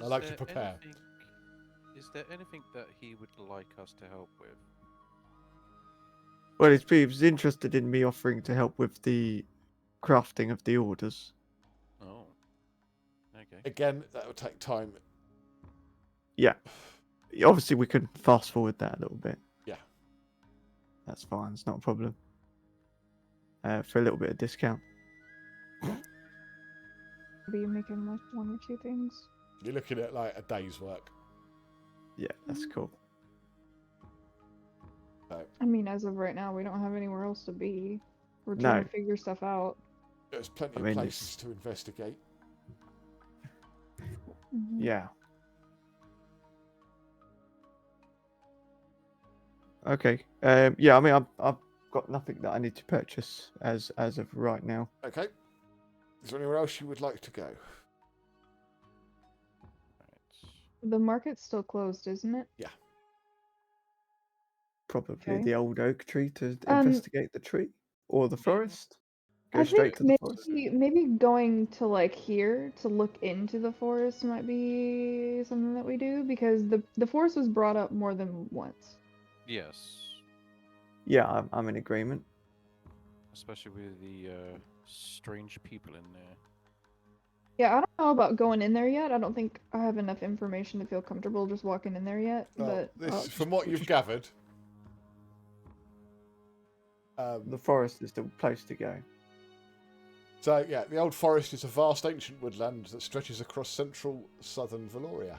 I like to prepare. Is there anything that he would like us to help with? Well, he was interested in me offering to help with the crafting of the orders. Oh. Okay. Again, that would take time. Yeah. Obviously, we could fast forward that a little bit. Yeah. That's fine. It's not a problem. for a little bit of discount. Maybe making like 1 or 2 things. You're looking at like a day's work. Yeah, that's cool. I mean, as of right now, we don't have anywhere else to be. We're trying to figure stuff out. There's plenty of places to investigate. Yeah. Okay. Yeah. I mean, I've got nothing that I need to purchase as of right now. Okay. Is there anywhere else you would like to go? The market's still closed, isn't it? Yeah. Probably the old oak tree to investigate the tree, or the forest. Go I straight think to the forest. maybe going to like here to look into the forest might be something that we do, because the forest was brought up more than once. Yes. Yeah, I'm in agreement. Especially with the strange people in there. Yeah, I don't know about going in there yet. I don't think I have enough information to feel comfortable just walking in there yet. Well, But from what you've gathered, the forest is the place to go. So yeah, the Old Forest is a vast ancient woodland that stretches across central southern Valoria.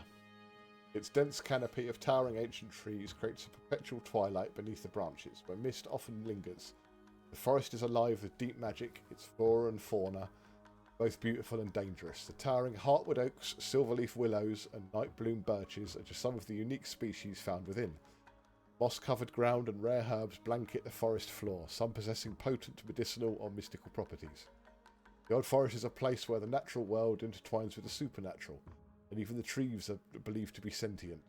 Its dense canopy of towering ancient trees creates a perpetual twilight beneath the branches, where mist often lingers. The forest is alive with deep magic, its flora and fauna, both beautiful and dangerous. The towering heartwood oaks, silverleaf willows, and nightbloom birches are just some of the unique species found within. Moss-covered ground and rare herbs blanket the forest floor, some possessing potent medicinal or mystical properties. The Old Forest is a place where the natural world intertwines with the supernatural, and even the trees are believed to be sentient.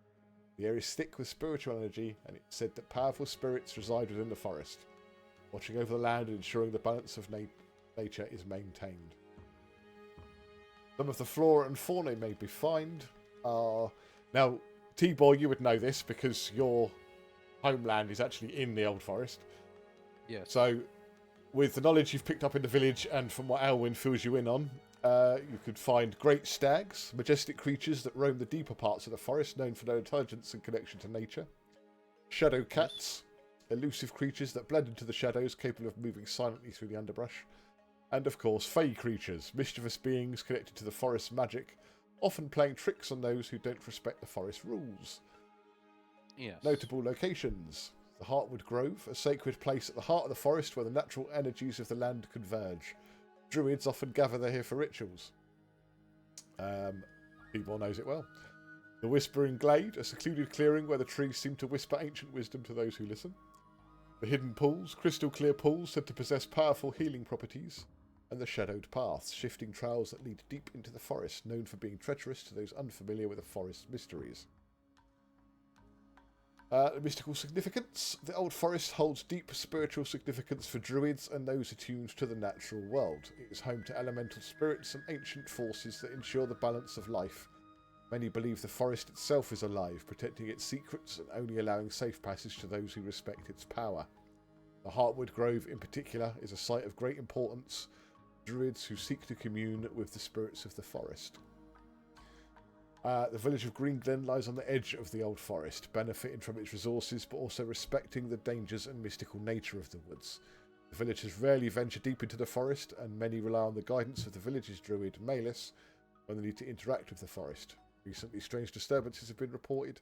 The area is thick with spiritual energy, and it's said that powerful spirits reside within the forest, watching over the land and ensuring the balance of nature is maintained. Some of the flora and fauna may be found are... Now, T-Boy, you would know this because your homeland is actually in the Old Forest. Yes. So, with the knowledge you've picked up in the village and from what Eilwynn fills you in on, you could find great stags, majestic creatures that roam the deeper parts of the forest, known for their intelligence and connection to nature. Shadow cats, elusive creatures that blend into the shadows, capable of moving silently through the underbrush. And of course, fey creatures, mischievous beings connected to the forest's magic, often playing tricks on those who don't respect the forest rules. Yes. Notable locations. The Heartwood Grove, a sacred place at the heart of the forest where the natural energies of the land converge. Druids often gather there here for rituals. People knows it well. The Whispering Glade, a secluded clearing where the trees seem to whisper ancient wisdom to those who listen. The Hidden Pools, crystal clear pools said to possess powerful healing properties. And the Shadowed Paths, shifting trails that lead deep into the forest, known for being treacherous to those unfamiliar with the forest's mysteries. The mystical significance. The Old Forest holds deep spiritual significance for druids and those attuned to the natural world. It is home to elemental spirits and ancient forces that ensure the balance of life. Many believe the forest itself is alive, protecting its secrets and only allowing safe passage to those who respect its power. The Heartwood Grove in particular is a site of great importance for druids who seek to commune with the spirits of the forest. The village of Greenglen lies on the edge of the Old Forest, benefiting from its resources but also respecting the dangers and mystical nature of the woods. The villagers rarely venture deep into the forest, and many rely on the guidance of the village's druid, Malus, when they need to interact with the forest. Recently, strange disturbances have been reported,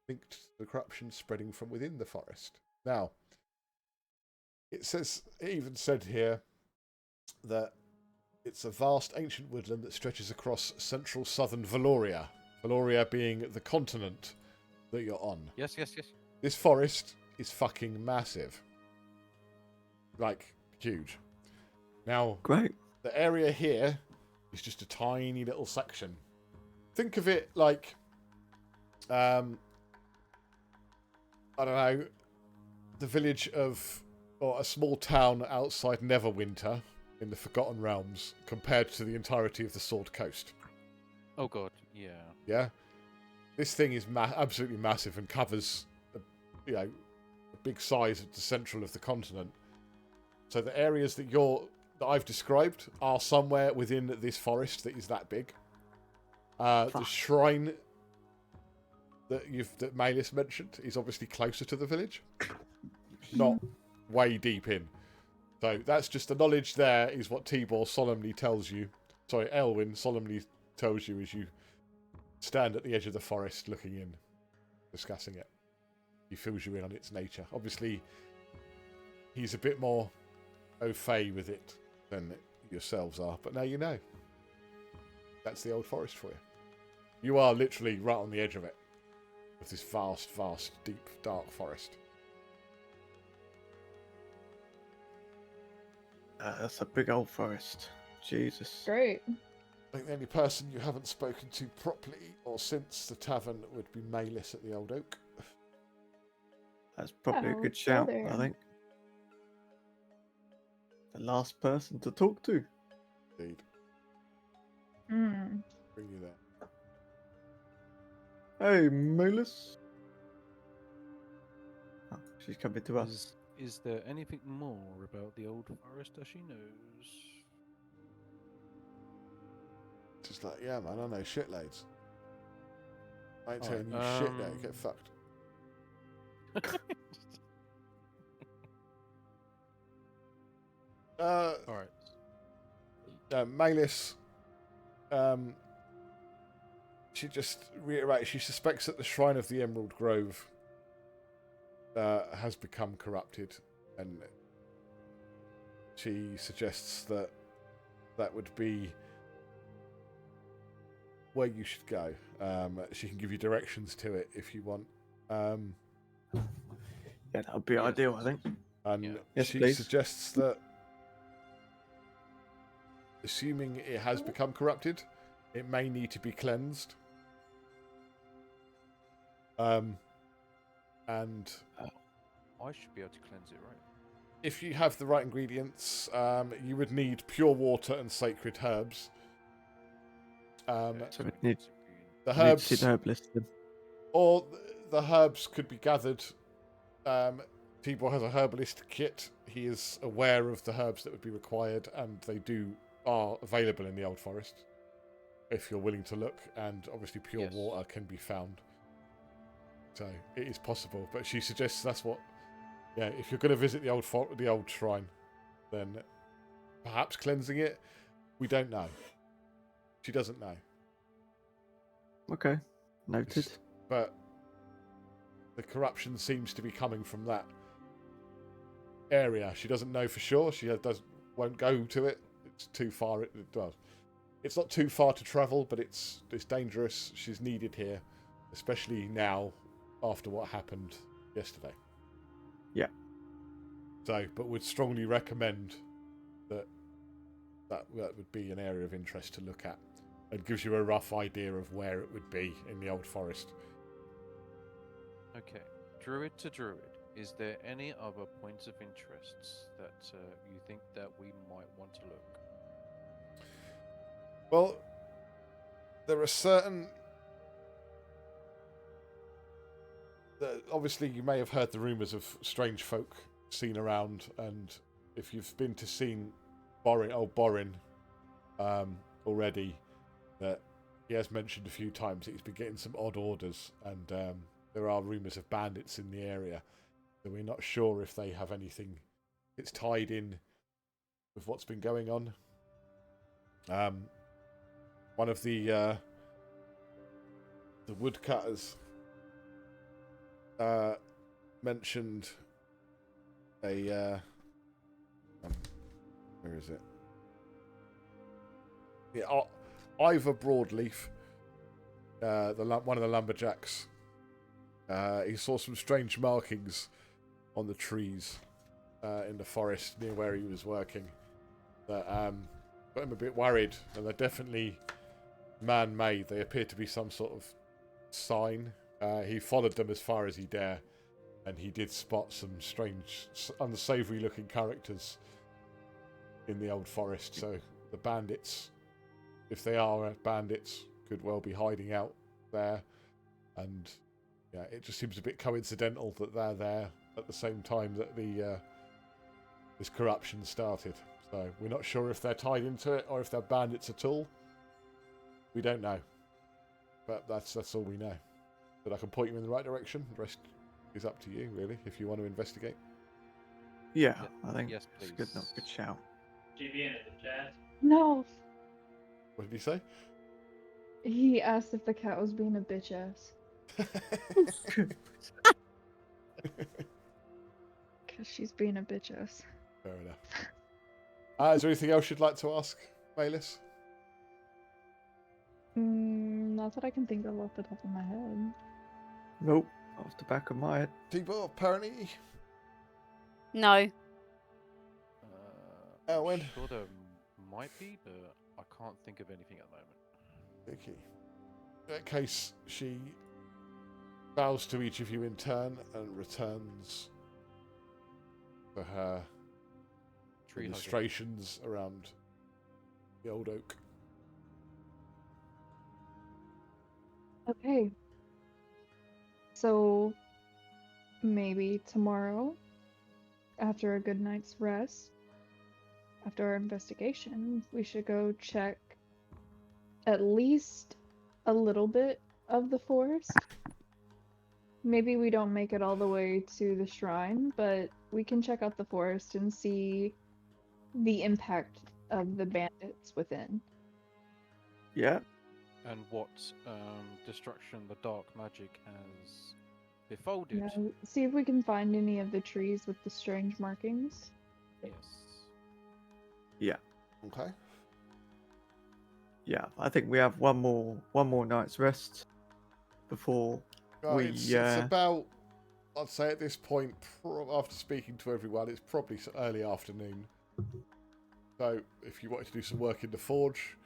linked to the corruption spreading from within the forest. Now, it even said here that it's a vast ancient woodland that stretches across central southern Valoria. Valoria being the continent that you're on. Yes. This forest is fucking massive. Like, huge. Now, great. The area here is just a tiny little section. Think of it like, I don't know, the village of, or a small town outside Neverwinter in the Forgotten Realms compared to the entirety of the Sword Coast. Oh god, yeah. Yeah? This thing is absolutely massive and covers, a big size of the central of the continent. So the areas that I've described are somewhere within this forest that is that big. The shrine that Malus mentioned is obviously closer to the village, not way deep in. So that's just the knowledge there is what Tibor solemnly tells you. Sorry, Eilwynn solemnly tells you as you stand at the edge of the forest looking in, discussing it. He fills you in on its nature. Obviously, he's a bit more au fait with it than yourselves are, but now you know. That's the old forest for you. You are literally right on the edge of it, of this vast, vast, deep, dark forest. That's a big old forest. Jesus. Great. I think the only person you haven't spoken to properly or since the tavern would be Malis at the Old Oak. That's probably a Oh, good shout, there. I think. The last person to talk to. Indeed. Hmm. Bring you there. Hey, Malus. Oh, she's coming to us. Is there anything more about the old forest that she knows? Just like, yeah, man, I know shitloads. I ain't Alright, telling you shit now, you get fucked. Alright. Malis, she just reiterates, she suspects that the Shrine of the Emerald Grove has become corrupted, and she suggests that that would be where you should go. She can give you directions to it if you want. Yeah, that would be ideal, I think. And Yes, she please. suggests that, assuming it has become corrupted, it may need to be cleansed. And I should be able to cleanse it, right? if you have the right ingredients, you would need pure water and sacred herbs. So we need The we need to herbs, see the herb list then. or the herbs could be gathered. Tibor has a herbalist kit. He is aware of the herbs that would be required, and they are available in the Old Forest if you're willing to look. And obviously, pure water can be found, so it is possible. But she suggests that's what. Yeah, if you're going to visit the old shrine, then perhaps cleansing it. We don't know. She doesn't know. Okay, noted. But the corruption seems to be coming from that area. She doesn't know for sure. She won't go to it. It's too far. It's not too far to travel, but it's dangerous. She's needed here, especially now after what happened yesterday. Yeah. So, but would strongly recommend that would be an area of interest to look at, and gives you a rough idea of where it would be in the Old Forest. Okay. Druid to druid, is there any other points of interests that you think that we might want to look? Well, there are certain... Obviously, you may have heard the rumours of strange folk seen around, and if you've been to seen Borin already, that he has mentioned a few times that he's been getting some odd orders, and there are rumours of bandits in the area. So we're not sure if they have anything that's tied in with what's been going on. One of the woodcutters mentioned a where is it? Yeah, Ivor Broadleaf, one of the lumberjacks. He saw some strange markings on the trees in the forest near where he was working that got him a bit worried, and they're definitely man-made. They appear to be some sort of sign. He followed them as far as he dare, and he did spot some strange, unsavoury-looking characters in the Old Forest. So the bandits, if they are bandits, could well be hiding out there. And yeah, it just seems a bit coincidental that they're there at the same time that this corruption started. So we're not sure if they're tied into it or if they're bandits at all. We don't know. But that's all we know. But I can point you in the right direction. The rest is up to you, really, if you want to investigate. Yeah, I think yes, it's please. good shout. No. What did he say? He asked if the cat was being a bitch ass. Because she's being a bitch ass. Fair enough. Is there anything else you'd like to ask, Bayless? Not that I can think of off the top of my head. Nope, off the back of my head. T-Bar, Parineeti? No. Eilwynn? I'm sure there might be, but I can't think of anything at the moment. Okay. In that case, she bows to each of you in turn and returns for her Tree hugging. demonstrations around the old oak. Okay. So maybe tomorrow, after a good night's rest, after our investigation, we should go check at least a little bit of the forest. Maybe we don't make it all the way to the shrine, but we can check out the forest and see the impact of the bandits within. Yeah. And what destruction the dark magic has befolded. Yeah, see if we can find any of the trees with the strange markings. Yes. Yeah. Okay. Yeah, I think we have one more night's rest before we. It's about, I'd say at this point, after speaking to everyone, it's probably early afternoon. So if you wanted to do some work in the forge,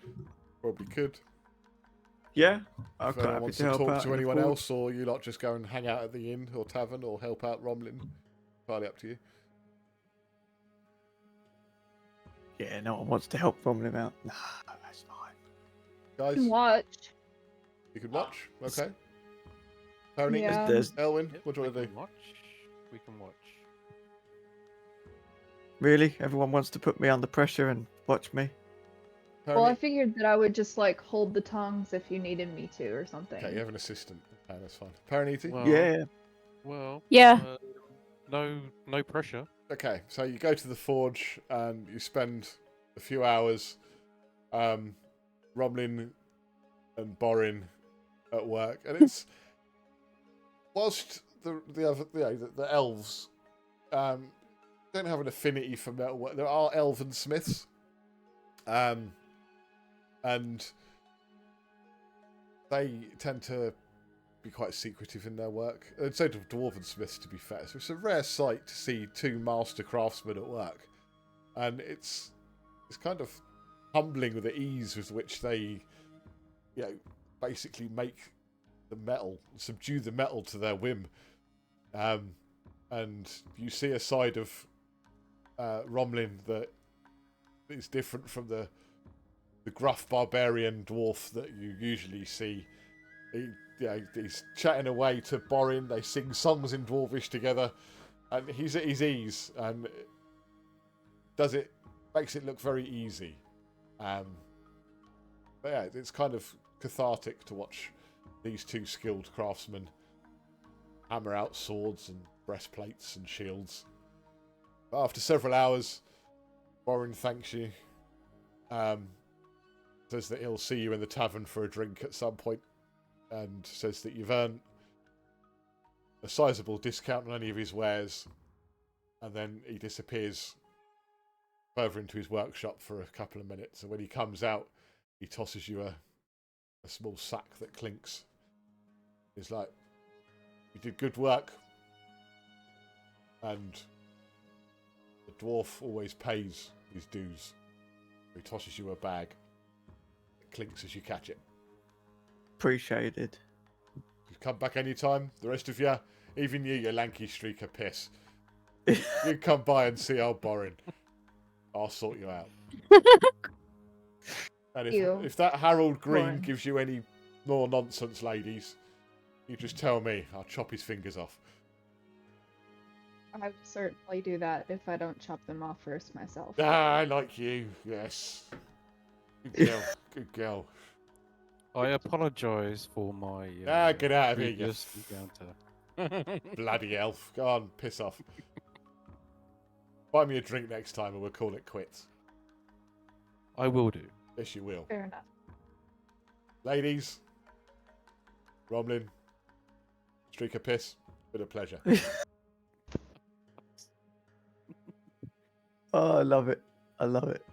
probably could. Yeah, If okay. anyone wants to talk to anyone else, or you lot just go and hang out at the inn or tavern, or help out Romlim, entirely up to you. Yeah, no one wants to help Romlim out. Nah, that's fine. Guys, You can watch. you can watch. Okay. Pony, Yeah. Eilwynn, what do you want to do? We can watch. Really? Everyone wants to put me under pressure and watch me? Well, I figured that I would just like hold the tongues if you needed me to or something. Okay, you have an assistant. Okay, that's fine. Parineeti? Well, Yeah. Well. Yeah. No pressure. Okay, so you go to the forge and you spend a few hours, Romlin and Borin at work, and it's whilst the elves don't have an affinity for metalwork. There are elven smiths, and they tend to be quite secretive in their work. And so do dwarven smiths, to be fair. So it's a rare sight to see two master craftsmen at work, and it's kind of humbling with the ease with which they, basically make the metal, subdue the metal to their whim. And you see a side of Romlin that is different from the gruff barbarian dwarf that you usually see. He's chatting away to Borin. They sing songs in Dwarvish together, and he's at his ease and makes it look very easy. But yeah, it's kind of cathartic to watch these two skilled craftsmen hammer out swords and breastplates and shields. But after several hours, Borin thanks you. Says that he'll see you in the tavern for a drink at some point, and says that you've earned a sizable discount on any of his wares, and then he disappears further into his workshop for a couple of minutes, and when he comes out, he tosses you a small sack that clinks. He's like, "You did good work, and the dwarf always pays his dues." He tosses you a bag. It clinks as you catch it. Appreciated. You come back anytime. The rest of you, even you lanky streak of piss. You come by and see old Borin. I'll sort you out. And if that Harold Green Borin. gives you any more nonsense, ladies, you just tell me. I'll chop his fingers off. I would certainly do that if I don't chop them off first myself. I like you. Yes. Good girl. Good girl. I apologise for my Get out of here, you previous encounter. bloody elf. Go on, piss off. Buy me a drink next time and we'll call it quits. I will do. Yes, you will. Fair enough. Ladies, Romlim, streak of piss, been a pleasure. Oh, I love it. I love it.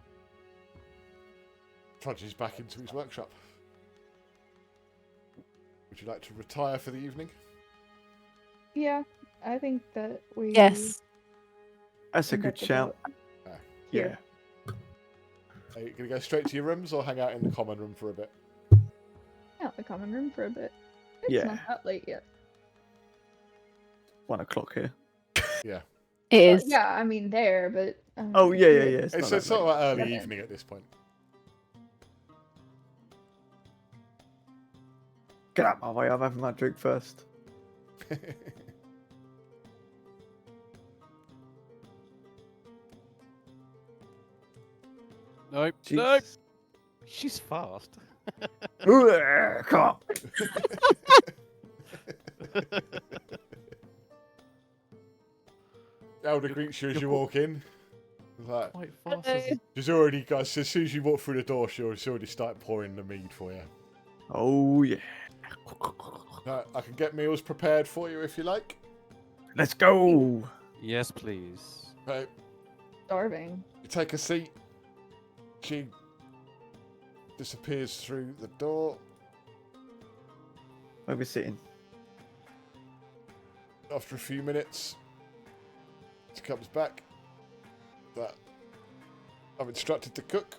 Trudges back into his workshop. Would you like to retire for the evening? Yeah, I think that we. Yes. That's a good That's shout. Yeah. Are you going to go straight to your rooms or hang out in the common room for a bit? Out the common room for a bit. It's Yeah. not that late yet. 1 o'clock here. Yeah. It is. Yeah, I mean there, but. Oh, yeah. It's not sort that of late. like early Yeah. evening at this point. Get out my way. I'm having my drink first. Nope. Jeez. Nope. She's fast. Come on. Elder greets you as you walk in. Like, Quite fast. she's already, guys, as soon as you walk through the door, she's already started pouring the mead for you. Oh, yeah. I can get meals prepared for you if you like. Let's go. Yes, please. Right, Starving. you take a seat. She disappears through the door. Where are we sitting? After a few minutes, she comes back. That I'm instructed to cook.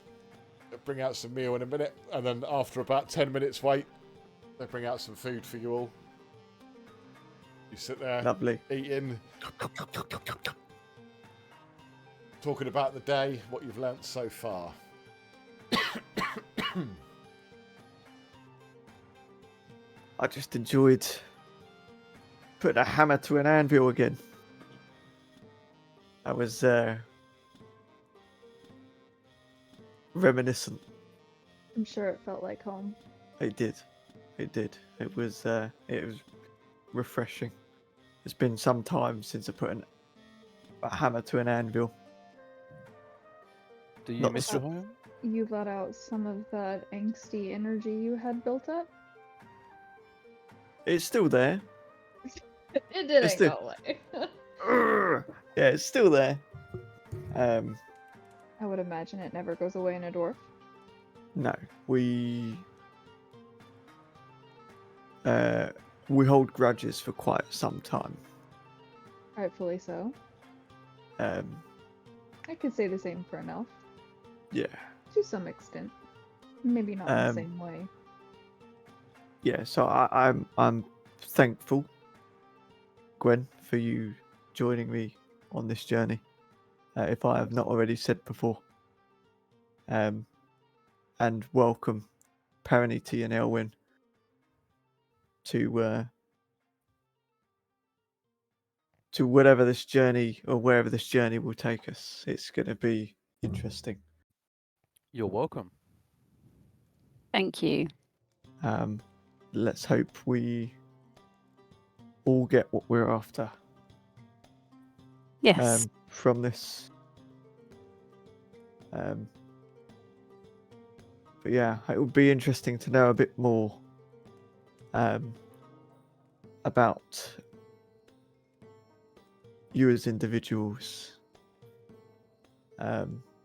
They'll bring out some meal in a minute, and then after about 10 minutes wait, they bring out some food for you all. You sit there, Lovely. eating, talking about the day, what you've learnt so far. I just enjoyed putting a hammer to an anvil again. I was reminiscent. I'm sure it felt like home. It did. It did. It was refreshing. It's been some time since I put a hammer to an anvil. Do you Not miss the your home? You let out some of that angsty energy you had built up. It's still there. It didn't still- go away. Yeah, it's still there. I would imagine it never goes away in a dwarf. No, we hold grudges for quite some time. Rightfully so. Um, I could say the same for an elf. yeah, To some extent. Maybe not in the Um, same way. yeah. So I'm thankful, Gwen, for you joining me on this journey. If I have not already said before. And welcome, Parineeti and Eilwynn, to whatever this journey or wherever this journey will take us. It's going to be interesting. You're welcome. Thank you. Let's hope we all get what we're after Yes. from this. But yeah, it would be interesting to know a bit more about you as individuals,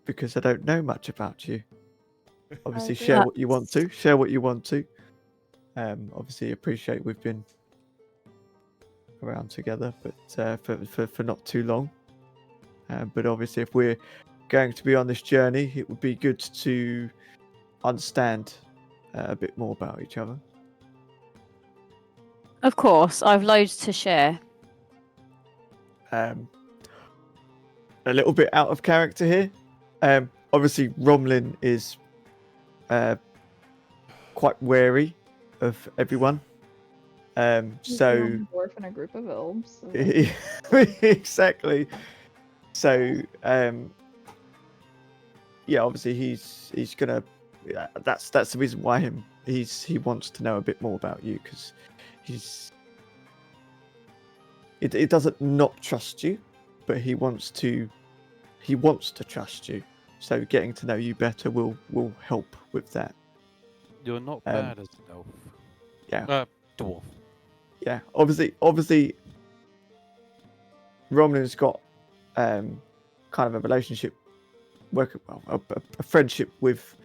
because I don't know much about you. Obviously, agree. share what you want to. Share what you want to. Obviously, appreciate we've been around together, but for not too long. But obviously, if we're going to be on this journey, it would be good to understand a bit more about each other. Of course, I've loads to share. A little bit out of character here. Obviously, Romlim is quite wary of everyone. He's So a lone dwarf in a group of elves. So exactly. So yeah, obviously he's gonna. Yeah, that's the reason why he wants to know a bit more about you, because he doesn't not trust you, but he wants to he wants to trust you. So getting to know you better will help with that. You're not bad as an elf. Yeah. Dwarf. Yeah. Obviously, Romlin's got kind of a relationship, a friendship with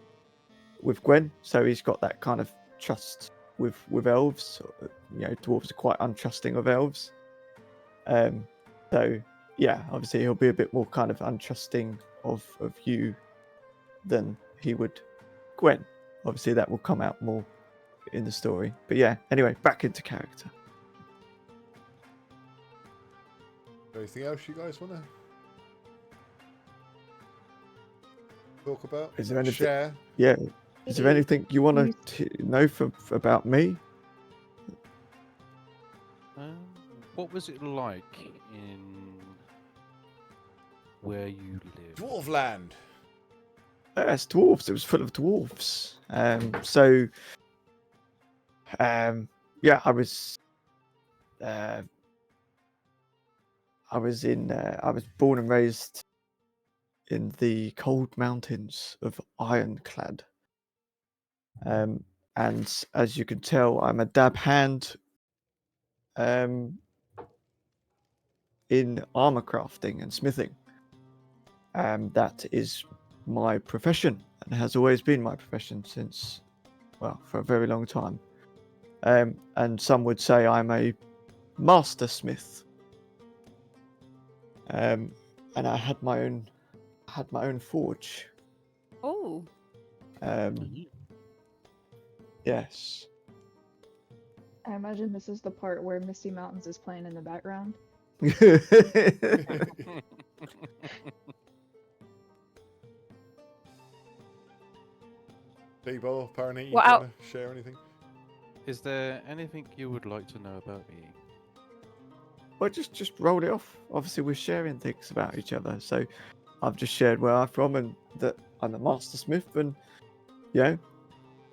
Gwen. So he's got that kind of trust with elves. Dwarves are quite untrusting of elves. So yeah, obviously he'll be a bit more kind of untrusting of you than he would Gwen. Obviously that will come out more in the story. But yeah, anyway, back into character. Anything else you guys want to talk about? Is there anything? Share? Yeah. Is there anything you want to know about me? What was it like in where you live? Dwarfland. It's dwarves. It was full of dwarves. Yeah, I was born and raised in the cold mountains of Ironclad. And as you can tell, I'm a dab hand in armor crafting and smithing. That is my profession and has always been my profession since, well, for a very long time. And some would say I'm a master smith. And I had my own forge. Oh. Yes. I imagine this is the part where Misty Mountains is playing in the background. Debo, Parineeti, Well, do you want to share anything? Is there anything you would like to know about me? Well, just roll it off. Obviously, we're sharing things about each other. So I've just shared where I'm from and that I'm a master smith. And,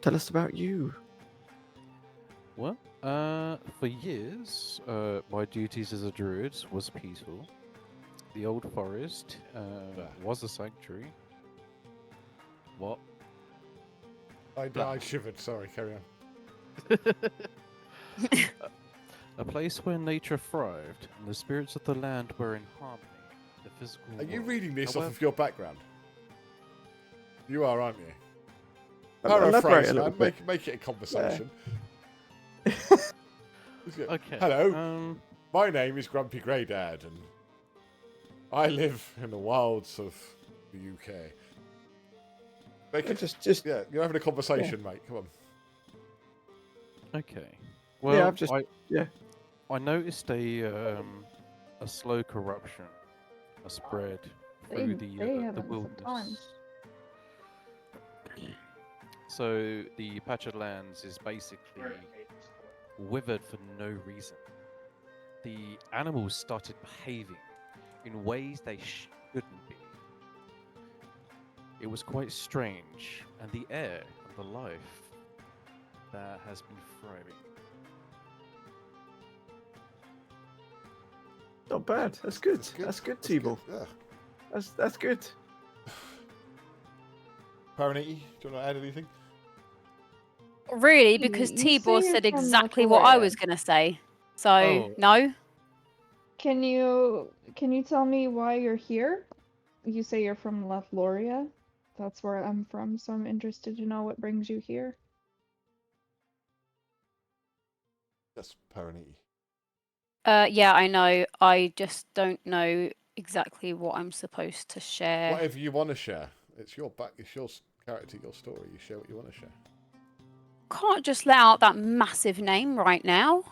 tell us about you. Well, for years, my duties as a druid was peaceful. The old forest was a sanctuary. What? I shivered. Sorry, carry on. A place where nature thrived and the spirits of the land were in harmony. The physical. Are you world. reading this However, off of your background? You are, aren't you? Elaborate Paraphrase, a little man. bit. Make it a conversation. Okay. Hello. My name is Grumpy Greydad, and I live in the wilds of the UK. You're having a conversation, mate. Come on. Okay. Well, yeah, I noticed a slow corruption, a spread through the wilderness. So the patch of lands is basically withered for no reason. The animals started behaving in ways they shouldn't be. It was quite strange, and the air and the life that has been thriving. Not bad. That's good. That's good, T-Ball. Yeah. That's good. Parineeti, do you want to add anything? Really, because You Tibor say said you're from exactly what I Valoria. was going to say. So, no? Can you tell me why you're here? You say you're from Valoria. That's where I'm from, so I'm interested to know what brings you here. That's Parineeti. Yeah, I know. I just don't know exactly what I'm supposed to share. Whatever you want to share. It's your character, your story. You share what you want to share. Can't just let out that massive name right now.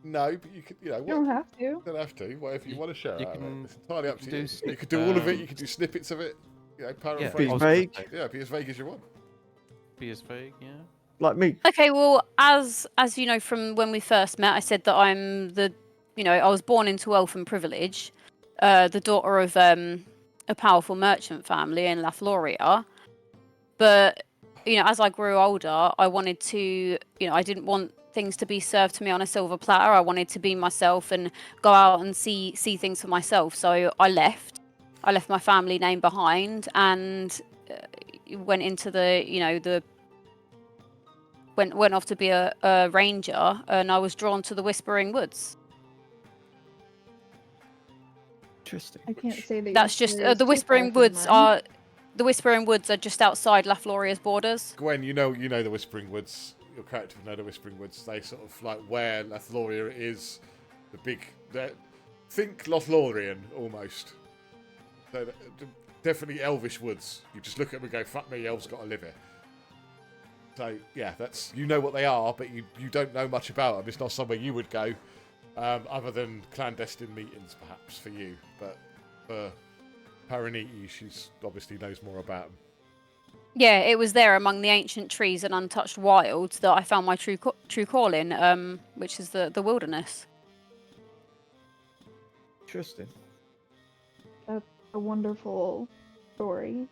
No, but you could, You don't have to. You don't have to. Whatever you want to share. It's entirely up to you. do You could do all of it. You could do snippets of it. Paraphrase. Be vague. Yeah, be as vague as you want. Be as vague, yeah. Like me. Okay, well, as you know from when we first met, I said that I'm I was born into wealth and privilege, the daughter of a powerful merchant family in Valoria. But as I grew older, I wanted to, I didn't want things to be served to me on a silver platter. I wanted to be myself and go out and see things for myself. So I left. I left my family name behind and went into went off to be a ranger, and I was drawn to the Whispering Woods. Interesting. I can't say that. That's just the Whispering Woods are. The Whispering Woods are just outside Lothloria's borders. Gwen, you know the Whispering Woods. Your character would know the Whispering Woods. They sort of like where Lothlorien is. The big. Think Lothlorien almost. So definitely elvish woods. You just look at them and go, "Fuck me, elves got to live here." So yeah, that's what they are, but you don't know much about them. It's not somewhere you would go, other than clandestine meetings, perhaps for you. But for Parineeti, she's obviously knows more about them. Yeah, it was there among the ancient trees and untouched wilds that I found my true calling, which is the wilderness. Interesting. That's a wonderful story,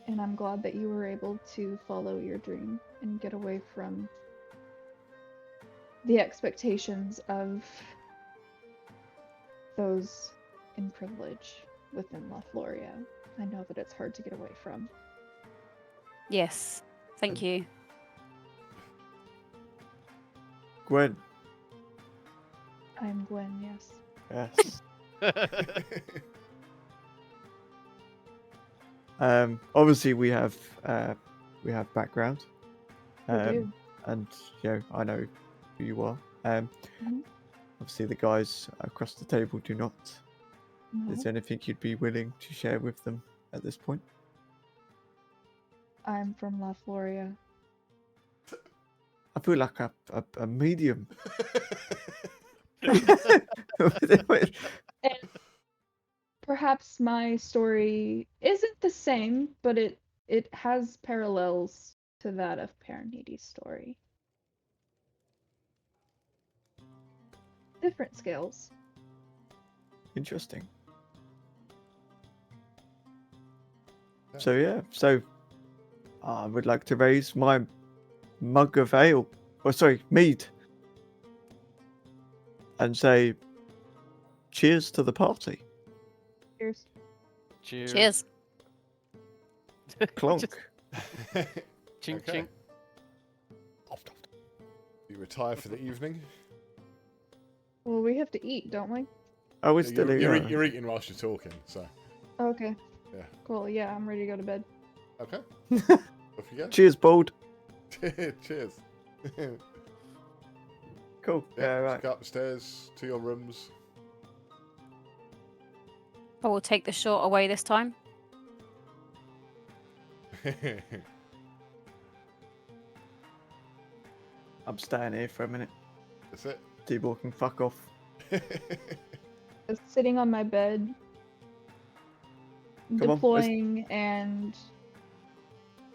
and I'm glad that you were able to follow your dream and get away from the expectations of those in privilege within Lothlorien. I know that it's hard to get away from. Yes, thank you. Gwen. I'm Gwen, yes. Yes. Obviously we have background. We do. And I know who you are. Obviously the guys across the table do not. No. Is there anything you'd be willing to share with them at this point? I'm from Lothlorien. I feel like a medium. And perhaps my story isn't the same, but it has parallels to that of Parineeti's story. Different scales. Interesting. So I would like to raise my mug of ale, mead, and say cheers to the party. Cheers. Cheers. Clonk. Chink Okay. chink. You retire for the evening. Well, we have to eat, don't we? Oh, we're still you're here. eating whilst you're talking, so Okay. yeah. Cool. Yeah, I'm ready to go to bed. Okay. Off you go. Cheers, Bald. Cheers. Cool. Yeah, right. just go upstairs to your rooms. I will take the short away this time. I'm staying here for a minute. That's it. T-Ball can fuck off. Just sitting on my bed, Come on, deploying and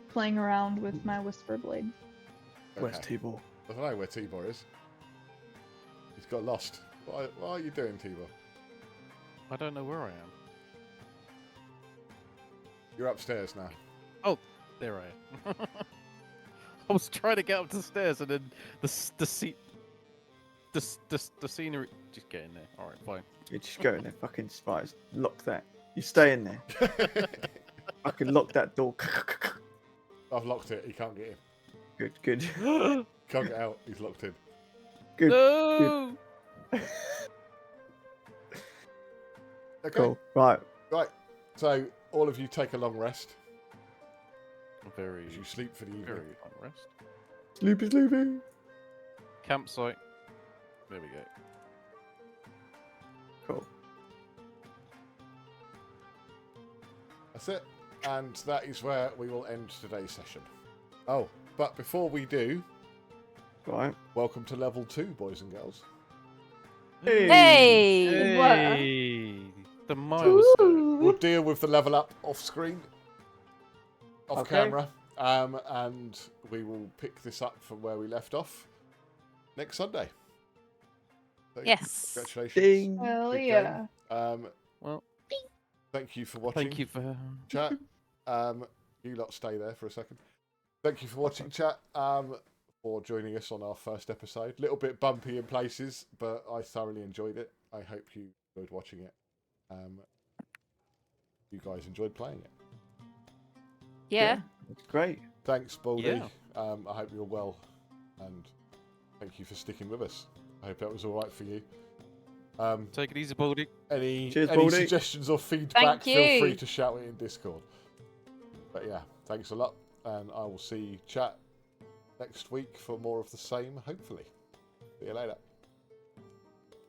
playing around with my Whisper Blade. Where's T-Ball? I don't know where T-Ball is. He's got lost. What are you doing, T-Ball? I don't know where I am. You're upstairs now. Oh, there I am. I was trying to get up the stairs and then the scenery. Just get in there. All right, fine. You just go in there, fucking spies. Lock that. You stay in there. I can lock that door. I've locked it. He can't get in. Good. Can't get out. He's locked in. Good. No. Good. Okay. Cool. Right. So all of you take a long rest. Very. As you sleep for the evening. Very unrest. Sleepy. Campsite. There we go. Cool. That's it. And that is where we will end today's session. Oh, but before we do, right. Welcome to level 2, boys and girls. Hey! Hey! The milestone. We'll deal with the level up off screen, off Okay. camera, and we will pick this up from where we left off next Sunday. So, Yes. Congratulations. Ding. Hell Good yeah. game. Well, Thank you for watching. thank you for. Chat. You lot stay there for a second. Thank you for watching, chat. For joining us on our first episode. Little bit bumpy in places, but I thoroughly enjoyed it. I hope you enjoyed watching it. you guys enjoyed playing it. Yeah. It's great. Thanks, Baldy. Yeah. I hope you're well, and thank you for sticking with us. I hope that was all right for you. Take it easy, Baldy. Cheers, Any Baldy. suggestions or feedback, Thank feel you. free to shout it in Discord. But yeah, thanks a lot, and I will see chat next week for more of the same, hopefully. See you later.